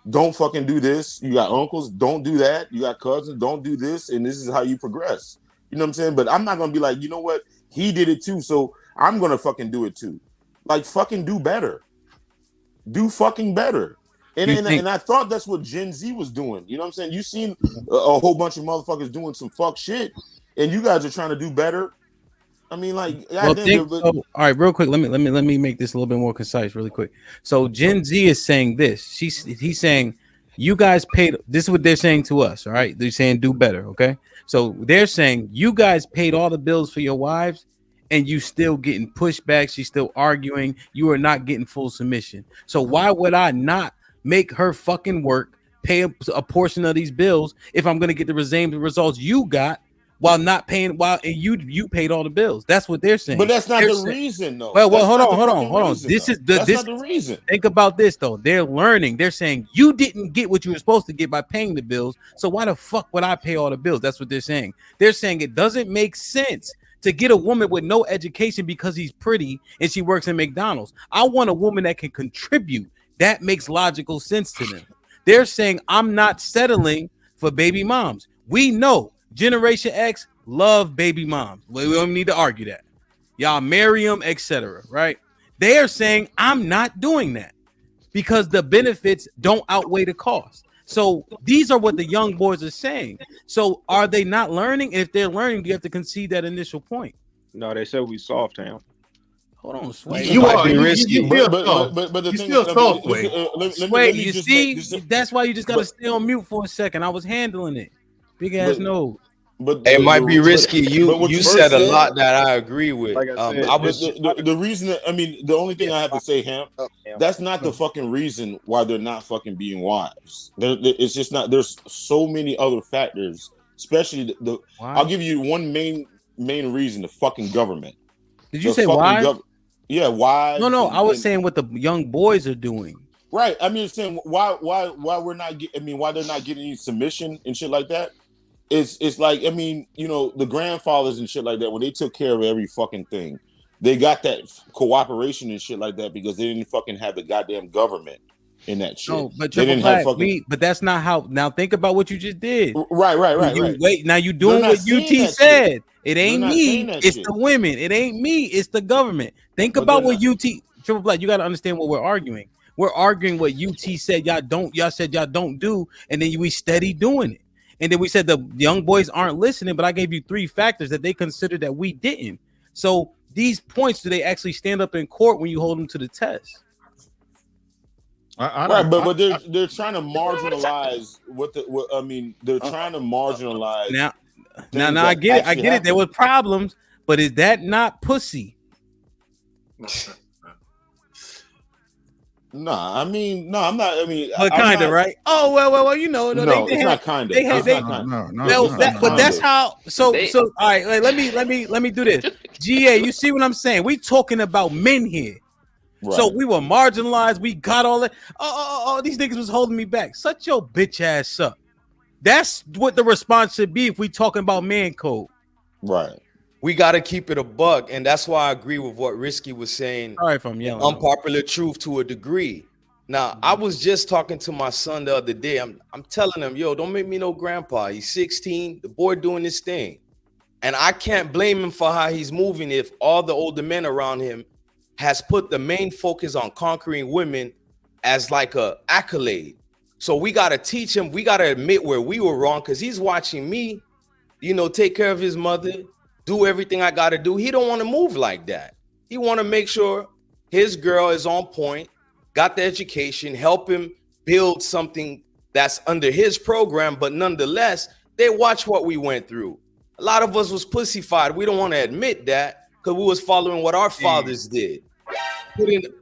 Don't fucking do this. You got uncles, don't do that. You got cousins, don't do this, and this is how you progress. You know what I'm saying? But I'm not gonna be like, you know what? He did it too, so I'm gonna fucking do it too. Like, fucking do better. Do fucking better. And I thought that's what Gen Z was doing. You know what I'm saying? You seen a whole bunch of motherfuckers doing some fuck shit, and you guys are trying to do better. I mean, like, all right, real quick. Let me make this a little bit more concise, really quick. So Gen Z is saying this. He's saying, you guys paid. This is what they're saying to us. All right, they're saying do better. Okay, so they're saying you guys paid all the bills for your wives, and you still getting pushback. She's still arguing. You are not getting full submission. So why would I not make her fucking work, pay a portion of these bills if I'm gonna get the same results you got? While not paying, and you paid all the bills. That's what they're saying. But that's not the reason, though. Well, hold on. This is not the reason. Think about this, though. They're learning. They're saying you didn't get what you were supposed to get by paying the bills. So why the fuck would I pay all the bills? That's what they're saying. They're saying it doesn't make sense to get a woman with no education because he's pretty and she works in McDonald's. I want a woman that can contribute. That makes logical sense to them. They're saying I'm not settling for baby moms. We know Generation X love baby moms. We don't need to argue that. Y'all marry them, etc. Right? They are saying I'm not doing that because the benefits don't outweigh the cost. So these are what the young boys are saying. So are they not learning? If they're learning, do you have to concede that initial point? No, they said we soft, Ham. Hold on, Sway. You are risky, but the thing still soft, Sway. You see, that's why you just gotta stay on mute for a second. I was handling it. Big ass nose. But it might be risky. You said a lot that I agree with. Like I said, the reason that, I mean, the only thing I have to say, Ham, that's not the fucking reason why they're not fucking being wives. It's just not. There's so many other factors, especially I'll give you one main reason: the fucking government. Did you say why? Yeah, why? No. I was saying what the young boys are doing. Right. I mean, saying why we're not. Why they're not getting any submission and shit like that. It's like, I mean, you know, the grandfathers and shit like that, when they took care of every fucking thing, they got that cooperation and shit like that because they didn't fucking have the goddamn government in that shit. No, but they didn't have fucking. But that's not how. Now think about what you just did. Right. Wait, now you doing what UT said. It ain't me. It's the women. It ain't me. It's the government. Think about what UT. Triple Black. You got to understand what we're arguing. We're arguing what UT said. Y'all said y'all don't do, and then we steady doing it. And then we said the young boys aren't listening, but I gave you 3 factors that they considered that we didn't. So these points, do they actually stand up in court when you hold them to the test? Right, but they're trying to marginalize they're trying to marginalize. Now I get it. I get it. There were problems, but is that not pussy? Nah, I mean, no, I'm not. I mean, but kind of, right? Oh well, you know, no, it's not kind of. But that's how. So, all right. Like, let me do this. GA, you see what I'm saying? We talking about men here. Right. So we were marginalized. We got all that. Oh, these niggas was holding me back. Shut your bitch ass up. That's what the response should be if we talking about man code. Right. We got to keep it a buck, and that's why I agree with what Risky was saying. All right, if I'm yelling. Unpopular truth to a degree. Now, I was just talking to my son the other day. I'm telling him, yo, don't make me no grandpa. He's 16, the boy doing this thing. And I can't blame him for how he's moving if all the older men around him has put the main focus on conquering women as like a accolade. So we got to teach him. We got to admit where we were wrong because he's watching me, you know, take care of his mother, do everything I got to do. He don't want to move like that. He want to make sure his girl is on point, got the education, help him build something that's under his program. But nonetheless, they watch what we went through. A lot of us was pussyfied. We don't want to admit that because we was following what our fathers did.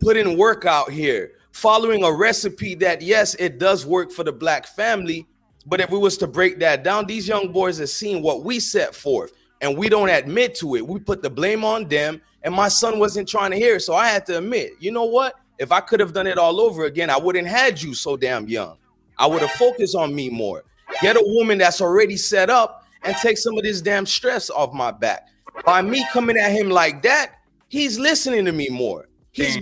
Put in work out here, following a recipe that, yes, it does work for the black family. But if we was to break that down, these young boys have seen what we set forth. And we don't admit to it. We put the blame on them. And my son wasn't trying to hear it. So I had to admit, you know what? If I could have done it all over again, I wouldn't had you so damn young. I would have focused on me more. Get a woman that's already set up and take some of this damn stress off my back. By me coming at him like that, he's listening to me more. He's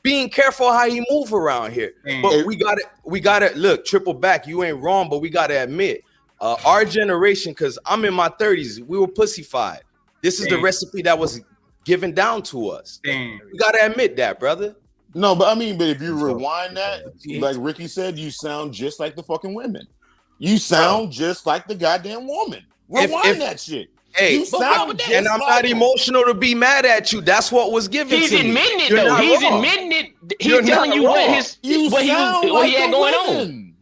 being careful how he move around here. But we got to look, triple back. You ain't wrong, but we got to admit, our generation, because I'm in my 30s, we were pussified. This is the recipe that was given down to us. You gotta admit that, brother. No, but I mean, but if you rewind that, like Ricky said, you sound just like the fucking women. You sound just like the goddamn woman. Rewind that shit. Hey, you sound just and I'm not emotional to be mad at you. That's what was given He's to me. admitting it You're though. not He's wrong. admitting it. You're He's telling not you wrong. what he had going on.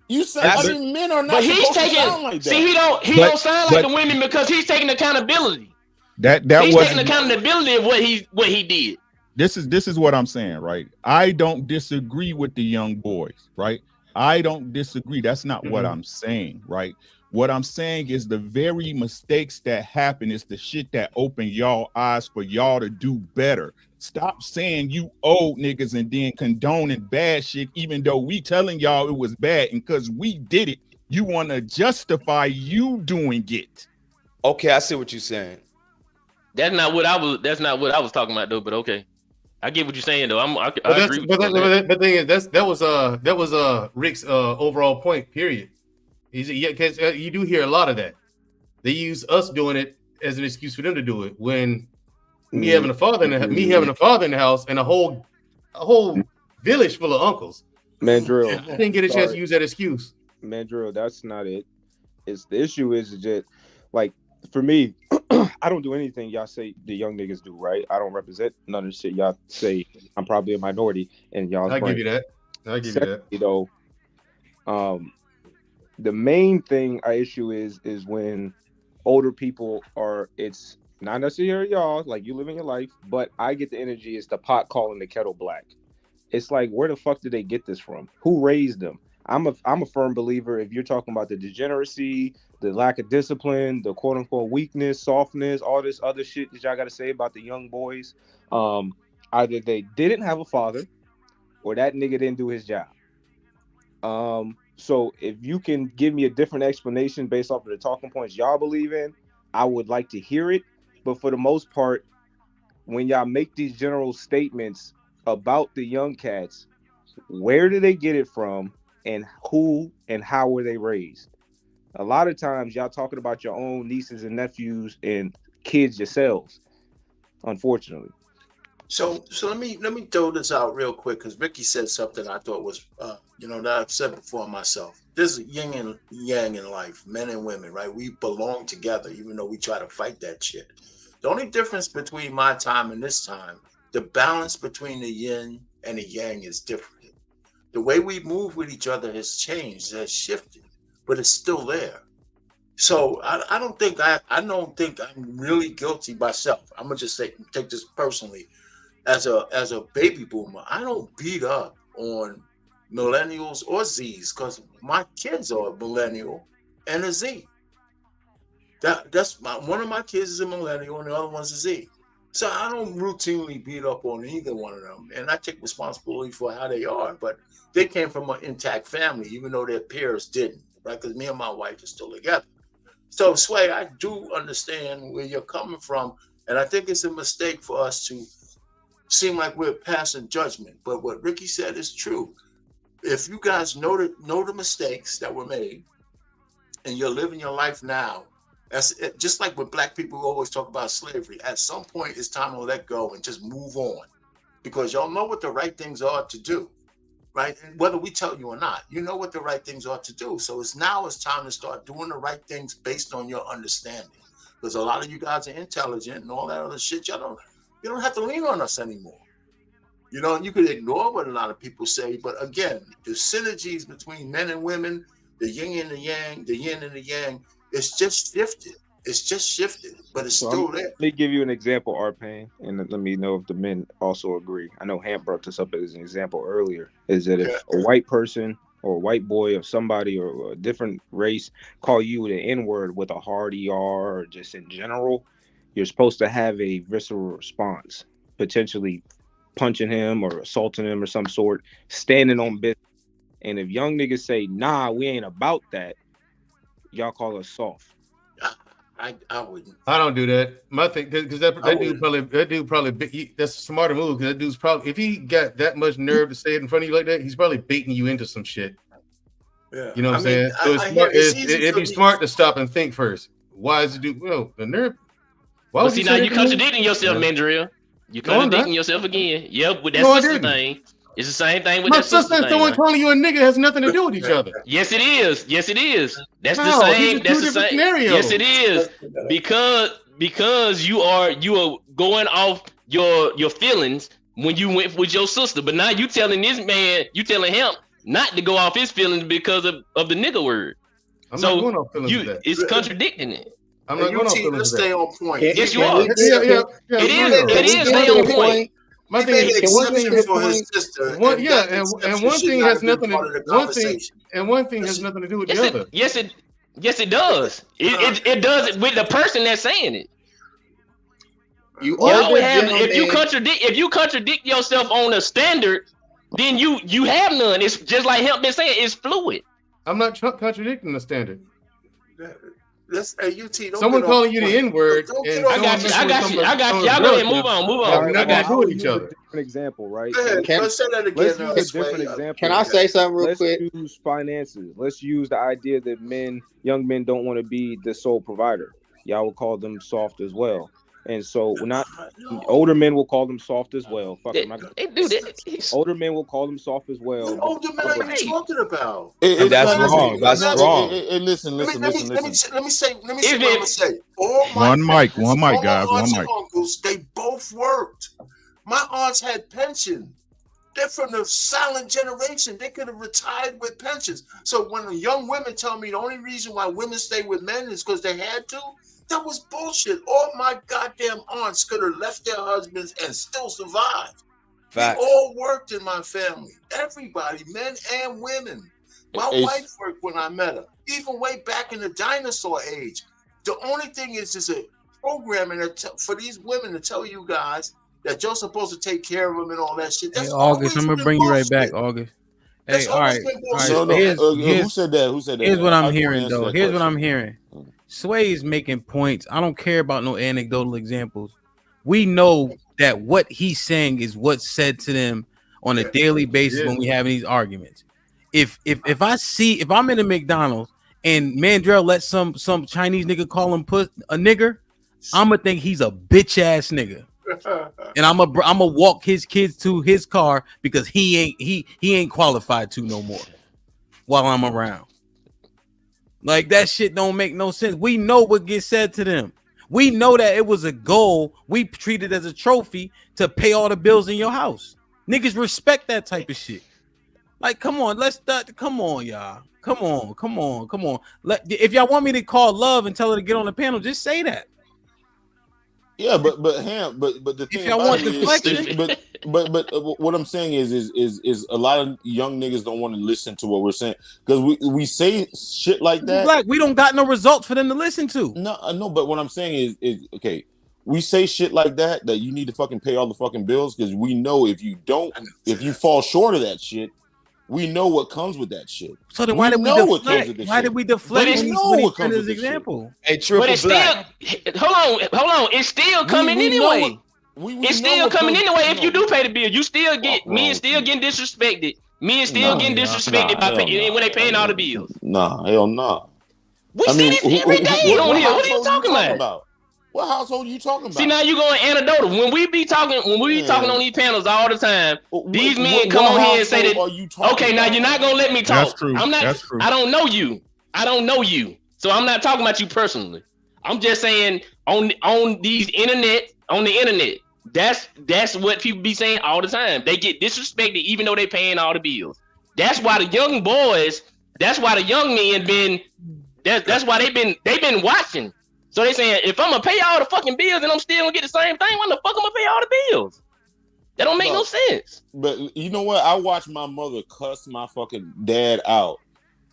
You sound. I mean, men are not But he's supposed to taking. sound like that. See, he don't sound like the women because he's taking accountability. That He's was taking accountability of what he did. This is what I'm saying, right? I don't disagree with the young boys, right? I don't disagree. That's not what I'm saying, right? What I'm saying is the very mistakes that happen is the shit that open y'all eyes for y'all to do better. Stop saying you old niggas and then condoning bad shit, even though we telling y'all it was bad, and because we did it, you want to justify you doing it. Okay, I see what you're saying. That's not what I was talking about though. But okay, I get what you're saying though. I agree. But the thing is, that was Rick's overall point. Period. Because you do hear a lot of that. They use us doing it as an excuse for them to do it. When me having a father in the house and a whole village full of uncles. Mandrill, I didn't get a chance to use that excuse. Mandrill, that's not it. It's the issue is just like for me, I don't do anything y'all say the young niggas do, right? I don't represent none of the shit y'all say. I'm probably a minority and y'all. I give you that. You know, the main thing I issue is when older people are. It's not necessarily y'all, like you living your life, but I get the energy. It's the pot calling the kettle black. It's like, where the fuck did they get this from? Who raised them? I'm a firm believer. If you're talking about the degeneracy, the lack of discipline, the quote unquote weakness, softness, all this other shit that y'all got to say about the young boys, either they didn't have a father, or that nigga didn't do his job. So if you can give me a different explanation based off of the talking points y'all believe in, I would like to hear it. But for the most part, when y'all make these general statements about the young cats, where do they get it from, and who and how were they raised? A lot of times y'all talking about your own nieces and nephews and kids yourselves, unfortunately. So let me throw this out real quick, because Ricky said something I thought was that I've said before myself. There's yin and yang in life, men and women, right? We belong together, even though we try to fight that shit. The only difference between my time and this time, the balance between the yin and the yang is different. The way we move with each other has changed, has shifted, but it's still there. So I don't think I'm really guilty myself. I'm gonna just take this personally. As a baby boomer, I don't beat up on millennials or Zs, because my kids are a millennial and a Z. One of my kids is a millennial and the other one's a Z. So I don't routinely beat up on either one of them, and I take responsibility for how they are. But they came from an intact family, even though their peers didn't, right? Because me and my wife are still together. So Sway, I do understand where you're coming from, and I think it's a mistake for us to seem like we're passing judgment. But what Ricky said is true. If you guys know the mistakes that were made, and you're living your life now, that's just like with black people who always talk about slavery. At some point, it's time to let go and just move on, because y'all know what the right things are to do, right? And whether we tell you or not, you know what the right things are to do. So it's time to start doing the right things based on your understanding, because a lot of you guys are intelligent and all that other shit. You don't have to lean on us anymore. You know, you could ignore what a lot of people say, but again, the synergies between men and women, the yin and the yang, it's just shifted. It's just shifted, but it's still there. Let me give you an example, Arpain, and let me know if the men also agree. I know Hamp brought this up as an example earlier, is that if a white person or a white boy or somebody or a different race call you the N-word with a hard ER or just in general, you're supposed to have a visceral response, potentially punching him or assaulting him or some sort, standing on business. And if young niggas say, nah, we ain't about that, y'all call us soft. I wouldn't. I don't do that. My thing, because that dude probably that's a smarter move, because that dude's probably, if he got that much nerve to say it in front of you like that, he's probably baiting you into some shit. Yeah. You know what I'm saying? So it'd be smart to stop and think first. Why is it do well? The nerve. Why But see, now you contradicting yourself, yeah. Mandrill. You contradicting yourself again. Yep, with that No, I sister didn't. thing. It's the same thing with My that sister sister and thing. someone Huh? calling you a nigga has nothing to do with each other. Yes, it is. Yes, it is. That's the How? These same. are That's two the different same. scenarios. Yes, it is. Because you are going off your feelings when you went with your sister, but now you telling this man, you telling him not to go off his feelings because of the nigga word. I'm not going off feelings of that. It's contradicting it. I'm not going off feelings Let's of that. stay on point. Yes, you are. Yeah. It is stay on point. My thing is, one thing has nothing to do with the other. Yes, it does. It does with the person that's saying it. You always have. If you contradict yourself on a standard, then you have none. It's just like him been saying. It's fluid. I'm not contradicting the standard. Let's UT. Someone calling you the N-word. I got you. Y'all go ahead. Move on. I got to do with each other. Different example, right? Let's say that again. Let's use a different example. Can I say something real quick? Let's use finances. Let's use the idea that young men don't want to be the sole provider. Y'all would call them soft as well. And so older men will call them soft as well. Fuck them. Older men will call them soft as well. What older men are you talking about? That's wrong. That's wrong. Listen. Let me say what I'm gonna say. One mic, guys. All my One aunts mic. and uncles, they both worked. My aunts had pension. They're from the silent generation. They could have retired with pensions. So when the young women tell me the only reason why women stay with men is because they had to, that was bullshit. All my goddamn aunts could have left their husbands and still survived. Facts. We all worked in my family. Everybody, men and women. My wife worked when I met her, even way back in the dinosaur age. The only thing is a programming for these women to tell you guys that you're supposed to take care of them and all that shit. That's August, I'm gonna bring you right back, August. Hey, all right. Who said that? Who said that? Here's what I'm hearing, though. Here's what I'm hearing. Sway is making points. I don't care about no anecdotal examples. We know that what he's saying is what's said to them on a daily basis when we have these arguments. If I'm in a McDonald's and Mandrell let some Chinese nigga call him a nigger, I'ma think he's a bitch ass nigga. And I'ma walk his kids to his car because he ain't qualified to no more while I'm around. Like that shit don't make no sense. We know what gets said to them. We know that it was a goal we treated as a trophy to pay all the bills in your house. Niggas respect that type of shit. Like, come on, come on, y'all. Come on. If y'all want me to call Love and tell her to get on the panel, just say that. Yeah, but the thing if y'all want deflection, but what I'm saying is a lot of young niggas don't want to listen to what we're saying because we say shit like that. Like we don't got no results for them to listen to. No, but what I'm saying is okay. We say shit like that you need to fucking pay all the fucking bills because we know if you fall short of that shit, we know what comes with that shit. So then why did we deflect? We know what comes with this example. Hey, Triple But it's Black. still hold on. It's still coming anyway. It's still coming anyway. If you do pay the bill, you still get men still getting disrespected. Men still getting disrespected when they paying all the bills. Nah, hell nah. We see this every day on here. What are you talking about? What household are you talking about? See, now you going anecdotal. When we be talking on these panels all the time, these men come on here and say that. Okay, now you're not gonna let me talk. That's true. I'm not. That's true. I don't know you. So I'm not talking about you personally. I'm just saying on the internet. That's what people be saying all the time. They get disrespected even though they paying all the bills. That's why the young boys. That's why the young men been. That's why they've been watching. So they saying if I'm gonna pay all the fucking bills and I'm still gonna get the same thing, why the fuck I'm gonna pay all the bills? That don't make no sense. But you know what? I watched my mother cuss my fucking dad out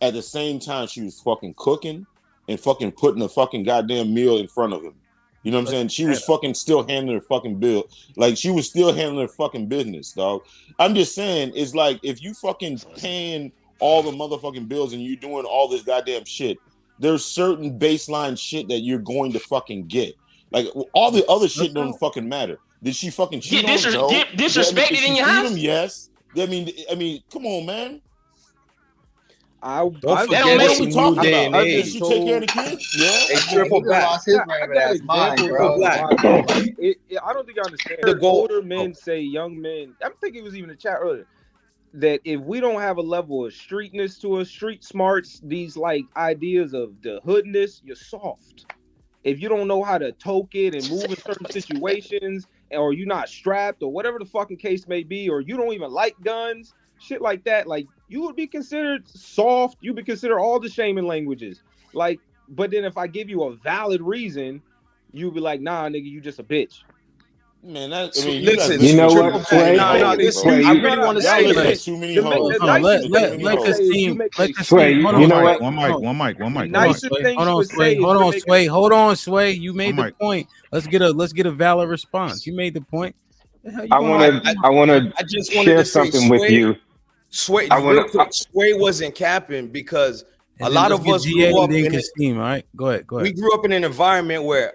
at the same time she was fucking cooking and fucking putting a fucking goddamn meal in front of him. You know what I'm saying? She was fucking still handling her fucking bill. Like she was still handling her fucking business, dog. I'm just saying, it's like if you fucking paying all the motherfucking bills and you doing all this goddamn shit, there's certain baseline shit that you're going to fucking get. Like all the other shit don't fucking matter. Did she fucking cheat on him? Get disrespected in your house? Yes. I mean, come on, man. Don't I forget don't it's make a me new talk day about. and I've age. been told, Yeah. Hey, Triple he done black. lost his I rabbit got ass mind, examples bro. of Black. why, bro. Like, I don't think you understand. The goal. Older men say young men. I think it was even in the chat earlier that if we don't have a level of streetness to us, street smarts, these like ideas of the hoodness, you're soft. If you don't know how to toke it and move in certain situations, or you're not strapped, or whatever the fucking case may be, or you don't even like guns, shit like that, like you would be considered soft. You'd be considered all the shaming languages. Like, but then if I give you a valid reason, you'd be like, nah, nigga, you just a bitch. Man, that, So, I mean, you guys listen, You know listen what, to Sway? listen. Sway, I you, really want to Now say you listen to this. too many the hoes. the Hold on, nicest let thing you can say is you make a Sway, Hold you on, know what? One mic. the Hold on, nicest Sway. thing Hold you on, would say Sway. is Hold you on, make Sway. Hold on, Sway. You made the mic. point. Let's get a valid response. You made the point. The hell you I gonna want to I just wanted share to say, something with you. Sway, I real want quick. Sway wasn't capping because And a then lot let's of get us GA grew up and then in it. Kasim. All right, go ahead. We grew up in an environment where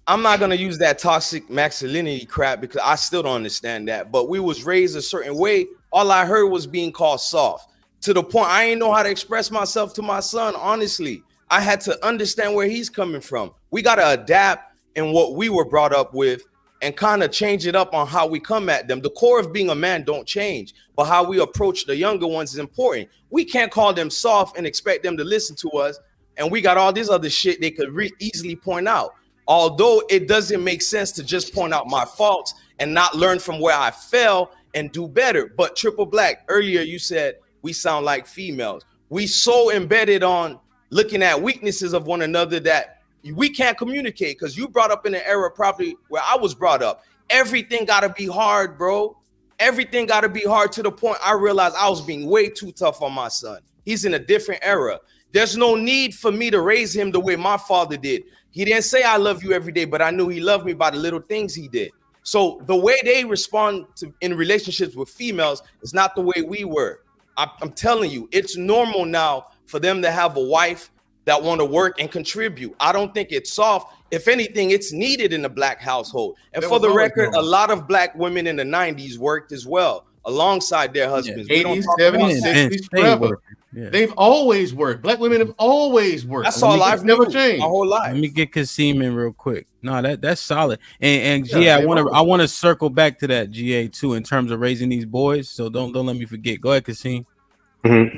I'm not gonna use that toxic masculinity crap because I still don't understand that. But we was raised a certain way. All I heard was being called soft. To the point I ain't know how to express myself to my son. Honestly, I had to understand where he's coming from. We gotta adapt in what we were brought up with and kind of change it up on how we come at them. The core of being a man don't change, but how we approach the younger ones is important. We can't call them soft and expect them to listen to us. And we got all this other shit they could easily point out. Although it doesn't make sense to just point out my faults and not learn from where I fell and do better. But Triple Black, earlier you said we sound like females. We so embedded on looking at weaknesses of one another that we can't communicate because you brought up in an era probably where I was brought up. Everything got to be hard, bro. Everything got to be hard to the point I realized I was being way too tough on my son. He's in a different era. There's no need for me to raise him the way my father did. He didn't say I love you every day, but I knew he loved me by the little things he did. So the way they respond to in relationships with females is not the way we were. I'm telling you, it's normal now for them to have a wife that want to work and contribute. I don't think it's soft. If anything, it's needed in the black household. And for the record, a lot of black women in the 90s worked as well alongside their husbands. We don't 80s, talk about 70s, that. 60s, forever. They've always worked. Black women have always worked. That's all I've never knew changed. my whole life. Let me get Kasim in real quick. No, that's solid. And Yeah, GA, they've I want to circle back to that GA too in terms of raising these boys. So don't let me forget. Go ahead, Kasim. Get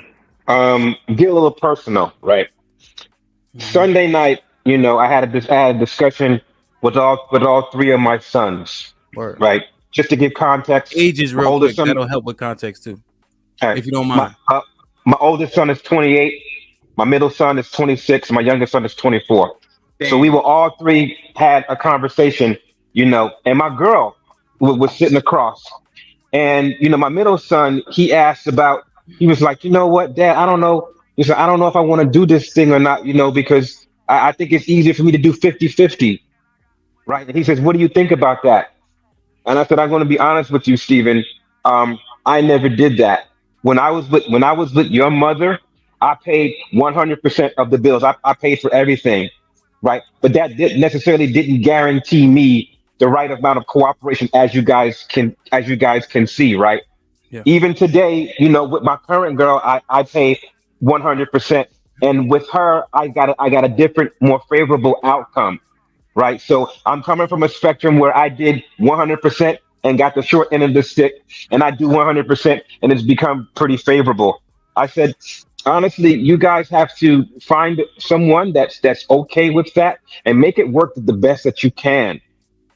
a little personal, right? Sunday night, I had a discussion with all three of my sons, Word. right? Just to give context. Ages my real oldest quick. son, That'll help with context too, all right, if you don't mind. my oldest son is 28, my middle son is 26, my youngest son is 24. So we were all three had a conversation, and my girl was sitting across. And my middle son, he was like, you know what, Dad, I don't know. He said, I don't know if I want to do this thing or not, because I think it's easier for me to do 50-50. Right. And he says, what do you think about that? And I said, I'm going to be honest with you, Stephen. I never did that. When I was with your mother, I paid 100% of the bills. I paid for everything. Right. But that didn't guarantee me the right amount of cooperation as you guys can see. Right. Yeah. Even today, with my current girl, I pay 100%. And with her, I got a different, more favorable outcome. Right. So I'm coming from a spectrum where I did 100% and got the short end of the stick, and I do 100% and it's become pretty favorable. I said, honestly, you guys have to find someone that's okay with that and make it work the best that you can.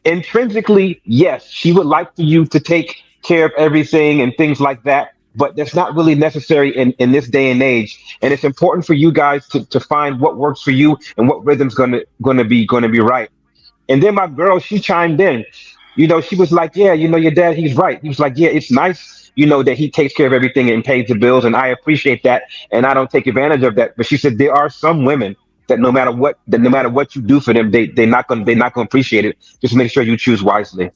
Intrinsically, yes, she would like for you to take care of everything and things like that, but that's not really necessary in this day and age. And it's important for you guys to find what works for you and what rhythm's gonna be right. And then my girl, she chimed in. She was like, yeah, your dad, he's right. He was like, yeah, it's nice, that he takes care of everything and pays the bills, and I appreciate that, and I don't take advantage of that. But she said there are some women that no matter what you do for them, they're not gonna appreciate it. Just make sure you choose wisely.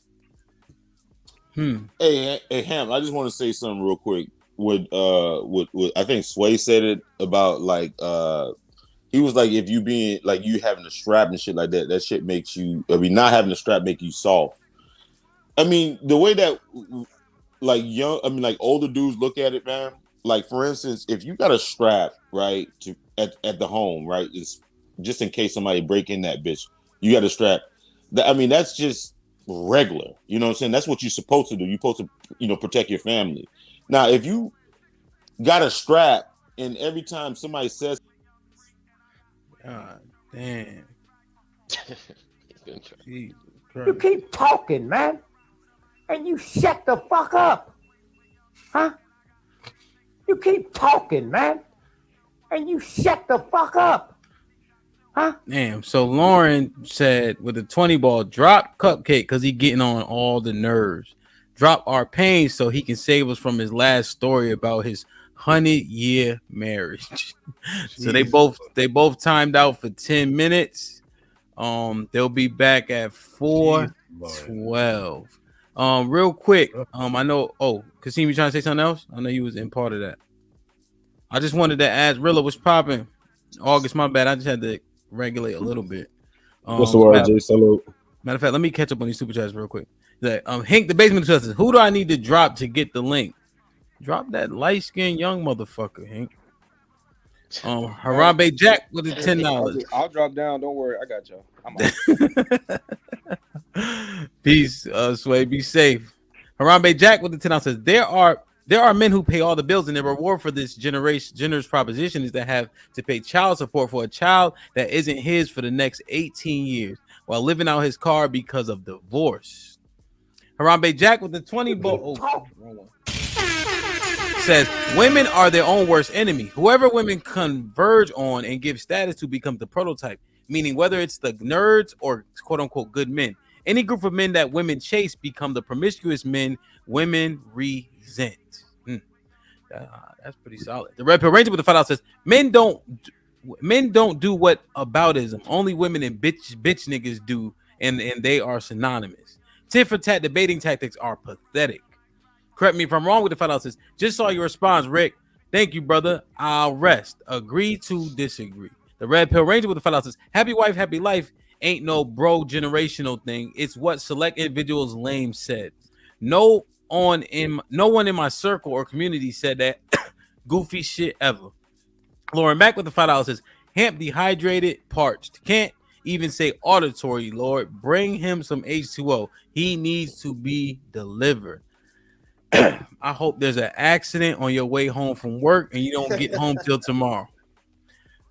Hey, Ham, I just want to say something real quick. With I think Sway said it about like he was like, if you being like you having a strap and shit like that shit makes you, not having a strap make you soft. I mean, the way that like older dudes look at it, man, like for instance, if you got a strap right to at the home, right, it's just in case somebody break in that bitch, you got a strap. I mean, that's just regular. You know what I'm saying? That's what you're supposed to do. You're supposed to, protect your family. Now, if you got a strap and every time somebody says, God damn. You keep talking, man, and you shut the fuck up, huh? You keep talking, man, and you shut the fuck up, huh? Damn. So Lauren said with the 20 ball, drop Cupcake because he getting on all the nerves. Drop our pain so he can save us from his last story about his 100-year marriage. So they both timed out for 10 minutes. They'll be back at 4:12. Real quick. I know. Oh, Kasim, you trying to say something else? I know you was in part of that. I just wanted to ask Rilla, what's popping? August, my bad. I just had to regulate a little bit. What's the word, Jay? Salute. Matter of fact, let me catch up on these super chats real quick. Hank, the basement justice. Who do I need to drop to get the link? Drop that light-skinned young motherfucker, Hank. Harambe Jack with the $10. I'll drop down. Don't worry, I got y'all. Peace, Sway. Be safe. Harambe Jack with the $10 says there are men who pay all the bills, and the reward for this generous proposition is to have to pay child support for a child that isn't his for the next 18 years while living out his car because of divorce. Harambe Jack with the 20 says women are their own worst enemy. Whoever women converge on and give status to becomes the prototype, meaning whether it's the nerds or quote unquote good men. Any group of men that women chase become the promiscuous men women resent. That's pretty solid. The Red Pill Ranger with the $5 says men don't do what aboutism. Only women and bitch niggas do, and they are synonymous. Tit for tat debating tactics are pathetic. Correct me if I'm wrong with the $5 says just saw your response, Rick. Thank you, brother. I'll rest. Agree to disagree. The Red Pill Ranger with the $5 says happy wife, happy life ain't no bro generational thing. It's what select individuals lame said. No one in my circle or community said that goofy shit ever. Lauren Mack with the $5 says Hamp dehydrated, parched. Can't even say auditory, Lord. Bring him some H2O. He needs to be delivered. I hope there's an accident on your way home from work and you don't get home till tomorrow.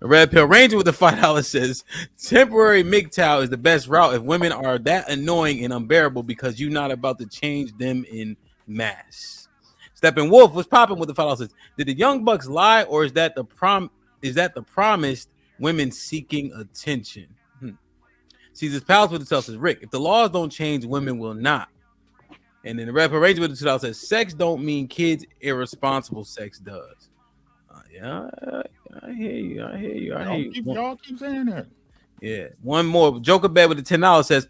The Red Pill Ranger with the $5 says temporary MGTOW is the best route if women are that annoying and unbearable because you're not about to change them in mass. Steppin' Wolf was popping with the $5 says did the Young Bucks lie or is that the promised women seeking attention? Caesar's Palace with the $12 says Rick, if the laws don't change, women will not. And then the Red Pill Ranger with the $2 says sex don't mean kids, irresponsible sex does. Yeah, I hear you. Y'all keep saying that. Yeah. One more. Joker Bed with the $10 says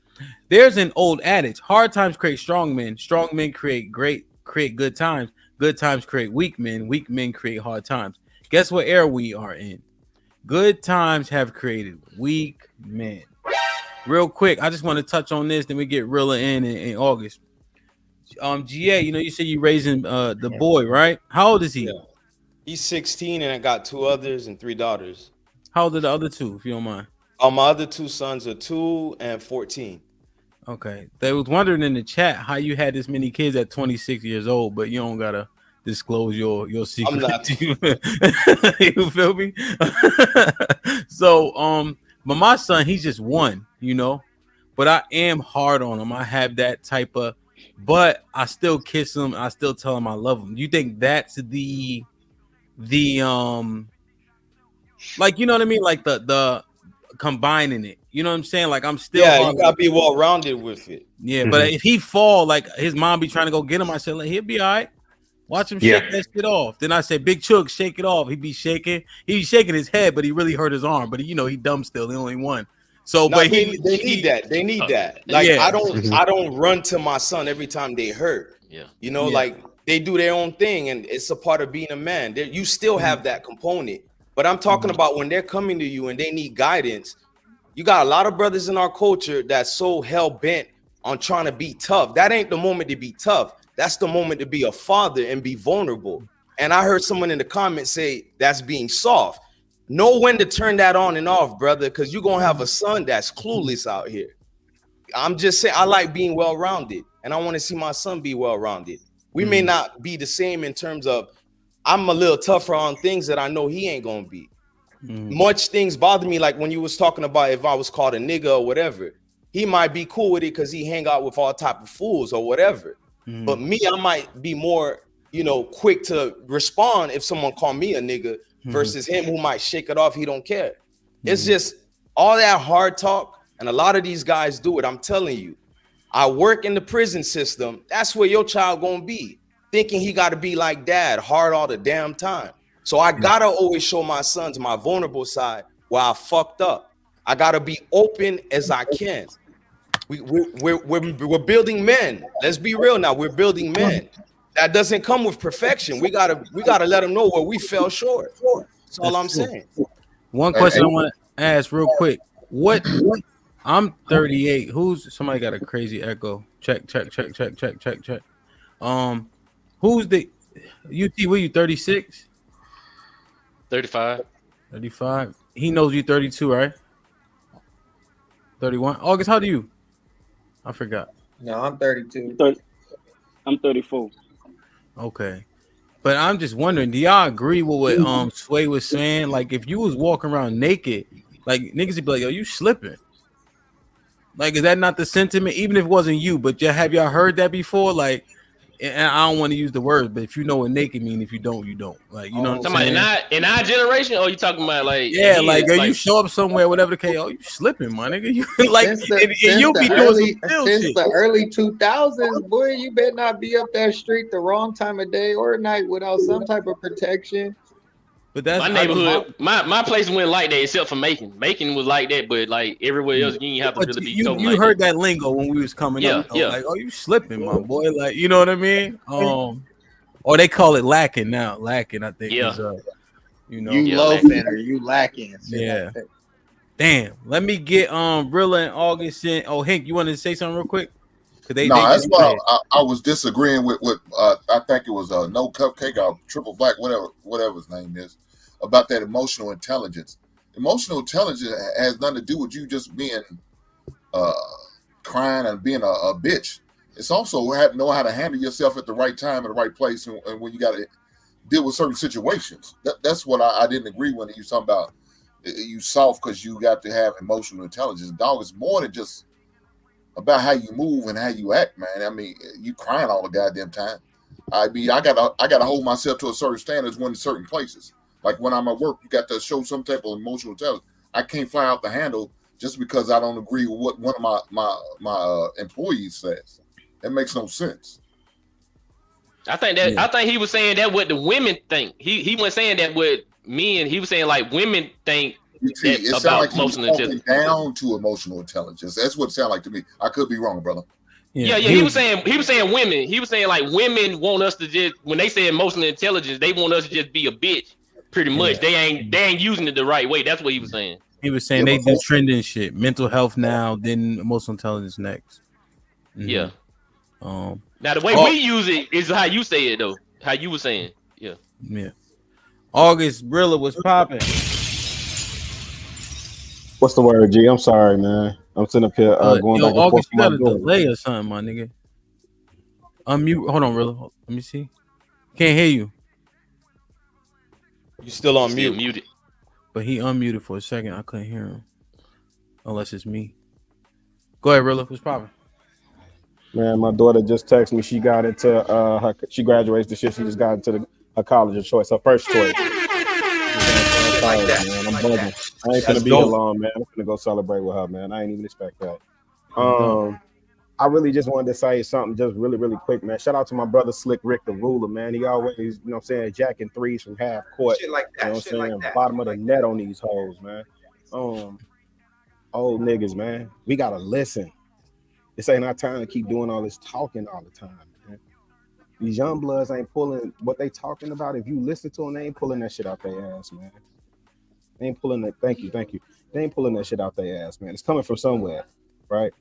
there's an old adage. Hard times create strong men. Strong men create good times. Good times create weak men. Weak men create hard times. Guess what era we are in? Good times have created weak men. Real quick, I just want to touch on this, then we get realer in August. GA, you said you raising the boy, right? How old is he? Yeah. He's 16 and I got 2 others and 3 daughters. How old are the other 2, if you don't mind? My other 2 sons are 2 and 14. Okay. They was wondering in the chat how you had this many kids at 26 years old, but you don't gotta disclose your secret. I'm not. You feel me? So but my son, he's just 1, but I am hard on him. I have that type of, but I still kiss him. I still tell him I love him. You think that's the like, you know what I mean? Like the combining it, you know what I'm saying? Like I'm still, you gotta be well rounded with it. Yeah, but if he fall, like his mom be trying to go get him, I said, like, he'll be all right. Watch him shake that shit off. Then I said, Big Chook, shake it off. He be shaking his head, but he really hurt his arm. But he dumb still. He only won. So, No, but they need that. They need that. Like Yeah. I don't run to my son every time they hurt. Yeah. Like they do their own thing, and it's a part of being a man. You still have that component, but I'm talking about when they're coming to you and they need guidance. You got a lot of brothers in our culture that's so hell bent on trying to be tough. That ain't the moment to be tough. That's the moment to be a father and be vulnerable. And I heard someone in the comments say that's being soft. Know when to turn that on and off, brother, because you're gonna have a son that's clueless out here. I'm just saying I like being well-rounded, and I want to see my son be well-rounded. We may not be the same in terms of I'm a little tougher on things that I know he ain't gonna be. Much things bother me, like when you was talking about if I was called a nigga or whatever. He might be cool with it because he hang out with all type of fools or whatever. But me, I might be more, quick to respond if someone call me a nigga versus him who might shake it off. He don't care. It's just all that hard talk, and a lot of these guys do it. I'm telling you, I work in the prison system. That's where your child gonna be, thinking he got to be like dad, hard all the damn time. So I gotta always show my sons my vulnerable side where I fucked up. I gotta be open as I can. We're building men. Let's be real now. We're building men. That doesn't come with perfection. We gotta let them know where we fell short. That's all I'm saying. One question I want to ask real quick. What? I'm 38. Somebody got a crazy echo? Check. Who's the UT? Were you 36? 35. 35. He knows you 32, right? 31. August, how old are you? I forgot. No, I'm 32. I'm 34. Okay. But I'm just wondering, do y'all agree with what Sway was saying? Like, if you was walking around naked, like niggas would be like, yo, you slipping. Like, is that not the sentiment? Even if it wasn't you, but have y'all heard that before? Like, and I don't want to use the words, but if you know what naked mean, if you don't, you don't. Like, you know what I'm saying? In our generation, or you talking about like you show up somewhere, whatever the case, you slipping, my nigga. You you'll be doing since the early 2000s, boy, you better not be up that street the wrong time of day or night without some type of protection. But that's my neighborhood. My place went like that, except for Macon. Macon was like that, but like everywhere else, you didn't have to really be. You heard that lingo when we was coming up. Like, you slipping, my boy. Like, you know what I mean? Or they call it lacking now. Lacking, I think. Yeah. Is, you loafing or you lacking. Yeah. Damn. Let me get Rilla and August in. Oh, Hank, you wanted to say something real quick? That's why I was disagreeing with I think it was No Cupcake or Triple Black, whatever his name is, about that emotional intelligence. Emotional intelligence has nothing to do with you just being crying and being a bitch. It's also know how to handle yourself at the right time, at the right place, and when you got to deal with certain situations. That's what I didn't agree when you talking about you soft because you got to have emotional intelligence. Dog, is more than just about how you move and how you act, man. I mean, you crying all the goddamn time. I mean, I gotta hold myself to a certain standards when in certain places. Like when I'm at work, you got to show some type of emotional intelligence. I can't fly out the handle just because I don't agree with what one of my employees says. That makes no sense. I think he was saying that what the women think. He wasn't saying that what men. He was saying like women think. It sounds like he was talking down to emotional intelligence. That's what it sounded like to me. I could be wrong, brother. Yeah. He was saying women. He was saying like women want us to just, when they say emotional intelligence, they want us to just be a bitch. Pretty much, they ain't using it the right way. That's what he was saying. He was saying they do trending shit. Mental health now, then emotional intelligence next. Mm-hmm. Yeah. Now the way we use it is how you say it though. How you were saying. Yeah. Yeah. August Brilla was popping. What's the word, G? I'm sorry, man. I'm sitting up here going back and forth. August, you got a delay or something, my nigga. Unmute. Hold on, Rilla. Let me see. Can't hear you. You still on mute. Muted. But he unmuted for a second. I couldn't hear him. Unless it's me. Go ahead, Rilla. What's popping? Man, my daughter just texted me. She got into she graduates this year. She just got into her college of choice, her first choice. Man, I'm bugging. I ain't gonna be here long, man. I'm gonna go celebrate with her, man. I ain't even expect that. I really just wanted to say something just really, really quick, man. Shout out to my brother Slick Rick the Ruler, man. He always, you know what I'm saying, jacking threes from half court. Shit like that. You know what I'm saying? Like bottom of the net on these hoes, man. Old niggas, man. We gotta listen. This ain't our time to keep doing all this talking all the time, man. These young bloods ain't pulling what they talking about. If you listen to them, they ain't pulling that shit out their ass, man. They ain't pulling that. Thank you. They ain't pulling that shit out their ass, man. It's coming from somewhere, right?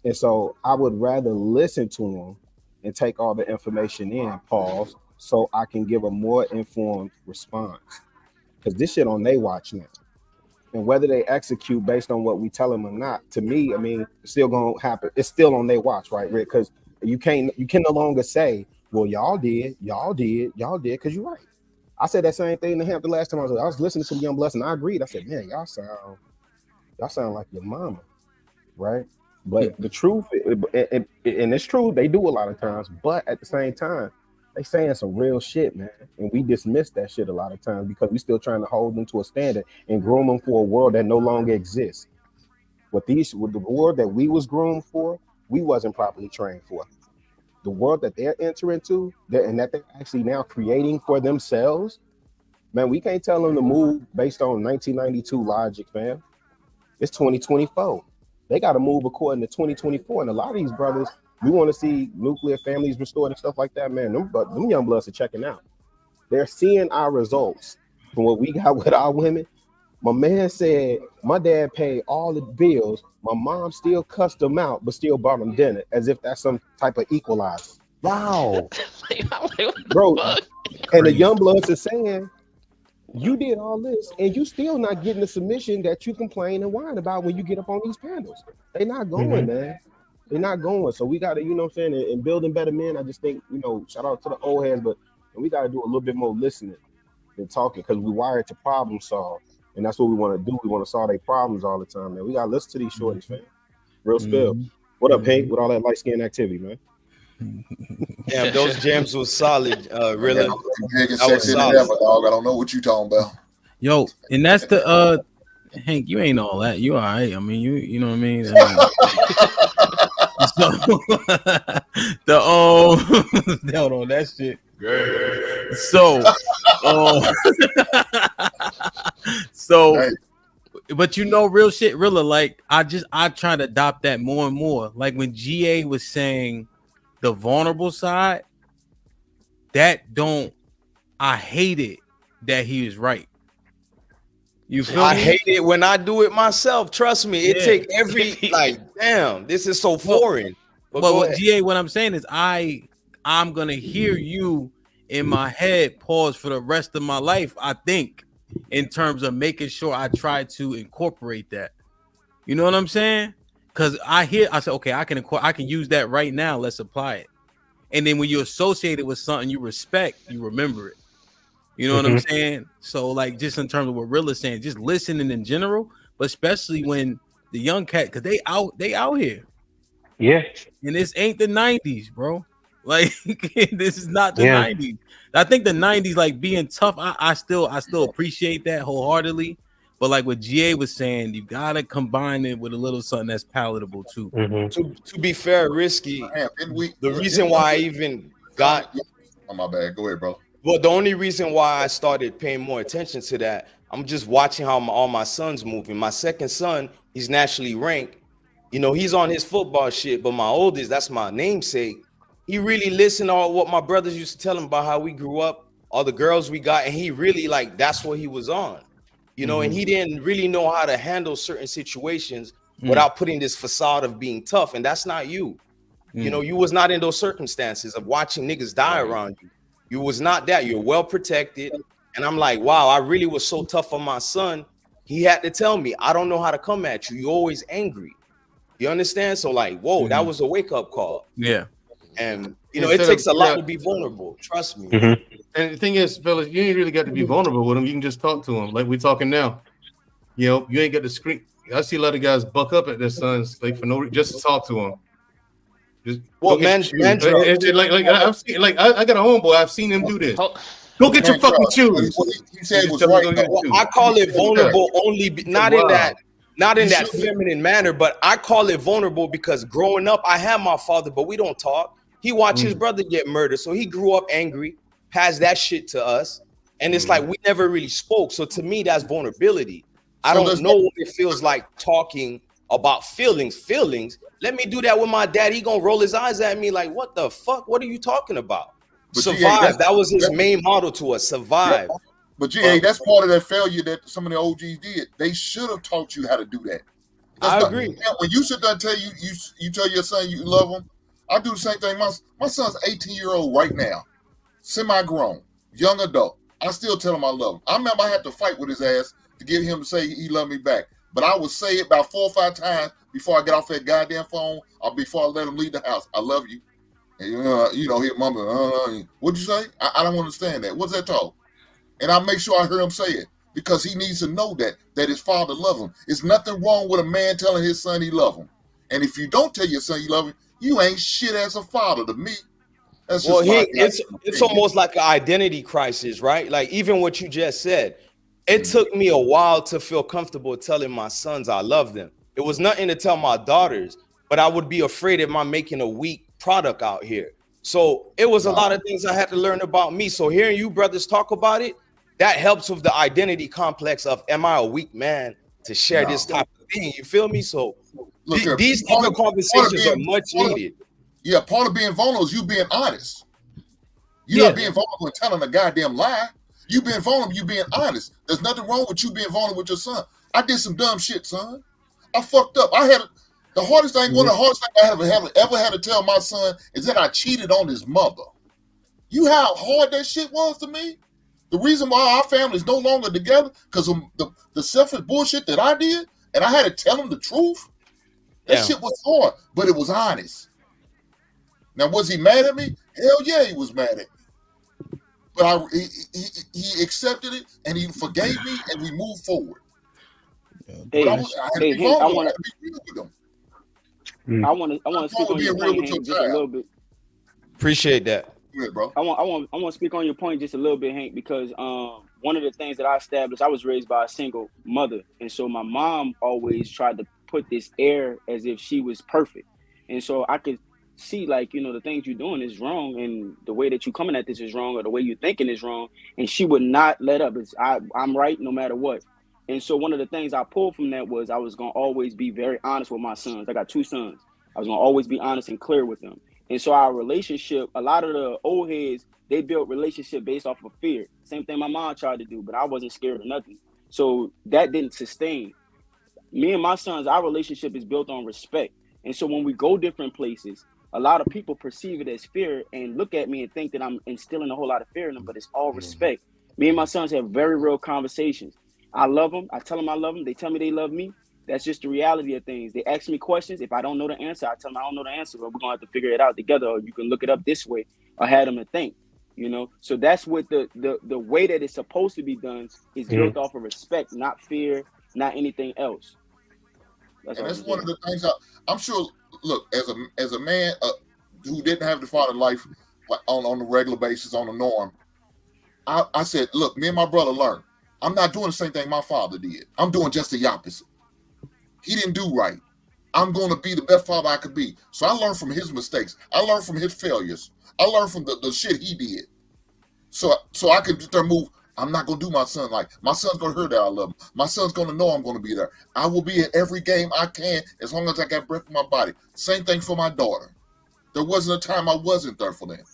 And so I would rather listen to them and take all the information in, pause, so I can give a more informed response. Because this shit on they watch now. And whether they execute based on what we tell them or not, to me, I mean, it's still gonna happen. It's still on they watch, right, Rick? Because you can no longer say, well, y'all did, because you're right. I said that same thing to him the last time I was listening to Young Bless, and I agreed. I said, man, y'all sound like your mama, right? But the truth, and it's true, they do a lot of times, but at the same time, they saying some real shit, man. And we dismiss that shit a lot of times because we still trying to hold them to a standard and groom them for a world that no longer exists. With the world that we was groomed for, we wasn't properly trained for. The world that they're entering into, and that they're actually now creating for themselves, man, we can't tell them to move based on 1992 logic, fam. It's 2024. They got to move according to 2024. And a lot of these brothers, we want to see nuclear families restored and stuff like that, man. Them young bloods are checking out. They're seeing our results from what we got with our women. My man said, my dad paid all the bills. My mom still cussed them out, but still bought them dinner, as if that's some type of equalizer. Wow. Bro, and the young bloods are saying, you did all this, and you still not getting the submission that you complain and whine about when you get up on these panels. They're not going, man. They're not going. So we got to, you know what I'm saying, and building better men, I just think, you know, shout out to the old heads, but we got to do a little bit more listening than talking, because we wired to problem solve. And that's what we want to do. We want to solve their problems all the time, man. We got to listen to these shorties, fam. Real spill. What up, Hank, with all that light skin activity, man? Damn, those gems was solid, really. That was solid. Dog. I don't know what you talking about. Yo, and that's the Hank, you ain't all that. You all right. I mean, you know what I mean? So hold on, that shit. So but you know, real shit, really, like I try to adopt that more and more. Like when GA was saying the vulnerable side, I hate it that he was right. You feel I me? hate it when I do it myself. Trust me, it take every like, damn, this is so foreign. But GA, what I'm saying is I'm gonna hear you in my head pause for the rest of my life, I think, in terms of making sure I try to incorporate that. You know what I'm saying? Because I say, okay, I can use that right now. Let's apply it. And then when you associate it with something you respect, you remember it. You know what I'm saying? So like, just in terms of what Real is saying, just listening in general, but especially when the young cat, because they out here. Yeah. And this ain't the 90s, bro. Like this is not the 90s. I think the 90s, like being tough, I still appreciate that wholeheartedly. But like what GA was saying, you gotta combine it with a little something that's palatable too. To be fair, Risky, the reason why I even got my bad. Go ahead, bro. Well, the only reason why I started paying more attention to that, I'm just watching how all my sons moving. My second son, he's nationally ranked. You know, he's on his football shit, but my oldest, that's my namesake. He really listened to all what my brothers used to tell him about how we grew up, all the girls we got, and he really that's what he was on. You know, and he didn't really know how to handle certain situations without putting this facade of being tough, and that's not you. You know, you was not in those circumstances of watching niggas die around you. You was not that. You're well protected. And I'm like, wow, I really was so tough on my son. He had to tell me, I don't know how to come at you. You're always angry. You understand? So like, whoa, that was a wake-up call. Yeah. And you know, it takes a lot to be vulnerable. Trust me. And the thing is, fellas, you ain't really got to be vulnerable with them. You can just talk to them like we're talking now. You know, you ain't got to scream. I see a lot of guys buck up at their sons like for no reason, just to talk to them. Just well, man, like I've seen, like I got a homeboy. I've seen him do this. Go get your fucking shoes. He said was right. I call it vulnerable only, not in that feminine manner, but I call it vulnerable because growing up, I had my father, but we don't talk. He watched his brother get murdered, so he grew up angry, passed that shit to us, and it's like we never really spoke. So to me, that's vulnerability. I don't know what it feels like talking about feelings. Let me do that with my dad. He gonna roll his eyes at me like, what the fuck? What are you talking about? But survive. That was his main motto to us. Survive. But GA, that's part of that failure that some of the OGs did. They should have taught you how to do that. I agree. When you sit there and tell you tell your son you love him, I do the same thing. My son's 18-year-old right now. semi-grown, young adult. I still tell him I love him. I remember I had to fight with his ass to get him to say he loved me back. But I would say it about 4 or 5 times before I get off that goddamn phone or before I let him leave the house. I love you. And, he'll mumble, what'd you say? I don't understand that. What's that talk? And I make sure I hear him say it because he needs to know that his father loves him. There's nothing wrong with a man telling his son he loves him. And if you don't tell your son you love him, you ain't shit as a father to me. That's just it's almost like an identity crisis, right? Like even what you just said, it took me a while to feel comfortable telling my sons I love them. It was nothing to tell my daughters, but I would be afraid, am I making a weak product out here? So it was a lot of things I had to learn about me. So hearing you brothers talk about it, that helps with the identity complex of, am I a weak man to share this type of thing? You feel me? So look, these type of conversations are much needed. Yeah, part of being vulnerable is you being honest. You're not being vulnerable and telling a goddamn lie. You being vulnerable, you being honest. There's nothing wrong with you being vulnerable with your son. I did some dumb shit, son. I fucked up. The hardest thing, one of the hardest things I ever had to tell my son is that I cheated on his mother. You know how hard that shit was to me? The reason why our family is no longer together because of the selfish bullshit that I did, and I had to tell him the truth. That shit was hard, but it was honest. Now, was he mad at me? Hell yeah, he was mad at me. But he accepted it, and he forgave me, and we moved forward. Hey, I had to be vulnerable. I had to be real with him. I want to speak on your point just a little bit. Appreciate that. Good, bro. I want to speak on your point just a little bit, Hank, because one of the things that I established, I was raised by a single mother, and so my mom always tried to put this air as if she was perfect, and so I could see, like, the things you're doing is wrong, and the way that you're coming at this is wrong, or the way you're thinking is wrong, and she would not let up. I'm right no matter what. And so one of the things I pulled from that was I was going to always be very honest with my sons. I got 2 sons. I was going to always be honest and clear with them. And so our relationship, a lot of the old heads, they built relationship based off of fear. Same thing my mom tried to do, but I wasn't scared of nothing. So that didn't sustain. Me and my sons, our relationship is built on respect. And so when we go different places, a lot of people perceive it as fear and look at me and think that I'm instilling a whole lot of fear in them, but it's all respect. Me and my sons have very real conversations. I love them. I tell them I love them. They tell me they love me. That's just the reality of things. They ask me questions. If I don't know the answer, I tell them I don't know the answer, but we're going to have to figure it out together, or you can look it up this way, or have them to think, So that's what the way that it's supposed to be done is built off of respect, not fear, not anything else. That's one of the things I'm sure. Look, as a man who didn't have the father life on a regular basis, on the norm, I said, look, me and my brother learned. I'm not doing the same thing my father did. I'm doing just the opposite. He didn't do right. I'm going to be the best father I could be. So I learned from his mistakes. I learned from his failures. I learned from the shit he did. So I could move. I'm not going to do my son like. My son's going to hear that I love him. My son's going to know I'm going to be there. I will be at every game I can as long as I got breath in my body. Same thing for my daughter. There wasn't a time I wasn't there for them.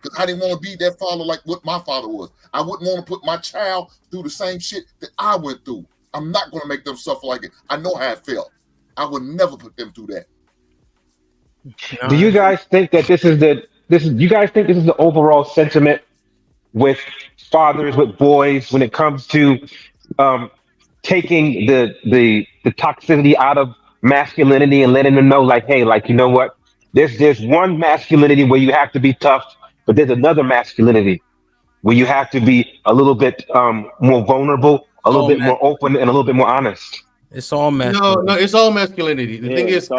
Because I didn't want to be that father like what my father was. I wouldn't want to put my child through the same shit that I went through. I'm not going to make them suffer like it. I know how it felt. I would never put them through that. Do you guys think that this is the overall sentiment with fathers, with boys, when it comes to taking the toxicity out of masculinity and letting them know, like, hey, like, you know what? There's one masculinity where you have to be tough, but there's another masculinity where you have to be a little bit more vulnerable, a little bit more open, and a little bit more honest. It's all masculinity. No, it's all masculinity. The thing is,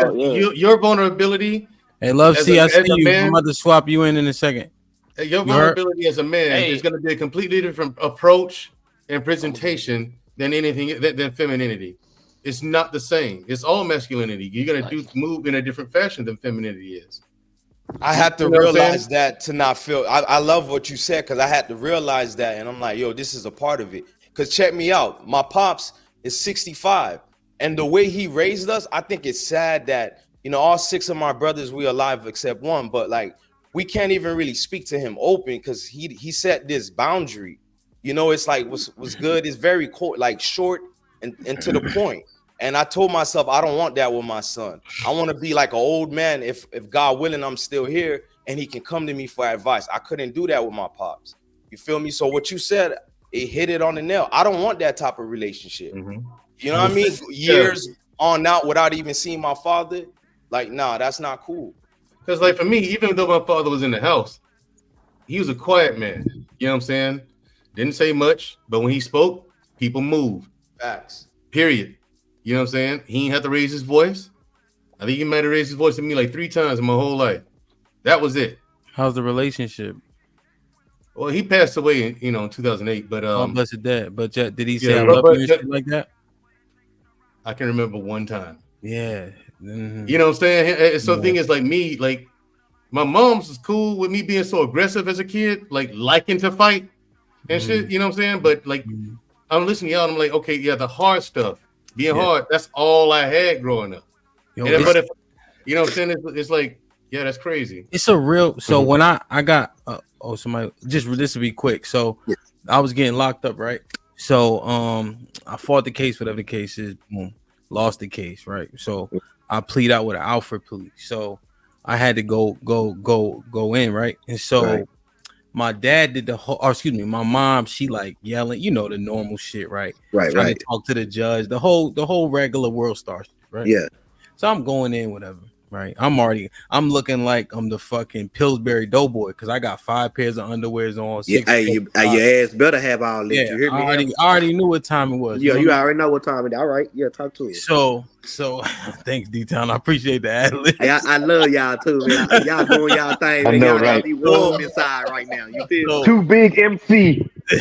your vulnerability. Hey, love, I see you. I'm about to swap you in a second. Your vulnerability as a man is going to be a completely different approach and presentation than anything than femininity. It's not the same. It's all masculinity. You're going to move in a different fashion than femininity is. I had to realize that to not feel. I love what you said because I had to realize that, and I'm like, yo, this is a part of it. Because check me out, my pops is 65, and the way he raised us, I think it's sad that all 6 of my brothers we alive except one, but like we can't even really speak to him open because he set this boundary. It's like what's good is very like short and to the point. And I told myself, I don't want that with my son. I want to be like an old man. If God willing, I'm still here. and he can come to me for advice. I couldn't do that with my pops. You feel me? So what you said, it hit it on the nail. I don't want that type of relationship. You know what I mean? Years on out without even seeing my father, like, nah, that's not cool. Because like for me, even though my father was in the house, he was a quiet man. You know what I'm saying? Didn't say much, but when he spoke, people moved. Facts. Period. You know what I'm saying? He ain't have to raise his voice. I think he might have raised his voice to me like 3 times in my whole life. That was it. How's the relationship? Well, he passed away, in 2008. But blessed dead. But did he say I love you and shit like that? I can remember one time. Yeah. You know what I'm saying? So the thing is, like me, like my mom's was cool with me being so aggressive as a kid, like liking to fight and shit. You know what I'm saying? But like I'm listening to y'all, and I'm like, okay, yeah, the hard stuff, being hard, that's all I had growing up. Yo, but if you know what I'm saying, it's like, yeah, that's crazy. It's a real. So when I got somebody, just this will be quick. So I was getting locked up, right? So I fought the case, whatever the case is, boom, lost the case, right? So I plead out with an Alfred plea. So I had to go in, right? And so my dad did my mom, she like yelling, the normal shit, right? Trying to talk to the judge, the whole regular world star shit, right? Yeah. So I'm going in, whatever. Right, I'm looking like I'm the fucking Pillsbury Doughboy because I got 5 pairs of underwears on. Your ass better have all that. You hear me? I already knew what time it was. Yeah, you already know what time it is. All right, yeah, talk to it. So thanks, D-Town. I appreciate the ad-lib. Hey, I love y'all too, man. Y'all doing y'all thing. I know, y'all right? be warm inside right now. You feel? Too big MC. But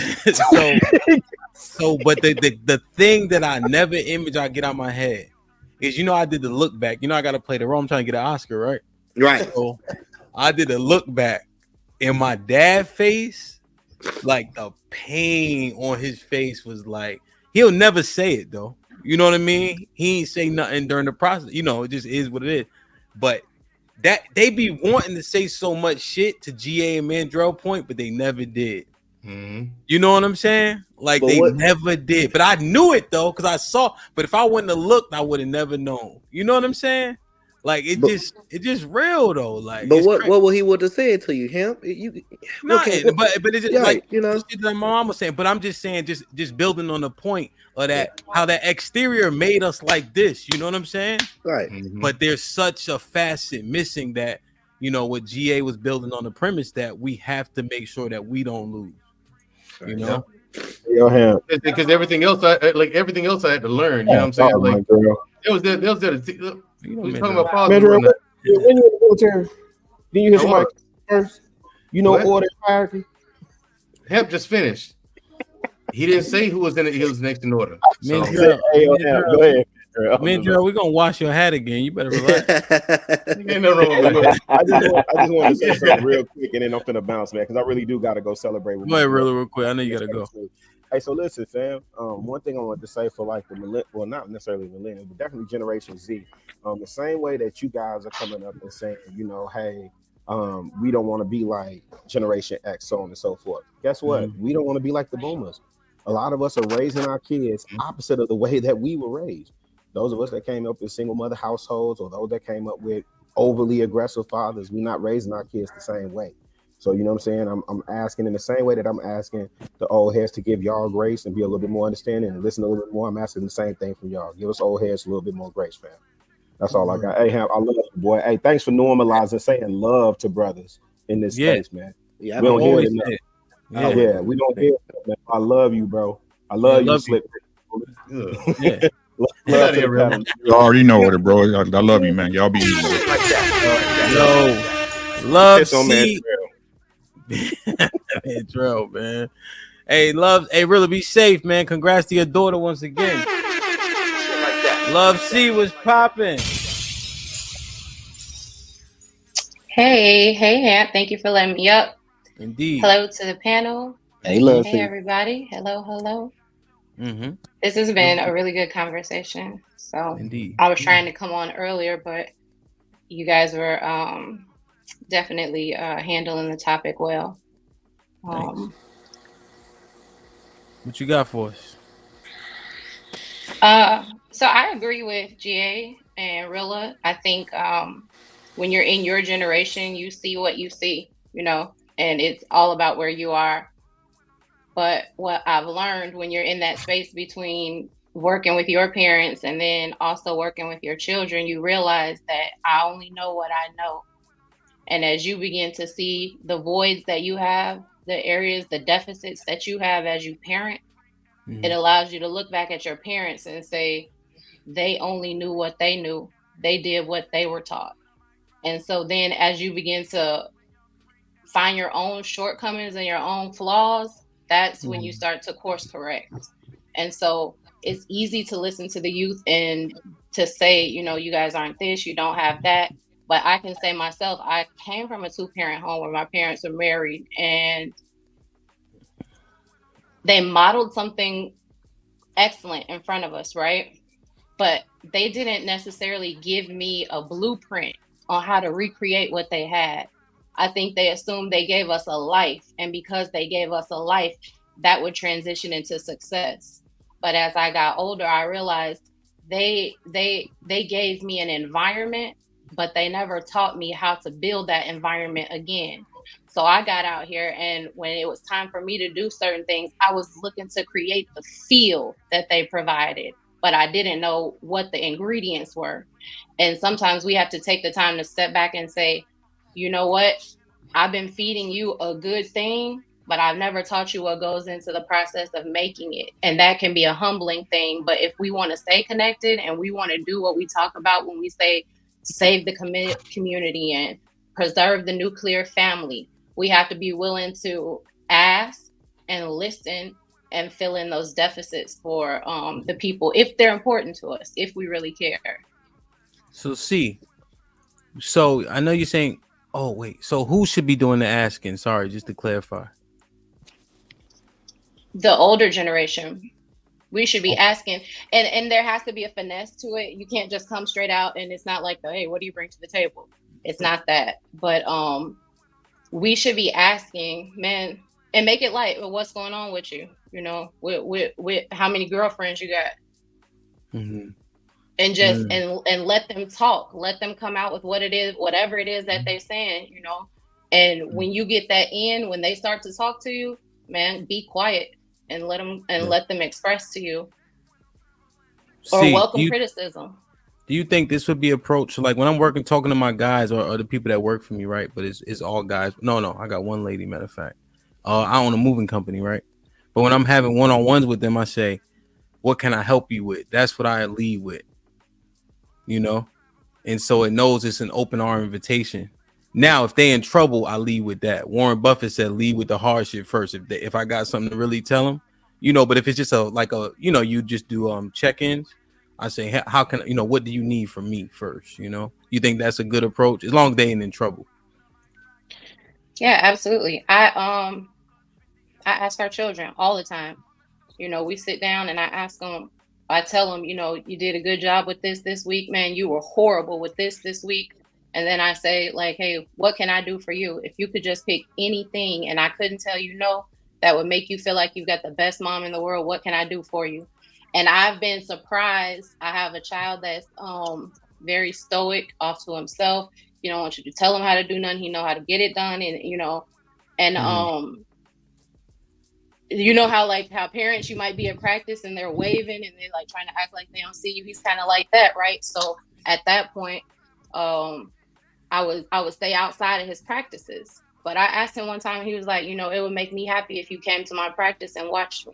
the thing that I never get out of my head is, I did the look back. I got to play the role. I'm trying to get an Oscar, right? Right. So I did a look back, and my dad's face, like the pain on his face was like, he'll never say it though. You know what I mean? He ain't say nothing during the process. It just is what it is. But that they be wanting to say so much shit to GA and Mandrell point, but they never did. You know what I'm saying? Like never did, but I knew it though because I saw. But if I wouldn't have looked, I would have never known. You know what I'm saying? Like it just real though. Like, but what would he would have said to you, him? But it's just like shit that my mom was saying. But I'm just saying, just building on the point of that, how that exterior made us like this. You know what I'm saying? Right. But there's such a facet missing that what GA was building on the premise that we have to make sure that we don't lose. Because everything else, I had to learn. You know what I'm saying? Like it was there. We talking about father. When you in the military, then you hit somebody first. Order hierarchy. Hemp just finished. He didn't say who was in it. He was next in order. Go ahead. Mandrell, we're gonna wash your hat again. You better relax. Ain't no wrong with that. I just want to say something real quick, and then I'm finna bounce, man, because I really do gotta go celebrate with. Go ahead, real quick. I know you gotta go. Hey, so listen, fam. One thing I wanted to say for like not necessarily millennials, but definitely Generation Z. The same way that you guys are coming up and saying, hey, we don't want to be like Generation X, so on and so forth. Guess what? We don't want to be like the boomers. A lot of us are raising our kids opposite of the way that we were raised. Those of us that came up in single mother households, or those that came up with overly aggressive fathers, we're not raising our kids the same way. So, you know what I'm saying? I'm asking in the same way that I'm asking the old heads to give y'all grace and be a little bit more understanding and listen a little bit more. I'm asking the same thing from y'all. Give us old heads a little bit more grace, fam. That's all I got. Hey, Ham, I love you, boy. Hey, thanks for normalizing saying love to brothers in this space, man. Yeah, we don't hear it enough. We don't hear it, man. I love you, bro. I love you, Slip. Yeah. You already know it, bro. I love you, man. Y'all be easy. Love C. Mandrell, man. Hey, really be safe, man. Congrats to your daughter once again. Love C was popping. Hey, Hant. Thank you for letting me up. Indeed. Hello to the panel. Hey, love. Hey, everybody. Hello. This has been a really good conversation. So indeed, I was trying to come on earlier, but you guys were definitely handling the topic well. What you got for us? So I agree with GA and Rilla. I think when you're in your generation, you see what you see, and it's all about where you are. But what I've learned when you're in that space between working with your parents and then also working with your children, you realize that I only know what I know. And as you begin to see the voids that you have, the areas, the deficits that you have as you parent, it allows you to look back at your parents and say, they only knew what they knew. They did what they were taught. And so then as you begin to find your own shortcomings and your own flaws, that's when you start to course correct. And so it's easy to listen to the youth and to say, you guys aren't this, you don't have that. But I can say myself, I came from a 2-parent home where my parents were married, and they modeled something excellent in front of us, right? But they didn't necessarily give me a blueprint on how to recreate what they had. I think they assumed they gave us a life, and because they gave us a life, that would transition into success. But as I got older, I realized they gave me an environment, but they never taught me how to build that environment again. So I got out here, and when it was time for me to do certain things, I was looking to create the feel that they provided, but I didn't know what the ingredients were. And sometimes we have to take the time to step back and say, you know what? I've been feeding you a good thing, but I've never taught you what goes into the process of making it. And that can be a humbling thing. But if we want to stay connected and we want to do what we talk about when we say save the community and preserve the nuclear family, we have to be willing to ask and listen and fill in those deficits for the people, if they're important to us, if we really care. So I know you're saying, oh wait, so who should be doing the asking? Sorry, just to clarify. The older generation. We should be asking, and there has to be a finesse to it. You can't just come straight out, and it's not like hey, what do you bring to the table? It's not that. But we should be asking, man, and make it light. Well, what's going on with you? With how many girlfriends you got? And just and let them talk. Let them come out with what it is, whatever it is that they're saying. And when you get that in, when they start to talk to you, man, be quiet and let them express to you, or welcome criticism. Do you think this would be approached like when I'm talking to my guys or the people that work for me, right? But it's all guys. No, I got one lady, matter of fact. I own a moving company, right? But when I'm having one-on-ones with them, I say, what can I help you with? That's what I lead with, and so it knows it's an open arm invitation. Now, if they in trouble, I lead with that. Warren Buffett said, lead with the hard shit first. If I got something to really tell them, but if it's just you just do check-ins, I say, how can what do you need from me first? You think that's a good approach as long as they ain't in trouble? Yeah, absolutely. I ask our children all the time. We sit down and I ask them. I tell them, you did a good job with this week, man. You were horrible with this week. And then I say, like, hey, what can I do for you? If you could just pick anything and I couldn't tell you no, that would make you feel like you've got the best mom in the world. What can I do for you? And I've been surprised. I have a child that's very stoic, off to himself. He don't want you to tell him how to do nothing. He know how to get it done. And how parents, you might be at practice and they're waving and they're like trying to act like they don't see you. He's kind of like that, right? So at that point, I would stay outside of his practices. But I asked him one time, he was like, it would make me happy if you came to my practice and watched me.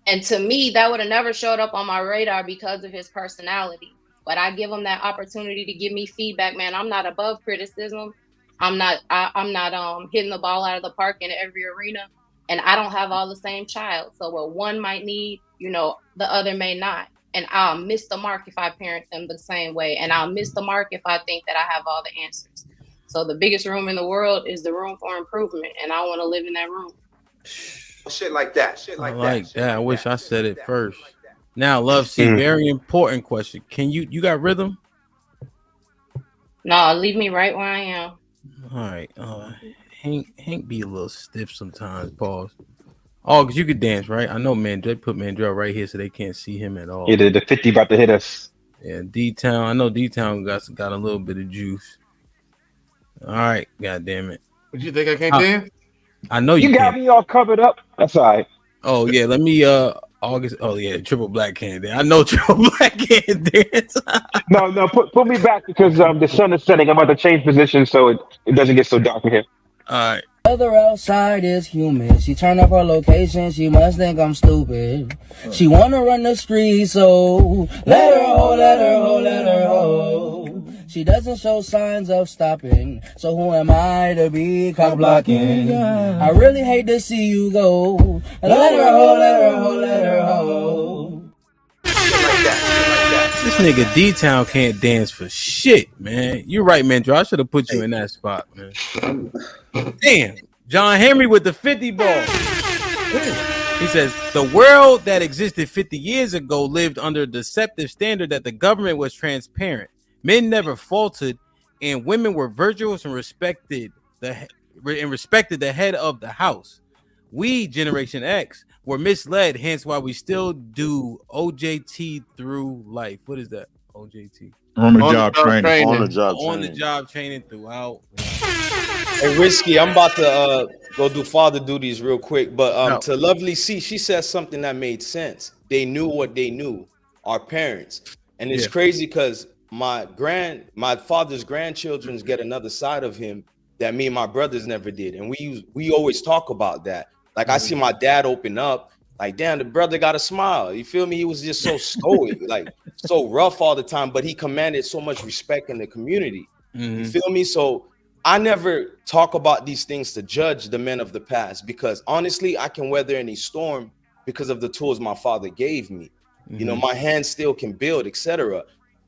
And to me, that would have never showed up on my radar because of his personality. But I give him that opportunity to give me feedback, man. I'm not above criticism. I'm not hitting the ball out of the park in every arena. And I don't have all the same child. So what one might need, the other may not. And I'll miss the mark if I parent them the same way. And I'll miss the mark if I think that I have all the answers. So the biggest room in the world is the room for improvement. And I want to live in that room. Shit like that. I like that. I wish I said it first. Now, Love C, very important question. Can you got rhythm? No, leave me right where I am. All right. Hank be a little stiff sometimes. Pause. Oh, because you could dance, right? I know they put Mandrell right here so they can't see him at all. Yeah, the 50 about to hit us. Yeah, D-Town. I know D-Town got a little bit of juice. All right, god damn it. What you think I can't dance? I know you got can. me all covered up. That's all right. Oh yeah, let me August. Oh yeah, Triple Black can't dance. I know Triple Black can't dance. No, put me back because the sun is setting. I'm about to change position so it doesn't get so dark in here. All right. Weather outside is humid. She turned up her location. She must think I'm stupid. She wanna run the street, so let her ho, let her ho, let her ho. She doesn't show signs of stopping, so who am I to be cock blocking? I really hate to see you go. Let her ho, let her ho, let her ho. This nigga D-Town can't dance for shit, man. You're right, man. Drew. I should have put you in that spot, man. Damn. John Henry with the 50 ball. He says, the world that existed 50 years ago lived under a deceptive standard that the government was transparent. Men never faltered, and women were virtuous and respected the head of the house. We, Generation X, were misled, hence why we still do OJT through life. What is that? OJT. On the job training. On the job training throughout. Hey, Risky, I'm about to go do father duties real quick, but to Lovely C, she said something that made sense. They knew what they knew, our parents, and it's crazy because my father's grandchildren get another side of him that me and my brothers never did, and we always talk about that. Like I see my dad open up, like damn, the brother got a smile. You feel me? He was just so stoic, like so rough all the time, but he commanded so much respect in the community. You feel me? So I never talk about these things to judge the men of the past because honestly, I can weather any storm because of the tools my father gave me. You know, my hands still can build, etc.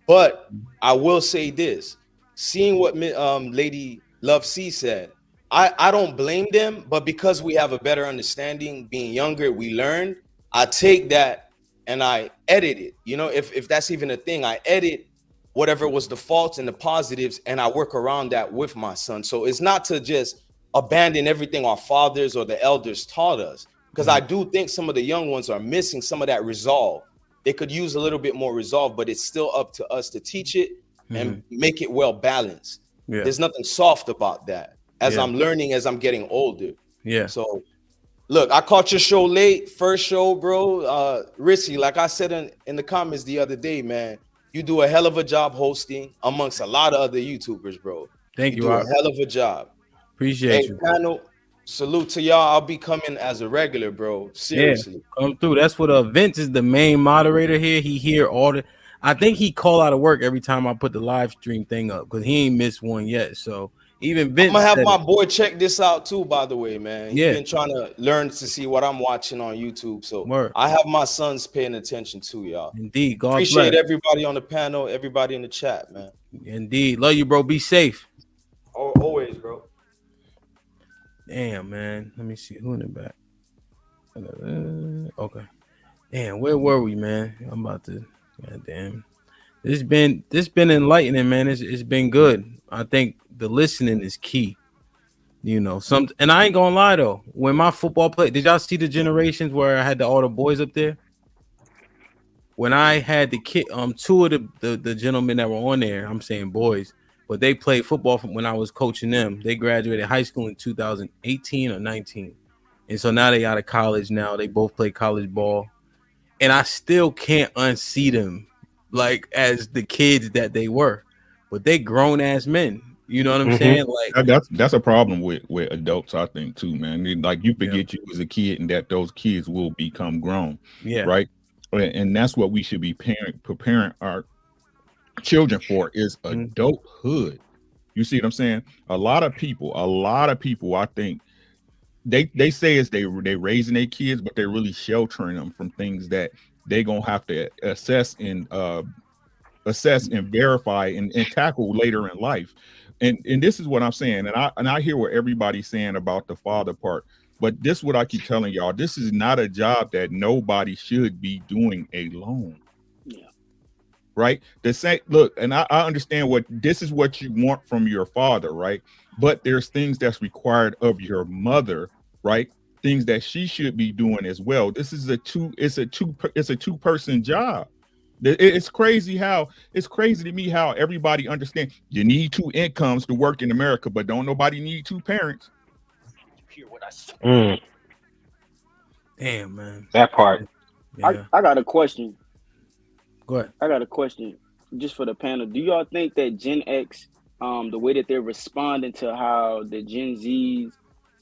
But I will say this: seeing what Lady Love C said, I don't blame them, but because we have a better understanding, being younger, we learned. I take that and I edit it. You know, if that's even a thing, I edit whatever was the faults and the positives, and I work around that with my son. So it's not to just abandon everything our fathers or the elders taught us, because I do think some of the young ones are missing some of that resolve. They could use a little bit more resolve, but it's still up to us to teach it and make it well balanced. There's nothing soft about that. As I'm learning, as I'm getting older. So look, I caught your show late, first show, bro. Rissy, like I said in the comments the other day, man, you do a hell of a job hosting amongst a lot of other YouTubers, bro. Thank you. Do a hell of a job. Appreciate you. Panel, salute to y'all. I'll be coming as a regular, bro. Seriously. Come through. That's what Vince is the main moderator here. He hear all the. I think he call out of work every time I put the live stream thing up because he ain't missed one yet. So even Vince, I'm gonna have my boy check this out too. By the way, man, he's Yeah. been trying to learn to see what I'm watching on YouTube. So I have my sons paying attention too, y'all. Indeed, God Appreciate bless. everybody on the panel, everybody in the chat, man. Indeed, love you, bro. Be safe. Always, bro. Damn, man. Let me see who in the back. Okay. Damn, where were we, man? I'm about to. Goddamn. This been enlightening, man. It's been good. I think the listening is key. You know, and I ain't gonna lie though. When my football play, did y'all see the generations where I had all the boys up there? When I had the kid, two of the gentlemen that were on there, I'm saying boys, but they played football from when I was coaching them. They graduated high school in 2018 or 19, and so now they out of college. Now they both play college ball, and I still can't unsee them like as the kids that they were, but they grown ass men. You know what I'm saying? Like that's a problem with adults, I think too, man. Like you forget you was a kid and that those kids will become grown. Right. And that's what we should be preparing our children for is adulthood. You see what I'm saying? A lot of people, I think they say it's they raising their kids, but they're really sheltering them from things that they gonna have to assess and verify and tackle later in life. And this is what I'm saying, and I hear what everybody's saying about the father part, but this is what I keep telling y'all: this is not a job that nobody should be doing alone. Right? Look, and I understand what this is what you want from your father, right? But there's things that's required of your mother, right? Things that she should be doing as well. This is a two-person job. It's crazy to me how everybody understands you need 2 incomes to work in America, but don't nobody need 2 parents. Damn, man. That part. Yeah. I got a question. Go ahead. I got a question just for the panel. Do y'all think that Gen X, the way that they're responding to how the Gen Zs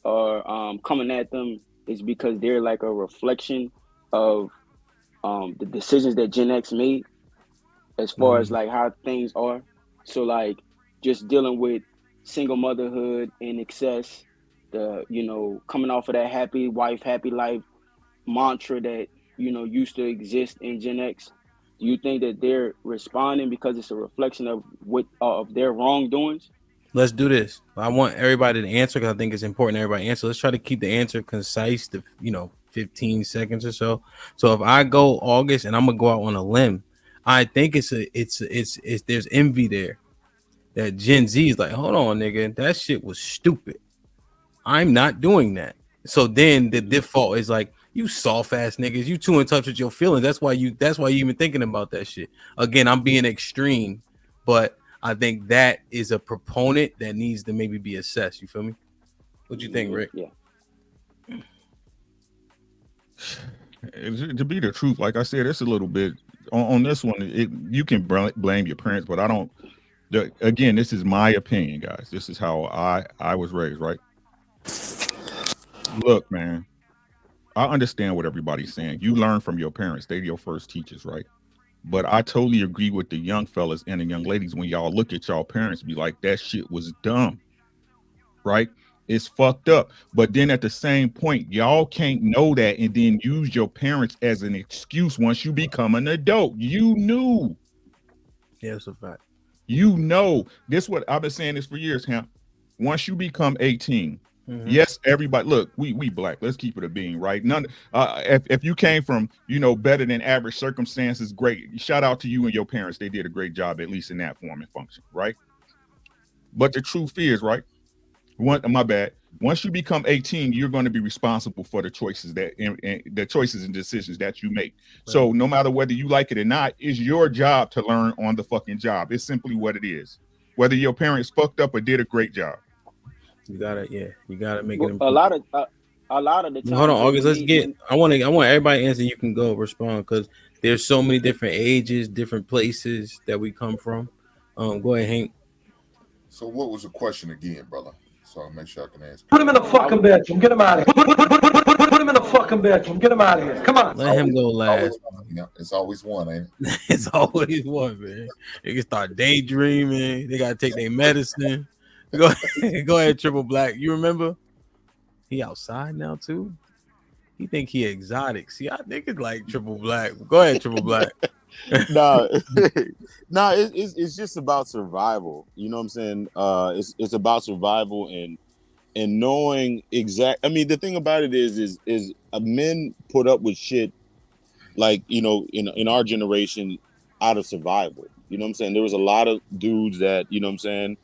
are coming at them is because they're like a reflection of the decisions that Gen X made as far as like how things are? So like just dealing with single motherhood in excess, the coming off of that happy wife, happy life mantra that used to exist in Gen X. Do you think that they're responding because it's a reflection of what of their wrongdoings? Let's do this. I want everybody to answer because I think it's important everybody answer. Let's try to keep the answer concise to 15 seconds or so. So if I go August and I'm gonna go out on a limb, I think it's there's envy there. That Gen Z is like, hold on, nigga, that shit was stupid. I'm not doing that. So then the default is like, you soft ass niggas, you too in touch with your feelings. That's why you even thinking about that shit. Again, I'm being extreme, but I think that is a proponent that needs to maybe be assessed. You feel me? What you think, Rick? Yeah. To be the truth, like I said, it's a little bit on this one. You can blame your parents, but I don't. Again, this is my opinion, guys. This is how I was raised, right? Look, man, I understand what everybody's saying. You learn from your parents. They're your first teachers, right? But I totally agree with the young fellas and the young ladies when y'all look at y'all parents, be like, that shit was dumb, right? It's fucked up. But then at the same point, y'all can't know that and then use your parents as an excuse once you become an adult. You knew. Yeah, that's a fact. You know, this what I've been saying this for years, Hamp. Once you become 18, yes, everybody, look, we black. Let's keep it a being, right? None. If you came from better than average circumstances, great. Shout out to you and your parents. They did a great job, at least in that form and function, right? But the truth is, right? My bad. Once you become 18, you're going to be responsible for the choices and decisions that you make. Right. So no matter whether you like it or not, it's your job to learn on the fucking job. It's simply what it is. Whether your parents fucked up or did a great job. You gotta make it. A lot of the time. Hold on, August. I want everybody to answer. You can go respond because there's so many different ages, different places that we come from. Go ahead, Hank. So what was the question again, brother? So I'll make sure I can answer. Put him in the fucking bedroom. Get him out of here. Put him in the fucking bedroom. Get him out of here. Come on. Let him go last. It's always one, ain't it? It's always one, man. They can start daydreaming. They gotta take their medicine. Go ahead, Triple Black. You remember? He outside now too. He think he exotic. See, I think it's like Triple Black. Go ahead, Triple Black. No, it's just about survival. You know what I'm saying? It's about survival and knowing exact. I mean, the thing about it is men put up with shit like in our generation out of survival. You know what I'm saying? There was a lot of dudes that what I'm saying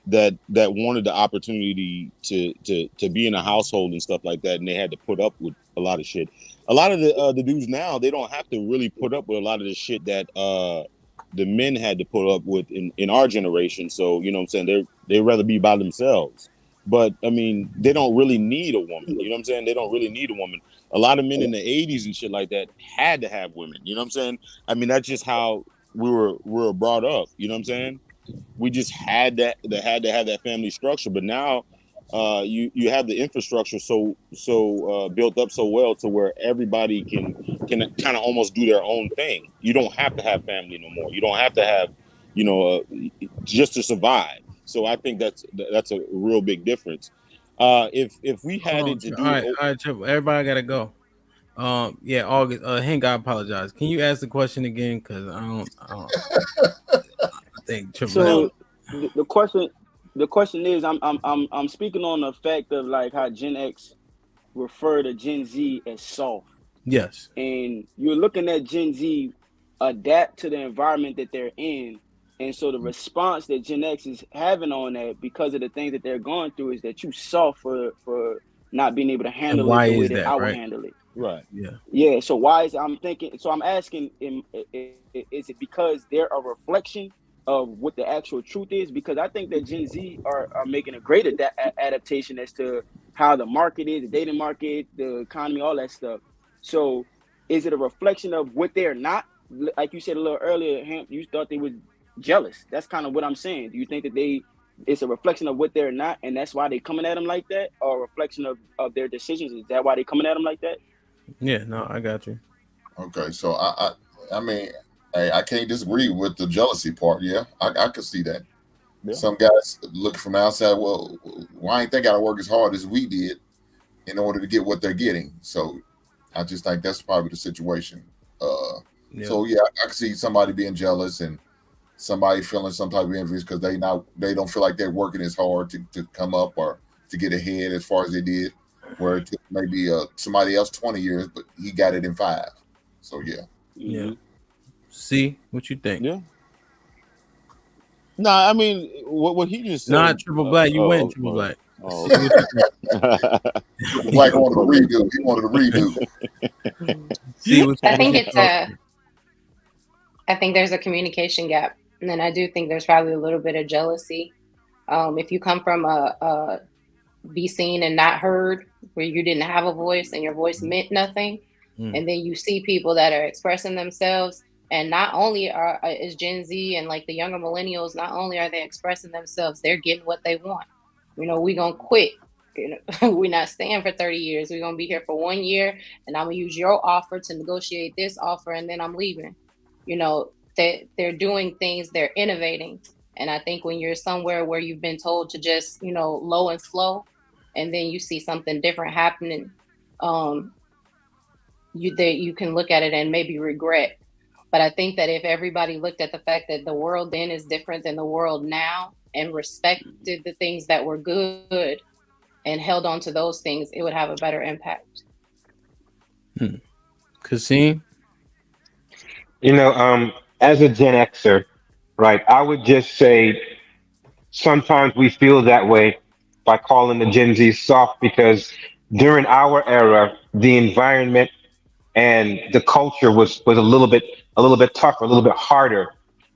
that wanted the opportunity to be in a household and stuff like that, and they had to put up with a lot of shit. A lot of the dudes now, they don't have to really put up with a lot of the shit that the men had to put up with in our generation. So what I'm saying, they'd rather be by themselves. But I mean, they don't really need a woman. You know what I'm saying? They don't really need a woman. A lot of men in the 80s and shit like that had to have women. You know what I'm saying? I mean, that's just how we were brought up. You know what I'm saying? We just had to have that family structure. But now you have the infrastructure so built up so well to where everybody can kind of almost do their own thing. You don't have to have family no more. You don't have to have just to survive. So I think that's a real big difference. If we had it to do, all right, Triple. Everybody gotta go. Yeah, August. Hank, I apologize. Can you ask the question again? Because I don't I think Triple. So the question is, I'm speaking on the fact of like how Gen X refer to Gen Z as soft. Yes. And you're looking at Gen Z adapt to the environment that they're in. And so the response that Gen X is having on that, because of the things that they're going through, is that you soft for not being able to And handle why it the way is that that, I would right? handle it. Right. Yeah. Yeah. So why is I'm thinking? So I'm asking, is it because they're a reflection of what the actual truth is? Because I think that Gen Z are making a great adaptation as to how the market is, the dating market, the economy, all that stuff. So is it a reflection of what they're not? Like you said a little earlier, Hamp, you thought they were jealous. That's kind of what I'm saying. Do you think that it's a reflection of what they're not, and that's why they coming at them like that, or a reflection of their decisions? Is that why they coming at them like that? Yeah, no, I got you. Okay, so I mean, I can't disagree with the jealousy part. Yeah, I could see that. Yeah. Some guys looking from the outside, well, why ain't they got to work as hard as we did in order to get what they're getting? So I just think that's probably the situation. So yeah, I can see somebody being jealous and somebody feeling some type of envy because they don't feel like they're working as hard to come up or to get ahead as far as they did. Where it took maybe somebody else 20 years, but he got it in 5. So yeah. Yeah. See what you think? Yeah. No, I mean what he just said. Not Triple Black. You went Triple Black. Oh, See what you Triple Black wanted a redo. He wanted a redo. See what I think it's I think there's a communication gap, and then I do think there's probably a little bit of jealousy. If you come from a be seen and not heard, where you didn't have a voice and your voice meant nothing, and then you see people that are expressing themselves, and not only is Gen Z and like the younger millennials, not only are they expressing themselves, they're getting what they want. You know, we gonna quit. You know, we're not staying for 30 years. We're gonna be here for 1 year, and I'm gonna use your offer to negotiate this offer, and then I'm leaving. You know, they're doing things, they're innovating. And I think when you're somewhere where you've been told to just, you know, low and slow, and then you see something different happening, you can look at it and maybe regret. But I think that if everybody looked at the fact that the world then is different than the world now and respected the things that were good and held on to those things, it would have a better impact. Kasim? You know, as a Gen Xer, right, I would just say sometimes we feel that way by calling the Gen Z soft because during our era, the environment and the culture was a little bit tougher, a little bit harder.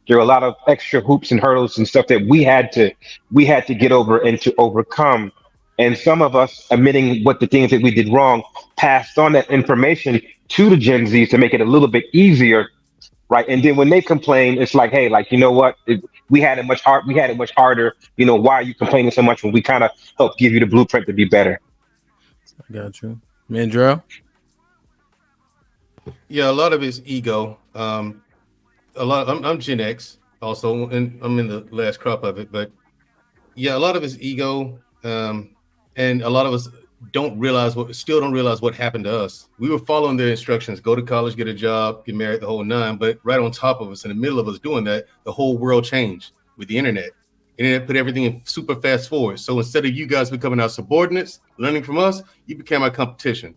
There were a lot of extra hoops and hurdles and stuff that we had to get over and to overcome. And some of us, admitting what the things that we did wrong, passed on that information to the Gen Zs to make it a little bit easier, right? And then when they complain, it's like, hey, like, you know what? We had it much harder. You know, why are you complaining so much when we kind of helped give you the blueprint to be better? I got you. Mandrell? Yeah, a lot of it's ego. I'm Gen X also, and I'm in the last crop of it. But yeah, a lot of it's ego, and a lot of us still don't realize what happened to us. We were following their instructions: go to college, get a job, get married, the whole nine. But right on top of us, in the middle of us doing that, the whole world changed with the internet. Internet put everything in super fast forward. So instead of you guys becoming our subordinates, learning from us, you became our competition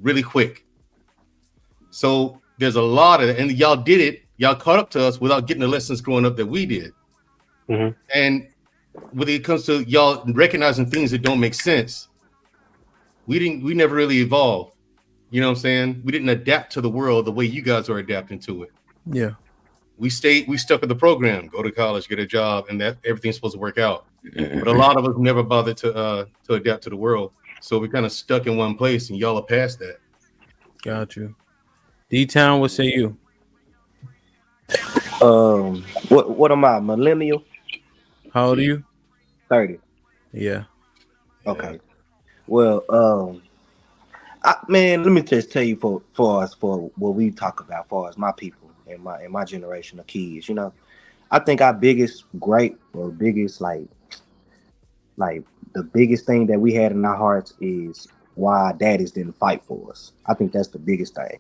really quick. So there's a lot of it, and y'all did it. Y'all caught up to us without getting the lessons growing up that we did. Mm-hmm. And when it comes to y'all recognizing things that don't make sense, we never really evolved. You know what I'm saying? We didn't adapt to the world the way you guys are adapting to it. Yeah. We stuck with the program, go to college, get a job, and that everything's supposed to work out. But a lot of us never bothered to adapt to the world. So we kind of stuck in one place, and y'all are past that. Got you. D-Town, what say you? What am I, millennial? How old are you? 30. Yeah. Okay. Well, man, let me just tell you for what we talk about, for as my people and my generation of kids, you know, I think our biggest gripe or biggest like the biggest thing that we had in our hearts is why our daddies didn't fight for us. I think that's the biggest thing.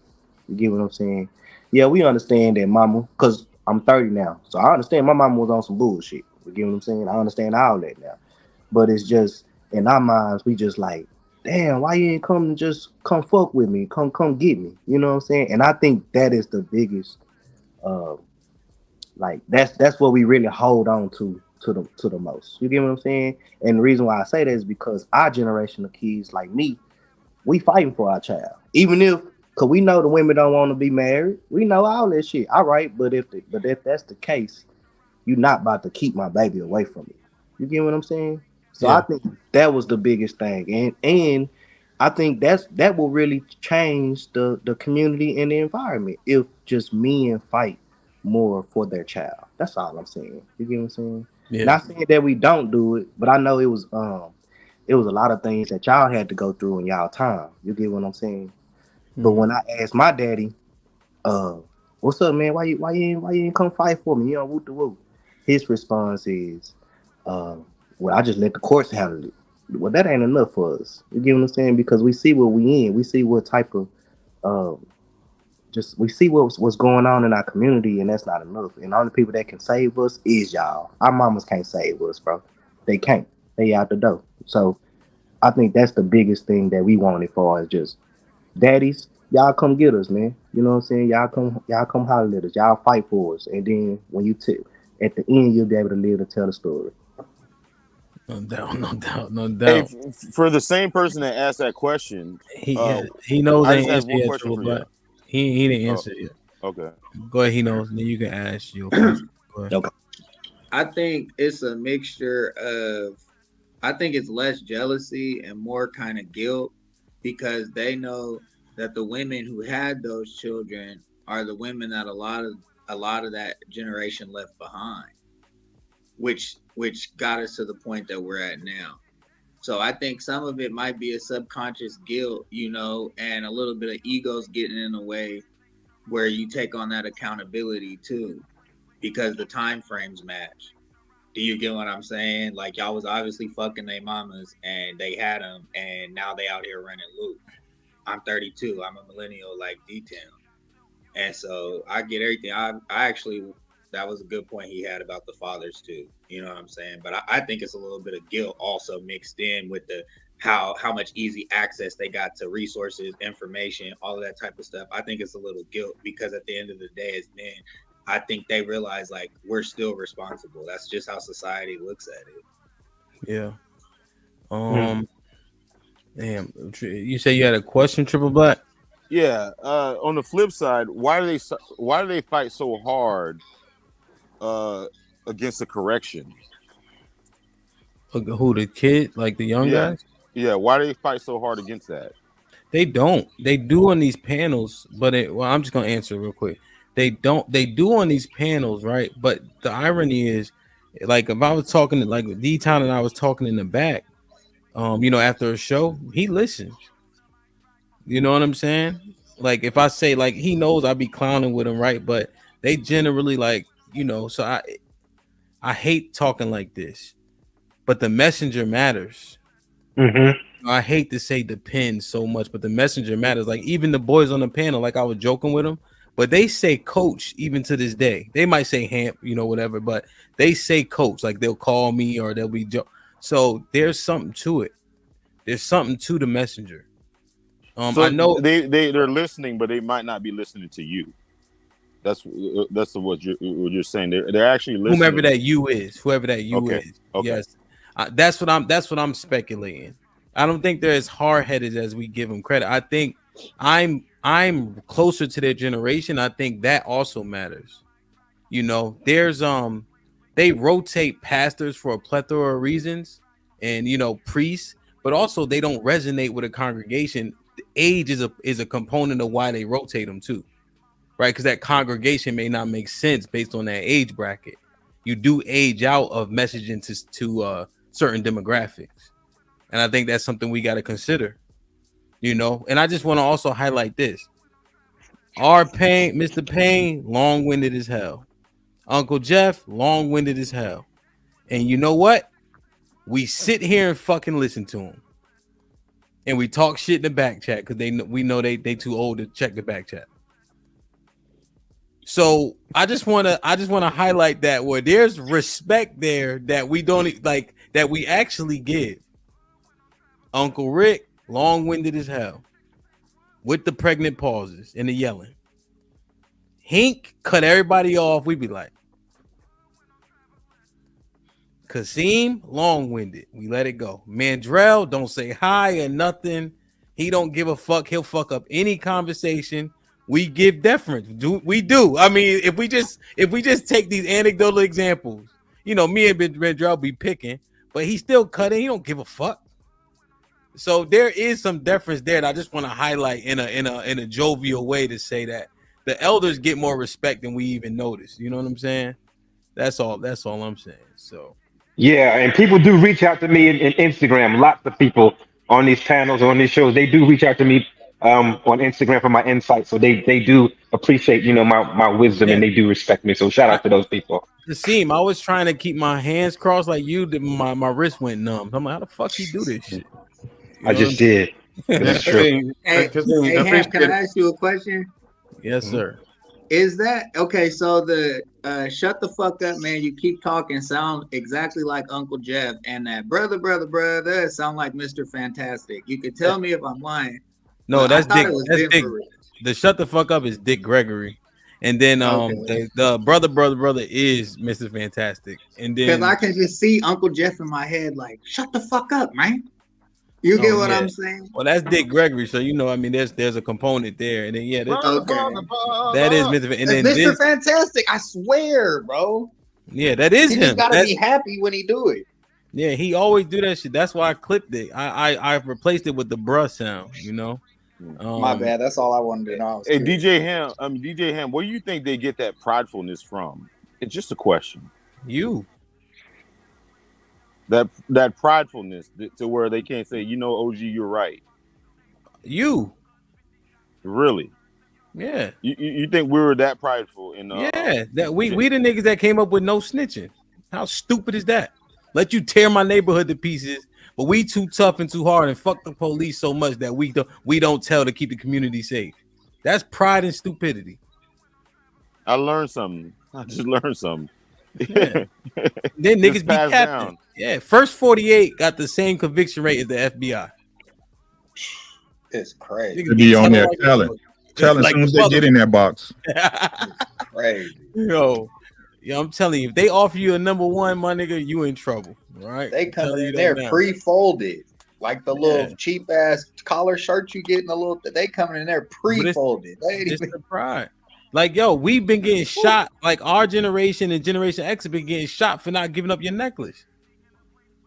You get what I'm saying? Yeah, we understand that mama, because I'm 30 now. So I understand my mama was on some bullshit. You get what I'm saying? I understand all that now. But it's just, in our minds, we just like, damn, why you ain't come fuck with me? Come get me. You know what I'm saying? And I think that is the biggest, that's what we really hold on to to the most. You get what I'm saying? And the reason why I say that is because our generation of kids like me, we fighting for our child. Even if, cause we know the women don't want to be married. We know all that shit. All right, but if that's the case, you're not about to keep my baby away from me. You get what I'm saying? So I Yeah. think that was the biggest thing, and I think that will really change the community and the environment if just men fight more for their child. That's all I'm saying. You get what I'm saying? Yeah. Not saying that we don't do it, but I know it was a lot of things that y'all had to go through in y'all time. You get what I'm saying? But when I asked my daddy, what's up, man? Why you ain't come fight for me? You know, whoop the whoop. His response is, well, I just let the courts handle it. Well, that ain't enough for us. You get what I'm saying? Because we see what we in. We see what type of we see what's going on in our community, and that's not enough. And the only people that can save us is y'all. Our mamas can't save us, bro. They can't. They out the door. So I think that's the biggest thing that we want it for is just daddies, y'all come get us, man. You know what I'm saying? Y'all come holler at us. Y'all fight for us. And then when you at the end, you'll be able to live to tell the story. No doubt, no doubt, no Hey, doubt. for the same person that asked that question, He knows I the just had answer one yet, question Triple for Black. you. He didn't answer yet. Okay. Go ahead, he knows. Then you can ask your question. Go ahead. Okay. I think it's a mixture of, I think it's less jealousy and more kind of guilt because they know that the women who had those children are the women that a lot of that generation left behind, which got us to the point that we're at now. So I think some of it might be a subconscious guilt, you know, and a little bit of egos getting in the way where you take on that accountability too, because the time frames match. Do you get what I'm saying? Like y'all was obviously fucking their mamas and they had them and now they out here running loose. I'm 32. I'm a millennial like D-Town. And so I get everything. I actually, that was a good point he had about the fathers too. You know what I'm saying? But I think it's a little bit of guilt also mixed in with the how much easy access they got to resources, information, all of that type of stuff. I think it's a little guilt because at the end of the day, as men, I think they realize like we're still responsible. That's just how society looks at it. Yeah. Damn. You say you had a question, Triple Black? Yeah. On the flip side, why do they fight so hard against the correction? Who, the kid, like the young guys? Yeah. Why do they fight so hard against that? They don't. They do on these panels, but I'm just gonna answer real quick. They don't. They do on these panels, right? But the irony is, like, if I was talking to like D Town and I was talking in the back, you know, after a show, he listens. You know what I'm saying? Like, if I say like he knows I be clowning with him, right? But they generally like, you know. So I hate talking like this, but the messenger matters. I hate to say depends so much, but the messenger matters. Like even the boys on the panel, like I was joking with them, but they say coach even to this day. They might say Hamp, you know, whatever, but they say coach. Like they'll call me or they'll be so there's something to it. There's something to the messenger. So I know they're listening, but they might not be listening to you. That's what you're saying. They're actually listening. Whoever that you is. Okay. Yes, that's what I'm speculating. I don't think they're as hard headed as we give them credit. I think I'm closer to their generation. I think that also matters. You know, there's they rotate pastors for a plethora of reasons, and you know, priests, but also they don't resonate with a congregation. The age is a component of why they rotate them too, right? Because that congregation may not make sense based on that age bracket. You do age out of messaging to certain demographics. And I think that's something we got to consider, you know. And I just want to also highlight this. Our Payne, Mr. Payne, long-winded as hell. Uncle Jeff, long-winded as hell. And you know what? We sit here and fucking listen to him. And we talk shit in the back chat because we know they too old to check the back chat. So I just wanna highlight that where there's respect there that we don't like, that we actually give. Uncle Rick, long-winded as hell, with the pregnant pauses and the yelling. Hink cut everybody off. We be like, Kasim, long-winded. We let it go. Mandrell don't say hi or nothing. He don't give a fuck. He'll fuck up any conversation. We give deference. We do. I mean, if we just take these anecdotal examples, me and Mandrell be picking, but he's still cutting. He don't give a fuck. So there is some deference there, and I just want to highlight in a jovial way to say that the elders get more respect than we even notice. You know what I'm saying? That's all I'm saying. So Yeah, and people do reach out to me in Instagram. Lots of people on these panels, on these shows, they do reach out to me on Instagram for my insights. So they do appreciate, my wisdom, and they do respect me. So shout out to those people. Kasim, I was trying to keep my hands crossed like you did. My wrist went numb. I'm like, how the fuck he do this shit? I just did. That's true. Hey, Ham, can I ask you a question? Yes, sir. Is that okay? So the shut the fuck up, man. You keep talking, sound exactly like Uncle Jeff, and that brother sound like Mr. Fantastic. You can tell me if I'm lying. No, that's Dick. That's Dick. For real. The shut the fuck up is Dick Gregory, and then the brother is Mr. Fantastic, and then because I can just see Uncle Jeff in my head, like shut the fuck up, man. You get what I'm saying? Well, that's Dick Gregory, so there's a component there, and then that is Mr. And then Mr. Fantastic, I swear, bro. Yeah, that is him. Just gotta be happy when he do it. Yeah, he always do that shit. That's why I clipped it. I replaced it with the bruh sound. My bad. That's all I wanted to know. Hey, DJ Ham, where do you think they get that pridefulness from? It's just a question. You. That pridefulness to where they can't say, OG, you're right. You. Really? Yeah. You think we were that prideful? That we the niggas that came up with no snitching. How stupid is that? Let you tear my neighborhood to pieces, but we too tough and too hard and fuck the police so much that we don't tell to keep the community safe. That's pride and stupidity. I learned something. I just learned something. Yeah. Then niggas be capping. Down. Yeah, first 48 got the same conviction rate as the FBI. It's crazy. They be on there telling as soon as they get in that box. Crazy. Yo, I'm telling you, if they offer you a number one, my nigga, you in trouble. Right? They come in there pre-folded. Like the little cheap ass collar shirts you get in the little, they coming in there pre-folded. It's the pride. Like, yo, we've been getting shot. Like, our generation and Generation X have been getting shot for not giving up your necklace.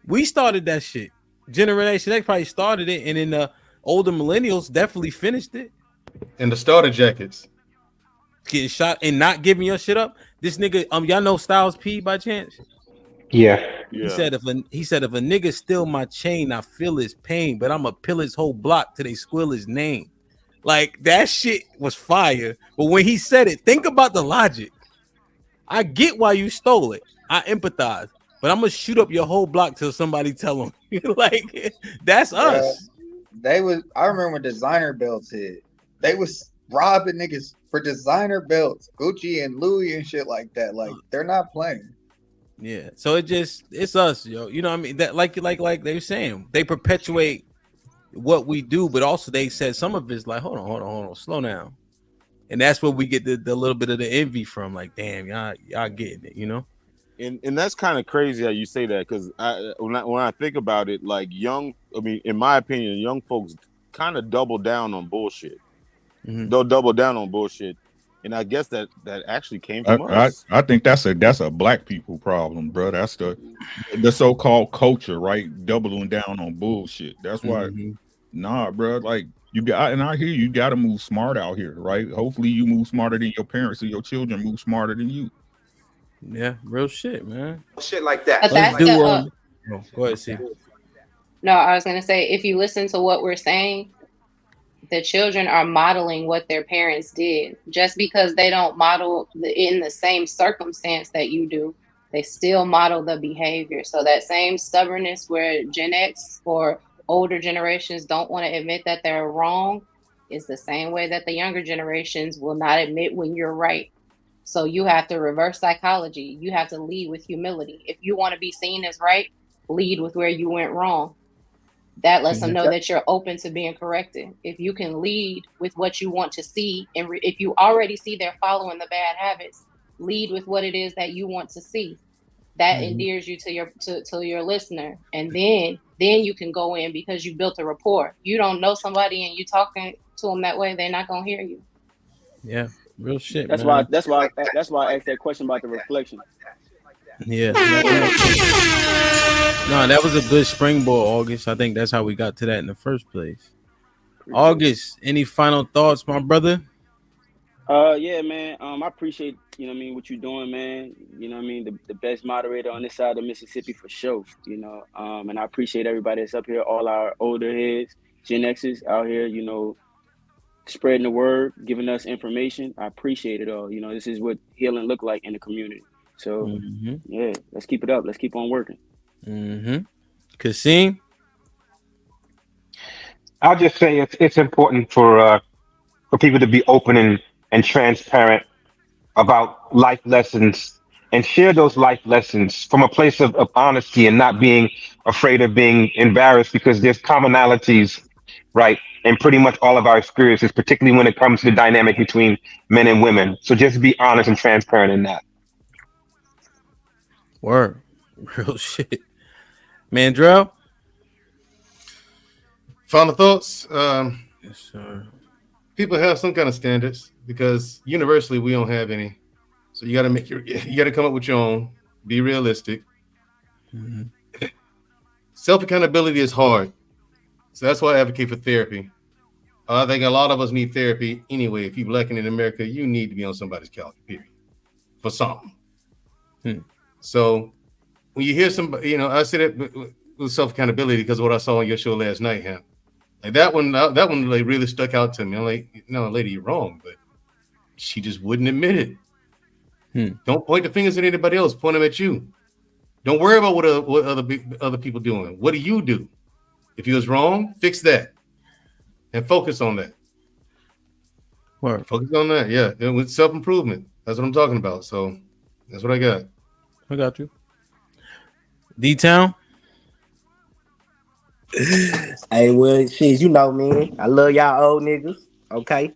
We started that shit. Generation X probably started it, and then the older millennials definitely finished it. And the starter jackets. Getting shot and not giving your shit up. This nigga, y'all know Styles P by chance? Yeah. He said if a nigga steal my chain, I feel his pain, but I'ma pill his whole block till they squill his name. Like, that shit was fire. But when he said it, think about the logic. I get why you stole it. I empathize. But I'm going to shoot up your whole block till somebody tell them. Like, that's us. I remember when designer belts hit. They was robbing niggas for designer belts. Gucci and Louis and shit like that. Like, they're not playing. Yeah. So it's us, yo. You know what I mean? That like they were saying. They perpetuate what we do, but also they said some of it's like, hold on, slow down, and that's where we get the little bit of the envy from. Like, damn, y'all getting it, And that's kind of crazy how you say that, because when I think about it, like in my opinion, young folks kind of double down on bullshit. Mm-hmm. They'll double down on bullshit, and I guess that actually came from us. I think that's a black people problem, bro. That's the so-called culture, right? Doubling down on bullshit. That's why. Mm-hmm. Nah, bro. Like, and I hear you got to move smart out here, right? Hopefully, you move smarter than your parents, and your children move smarter than you. Yeah, real shit, man. Shit like that. But that's go ahead, see. No, I was gonna say, if you listen to what we're saying, the children are modeling what their parents did. Just because they don't model in the same circumstance that you do, they still model the behavior. So that same stubbornness where Gen X or older generations don't want to admit that they're wrong is the same way that the younger generations will not admit when you're right. So you have to reverse psychology. You have to lead with humility. If you want to be seen as right, lead with where you went wrong. That lets them know that you're open to being corrected. If you can lead with what you want to see, and if you already see they're following the bad habits, lead with what it is that you want to see. that endears you to your listener, and then you can go in because you built a rapport. You don't know somebody and you talking to them that way, they're not gonna hear you. Yeah, real shit, That's man. why I asked that question about the reflection. Yeah. No, that was a good springboard, August. I think that's how we got to that in the first place. August, any final thoughts, my brother? Yeah, man. I appreciate, what you're doing, man. The best moderator on this side of Mississippi for sure, and I appreciate everybody that's up here, all our older heads, Gen X's out here, spreading the word, giving us information. I appreciate it all. This is what healing look like in the community. So, yeah, let's keep it up. Let's keep on working. Kasim? I'll just say it's important for people to be open and transparent about life lessons and share those life lessons from a place of honesty and not being afraid of being embarrassed, because there's commonalities, right, in pretty much all of our experiences, particularly when it comes to the dynamic between men and women. So just be honest and transparent in that. Word. Real shit. Mandrell? Final thoughts? Yes, sir. People have some kind of standards because universally we don't have any. So you got to come up with your own. Be realistic. Self accountability is hard, so that's why I advocate for therapy. I think a lot of us need therapy anyway. If you're Black and in America, you need to be on somebody's couch, period, for something. So when you hear somebody, I said it with self accountability because of what I saw on your show last night, Ham. Like that one like really stuck out to me. I'm like, no, lady, you're wrong, but she just wouldn't admit it. Don't point the fingers at anybody else. Point them at you. Don't worry about what other people doing. What do you do? If you was wrong, fix that and focus on that. Word. Focus on that. Yeah, and with self-improvement. That's what I'm talking about. So that's what I got. I got you. D-Town? Hey, well, shit, man. I love y'all old niggas. Okay.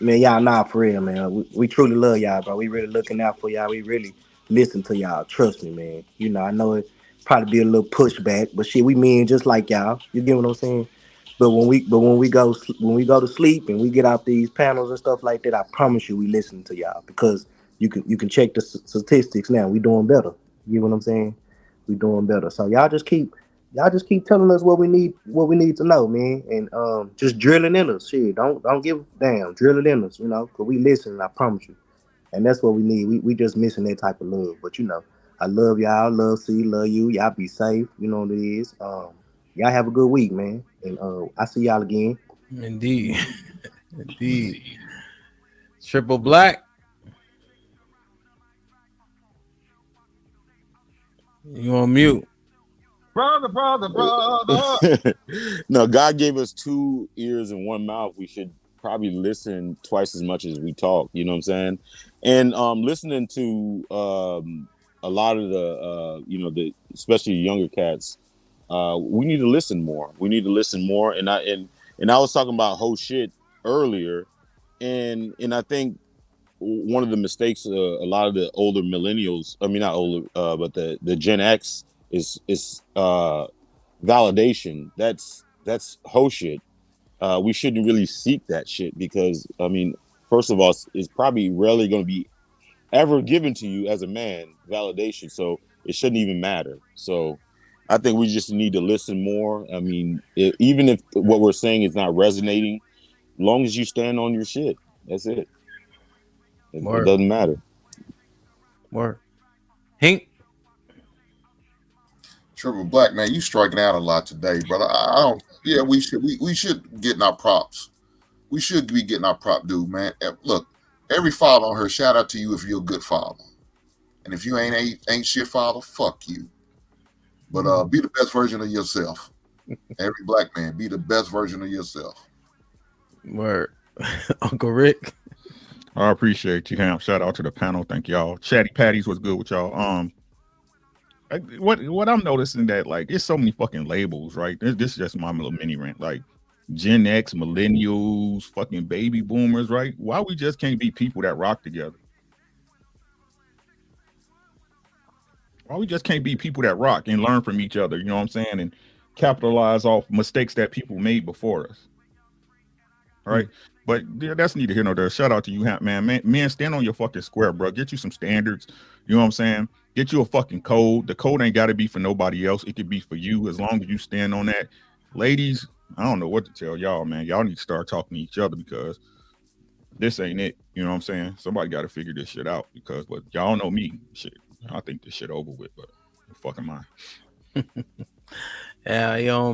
Man, y'all for real, man. We truly love y'all, bro. We really looking out for y'all. We really listen to y'all. Trust me, man. I know it probably be a little pushback, but shit, we mean just like y'all. You get what I'm saying? But when we go to sleep and we get out these panels and stuff like that, I promise you, we listen to y'all, because you can check the statistics now. We doing better. You get what I'm saying? We doing better. So y'all just keep telling us what we need to know, man, and just drilling in us. Shit, don't give a damn. Drill it in us, because we listen. I promise you, and that's what we need. We just missing that type of love. But I love y'all. Love C. Love you. Y'all be safe. You know what it is. Y'all have a good week, man, and I see y'all again. Indeed. Indeed. Triple Black. You on mute. Brother. No, God gave us 2 ears and 1 mouth. We should probably listen twice as much as we talk. You know what I'm saying? And listening to a lot of the especially younger cats, we need to listen more. And I was talking about whole shit earlier, and I think one of the mistakes a lot of the older millennials, I mean not older, but the Gen X is validation. That's whole shit. We shouldn't really seek that shit, because I mean, first of all, it's probably rarely going to be ever given to you as a man, validation. So it shouldn't even matter. So I think we just need to listen more. I mean, even if what we're saying is not resonating, long as you stand on your shit, that's it. It doesn't matter. Word. Hank? Triple Black, man, you striking out a lot today, brother. I don't. Yeah, we should getting our props. We should be getting our prop due, man. Look, every father on her, shout out to you if you're a good father, and if you ain't shit father, fuck you. But be the best version of yourself. Every Black man, be the best version of yourself. Word. Uncle Rick. I appreciate you, Ham. Shout out to the panel. Thank y'all. Chatty Patties was good with y'all. What I'm noticing that, like, there's so many fucking labels, right? This is just my little mini rant. Like Gen X, millennials, fucking baby boomers, right? Why we just can't be people that rock together? Why we just can't be people that rock and learn from each other, you know what I'm saying? And capitalize off mistakes that people made before us. All right. But yeah, that's neither here nor there. Shout out to you, man. Man, stand on your fucking square, bro. Get you some standards. You know what I'm saying? Get you a fucking code. The code ain't got to be for nobody else. It could be for you as long as you stand on that. Ladies, I don't know what to tell y'all, man. Y'all need to start talking to each other because this ain't it. You know what I'm saying? Somebody got to figure this shit out because, but y'all know me. Shit, I think this shit over with, but fucking mine. Yeah,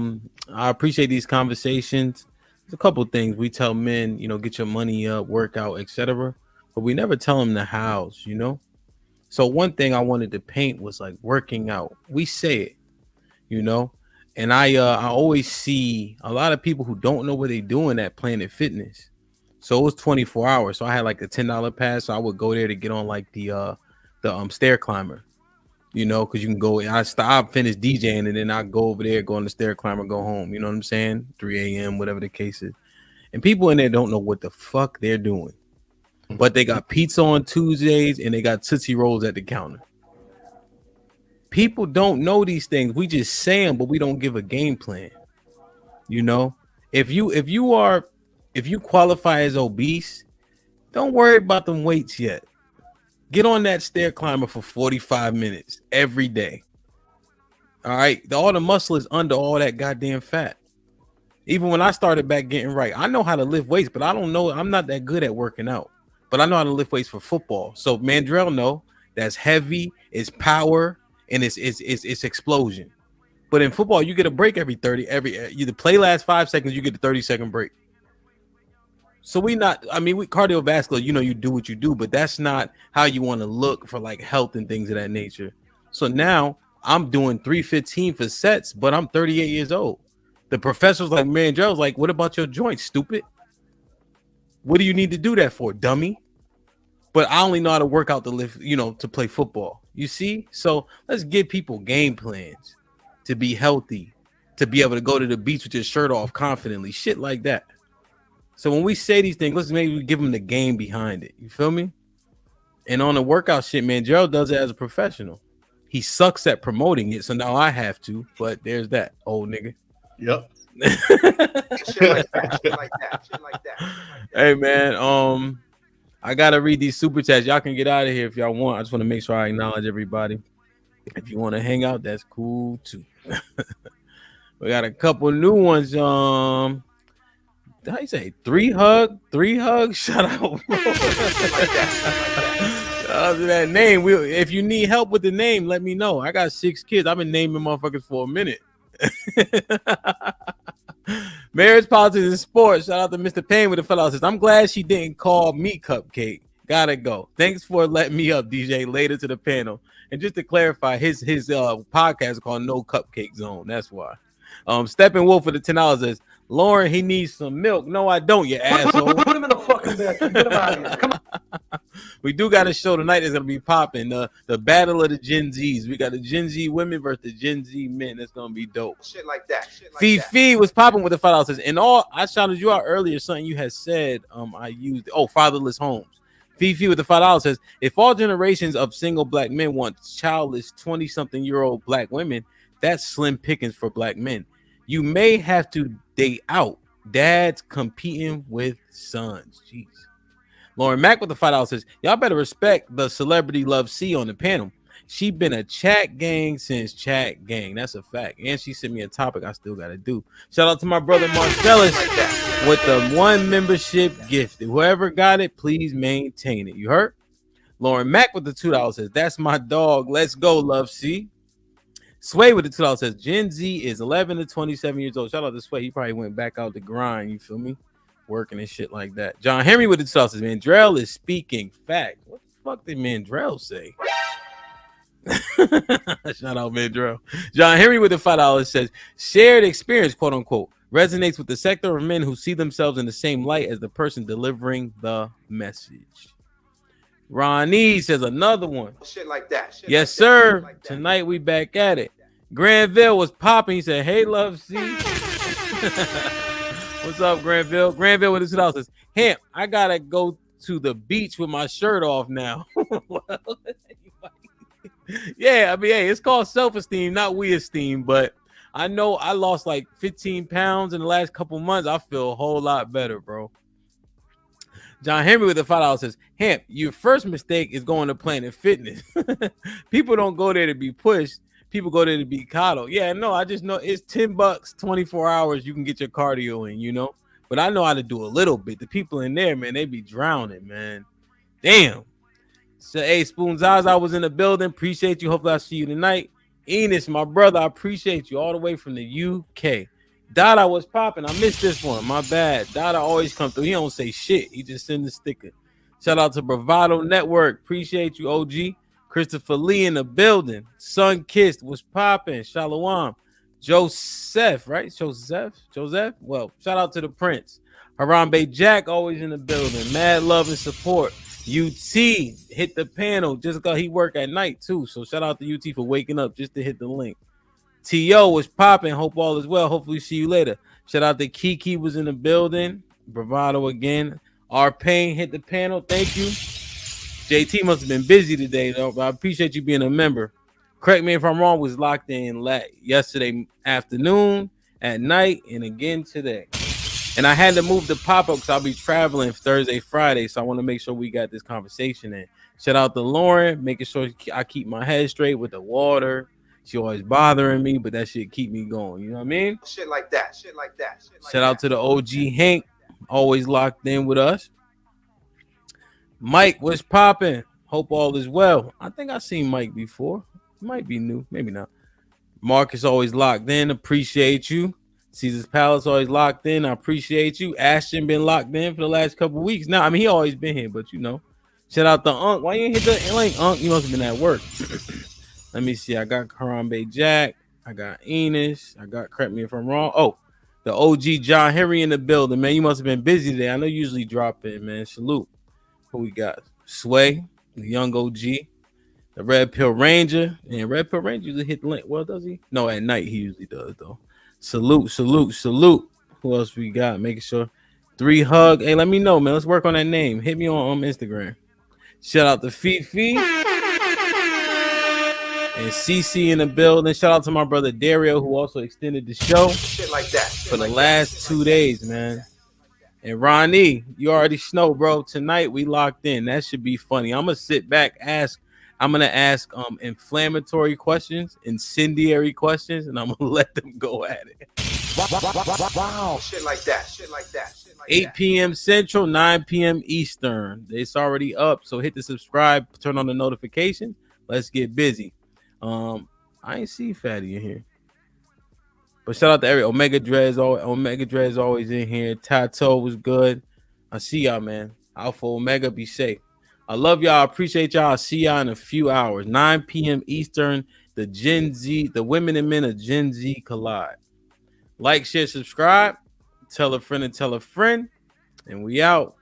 I appreciate these conversations. There's a couple things we tell men, get your money up, work out, etc. But we never tell them the hows, So one thing I wanted to paint was like working out. We say it, and I always see a lot of people who don't know what they're doing at Planet Fitness. So it was 24 hours. So I had like a $10 pass. So I would go there to get on like the stair climber, because you can go. I finish DJing and then I go over there, go on the stair climber, go home. You know what I'm saying? 3 a.m., whatever the case is. And people in there don't know what the fuck they're doing. But they got pizza on Tuesdays and they got Tootsie Rolls at the counter. People don't know these things. We just say them, but we don't give a game plan. If you qualify as obese, don't worry about them weights yet. Get on that stair climber for 45 minutes every day. All right. All the muscle is under all that goddamn fat. Even when I started back getting right, I know how to lift weights, but I don't know. I'm not that good at working out, but I know how to lift weights for football. So Mandrell know that's heavy, it's power, and it's explosion. But in football, you get a break every the play lasts 5 seconds, you get a 30-second break. So we cardiovascular, you do what you do, but that's not how you want to look for like health and things of that nature. So now I'm doing 315 for sets, but I'm 38 years old. The professor's like, man, Joe's like, what about your joints, stupid? What do you need to do that for, dummy? But I only know how to work out to lift, to play football. You see? So let's give people game plans to be healthy, to be able to go to the beach with your shirt off confidently, shit like that. So when we say these things, let's maybe give them the game behind it. You feel me? And on the workout shit, man, Gerald does it as a professional. He sucks at promoting it, so now I have to. But there's that old nigga. Yep. Shit like that. Hey man, I gotta read these super chats. Y'all can get out of here if y'all want. I just want to make sure I acknowledge everybody. If you want to hang out, that's cool too. We got a couple new ones. How you say? Three hugs. Shout out. That name. If you need help with the name, let me know. I got 6 kids. I've been naming motherfuckers for a minute. Marriage, politics, and sports. Shout out to Mr. Payne with the fellow says, I'm glad she didn't call me Cupcake. Gotta go. Thanks for letting me up, DJ. Later to the panel. And just to clarify, his podcast is called No Cupcake Zone. That's why. Steppenwolf for the $10 says, Lauren, he needs some milk. No, I don't, you asshole. Put him in the fucking basket. Get him out of here. Come on. We do got a show tonight that's gonna be popping. The battle of the Gen Zs. We got the Gen Z women versus the Gen Z men. That's gonna be dope. Shit like that. Fifi was popping with the $5 says, and all I shouted you out earlier. Something you had said. I used fatherless homes. Fifi with the $5 says, if all generations of single black men want childless 20-something-year-old black women, that's slim pickings for black men. You may have to date out. Dads competing with sons. Jeez. Lauren Mack with the $5 says, y'all better respect the celebrity Love C on the panel. She been a chat gang since chat gang. That's a fact. And she sent me a topic I still got to do. Shout out to my brother Marcellus with the 1 membership gift. Whoever got it, please maintain it. You heard? Lauren Mack with the $2 says, that's my dog. Let's go, Love C. Sway with the $2 says, Gen Z is 11 to 27 years old. Shout out to Sway. He probably went back out to grind. You feel me? Working and shit like that. John Henry with the $2 says, Mandrell is speaking fact. What the fuck did Mandrell say? Shout out Mandrell. John Henry with the $5 says, shared experience, quote unquote, resonates with the sector of men who see themselves in the same light as the person delivering the message. Ronnie says another one. Shit like that. Yes, sir. Tonight we back at it. Granville was popping. He said, hey, Love C. What's up, Granville? Granville with his $2 says, Hamp, I gotta go to the beach with my shirt off now. Yeah, I mean, hey, it's called self-esteem, not we esteem. But I know I lost like 15 pounds in the last couple months. I feel a whole lot better, bro. John Henry with the $5 says, Hamp, your first mistake is going to Planet Fitness. People don't go there to be pushed. People go there to be coddled. Yeah, no, I just know it's $10, 24 hours. You can get your cardio in, you know. But I know how to do a little bit. The people in there, man, they be drowning, man. Damn. So, hey, Spoons Eyes, I was in the building. Appreciate you. Hopefully I see you tonight. Enos, my brother, I appreciate you all the way from the UK. Dada was popping. I missed this one. My bad. Dada always come through. He don't say shit. He just send the sticker. Shout out to Bravado Network. Appreciate you, OG. Christopher Lee in the building. Sun Kissed was popping. Shalom. Joseph, right? Joseph. Well, shout out to the Prince. Harambe Jack always in the building. Mad love and support. UT hit the panel just because he work at night too. So shout out to UT for waking up just to hit the link. T.O. was popping. Hope all is well. Hopefully see you later. Shout out to Kiki was in the building. Bravado again. R Payne hit the panel. Thank you. JT must have been busy today though, but I appreciate you being a member. Correct me if I'm wrong, was locked in yesterday afternoon, at night, and again today. And I had to move the pop-up because I'll be traveling Thursday, Friday, so I want to make sure we got this conversation in. Shout out to Lauren, making sure I keep my head straight with the water. She always bothering me, but that shit keep me going. You know what I mean? Shit like that. Shout out to the OG Hank, always locked in with us. Mike, what's popping? Hope all is well. I think I've seen Mike before. Might be new, maybe not. Marcus always locked in. Appreciate you. Caesar's Palace always locked in. I appreciate you. Ashton been locked in for the last couple of weeks. Now, I mean, he always been here, but you know. Shout out to Unc. Why you ain't hit the link, Unc? You must have been at work. Let me see. I got Harambe Jack. I got Enos. I got, correct me if I'm wrong. Oh, the OG John Henry in the building, man. You must have been busy today. I know you usually drop in, man. Salute. Who we got? Sway, the young OG. The Red Pill Ranger. And Red Pill Ranger usually hit the link. Well, does he? No, at night he usually does, though. Salute. Who else we got? Making sure. 3 Hug. Hey, let me know, man. Let's work on that name. Hit me on Instagram. Shout out to Fifi. And CC in the building. Shout out to my brother Dario, who also extended the show. Shit like that. For the last 2 days, man. And Ronnie, you already know, bro. Tonight we locked in. That should be funny. I'm gonna sit back, I'm gonna ask inflammatory questions, incendiary questions, and I'm gonna let them go at it. Wow. Shit like that. 8 p.m. Central, 9 p.m. Eastern. It's already up, so hit the subscribe, turn on the notification. Let's get busy. I ain't see Fatty in here. But shout out to every Omega Dreads always in here. Tato was good. I see y'all, man. Alpha Omega, be safe. I love y'all. I appreciate y'all. I'll see y'all in a few hours. 9 p.m. Eastern. The Gen Z, the women and men of Gen Z collide. Like, share, subscribe. Tell a friend and tell a friend. And we out.